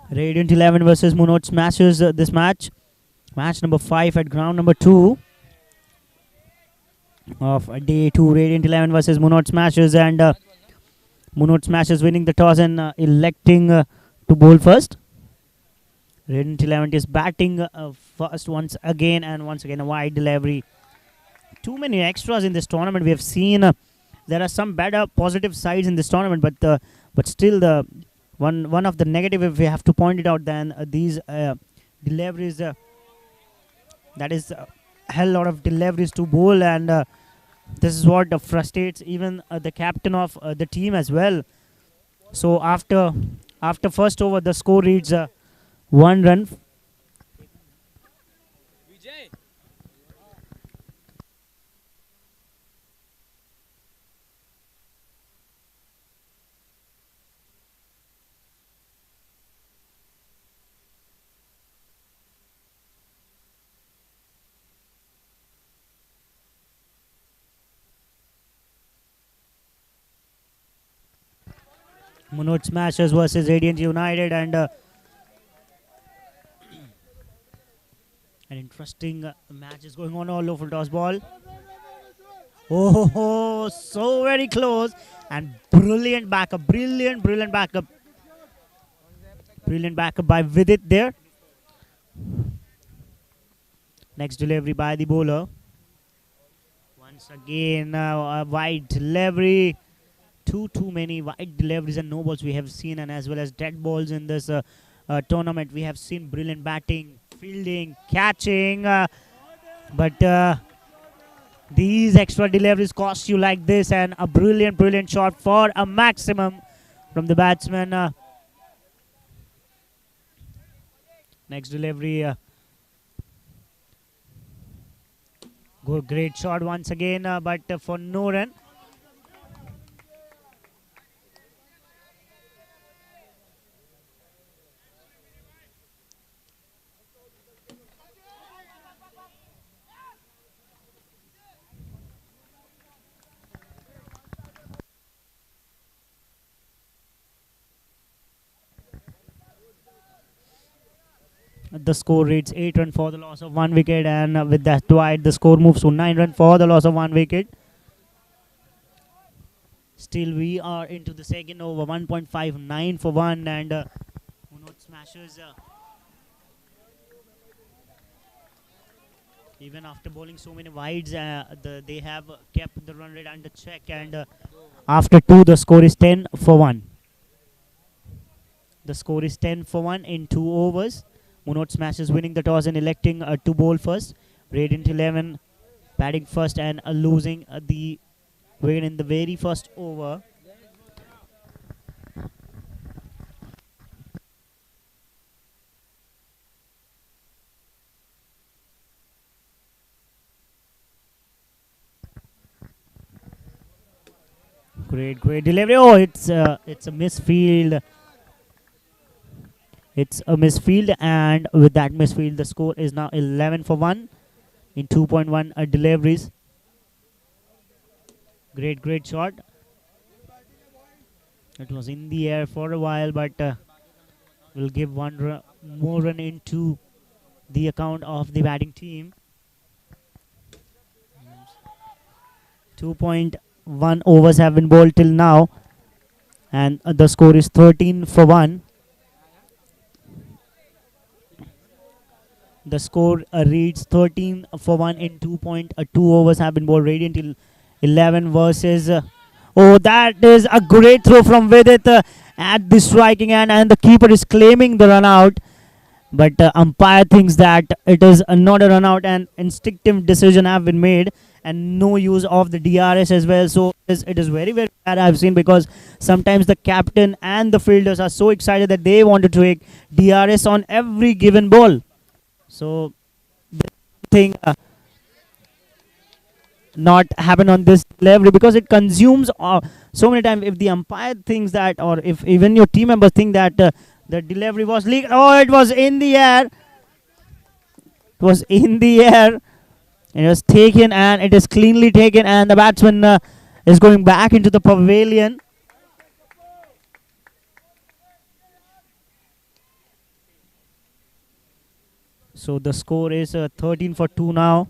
Radiant 11 versus Munot Smashers this match. Match number 5 at ground number 2 of day 2. Radiant 11 versus Munot Smashers, and Munot Smashers winning the toss and electing to bowl first. Radiant 11 is batting first once again, and once again a wide delivery. Too many extras in this tournament. We have seen there are some better positive sides in this tournament, but still the one of the negative, if we have to point it out, then these deliveries, that is a hell lot of deliveries to bowl, and this is what frustrates even the captain of the team as well. So after first over, the score reads 1 run. Munot Smashers versus Radiant United, and an interesting match is going on all over toss ball. Oh, so very close, and brilliant backup, brilliant backup by Vidit there. Next delivery by the bowler. Once again, a wide delivery. Too many wide deliveries and no balls we have seen, and as well as dead balls in this tournament. We have seen brilliant batting, fielding, catching, but these extra deliveries cost you like this, and a brilliant shot for a maximum from the batsman. Next delivery, great shot once again, but for no run. The score reads 8 run for the loss of 1 wicket, and with that wide, the score moves to 9 run for the loss of 1 wicket. Still, we are into the second over, 1.59 for 1, and Munot Smashers, even after bowling so many wides, they have kept the run rate under check, and after 2, the score is 10 for 1. The score is 10 for 1 in 2 overs. Munot Smashers winning the toss and electing to bowl first. Radiant 11 batting first and losing the wicket in the very first over. Great delivery. Oh, it's a misfield. It's a misfield, and with that misfield, the score is now 11 for 1 in 2.1 deliveries. Great shot. It was in the air for a while, but will give one more run into the account of the batting team. 2.1 overs have been bowled till now, and the score is 13 for 1. The score reads 13 for 1 in 2.2 overs have been bowled. Radiant 11 versus. Oh, that is a great throw from Vidit at the striking end, and the keeper is claiming the run out. But umpire thinks that it is not a run out, and instinctive decision have been made, and no use of the DRS as well. So it is very, very bad, I've seen, because sometimes the captain and the fielders are so excited that they want to take DRS on every given ball. So this thing not happen on this level, because it consumes so many times. If the umpire thinks that, or if even your team members think that the delivery was leaked, oh, it was in the air. It was in the air. It was taken, and it is cleanly taken, and the batsman is going back into the pavilion. So the score is 13 for 2 now.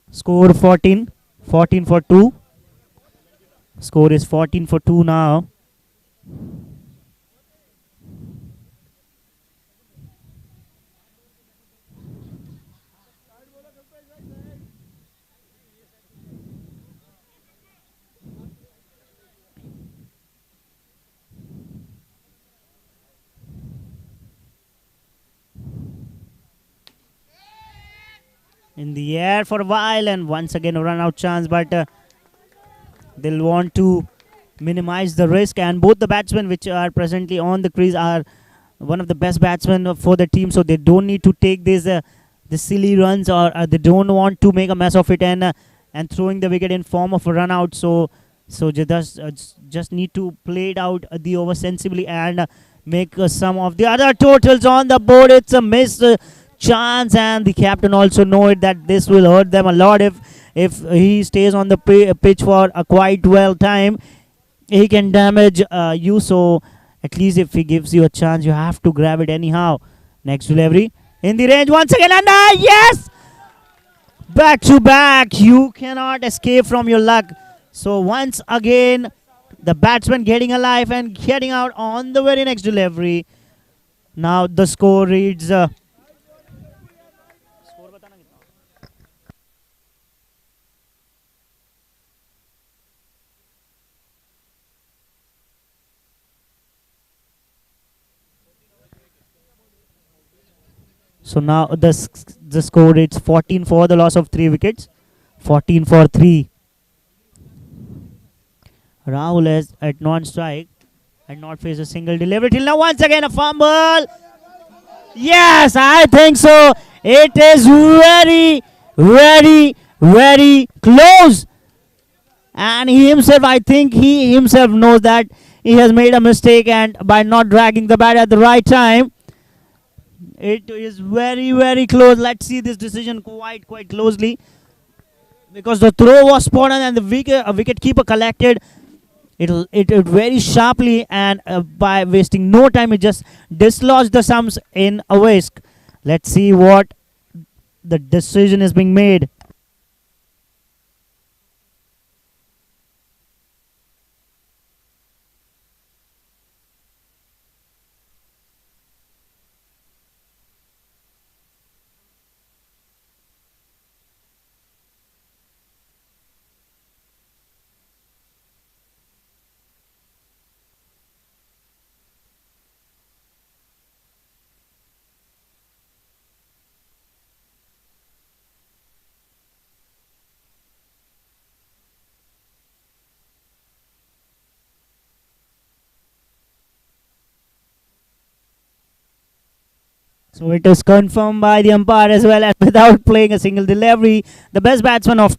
Score 14 for 2. Score is 14 for 2 now. In the air for a while, and once again a run out chance, but they'll want to minimize the risk, and both the batsmen which are presently on the crease are one of the best batsmen for the team, so they don't need to take these the silly runs, or they don't want to make a mess of it and throwing the wicket in form of a run out. So they just need to play it out the over sensibly and make some of the other totals on the board. It's a miss chance, and the captain also know it that this will hurt them a lot. If he stays on the pitch for a quite well time, he can damage you. So at least if he gives you a chance, you have to grab it anyhow. Next delivery in the range once again, and yes, back to back. You cannot escape from your luck. So once again, the batsman getting alive and getting out on the very next delivery. Now the score reads so now the score reads 14 for the loss of 3 wickets. 14 for 3. Rahul is at non-strike and not faced a single delivery till now. Once again a fumble. Yes, I think so. It is very, very, very close. And he himself, I think he himself knows that he has made a mistake, and by not dragging the bat at the right time. It is very, very close. Let's see this decision quite closely, because the throw was spot on and the wicket keeper collected it very sharply, and by wasting no time, it just dislodged the stumps in a whisk. Let's see what the decision is being made. So it is confirmed by the umpire as well, and without playing a single delivery, the best batsman of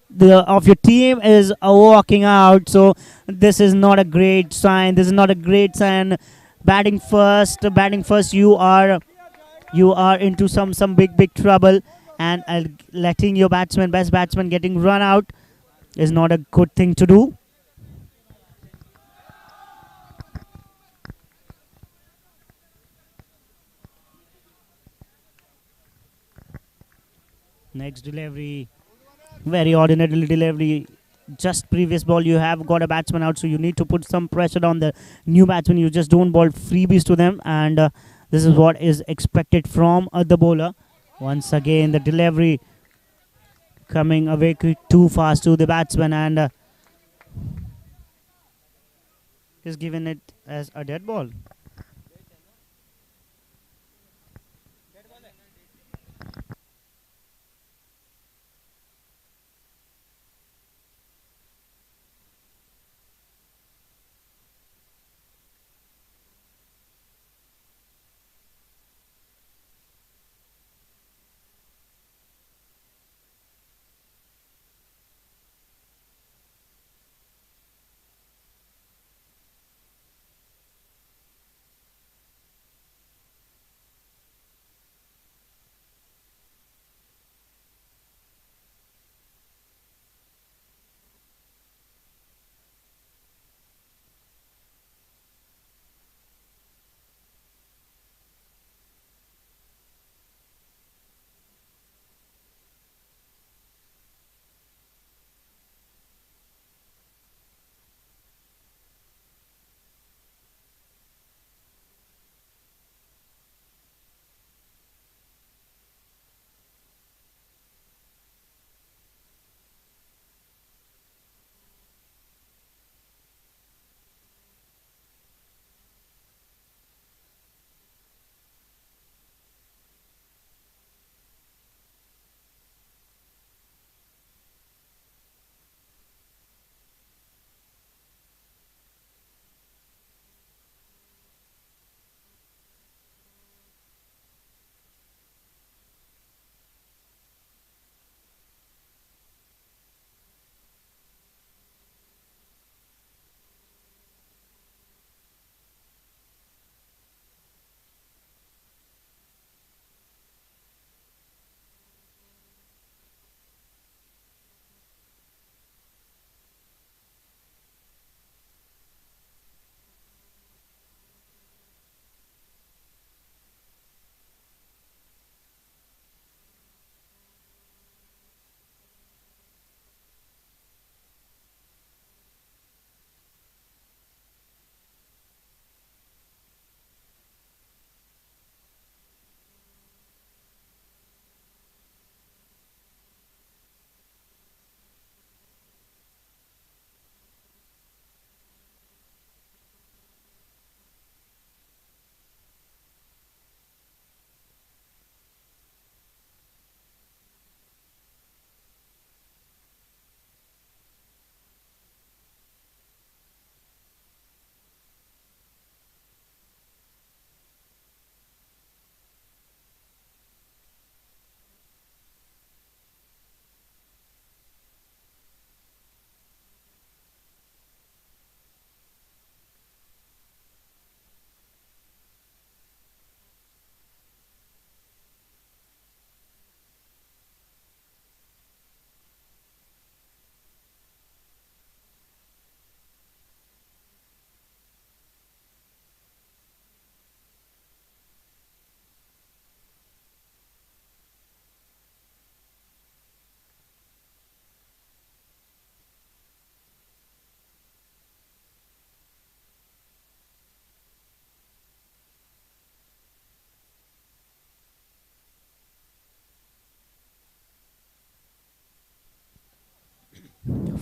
your team is walking out. So this is not a great sign. This is not a great sign. Batting first, you are into some big trouble, and letting your best batsman getting run out is not a good thing to do. Next delivery, very ordinary delivery. Just previous ball, you have got a batsman out, so you need to put some pressure on the new batsman. You just don't ball freebies to them, and this is what is expected from the bowler. Once again, the delivery coming away too fast to the batsman, and is given it as a dead ball.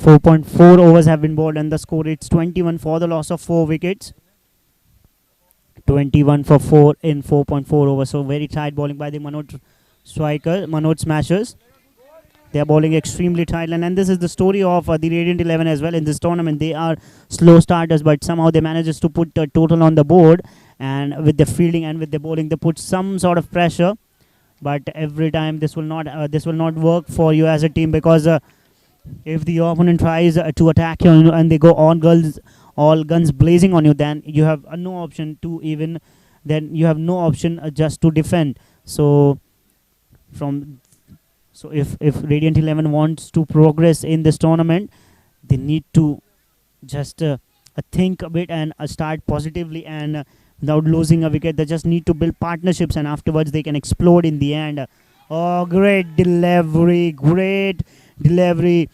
.4 overs have been bowled, and the score it's 21 for the loss of 4 wickets. 21 for 4 in 4.4 overs. So very tight bowling by the Manoj Smashers. They are bowling extremely tight, and this is the story of the Radiant 11 as well in this tournament. They are slow starters, but somehow they manages to put the total on the board, and with the fielding and with the bowling, they put some sort of pressure. But every time this will not work for you as a team, because if the opponent tries to attack you and they go on all guns blazing on you, then you have no option to even just to defend. So if Radiant 11 wants to progress in this tournament, they need to just think a bit and start positively, and without losing a wicket, they just need to build partnerships, and afterwards they can explode in the end. Oh, great delivery, great delivery.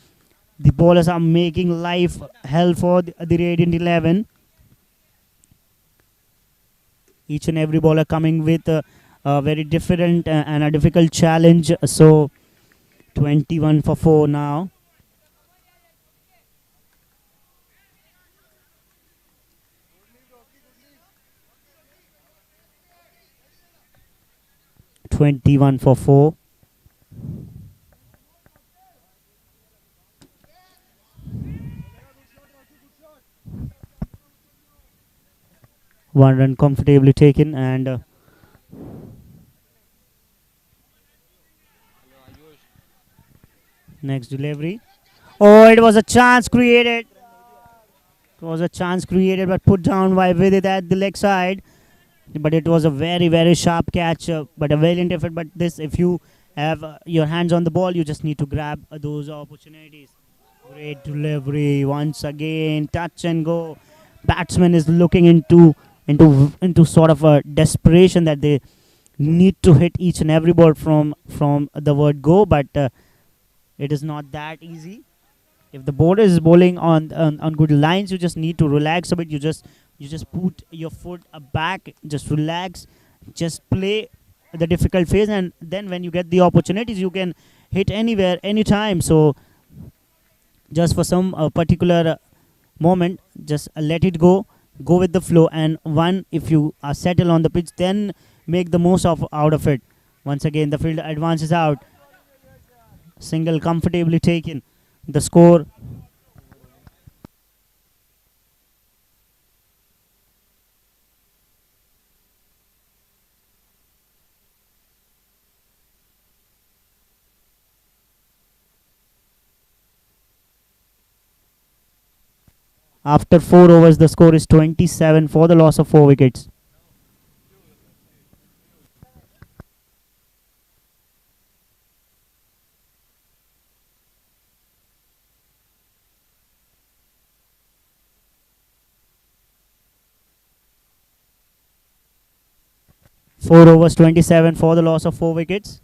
The bowlers are making life hell for the Radiant 11. Each and every bowler coming with a very different and a difficult challenge. So 21 for 4 now. (21 for 4). One run comfortably taken, and next delivery. Oh, it was a chance created. It was a chance created, but put down by Vidit at the leg side. But it was a very, very sharp catch, but a valiant effort. But this, if you have your hands on the ball, you just need to grab those opportunities. Great delivery once again, touch and go. Batsman is looking into sort of a desperation that they need to hit each and every ball from the word go, but it is not that easy. If the bowler is bowling on good lines, you just need to relax a bit. You just put your foot back, just relax, just play the difficult phase, and then when you get the opportunities, you can hit anywhere, anytime. So just for some particular moment, just let it go with the flow, and if you are settled on the pitch, then make the most out of it. Once again, the fielder advances out. Single comfortably taken. The score after 4 overs, the score is 27 for the loss of 4 wickets. Four overs, 27 for the loss of 4 wickets.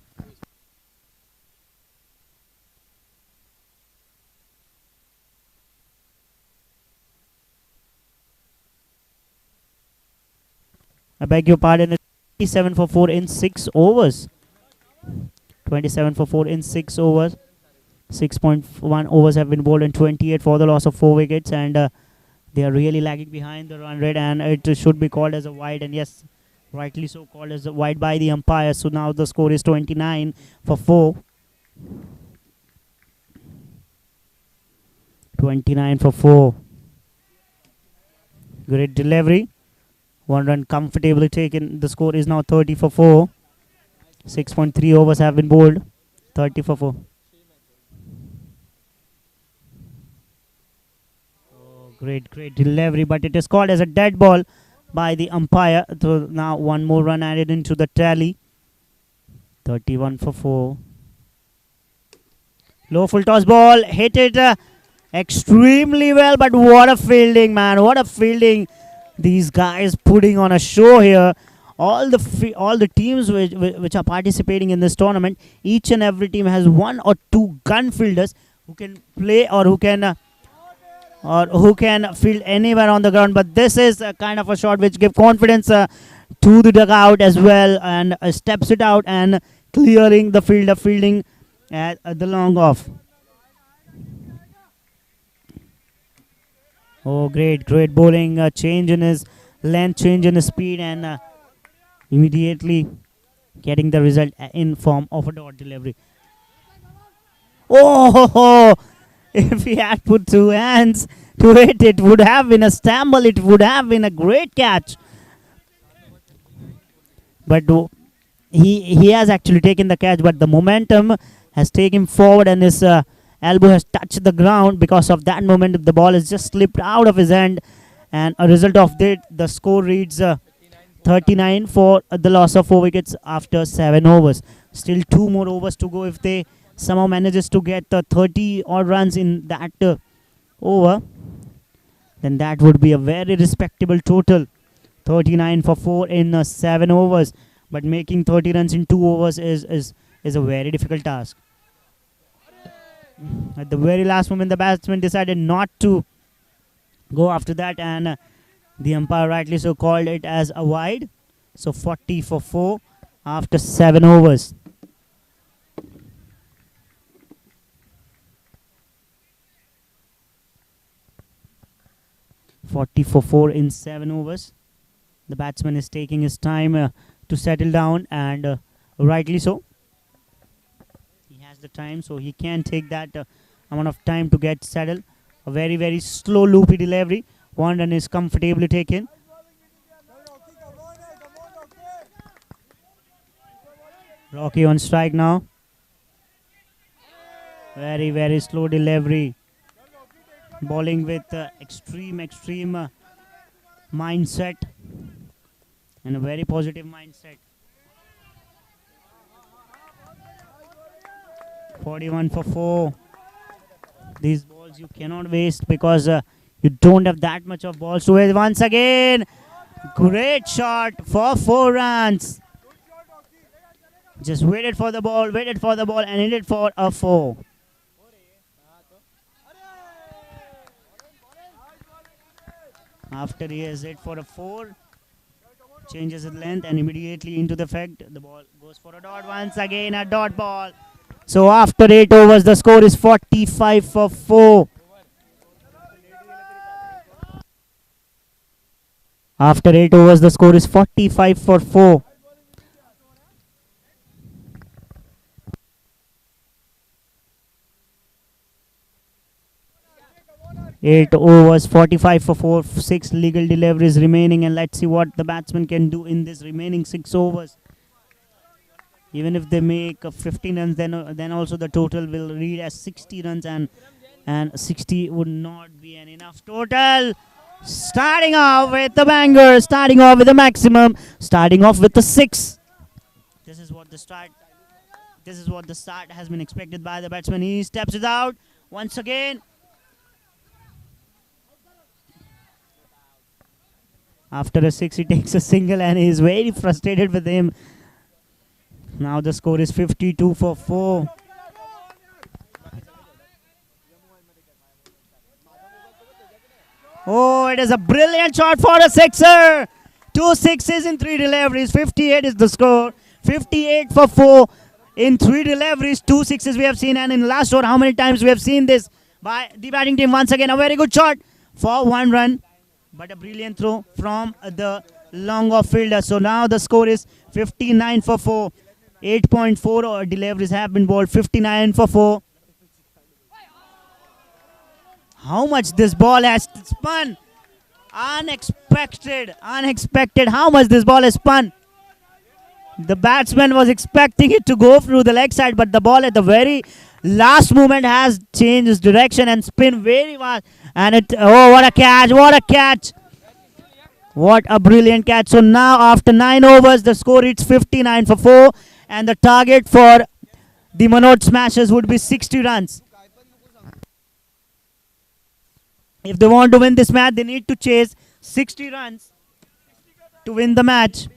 I beg your pardon, it's 27 for 4 in 6 overs. 27 for 4 in 6 overs. 6.1 overs have been bowled and 28 for the loss of 4 wickets, and they are really lagging behind the run rate, and it should be called as a wide, and yes, rightly so called as a wide by the umpire. So now the score is 29 for 4. 29 for 4. Great delivery. 1 run comfortably taken. The score is now 30 for 4. 6.3 overs have been bowled. 30 for 4. Oh, great delivery, but it is called as a dead ball by the umpire. So now one more run added into the tally. 31 for 4. Low full toss ball. Hit it extremely well, but what a fielding, man. What a fielding. These guys putting on a show here. All the teams which are participating in this tournament, each and every team has 1 or 2 gun fielders who can play or who can field anywhere on the ground. But this is a kind of a shot which gives confidence to the dugout as well, and steps it out and clearing the fielder, fielding at the long off. Oh, great bowling. Change in his length, change in his speed, and immediately getting the result in form of a dot delivery. Oh, if he had put 2 hands to it, it would have been a stumble. It would have been a great catch. But he has actually taken the catch, but the momentum has taken him forward, and his elbow has touched the ground. Because of that momentum, the ball has just slipped out of his hand, and a result of that, the score reads 39 for the loss of 4 wickets after 7 overs. Still 2 more overs to go. If they somehow manages to get 30 odd runs in that over, then that would be a very respectable total. 39 for 4 in 7 overs, but making 30 runs in 2 overs is is a very difficult task. At the very last moment, the batsman decided not to go after that, and the umpire rightly so called it as a wide. So 40 for 4 after 7 overs. (40 for 4) in 7 overs. The batsman is taking his time to settle down, and rightly so. He has the time, so he can take that amount of time to get settled. A very, very slow loopy delivery. One run is comfortably taken. Rocky on strike now. Very, very slow delivery. Bowling with extreme mindset and a very positive mindset. 41 for 4. These balls you cannot waste because you don't have that much of balls to waste. Once again, great shot for 4 runs. Just waited for the ball, and hit it for a 4. After he has hit for a 4, changes its length and immediately into the effect. The ball goes for a dot. Once again, a dot ball. So after 8 overs, the score is 45 for 4. After 8 overs, the score is 45 for 4. Eight overs, 45 for 4, 6 legal deliveries remaining, and let's see what the batsman can do in this remaining 6 overs. Even if they make 15 runs, then also the total will read as 60 runs, and 60 would not be an enough total. Starting off with the banger, starting off with the maximum, starting off with the 6. This is what the start has been expected by the batsman. He steps it out once again. After a 6, he takes a single and he is very frustrated with him. Now the score is 52 for 4. Oh, it is a brilliant shot for a sixer. 2 sixes in 3 deliveries. 58 is the score. 58 for 4 in 3 deliveries. 2 sixes we have seen, and in last over, how many times we have seen this by the batting team. Once again, a very good shot for 1 run. But a brilliant throw from the long off fielder. So now the score is 59 for 4. 8.4 deliveries have been bowled. 59 for 4. How much this ball has spun. Unexpected. How much this ball has spun. The batsman was expecting it to go through the leg side, but the ball at the very last moment has changed its direction and spin very fast. And what a catch, what a catch. What a brilliant catch. So now after 9 overs, the score is 59 for 4. And the target for the Manoj Smashers would be 60 runs. If they want to win this match, they need to chase 60 runs to win the match.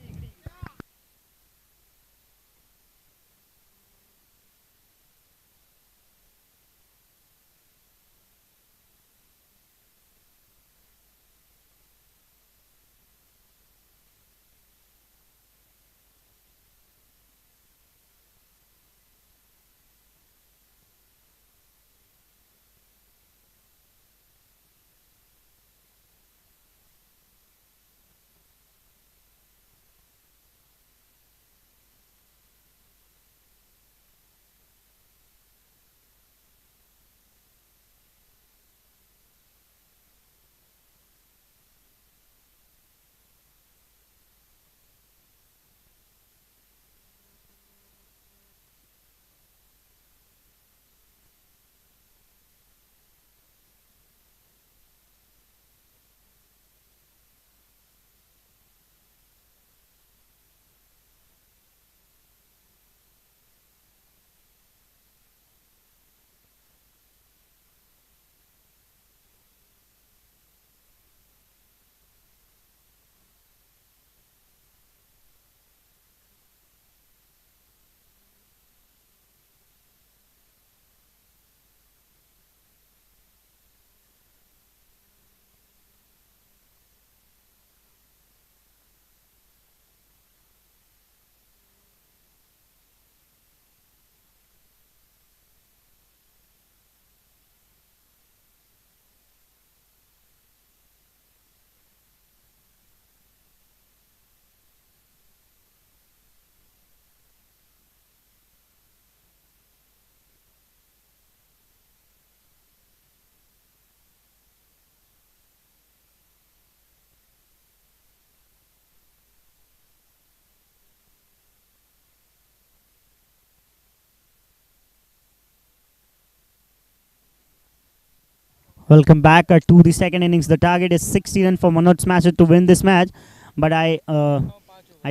Welcome back to the second innings. The target is 60 runs for Manoj Smasher to win this match, but I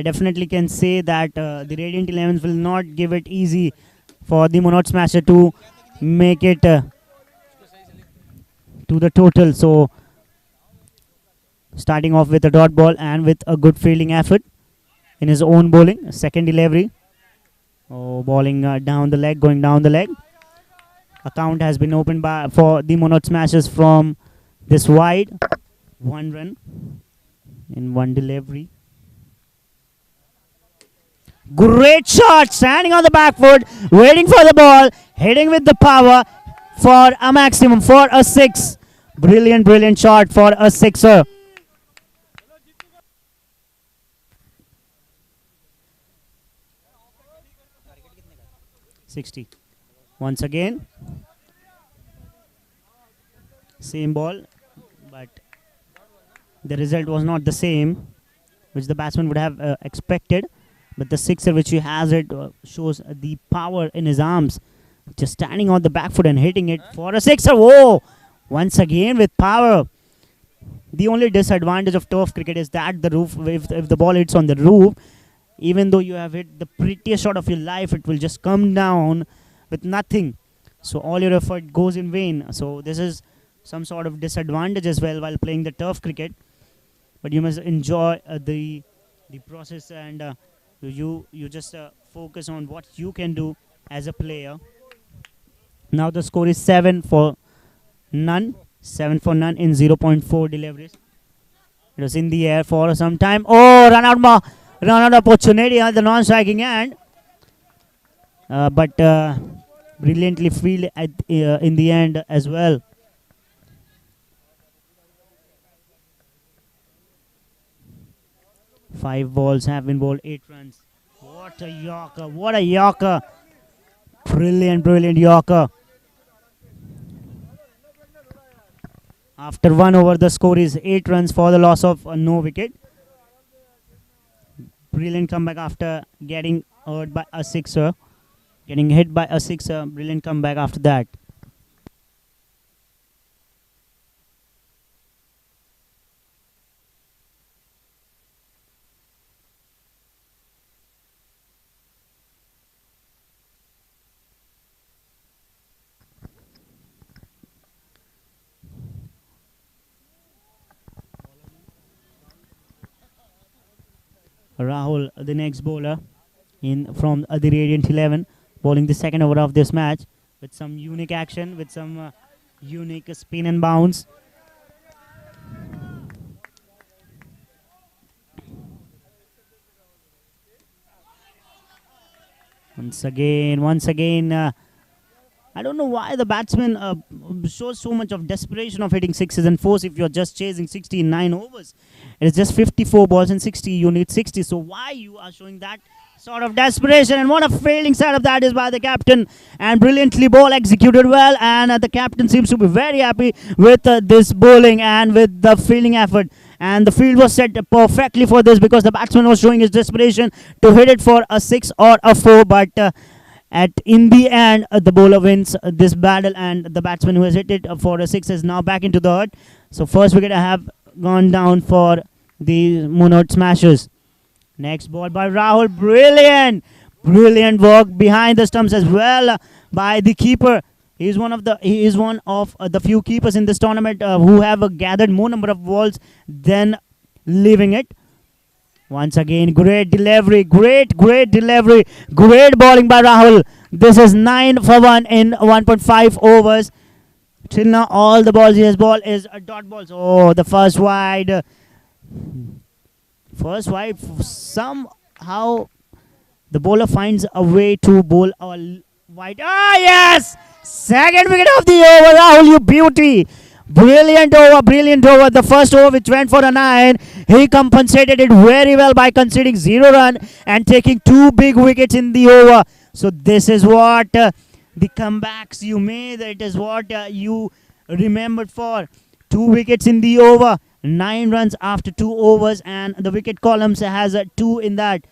definitely can say that the Radiant 11s will not give it easy for the Manoj Smasher to make it to the total. So starting off with a dot ball and with a good fielding effort in his own bowling, second delivery. Oh, bowling down the leg, going down the leg. Account has been opened for the Manoj Smashers from this wide. 1 run in 1 delivery. Great shot, standing on the back foot, waiting for the ball, hitting with the power for a maximum, for a 6. Brilliant, brilliant shot for a 6er. $60. Once again, same ball, but the result was not the same, which the batsman would have expected. But the 6er, which he has it, shows the power in his arms, just standing on the back foot and hitting it for a 6er. Whoa! Once again with power. The only disadvantage of turf cricket is that the roof, if the ball hits on the roof, even though you have hit the prettiest shot of your life, it will just come down with nothing. So all your effort goes in vain. So this is some sort of disadvantage as well while playing the turf cricket. But you must enjoy the process, and you just focus on what you can do as a player. Now the score is 7 for none. 7 for none in 0.4 deliveries. It was in the air for some time. Oh, run out opportunity at the non-striking end. But brilliantly fielded in the end as well. Five balls have been bowled, 8 runs. What a Yorker! What a Yorker! Brilliant, brilliant Yorker. After 1 over, the score is 8 runs for the loss of no wicket. Brilliant comeback after getting hurt by a 6er. Getting hit by a 6er. Brilliant comeback after that. Rahul, the next bowler from the Radiant 11, bowling the second over of this match with some unique action, with some unique spin and bounce. Once again, I don't know why the batsman shows so much of desperation of hitting 6s and 4s if you're just chasing 60 in 9 overs. It is just 54 balls and 60, you need 60. So why you are showing that sort of desperation? And what a failing side of that is by the captain. And brilliantly ball executed well, and the captain seems to be very happy with this bowling and with the fielding effort. And the field was set perfectly for this because the batsman was showing his desperation to hit it for a 6 or a 4, but in the end, the bowler wins this battle, and the batsman who has hit it for a 6 is now back into the hut. So first wicket have gone down for the Manoj Smashers. Next ball by Rahul, brilliant work behind the stumps as well by the keeper. He is one of the few keepers in this tournament who have gathered more number of balls than leaving it. Once again, great delivery, great delivery, great bowling by Rahul. This is 9 for 1 in 1.5 overs. Till now, all the balls he has bowled is dot balls. Oh, the first wide. Somehow the bowler finds a way to bowl a wide. Ah, yes! Second wicket of the over, Rahul, you beauty. Brilliant over. The first over which went for a 9. He compensated it very well by conceding 0 run and taking 2 big wickets in the over. So this is what the comebacks you made. It is what you remembered for. 2 wickets in the over. 9 runs after 2 overs, and the wicket columns has 2 in that.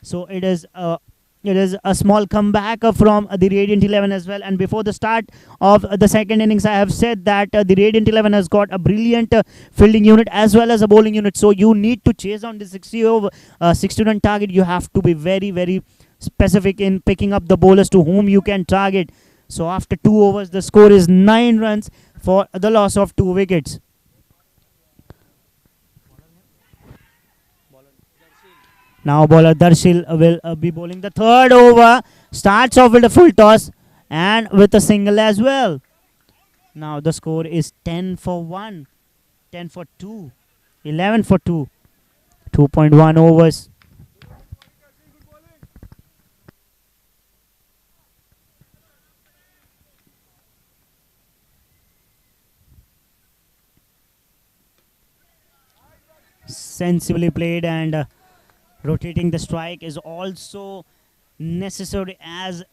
So it is a It is a small comeback from the Radiant 11 as well. And before the start of the second innings, I have said that the Radiant 11 has got a brilliant fielding unit as well as a bowling unit. So you need to chase on the 60 run target. You have to be very, very specific in picking up the bowlers to whom you can target. So after 2 overs, the score is 9 runs for the loss of 2 wickets. Now bowler Darshil will be bowling the third over. Starts off with a full toss and with a single as well. Now the score is 10 for 1, 10 for 2, 11 for 2, 2.1 overs. Sensibly played, and rotating the strike is also necessary as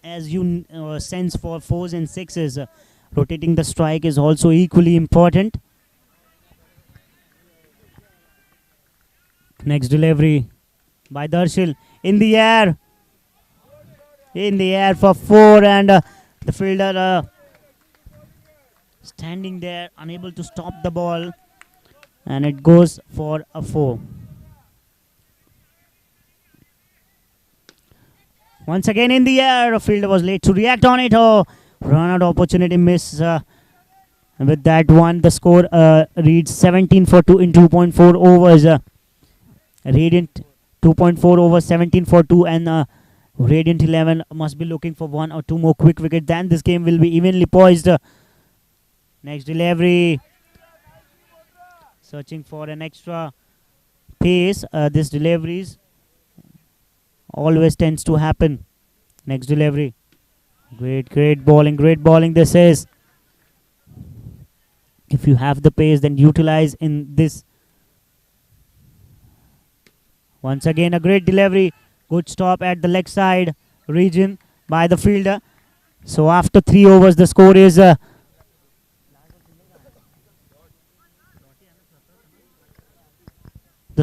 you sense for 4s and 6s. Rotating the strike is also equally important. Next delivery by Darshil in the air for 4, and the fielder standing there unable to stop the ball, and it goes for a 4. Once again in the air, a fielder was late to react on it. Oh, run out opportunity miss. With that one, the score reads 17 for 2 in 2.4 overs. Radiant 2.4 overs, 17 for 2, and Radiant 11 must be looking for 1 or 2 more quick wickets. Then this game will be evenly poised. Next delivery. Searching for an extra pace. This deliveries always tends to happen. Next delivery. Great bowling this is. If you have the pace, then utilize in this. Once again a great delivery. Good stop at the leg side region by the fielder. So after 3 overs, the score is the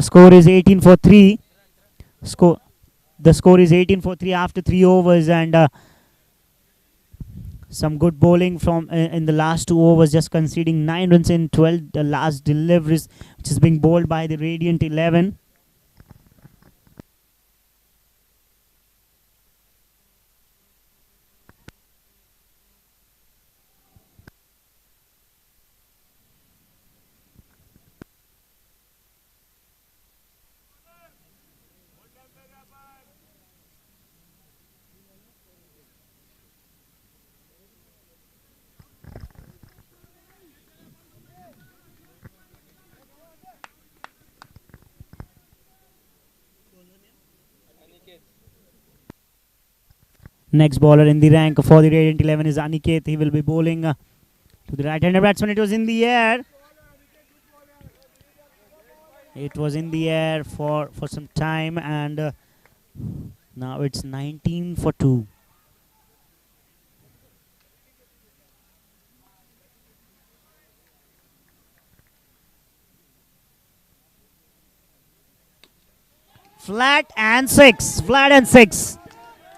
score is 18 for 3. The score is 18 for 3 after 3 overs, and some good bowling from in the last 2 overs, just conceding 9 runs in 12 the last deliveries, which is being bowled by the Radiant 11. Next bowler in the rank for the Radiant 11 is Aniket. He will be bowling to the right-hander batsman. It was in the air. It was in the air for some time, and now it's 19 for 2. Flat and 6.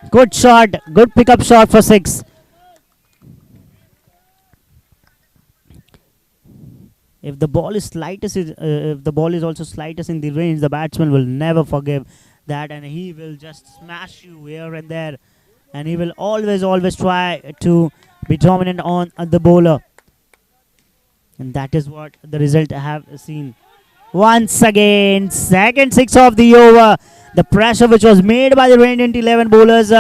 Good shot, good pickup shot for 6. If the ball is if the ball is also slightest in the range, the batsman will never forgive that, and he will just smash you here and there, and he will always try to be dominant on the bowler, and that is what the result I have seen. Once again, second 6 of the over. The pressure which was made by the Radiant 11 bowlers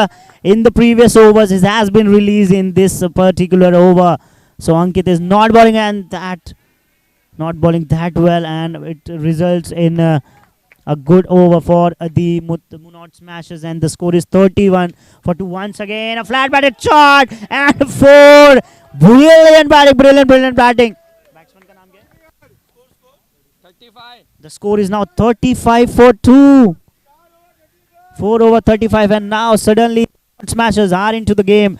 in the previous overs has been released in this particular over. So Ankit is not bowling that well, and it results in a good over for the Munot Smashers, and the score is 31 for 2. Once again, a flat batted shot and 4. Brilliant batting. The score is now 35 for 2. 4 over 35, and now suddenly Smashers are into the game.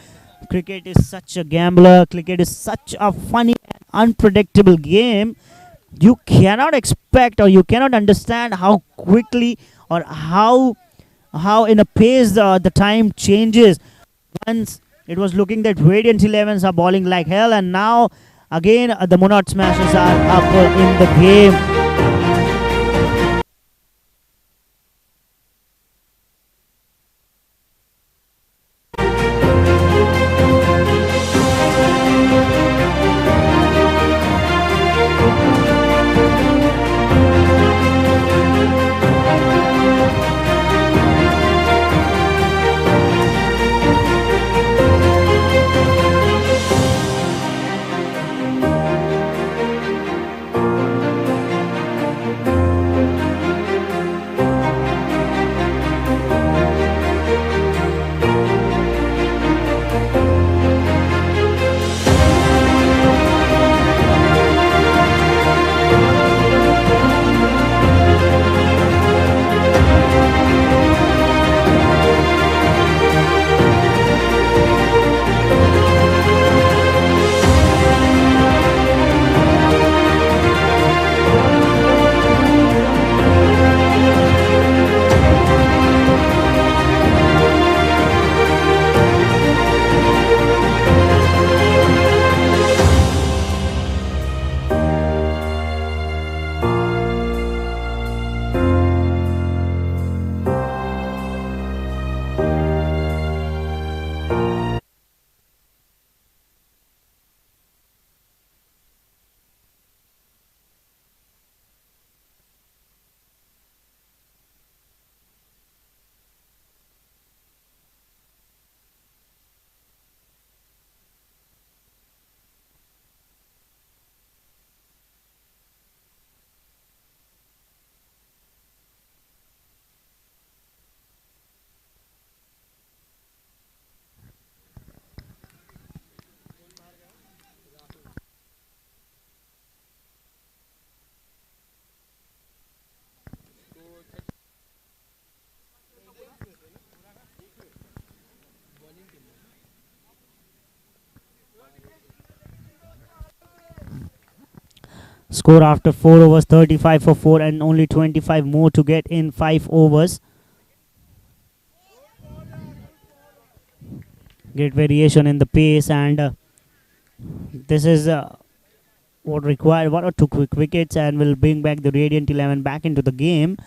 Cricket is such a gambler. Cricket is such a funny and unpredictable game. You cannot expect, or you cannot understand how quickly or how how in a pace the time changes. Once it was looking that Radiant 11s are balling like hell, and now again the Monarch Smashers are up in the game. Score after 4 overs 35 for 4 and only 25 more to get in 5 overs. Great variation in the pace, and this is what required 1 or 2 quick wickets and will bring back the Radiant 11 back into the game.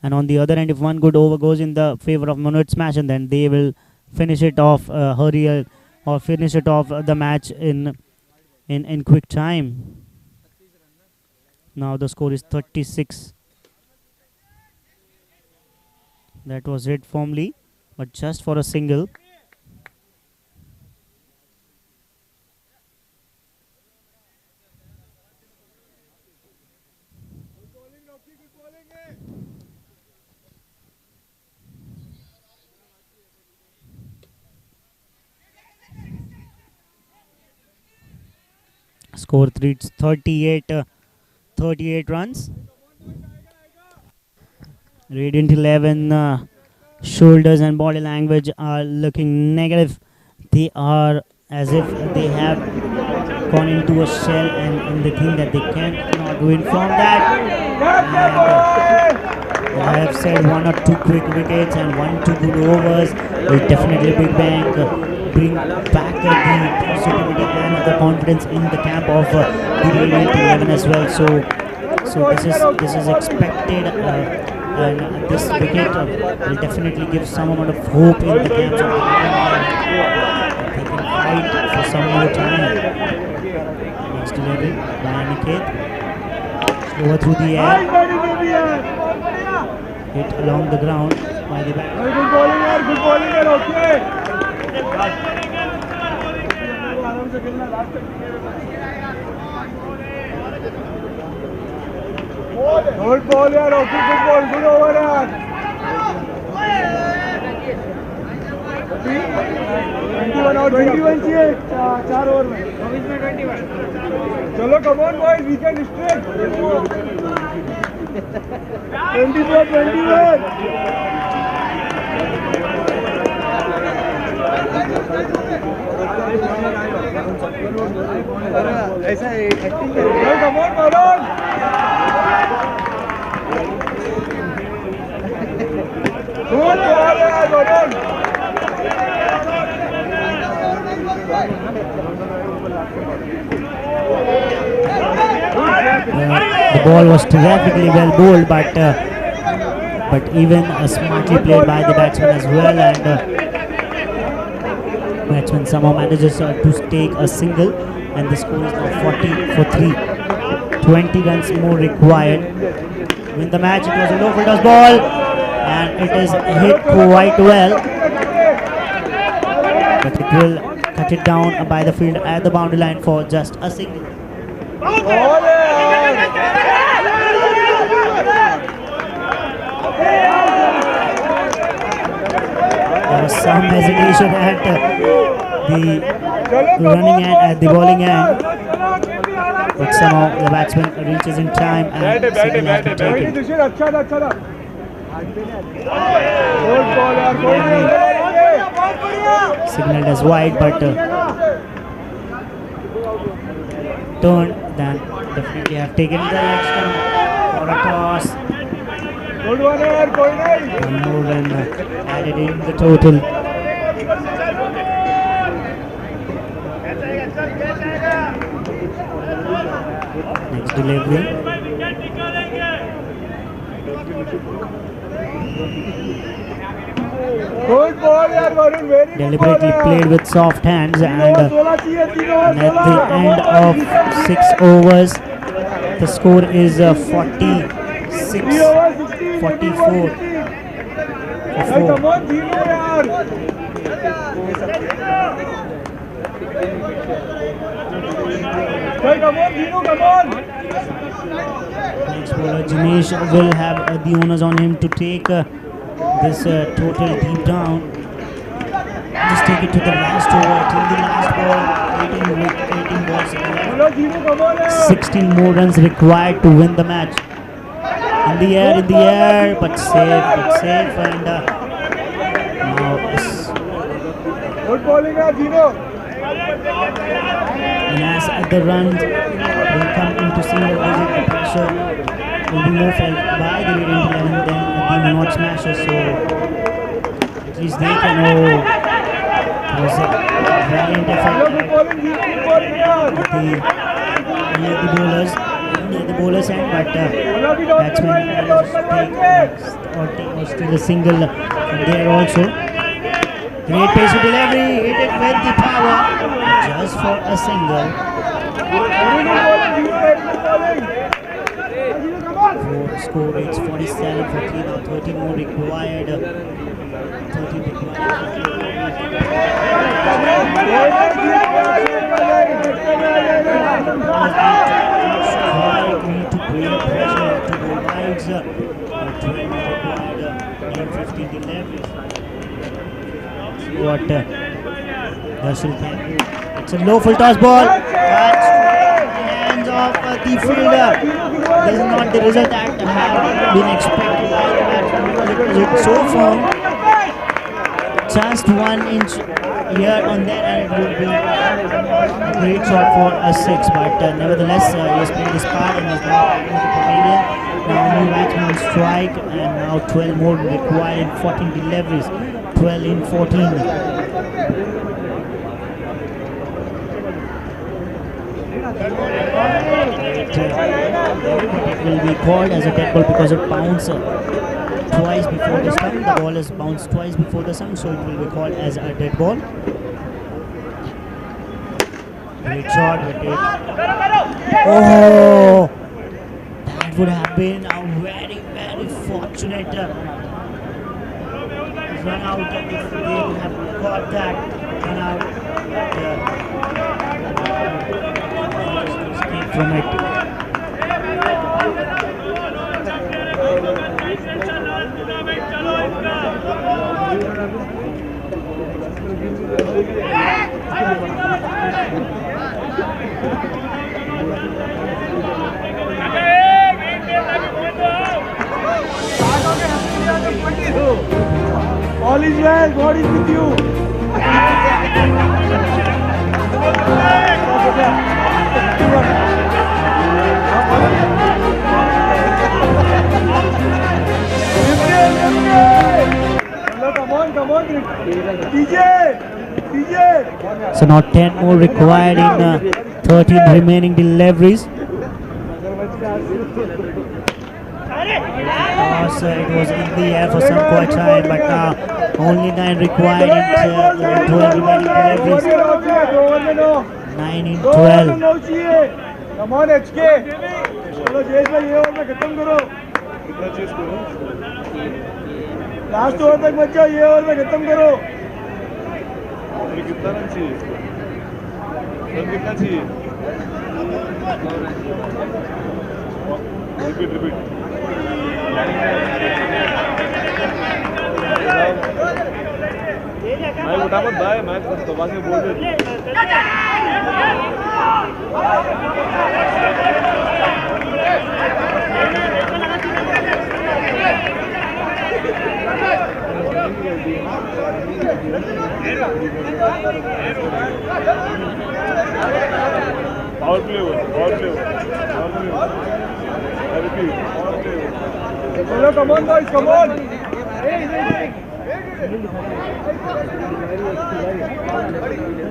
And on the other end, if one good over goes in the favor of Monarch Smash, and then they will finish it off or finish it off the match in quick time. Now the score is 36. That was hit firmly, but just for a single. Score 38 runs. Radiant 11 shoulders and body language are looking negative. They are as if they have gone into a shell and they think that they cannot win from that. And I have said 1 or 2 quick wickets and 1-2 good overs will definitely bring back the positivity and the confidence in the camp of the Radiant 11 as well. So this is expected, and this wicket will definitely give some amount of hope in the camps of the they can fight for some more time. Next delivery by Aniket, slower through the air, hit along the ground by the back. Good bowling, okay. Good ball, yaar. Okay, good ball. Good over, yaar. 21 out. 21 चाहिए 4 over में. 24 में 21. चलो, come on, boys. We can straight. 24, 21. ऐसा acting कर. Come on, Maroon. Good ball. ball was terrifically well bowled, but even smartly played by the batsman as well, and batsman somehow manages to take a single, and the score is now 40 for 3. 20 runs more required. Win the match. It was a low full toss ball, and it is hit quite well, but it will cut it down by the field at the boundary line for just a single. There was some hesitation at the running end, at the bowling end, but somehow the batsman reaches in time and the signal has been taken. Signaled as wide, but turned, then definitely have taken the action for a toss. One more run added in the total. Next delivery. Deliberately played with soft hands, and at the end of 6 overs, the score is 44. Next bowler Jinesh will have the onus on him to take this total deep down. Just take it to the last over, till the last ball. 18 balls, 16 more runs required to win the match. In the air, but safe, and now good bowling, and as the run will come into single digit, the pressure will be more felt by the leading 11 than the not smashers, so at least they can it was a valiant effort near the bowlers end, but batsman managed to take or steal a single from there also. Great pace of delivery, hit it with the power, just for a single. Score reached 47 for 3, now 13 more required. 13 required. Need to bring pressure to the wides. 12 required in 15 deliveries. What Darshil can. It's a low full toss ball. That's hands of the fielder. This is not the result that had been expected by the batsman, because it was so firm. Just 1 inch here on there, and it would be a great shot for a 6. But nevertheless, he has played his part and has now into the pavilion. Now new batsman on strike, and now 12 more required in 14 deliveries. 12 in 14. It will be called as a dead ball because it bounced twice before the stump. The ball is bounced twice before the stump, so it will be called as a dead ball. Great shot with it. Oh, that would have been a very, very fortunate run out if they would have got that run out. Escape from it. All is well, God is with you. Come on, DJ. So now 10 more required in 13 remaining deliveries. Toss, it was in the air for some quite time, but now only 9 required in 12 remaining deliveries. 9 in 12. Come on, HK. चलो जेश भाई ये over में खत्म करो. कितना chess करो? Last over तक मत जाओ, ये ओवर में खत्म करो. कितना रन चाहिए? रन कितना चाहिए? Repeat repeat. मैं उठा मत भाई, मैं दबा के बोल दे. Power play हुआ. Chalo, come on boys, come on.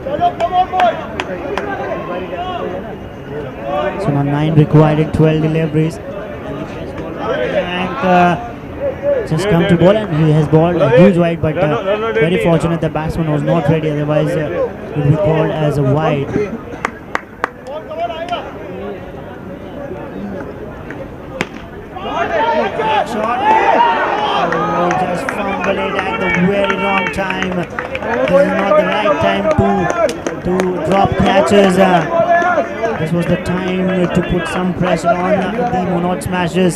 Chalo, come on boys. So now 9 required in 12 deliveries. And just come to ball, and he has balled a huge wide, but very fortunate the batsman was not ready, otherwise it would be called as a wide. Shot. Oh, just fumble it at the very wrong time. This is not the right time to drop catches. This was the time to put some pressure on the Monod smashes.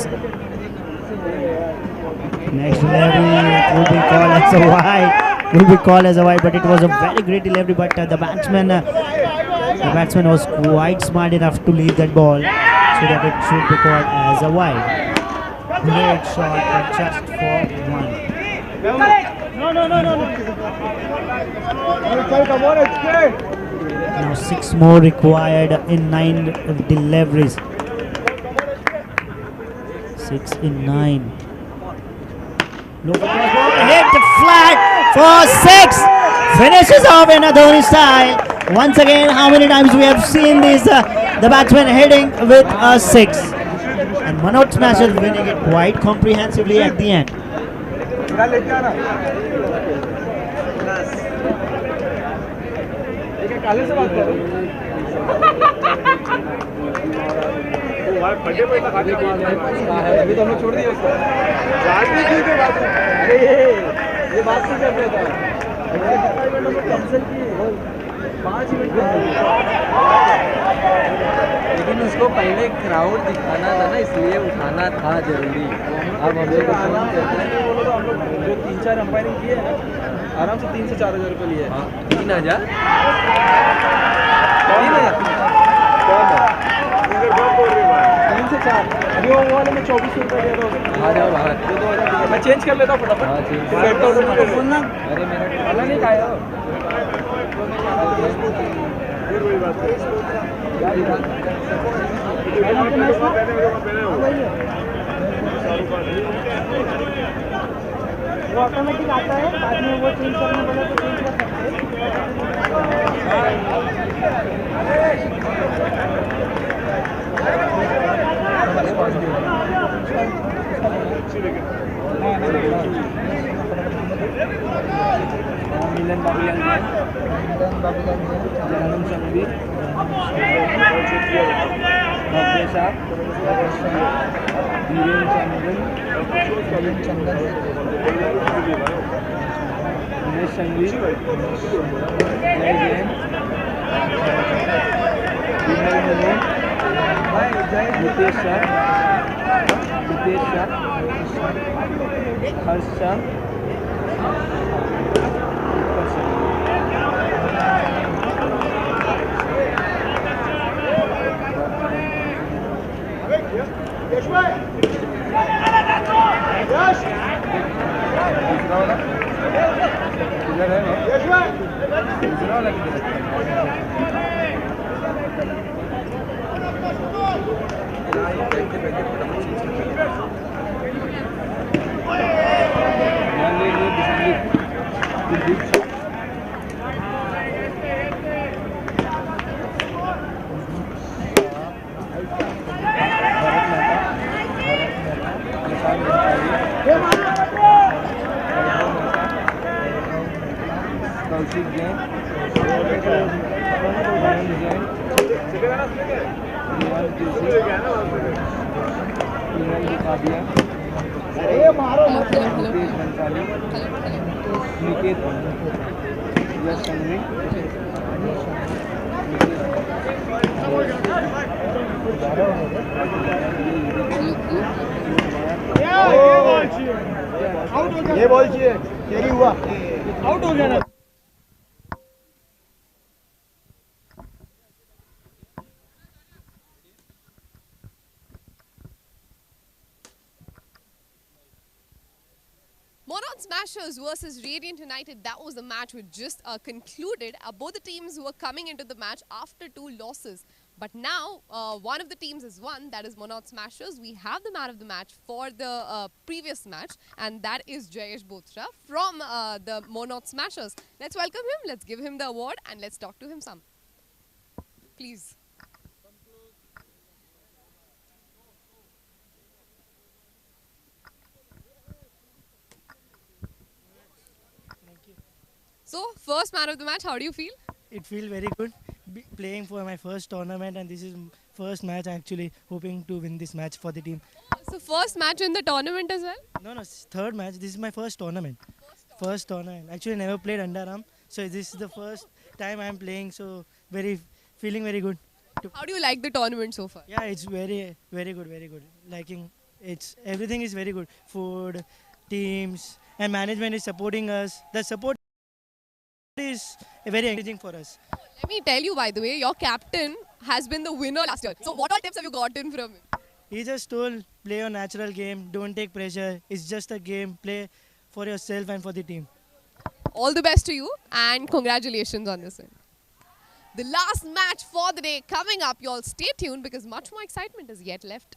Next delivery will be called as a wide. But it was a very great delivery. But the batsman was quite smart enough to leave that ball so that it should be called as a wide. Great shot, but just for 1. Now 6 more required in 9 deliveries. 6 in 9. Look at hit flat for 6. Finishes off in a Dhoni style. Once again, how many times we have seen this? The batsman hitting with a 6. And Manoj Smasher winning it quite comprehensively at the end. अभी तो हमने छोड़ दिया उसको. ये बात नहीं कर रहा था. कैंसिल की 5 मिनट. लेकिन उसको पहले क्राउड दिखाना था ना, इसलिए उठाना था जरूरी. अब हम लोग फोन करते हैं जो 3-4 अंपायरिंग किए हैं आराम से 3 से 4 हज़ार रुपये लिए. 3,000 3 से 4. अभी वो वाले में 2400 रुपये दिया था. आ जाओ बाहर. मैं चेंज कर लेता हूँ फटाफट. अरे मेरा वाला नहीं खाया. वो ऑटोमेटिक आता है, बाद में वो चेंज करने बोला तो चेंज कर मिलन बाबूलाल जन्म संघवी भव्य साहब वीरेन चंदन दिनेश संघवी जय जैन विमल मने नितेश शाह हर्ष शाह ये बॉल चाहिए कैरी हुआ आउट हो गया ना Monarch Smashers versus Radiant United. That was the match which just concluded. Both the teams were coming into the match after 2 losses. But now, one of the teams has won. That is Monarch Smashers. We have the man of the match for the previous match. And that is Jayesh Bothra from the Monarch Smashers. Let's welcome him. Let's give him the award. And let's talk to him some. Please. So, first man of the match, how do you feel? It feels very good playing for my first tournament, and this is first match actually hoping to win this match for the team. So, first match in the tournament as well? No, third match. This is my first tournament. First tournament. Actually, never played underarm, so this is the first time I'm playing. So, feeling very good. How do you like the tournament so far? Yeah, it's very good. Liking everything is very good. Food, teams, and management is supporting us. The support is very encouraging for us. Let me tell you, by the way, your captain has been the winner last year. So what all tips have you gotten from him? He just told, play your natural game, don't take pressure. It's just a game, play for yourself and for the team. All the best to you and congratulations on this one. The last match for the day coming up. You all stay tuned because much more excitement is yet left.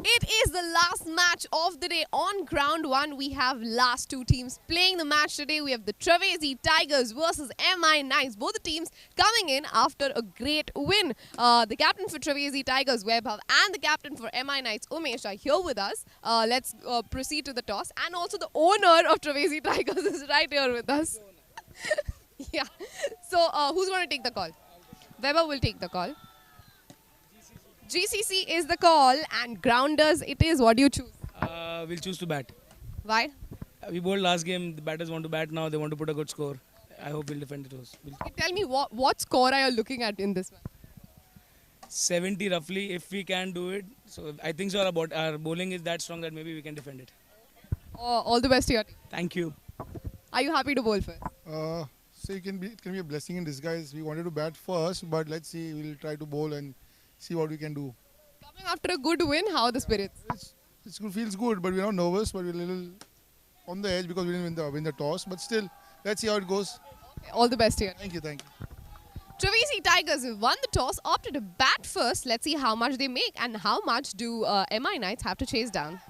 It is the last match of the day. On ground one, we have last 2 teams playing the match today. We have the Trivesi Tigers versus MI Knights. Both the teams coming in after a great win. The captain for Trivesi Tigers, Vaibhav, and the captain for MI Knights, Umesh, are here with us. Let's proceed to the toss. And also the owner of Trivesi Tigers is right here with us. Yeah. So, who's going to take the call? Vaibhav will take the call. GCC is the call, and grounders it is. What do you choose? We'll choose to bat. Why? We bowled last game. The batters want to bat now. They want to put a good score. I hope we'll defend it. Tell me what score are you looking at in this one? 70 roughly, if we can do it. So I think so. Our bowling is that strong that maybe we can defend it. All the best to your team. Thank you. Are you happy to bowl first? say it can be a blessing in disguise. We wanted to bat first, but let's see. We'll try to bowl and see what we can do. Coming after a good win, how are the spirits? It feels good, but we're not nervous, but we're a little on the edge because we didn't win the toss. But still, let's see how it goes. Okay, all the best here. Thank you, thank you. Trivisi Tigers have won the toss, opted to bat first. Let's see how much they make and how much do MI Knights have to chase down.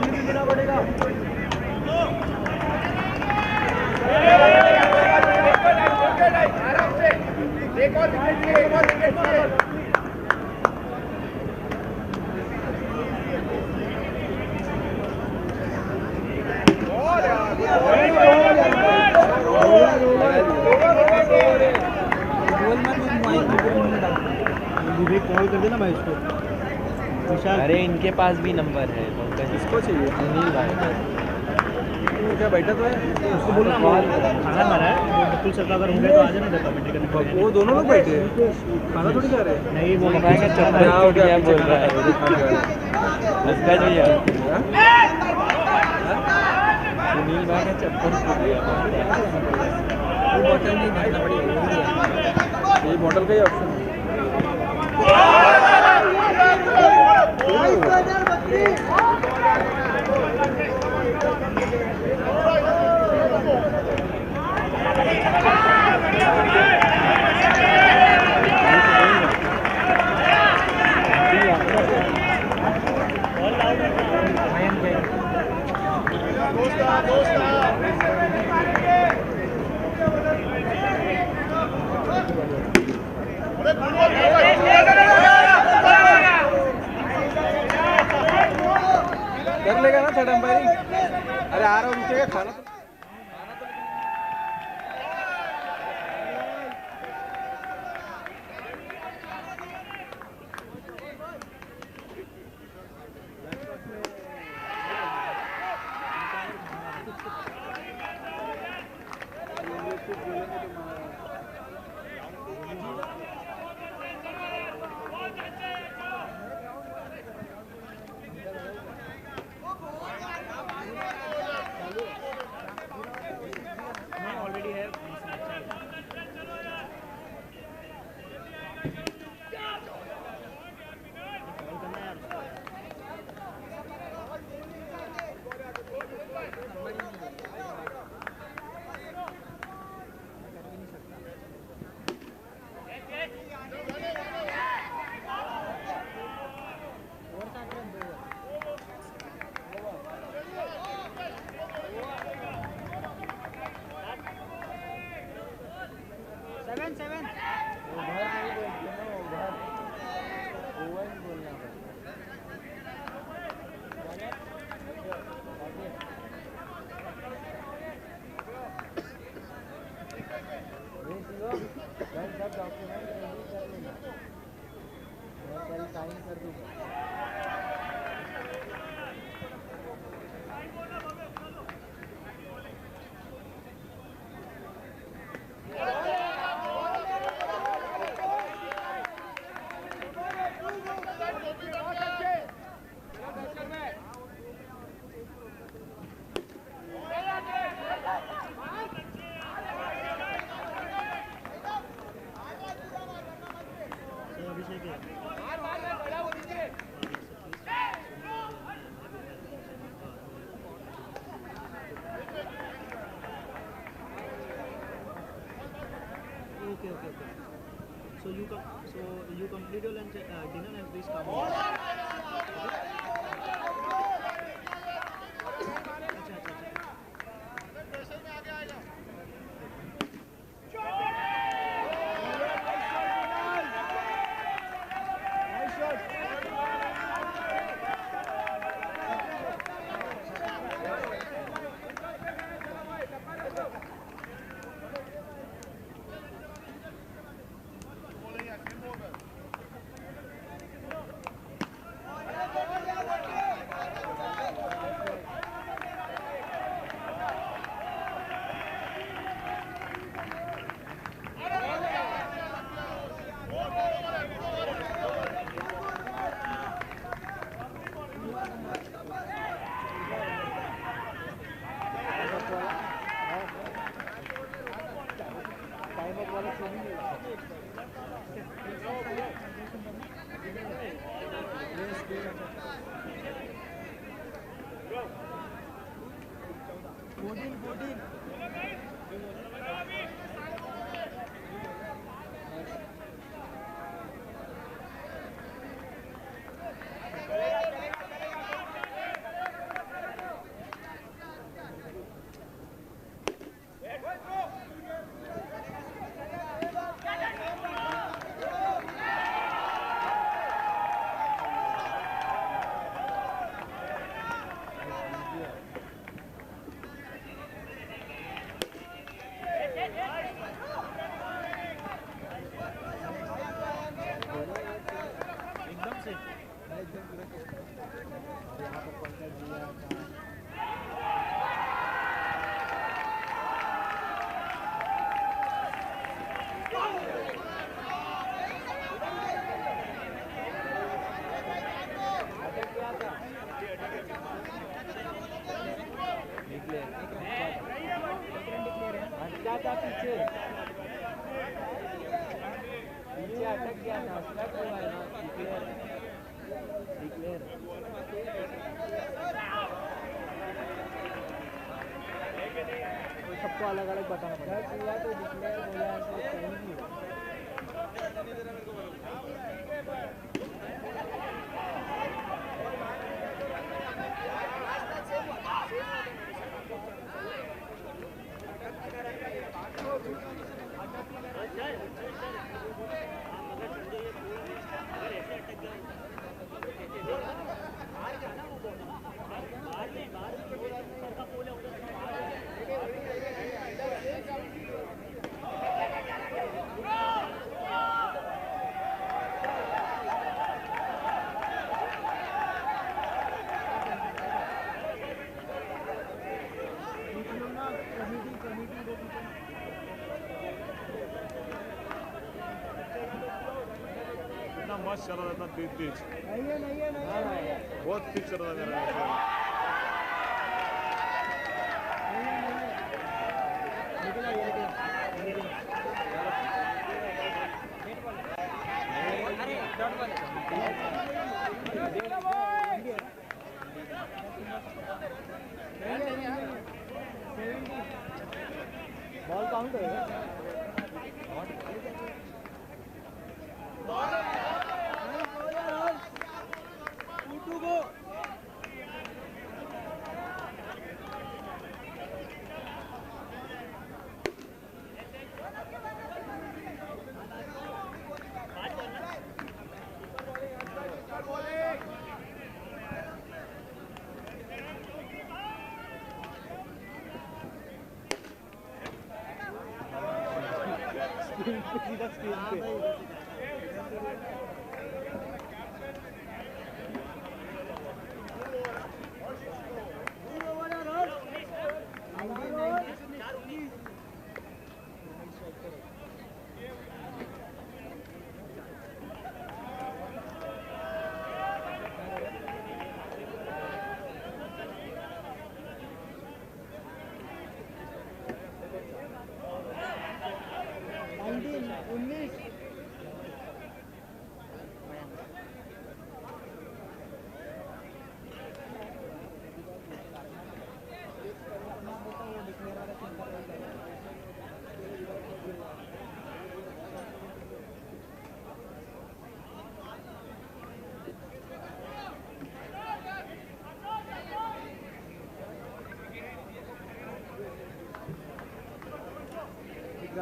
पानी भी पीना पड़ेगा। एक और wicket चाहिए, एक और wicket चाहिए। कॉल कर देना भाई इसको। अरे इनके पास भी नंबर है, किसको चाहिए? सुनील भाई क्या बैठा तो है उसको बोलना खाना खा रहा है बिल्कुल सर, अगर हो गया तो आ जाना कमेंट्री करने। वो दोनों लोग बैठे हैं, खाना थोड़ी खा रहे हैं। नहीं वो क्या बोल रहा है पंकज भैया, सुनील भाई का चप्पल टूट गया। वो बॉटल नहीं भाई पड़ी, ये बॉटल का ही ऑप्शन है। कर लेगा ना थर्ड अंपायरिंग? अरे आ रहा हूँ, रुकेगा खाना तो। Okay. So you complete your lunch, dinner, and please come. Declare हटता था पीछे पीछे अटक गया था स्टक हुआ है ना डिक्लेयर डिक्लेयर सबको अलग अलग बताना पड़ेगा तो डिक्लेयर बोला है तो सही नहीं होगा मस्त चल रहा था तेज तेज बहुत तेज चल रहा था बॉल काउंट होएगा सीधा स्क्रीन पे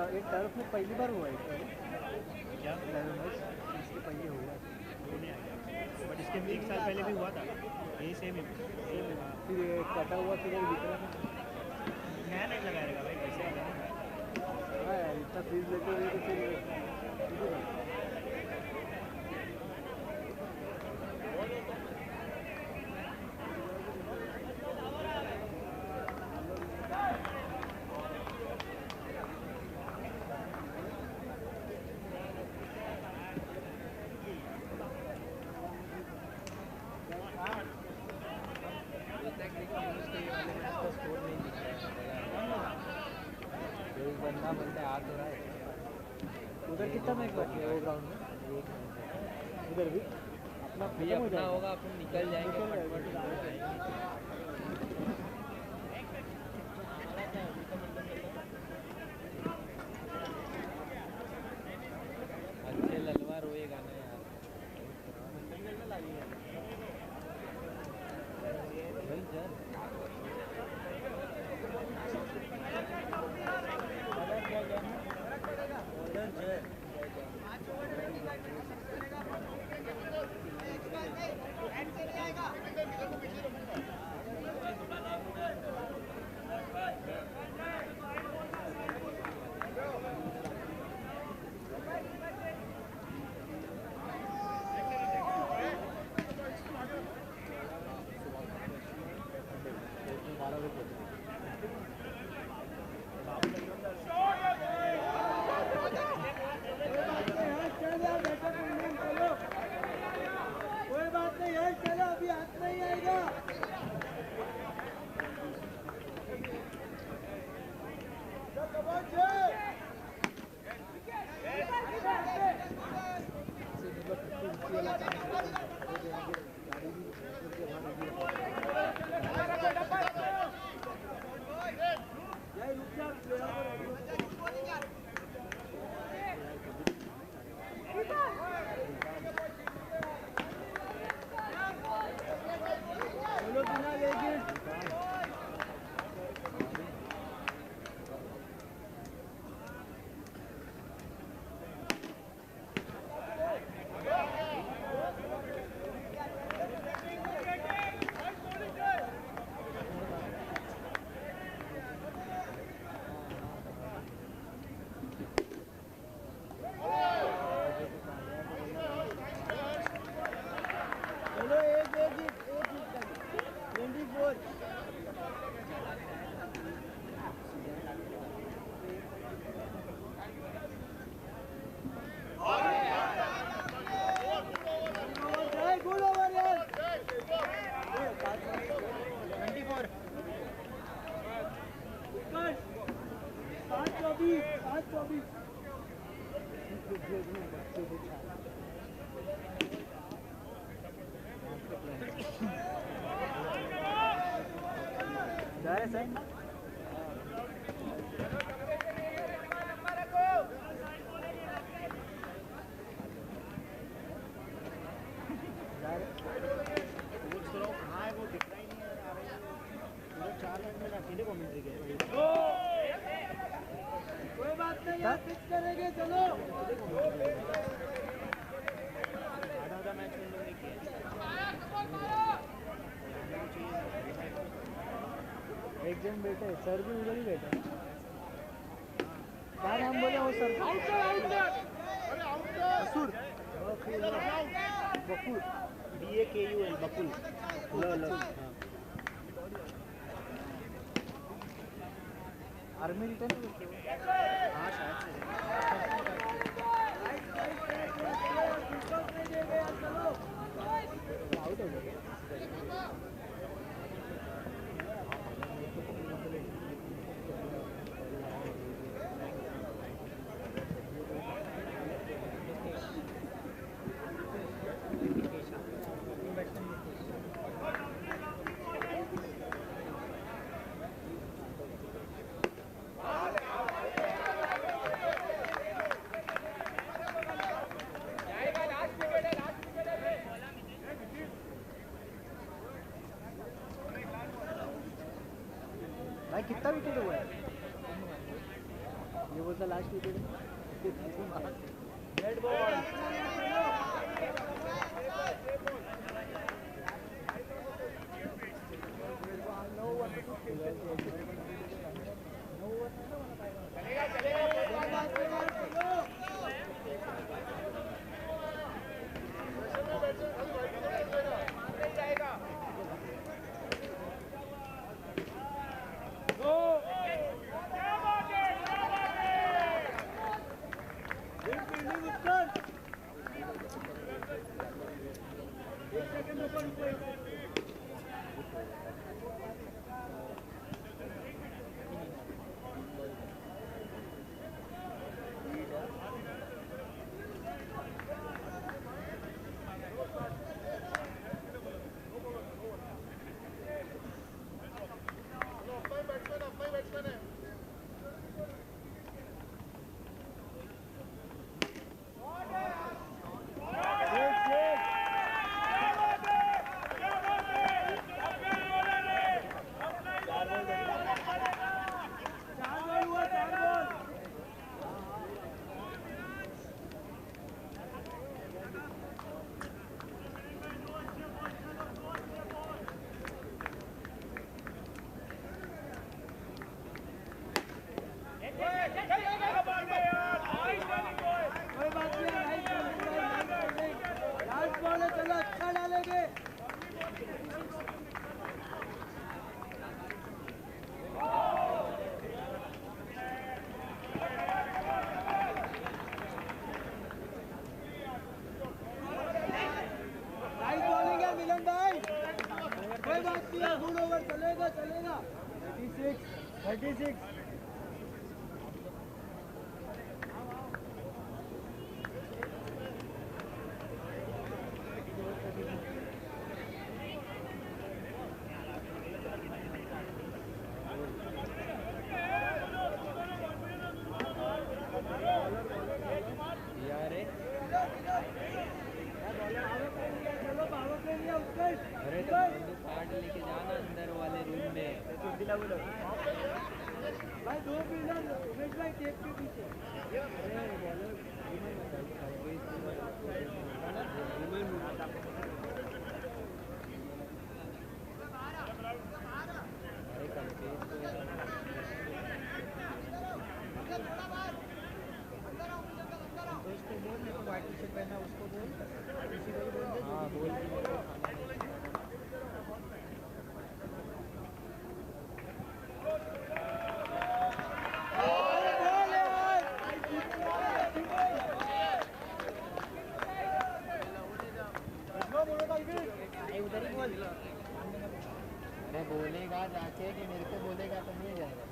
एक टर्फ में पहली बार हुआ है क्या इसके पहले हुआ बट इसके भी 1 साल पहले भी हुआ था यही सेम ही फिर कटा हुआ फिर दिख रहा है नया नहीं लगाएगा भाई कैसे हाँ यार इतना फीस लेते हुए तो फिर बंदा बोलते आ तो रहा है उधर कितना मैच बाकी है वो ग्राउंड में उधर भी अपना होगा अपन निकल जाएंगे अच्छे ललवा रोएगा ना यार कोई बात नहीं यार, फिक्स करेंगे, चलो। आधा मैच में लोग नहीं किया। एक जन बैठे, सर भी उधर ही बैठे। क्या नाम बोले वो सर? बसूर। बकुल। BAKUL बकुल। आर्मी रिटर्न हाँ शायद से आउट हो गया। भाई कितना विकेट हुआ है? ये was the last wicket. Red ball. चलेगा चलेगा 36 अरे तो कार्ड लेके जाना अंदर वाले रूम में। भाई दो फील्डर उमेश भाई टेप के पीछे उसको बोल मेरे को व्हाइट टी शर्ट पहना उसको बोल किसी को भी बोल दे। हाँ बोल उधर ही बोल। अरे बोलेगा जाके कि मेरे को बोलेगा तो नहीं जाएगा।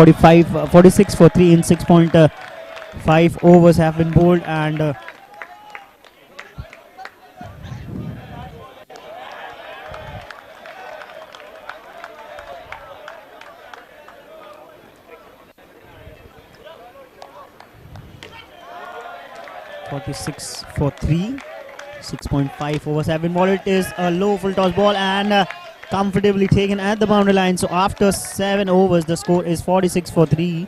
46 for 3 in 6.5 overs have been bowled, and 46 for 3, 6.5 overs have been bowled. It is a low full toss ball and comfortably taken at the boundary line. So after 7 overs, the score is 46 for 3.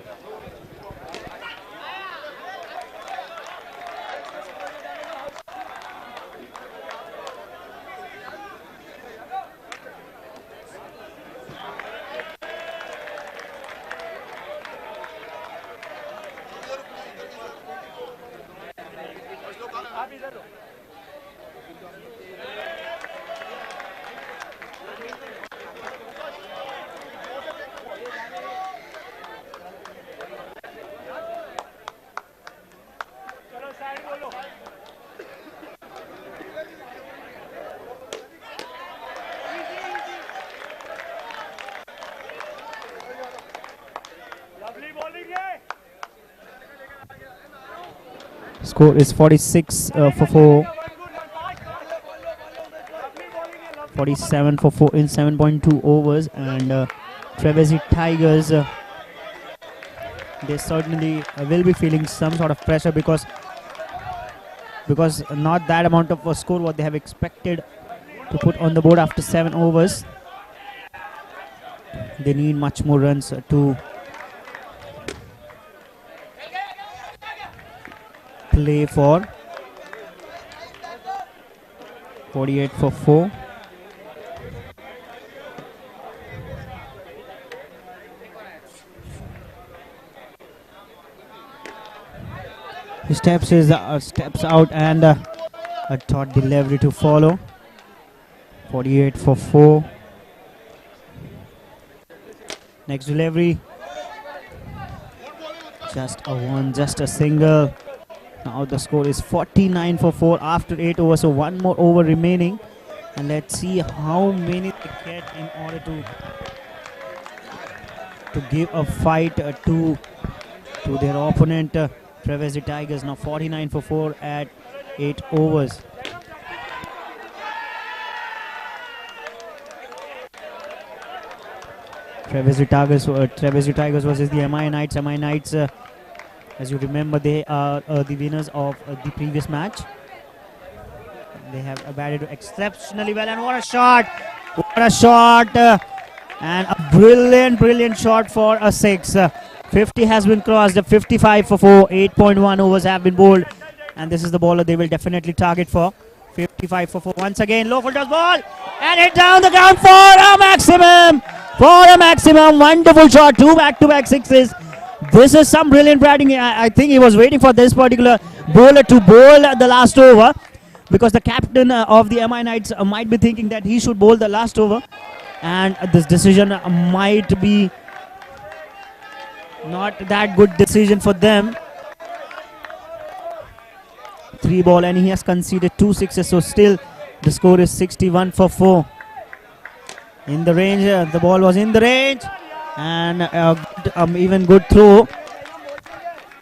Score is 46 for 4. 47 for 4 in 7.2 overs, and Trevesi Tigers, they certainly will be feeling some sort of pressure because not that amount of a score what they have expected to put on the board after 7 overs. They need much more runs to play for. 48 for 4. He steps out, and a thought delivery to follow. 48 for 4. Next delivery, just a one, just a single. Now the score is 49 for 4 after 8 overs, so one more over remaining, and let's see how many they get in order to give a fight to their opponent. Trevesi Tigers now 49 for 4 at 8 overs. Trevesi Tigers versus the MI Knights. MI Knights, as you remember, they are the winners of the previous match. They have batted exceptionally well, and what a shot! What a shot! And a brilliant shot for a 6. 50 has been crossed. 55 for 4. 8.1 overs have been bowled, and this is the bowler they will definitely target for. 55 for 4. Once again, low full toss ball, and hit down the ground for a maximum. Wonderful shot. 2 back-to-back sixes. This is some brilliant batting. I think he was waiting for this particular bowler to bowl the last over, because the captain of the MI Knights might be thinking that he should bowl the last over, and this decision might be Not that good decision for them. 3 ball and he has conceded 2 sixes, so still the score is 61 for 4. In the range, the ball was in the range, and even good throw,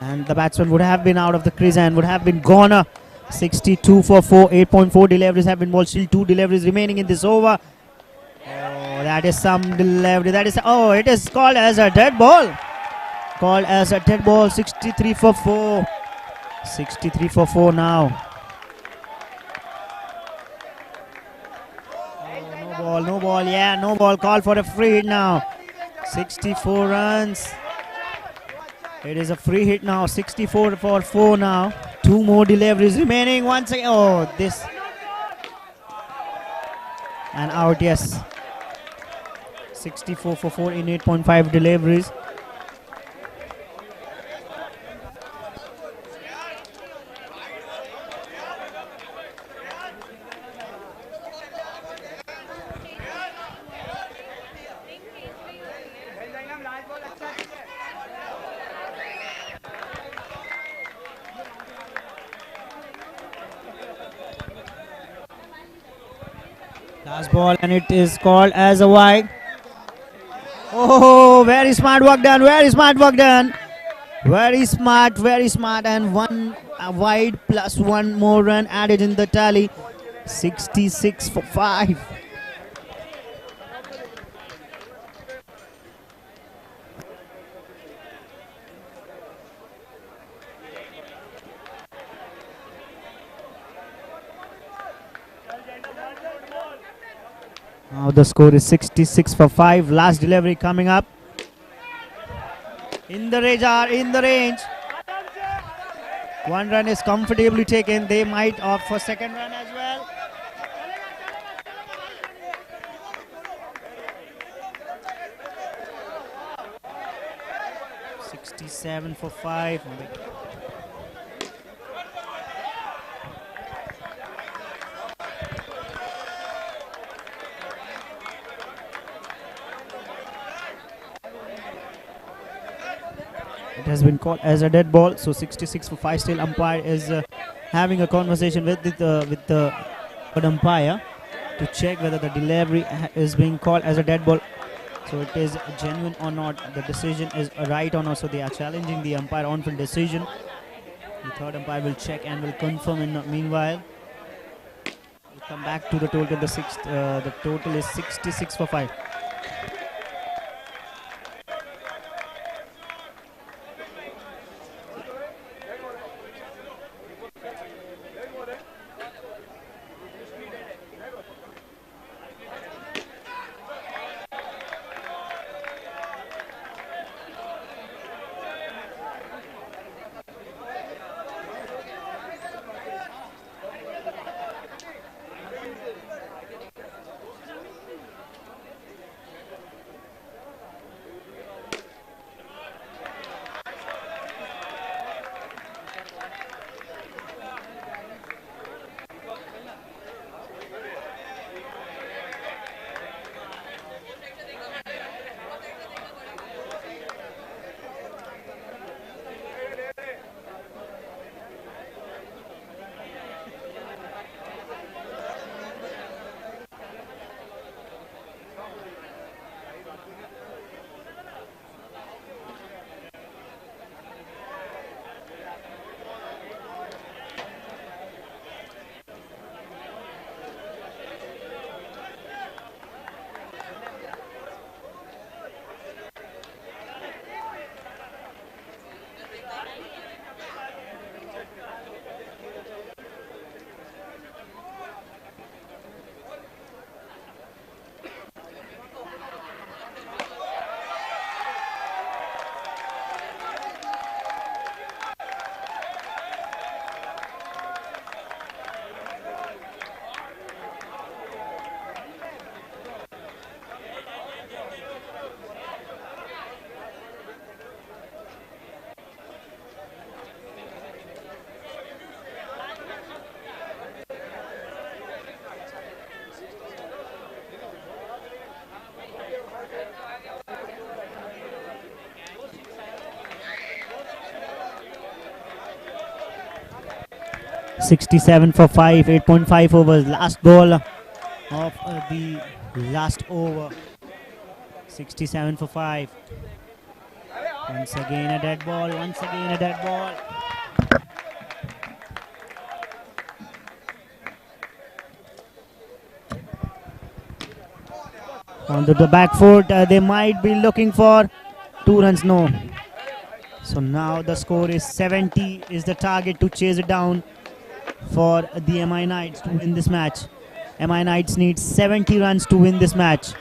and the batsman would have been out of the crease and would have been gone. 62 for 4, 8.4 deliveries have been bowled, still 2 deliveries remaining in this over. Oh, that is some delivery, that is, oh, it is called as a dead ball. Called as a dead ball, 63 for 4. 63 for 4 now. Oh, no ball, yeah, no ball. Call for a free hit now. 64 runs. It is a free hit now. 64 for 4 now. 2 more deliveries remaining. Once again, oh, this. And out, yes. 64 for 4 in 8.5 deliveries. Last ball and it is called as a wide. Oh, very smart work done, very smart work done. Very smart, and one wide plus 1 more run added in the tally. 66 for 5. Now the score is 66 for 5. Last delivery coming up. In the range. 1 run is comfortably taken. They might opt for second run as well. $67 for 5. It has been called as a dead ball, so 66 for 5. Still, umpire is having a conversation with the umpire to check whether the delivery is being called as a dead ball. So it is genuine or not. The decision is right or not. So they are challenging the umpire on-field decision. The third umpire will check and will confirm. In the meanwhile, we'll come back to the total. The total is 66 for 5. 67 for 5, 8.5 overs. Last ball of the last over. 67 for 5. Once again a dead ball. Once again a dead ball. Onto the back foot. They might be looking for 2 runs. No. So now the score is 70 is the target to chase it down for the MI Knights to win this match. MI Knights need 70 runs to win this match.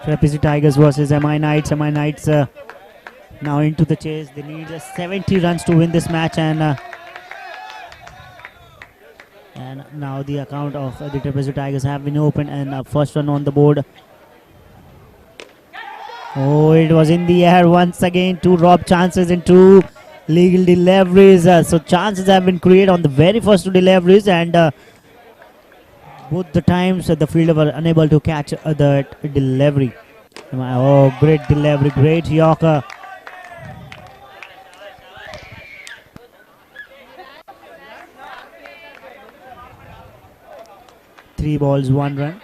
Trapeze Tigers versus MI Knights. MI Knights now into the chase. They need 70 runs to win this match, and now the account of the Trapeze Tigers have been opened, and first run on the board. Oh, it was in the air once again. 2 rob chances and 2 legal deliveries. So chances have been created on the very first 2 deliveries, and both the times the fielder were unable to catch that delivery. Oh, great delivery, great Yorker. Three balls, 1 run.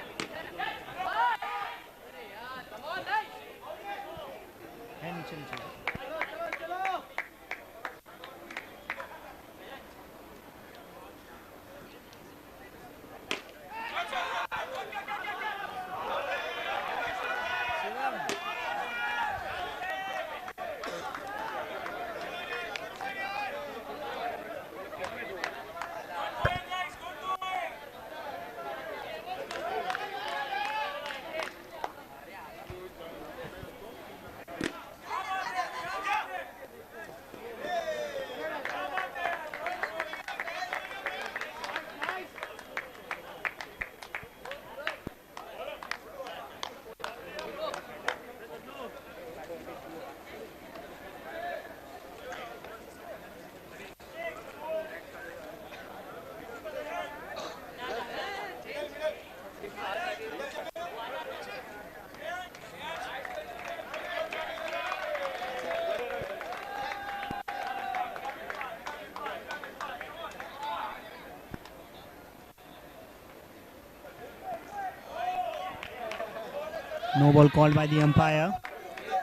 No ball called by the umpire.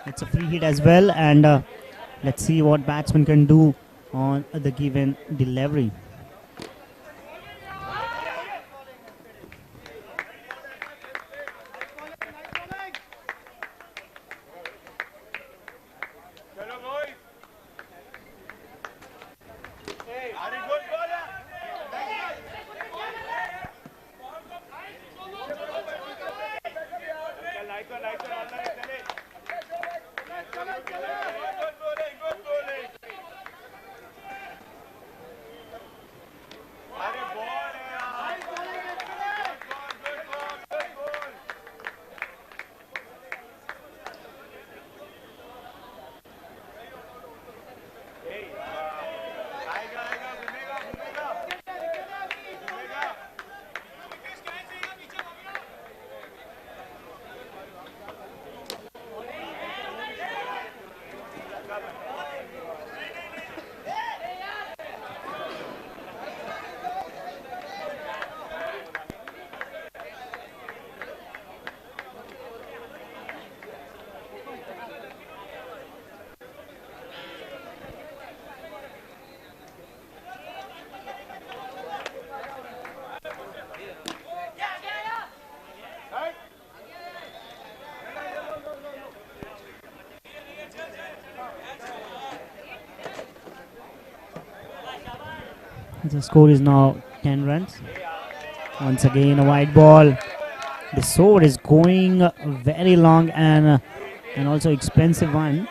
It's a free hit as well, and let's see what batsman can do on the given delivery. The score is now 10 runs. Once again, a wide ball. The sword is going very long and also expensive one.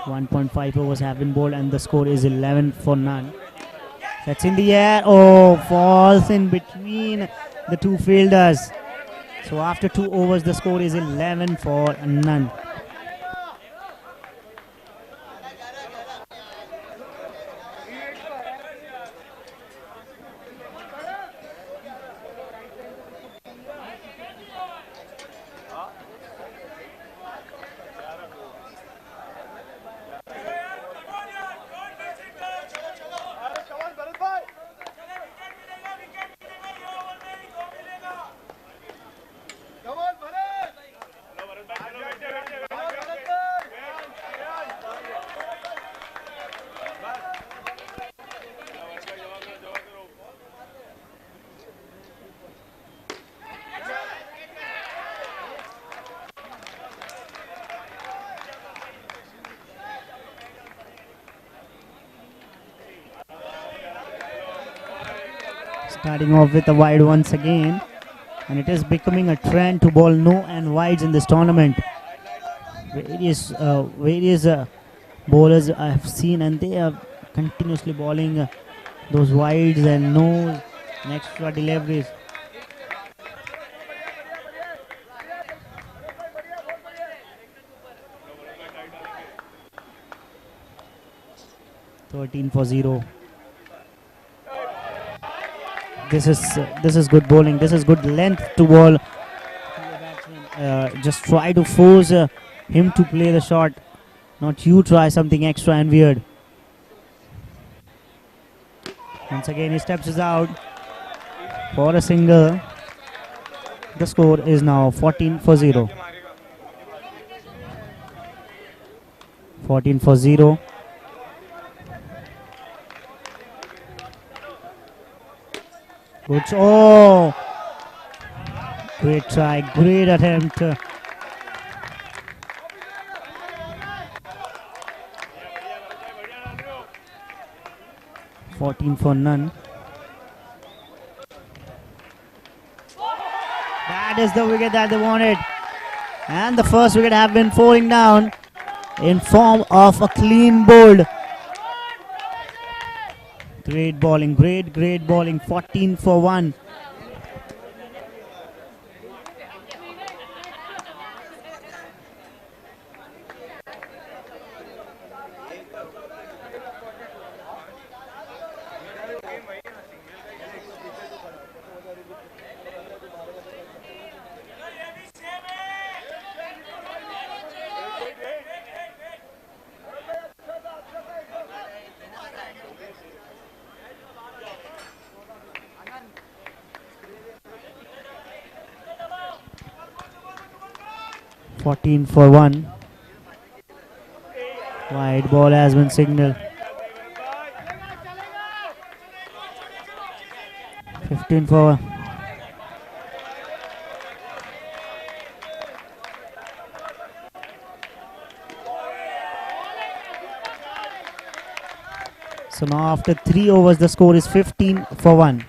1.5 overs have been bowled and the score is 11 for none. That's in the air. Oh, falls in between the two fielders. So after 2 overs, the score is 11 for none. Starting off with a wide once again, and it is becoming a trend to bowl no and wides in this tournament. Various bowlers I have seen, and they are continuously bowling those wides and no's and extra deliveries. "13 for 0. This is good bowling. This is good length to bowl. Just try to force him to play the shot, not you try something extra and weird. Once again, he steps us out for a single. The score is now 14 for 0. 14 for 0. Good. Oh, great try, great attempt. 14 for none. That is the wicket that they wanted. And the first wicket have been falling down in form of a clean bowled. Great bowling, great bowling. 14 for 1. 14 for 1. Wide ball has been signaled. 15 for 1. So now after 3 overs, the score is 15 for 1.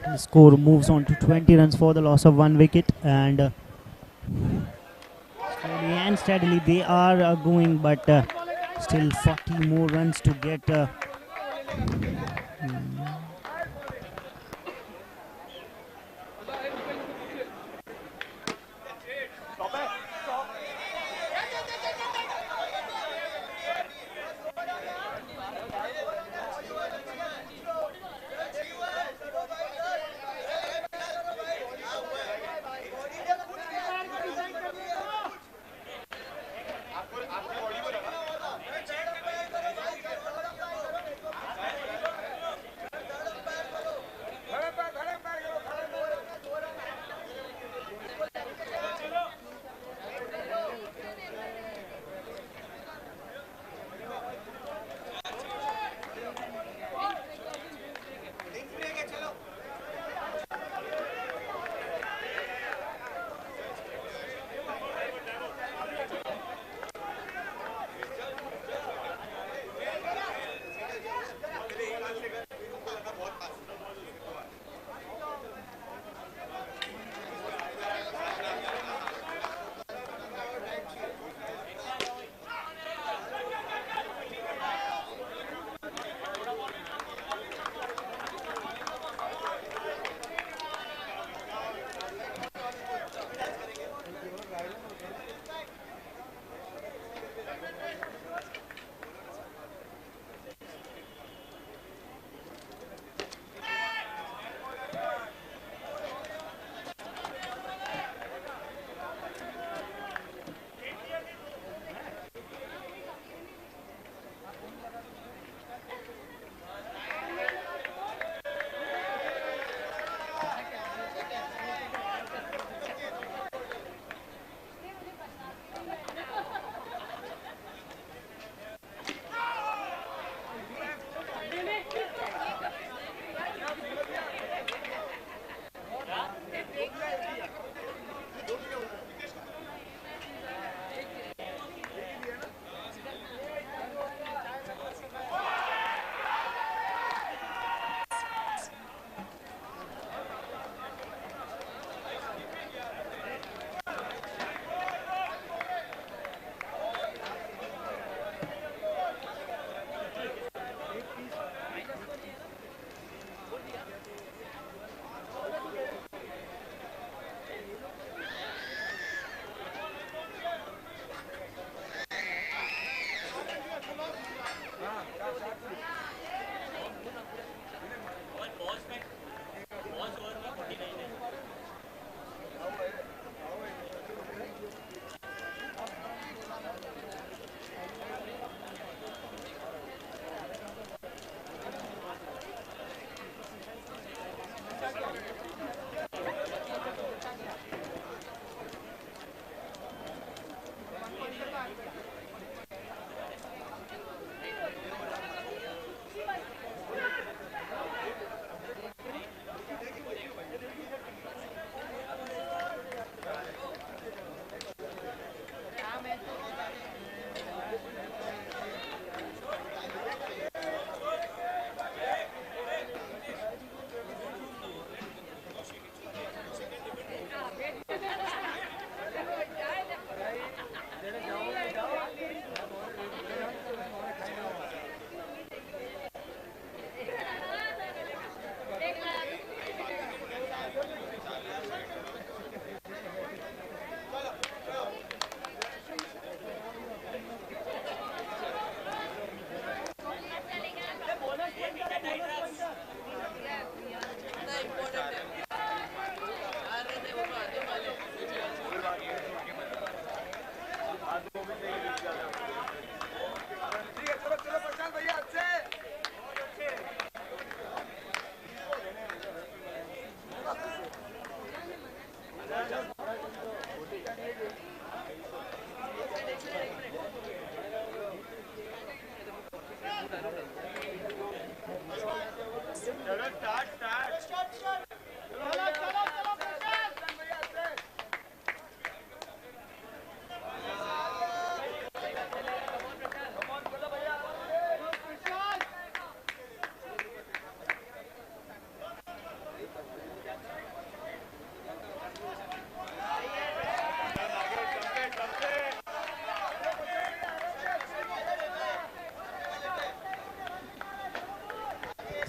The score moves on to 20 runs for the loss of 1 wicket, and slowly and steadily they are going, but still 40 more runs to get.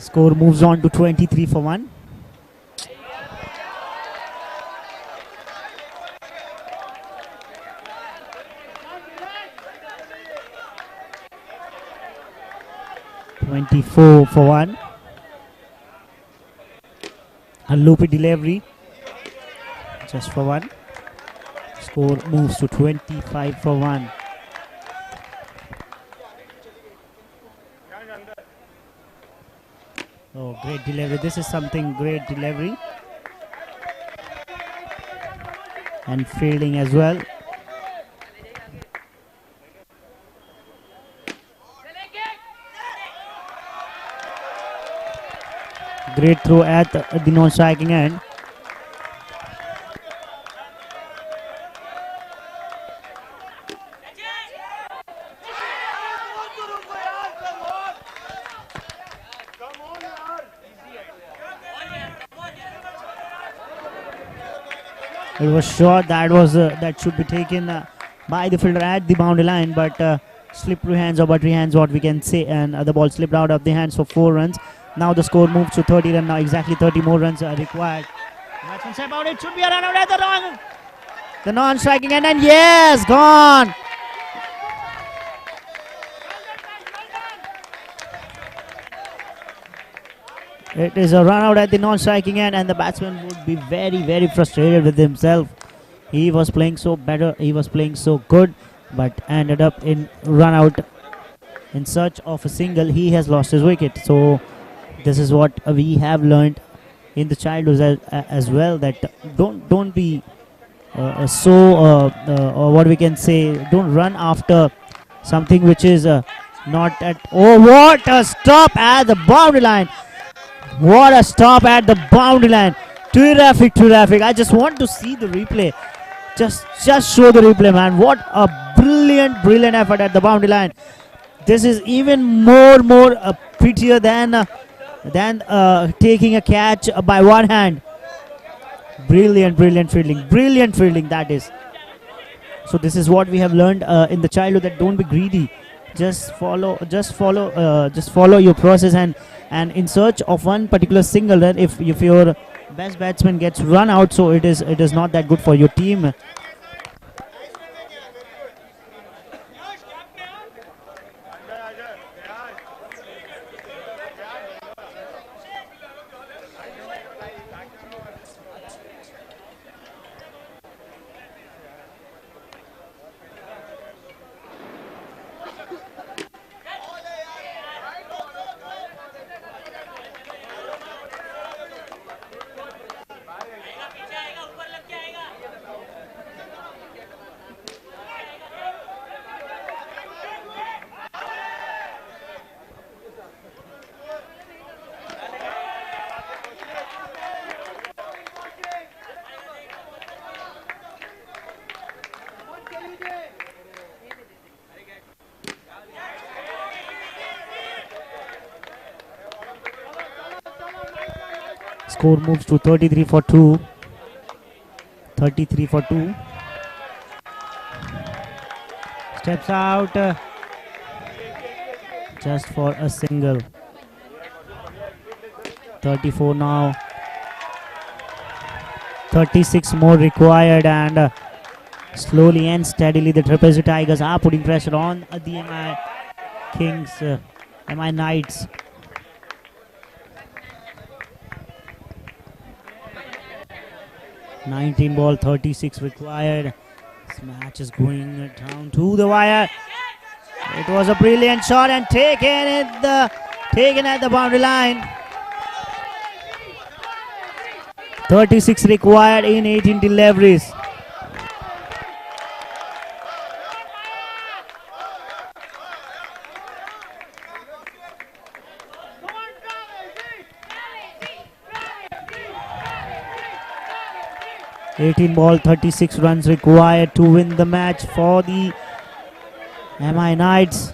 Score moves on to 23 for 1. (24 for 1). A loopy delivery, just for 1. Score moves to 25 for 1. Oh, great delivery. This is something great delivery. And fielding as well. Great throw at the non-striking end. It was short. That should be taken by the fielder at the boundary line, but slippery hands or buttery hands, what we can say, and the ball slipped out of the hands for 4 runs. Now the score moves to 30 runs. Now exactly 30 more runs are required. Batsman step out. It should be a run out at the non-striking end, and yes, gone. It is a run out at the non-striking end, and the batsman would be very, very frustrated with himself. He was playing so better, he was playing so good, but ended up in run out in search of a single. He has lost his wicket. So this is what we have learned in the childhood as well, that don't be or what we can say, don't run after something which is not at. Oh, what a stop at the boundary line! What a stop at the boundary line! Terrific, terrific. I just want to see the replay. Just show the replay, man. What a brilliant effort at the boundary line. This is even more prettier than taking a catch by one hand. Brilliant fielding, that is. So this is what we have learned in the childhood, that don't be greedy. Just follow your process, and in search of one particular single run, if your best batsman gets run out, so it is not that good for your team. Score moves to 33 for 2. 33 for 2. Steps out just for a single. 34 now. 36 more required, and slowly and steadily the Triple C Tigers are putting pressure on the MI Kings, MI Knights. (19 ball, 36 required). This match is going down to the wire. It was a brilliant shot and taken at the boundary line. 36 required in 18 deliveries. (18 ball, 36 runs required to win the match for the MI Knights.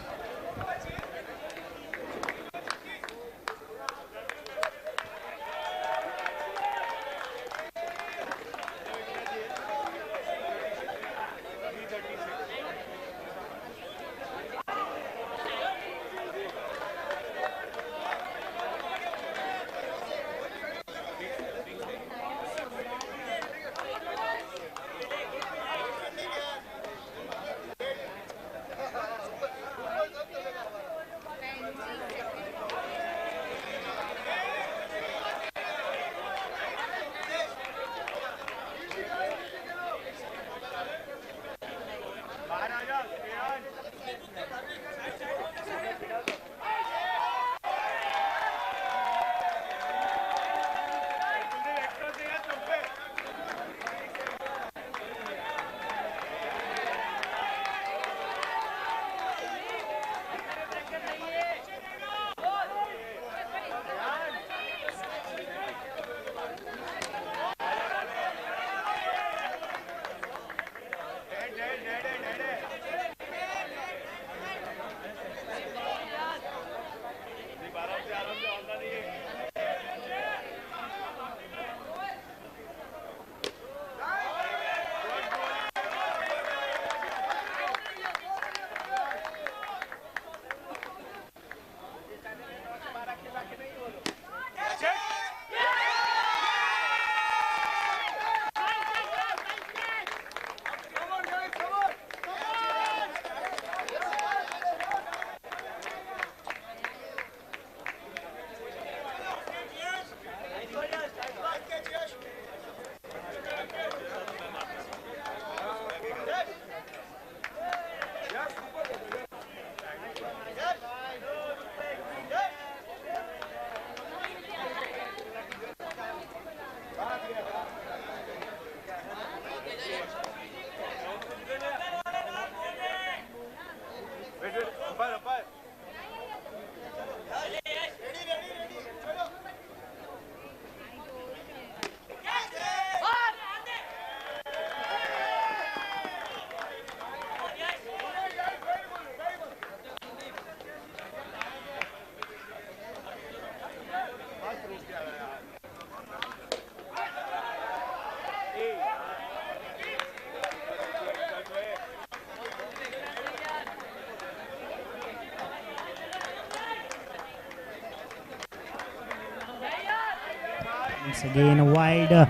Once again a wide.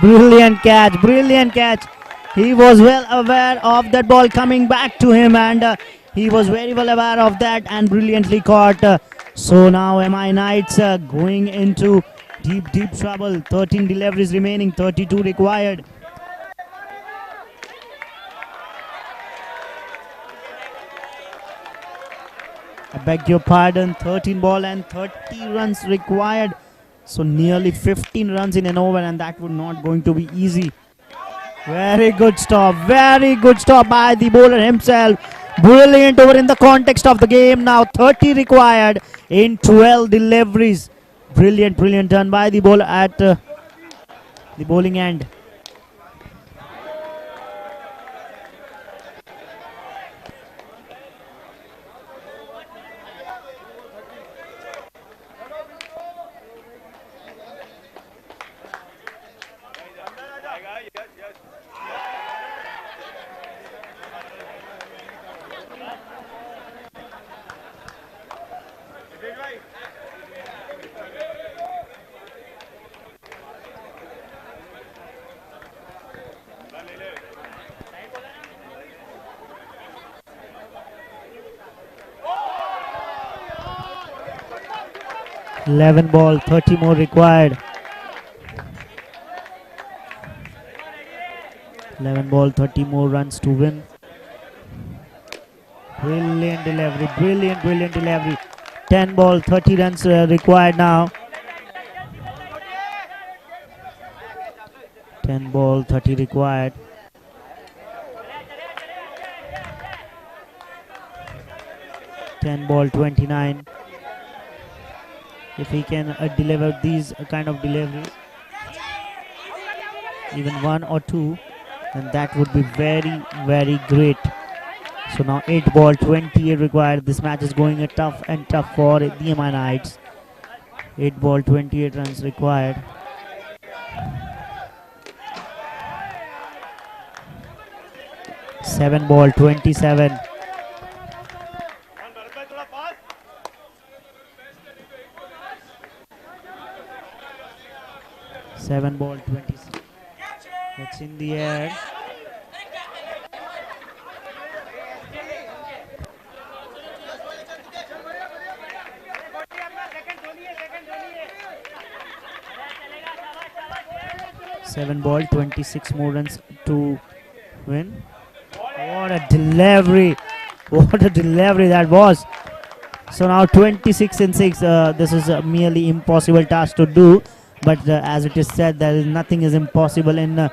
Brilliant catch, brilliant catch. He was well aware of that ball coming back to him, and he was very well aware of that and brilliantly caught. So now MI Knights going into deep trouble. 13 deliveries remaining, 32 required. I beg your pardon, 13 ball and 30 runs required. So nearly 15 runs in an over, and that would not going to be easy. Very good stop by the bowler himself. Brilliant over in the context of the game. Now 30 required in 12 deliveries. Brilliant done by the bowler at the bowling end. Eleven ball, 30 more required. 11 ball, 30 more runs to win. Brilliant delivery. 10 ball, 30 runs required now. 10 ball, 30 required. Ten ball, 29. If he can deliver these kind of deliveries, even one or two, then that would be very great. So now 8 ball, 28 required. This match is going tough for the MI Knights. 8 ball, 28 runs required. Seven ball, 27. Seven ball, 26. It's in the air. Seven ball, 26 more runs to win. What a delivery! What a delivery that was! So now 26 and 6. This is a merely impossible task to do. But as it is said, there is nothing is impossible in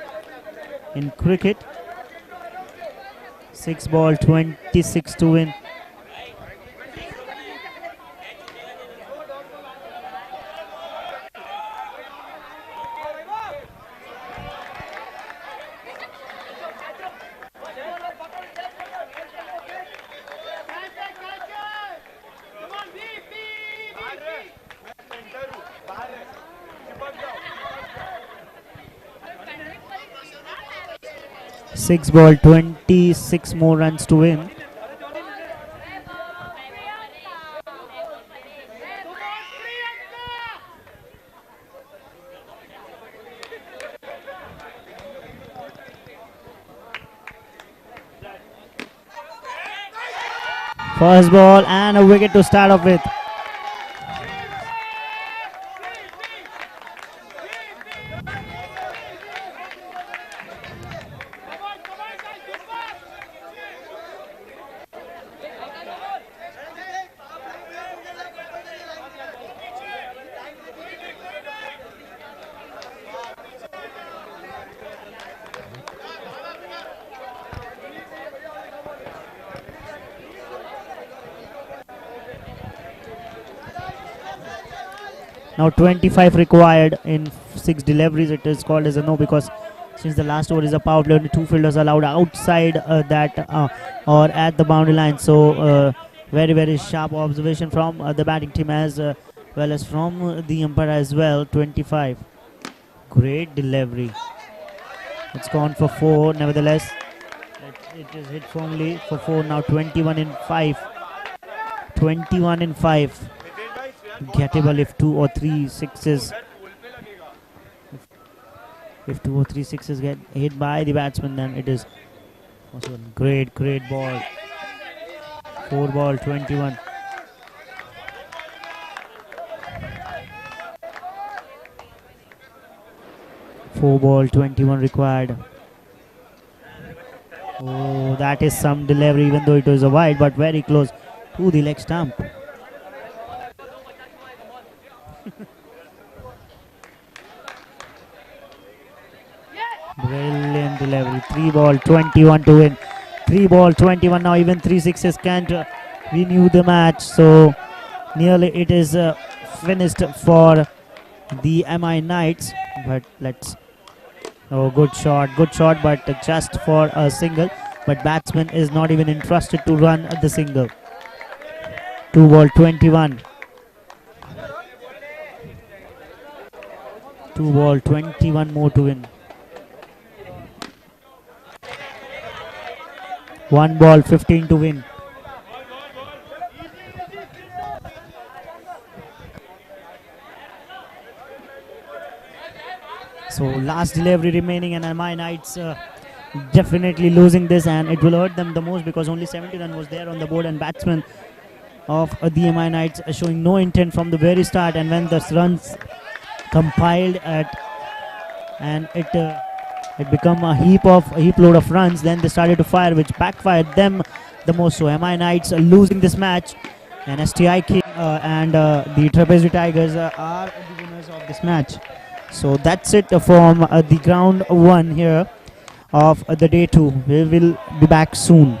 cricket. 6 ball, 26 to win. Six ball, 26 more runs to win. First ball and a wicket to start off with. Now 25 required in 6 deliveries, it is called as a no, because since the last over is a power play, only 2 fielders allowed outside or at the boundary line. So very, very sharp observation from the batting team as well as from the umpire as well. 25. Great delivery. It's gone for 4. Nevertheless, it is hit firmly for 4. Now 21 in 5. 21 in 5. Gettable if 2 or 3 sixes. If 2 or 3 sixes get hit by the batsman, then it is possible. Great ball. 4 ball, 21. Four ball, 21 required. Oh, that is some delivery, even though it was a wide, but very close to the leg stump. Brilliant delivery. 3 ball, 21 to win. 3 ball, 21. Now even 3 sixes can't renew the match. So nearly it is finished for the MI Knights. But let's... Oh, good shot, but just for a single. But batsman is not even interested to run the single. 2 ball, 21. 2 ball, 21 more to win. 1 ball, 15 to win. So last delivery remaining, and MI Knights definitely losing this, and it will hurt them the most because only 70 run was there on the board, and batsmen of the MI Knights showing no intent from the very start, and when the runs compiled and it become a heap load of runs, then they started to fire, which backfired them the most. So MI Knights are losing this match, and STI King and the Trapeze Tigers are the winners of this match. So that's it from the ground 1 here of the day 2. We will be back soon.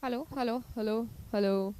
Hello, hello, hello, hello.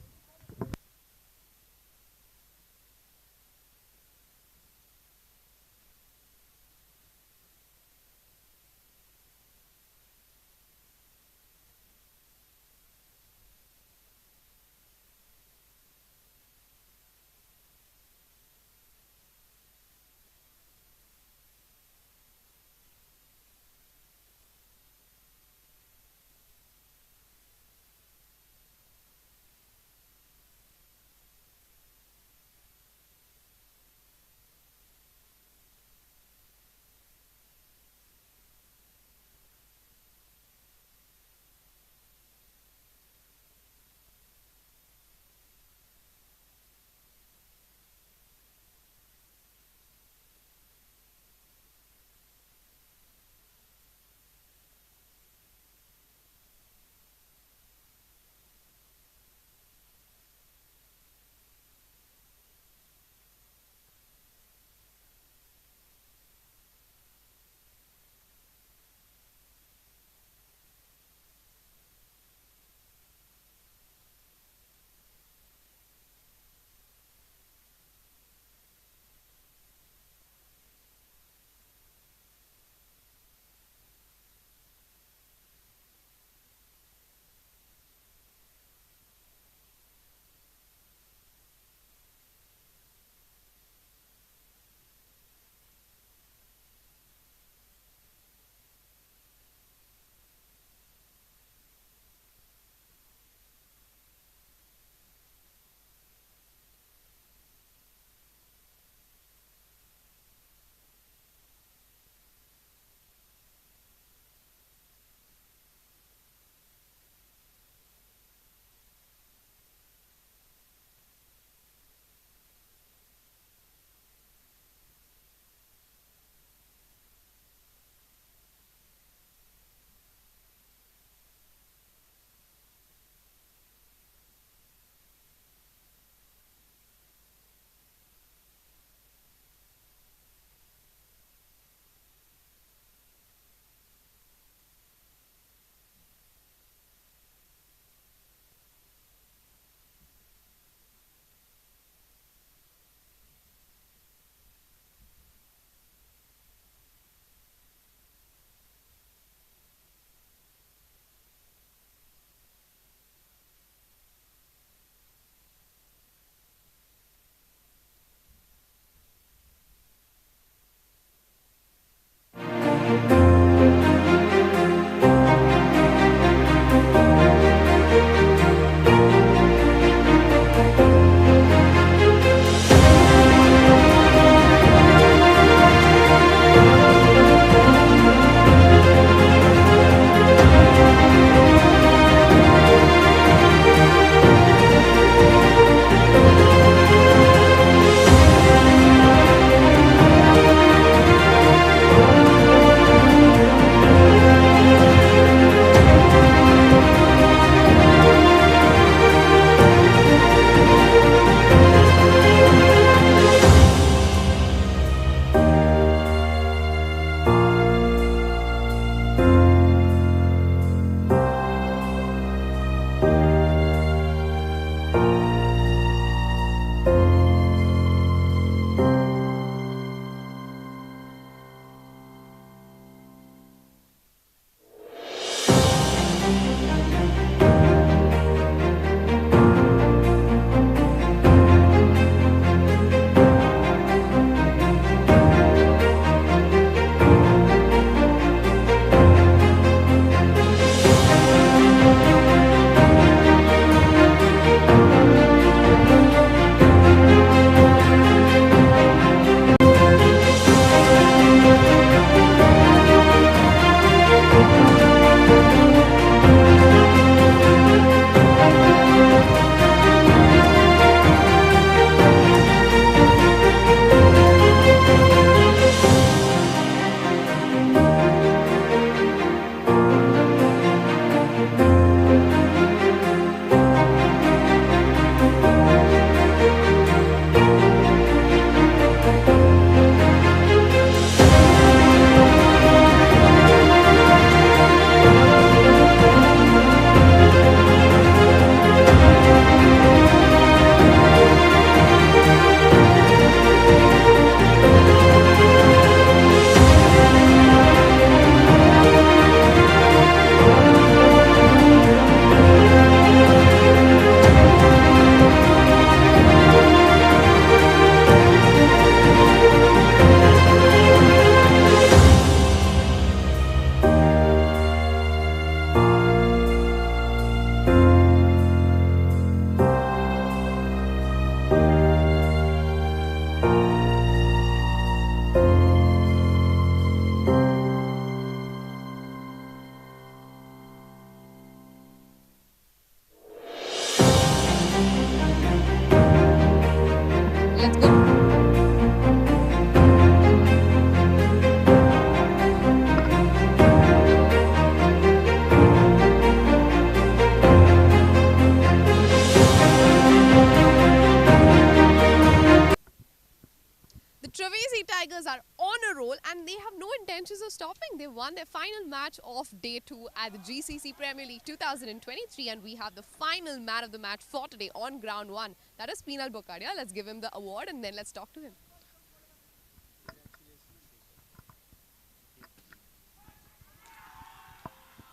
Trivesi Tigers are on a roll and they have no intentions of stopping. They won their final match of day 2 at the GCC Premier League 2023, and we have the final man of the match for today on ground 1. That is Pinal Bokadia. Let's give him the award and then let's talk to him.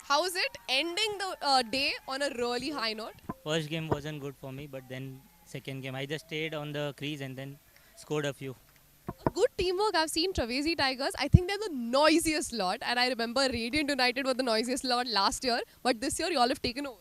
How is it ending the day on a really high note? First game wasn't good for me, but then second game I just stayed on the crease and then scored a few. Good teamwork. I've seen Trivesi Tigers. I think they're the noisiest lot, and I remember Radiant United were the noisiest lot last year, but this year you all have taken over.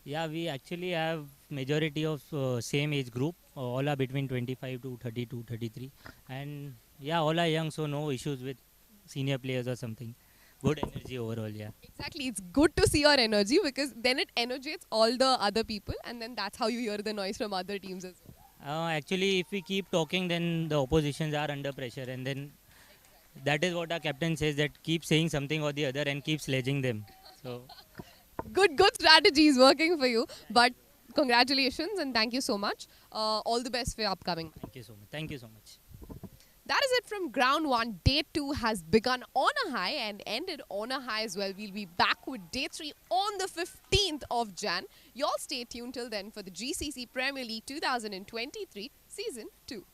Yeah, we actually have majority of same age group. All are between 25 to 32, 33, and yeah, all are young, so no issues with senior players or something. Good energy overall, yeah. Exactly. It's good to see your energy because then it energates all the other people, and then that's how you hear the noise from other teams as well. Actually, if we keep talking, then the oppositions are under pressure, and then that is what our captain says, that keep saying something or the other and keep sledging them. So Good strategy is working for you. But congratulations and thank you so much. All the best for your upcoming. thank you so much. Thank you so much. That is it from ground 1. Day 2 has begun on a high and ended on a high as well. We'll be back with day 3 on the 15th of Jan. Y'all stay tuned till then for the GCC Premier League 2023 Season 2.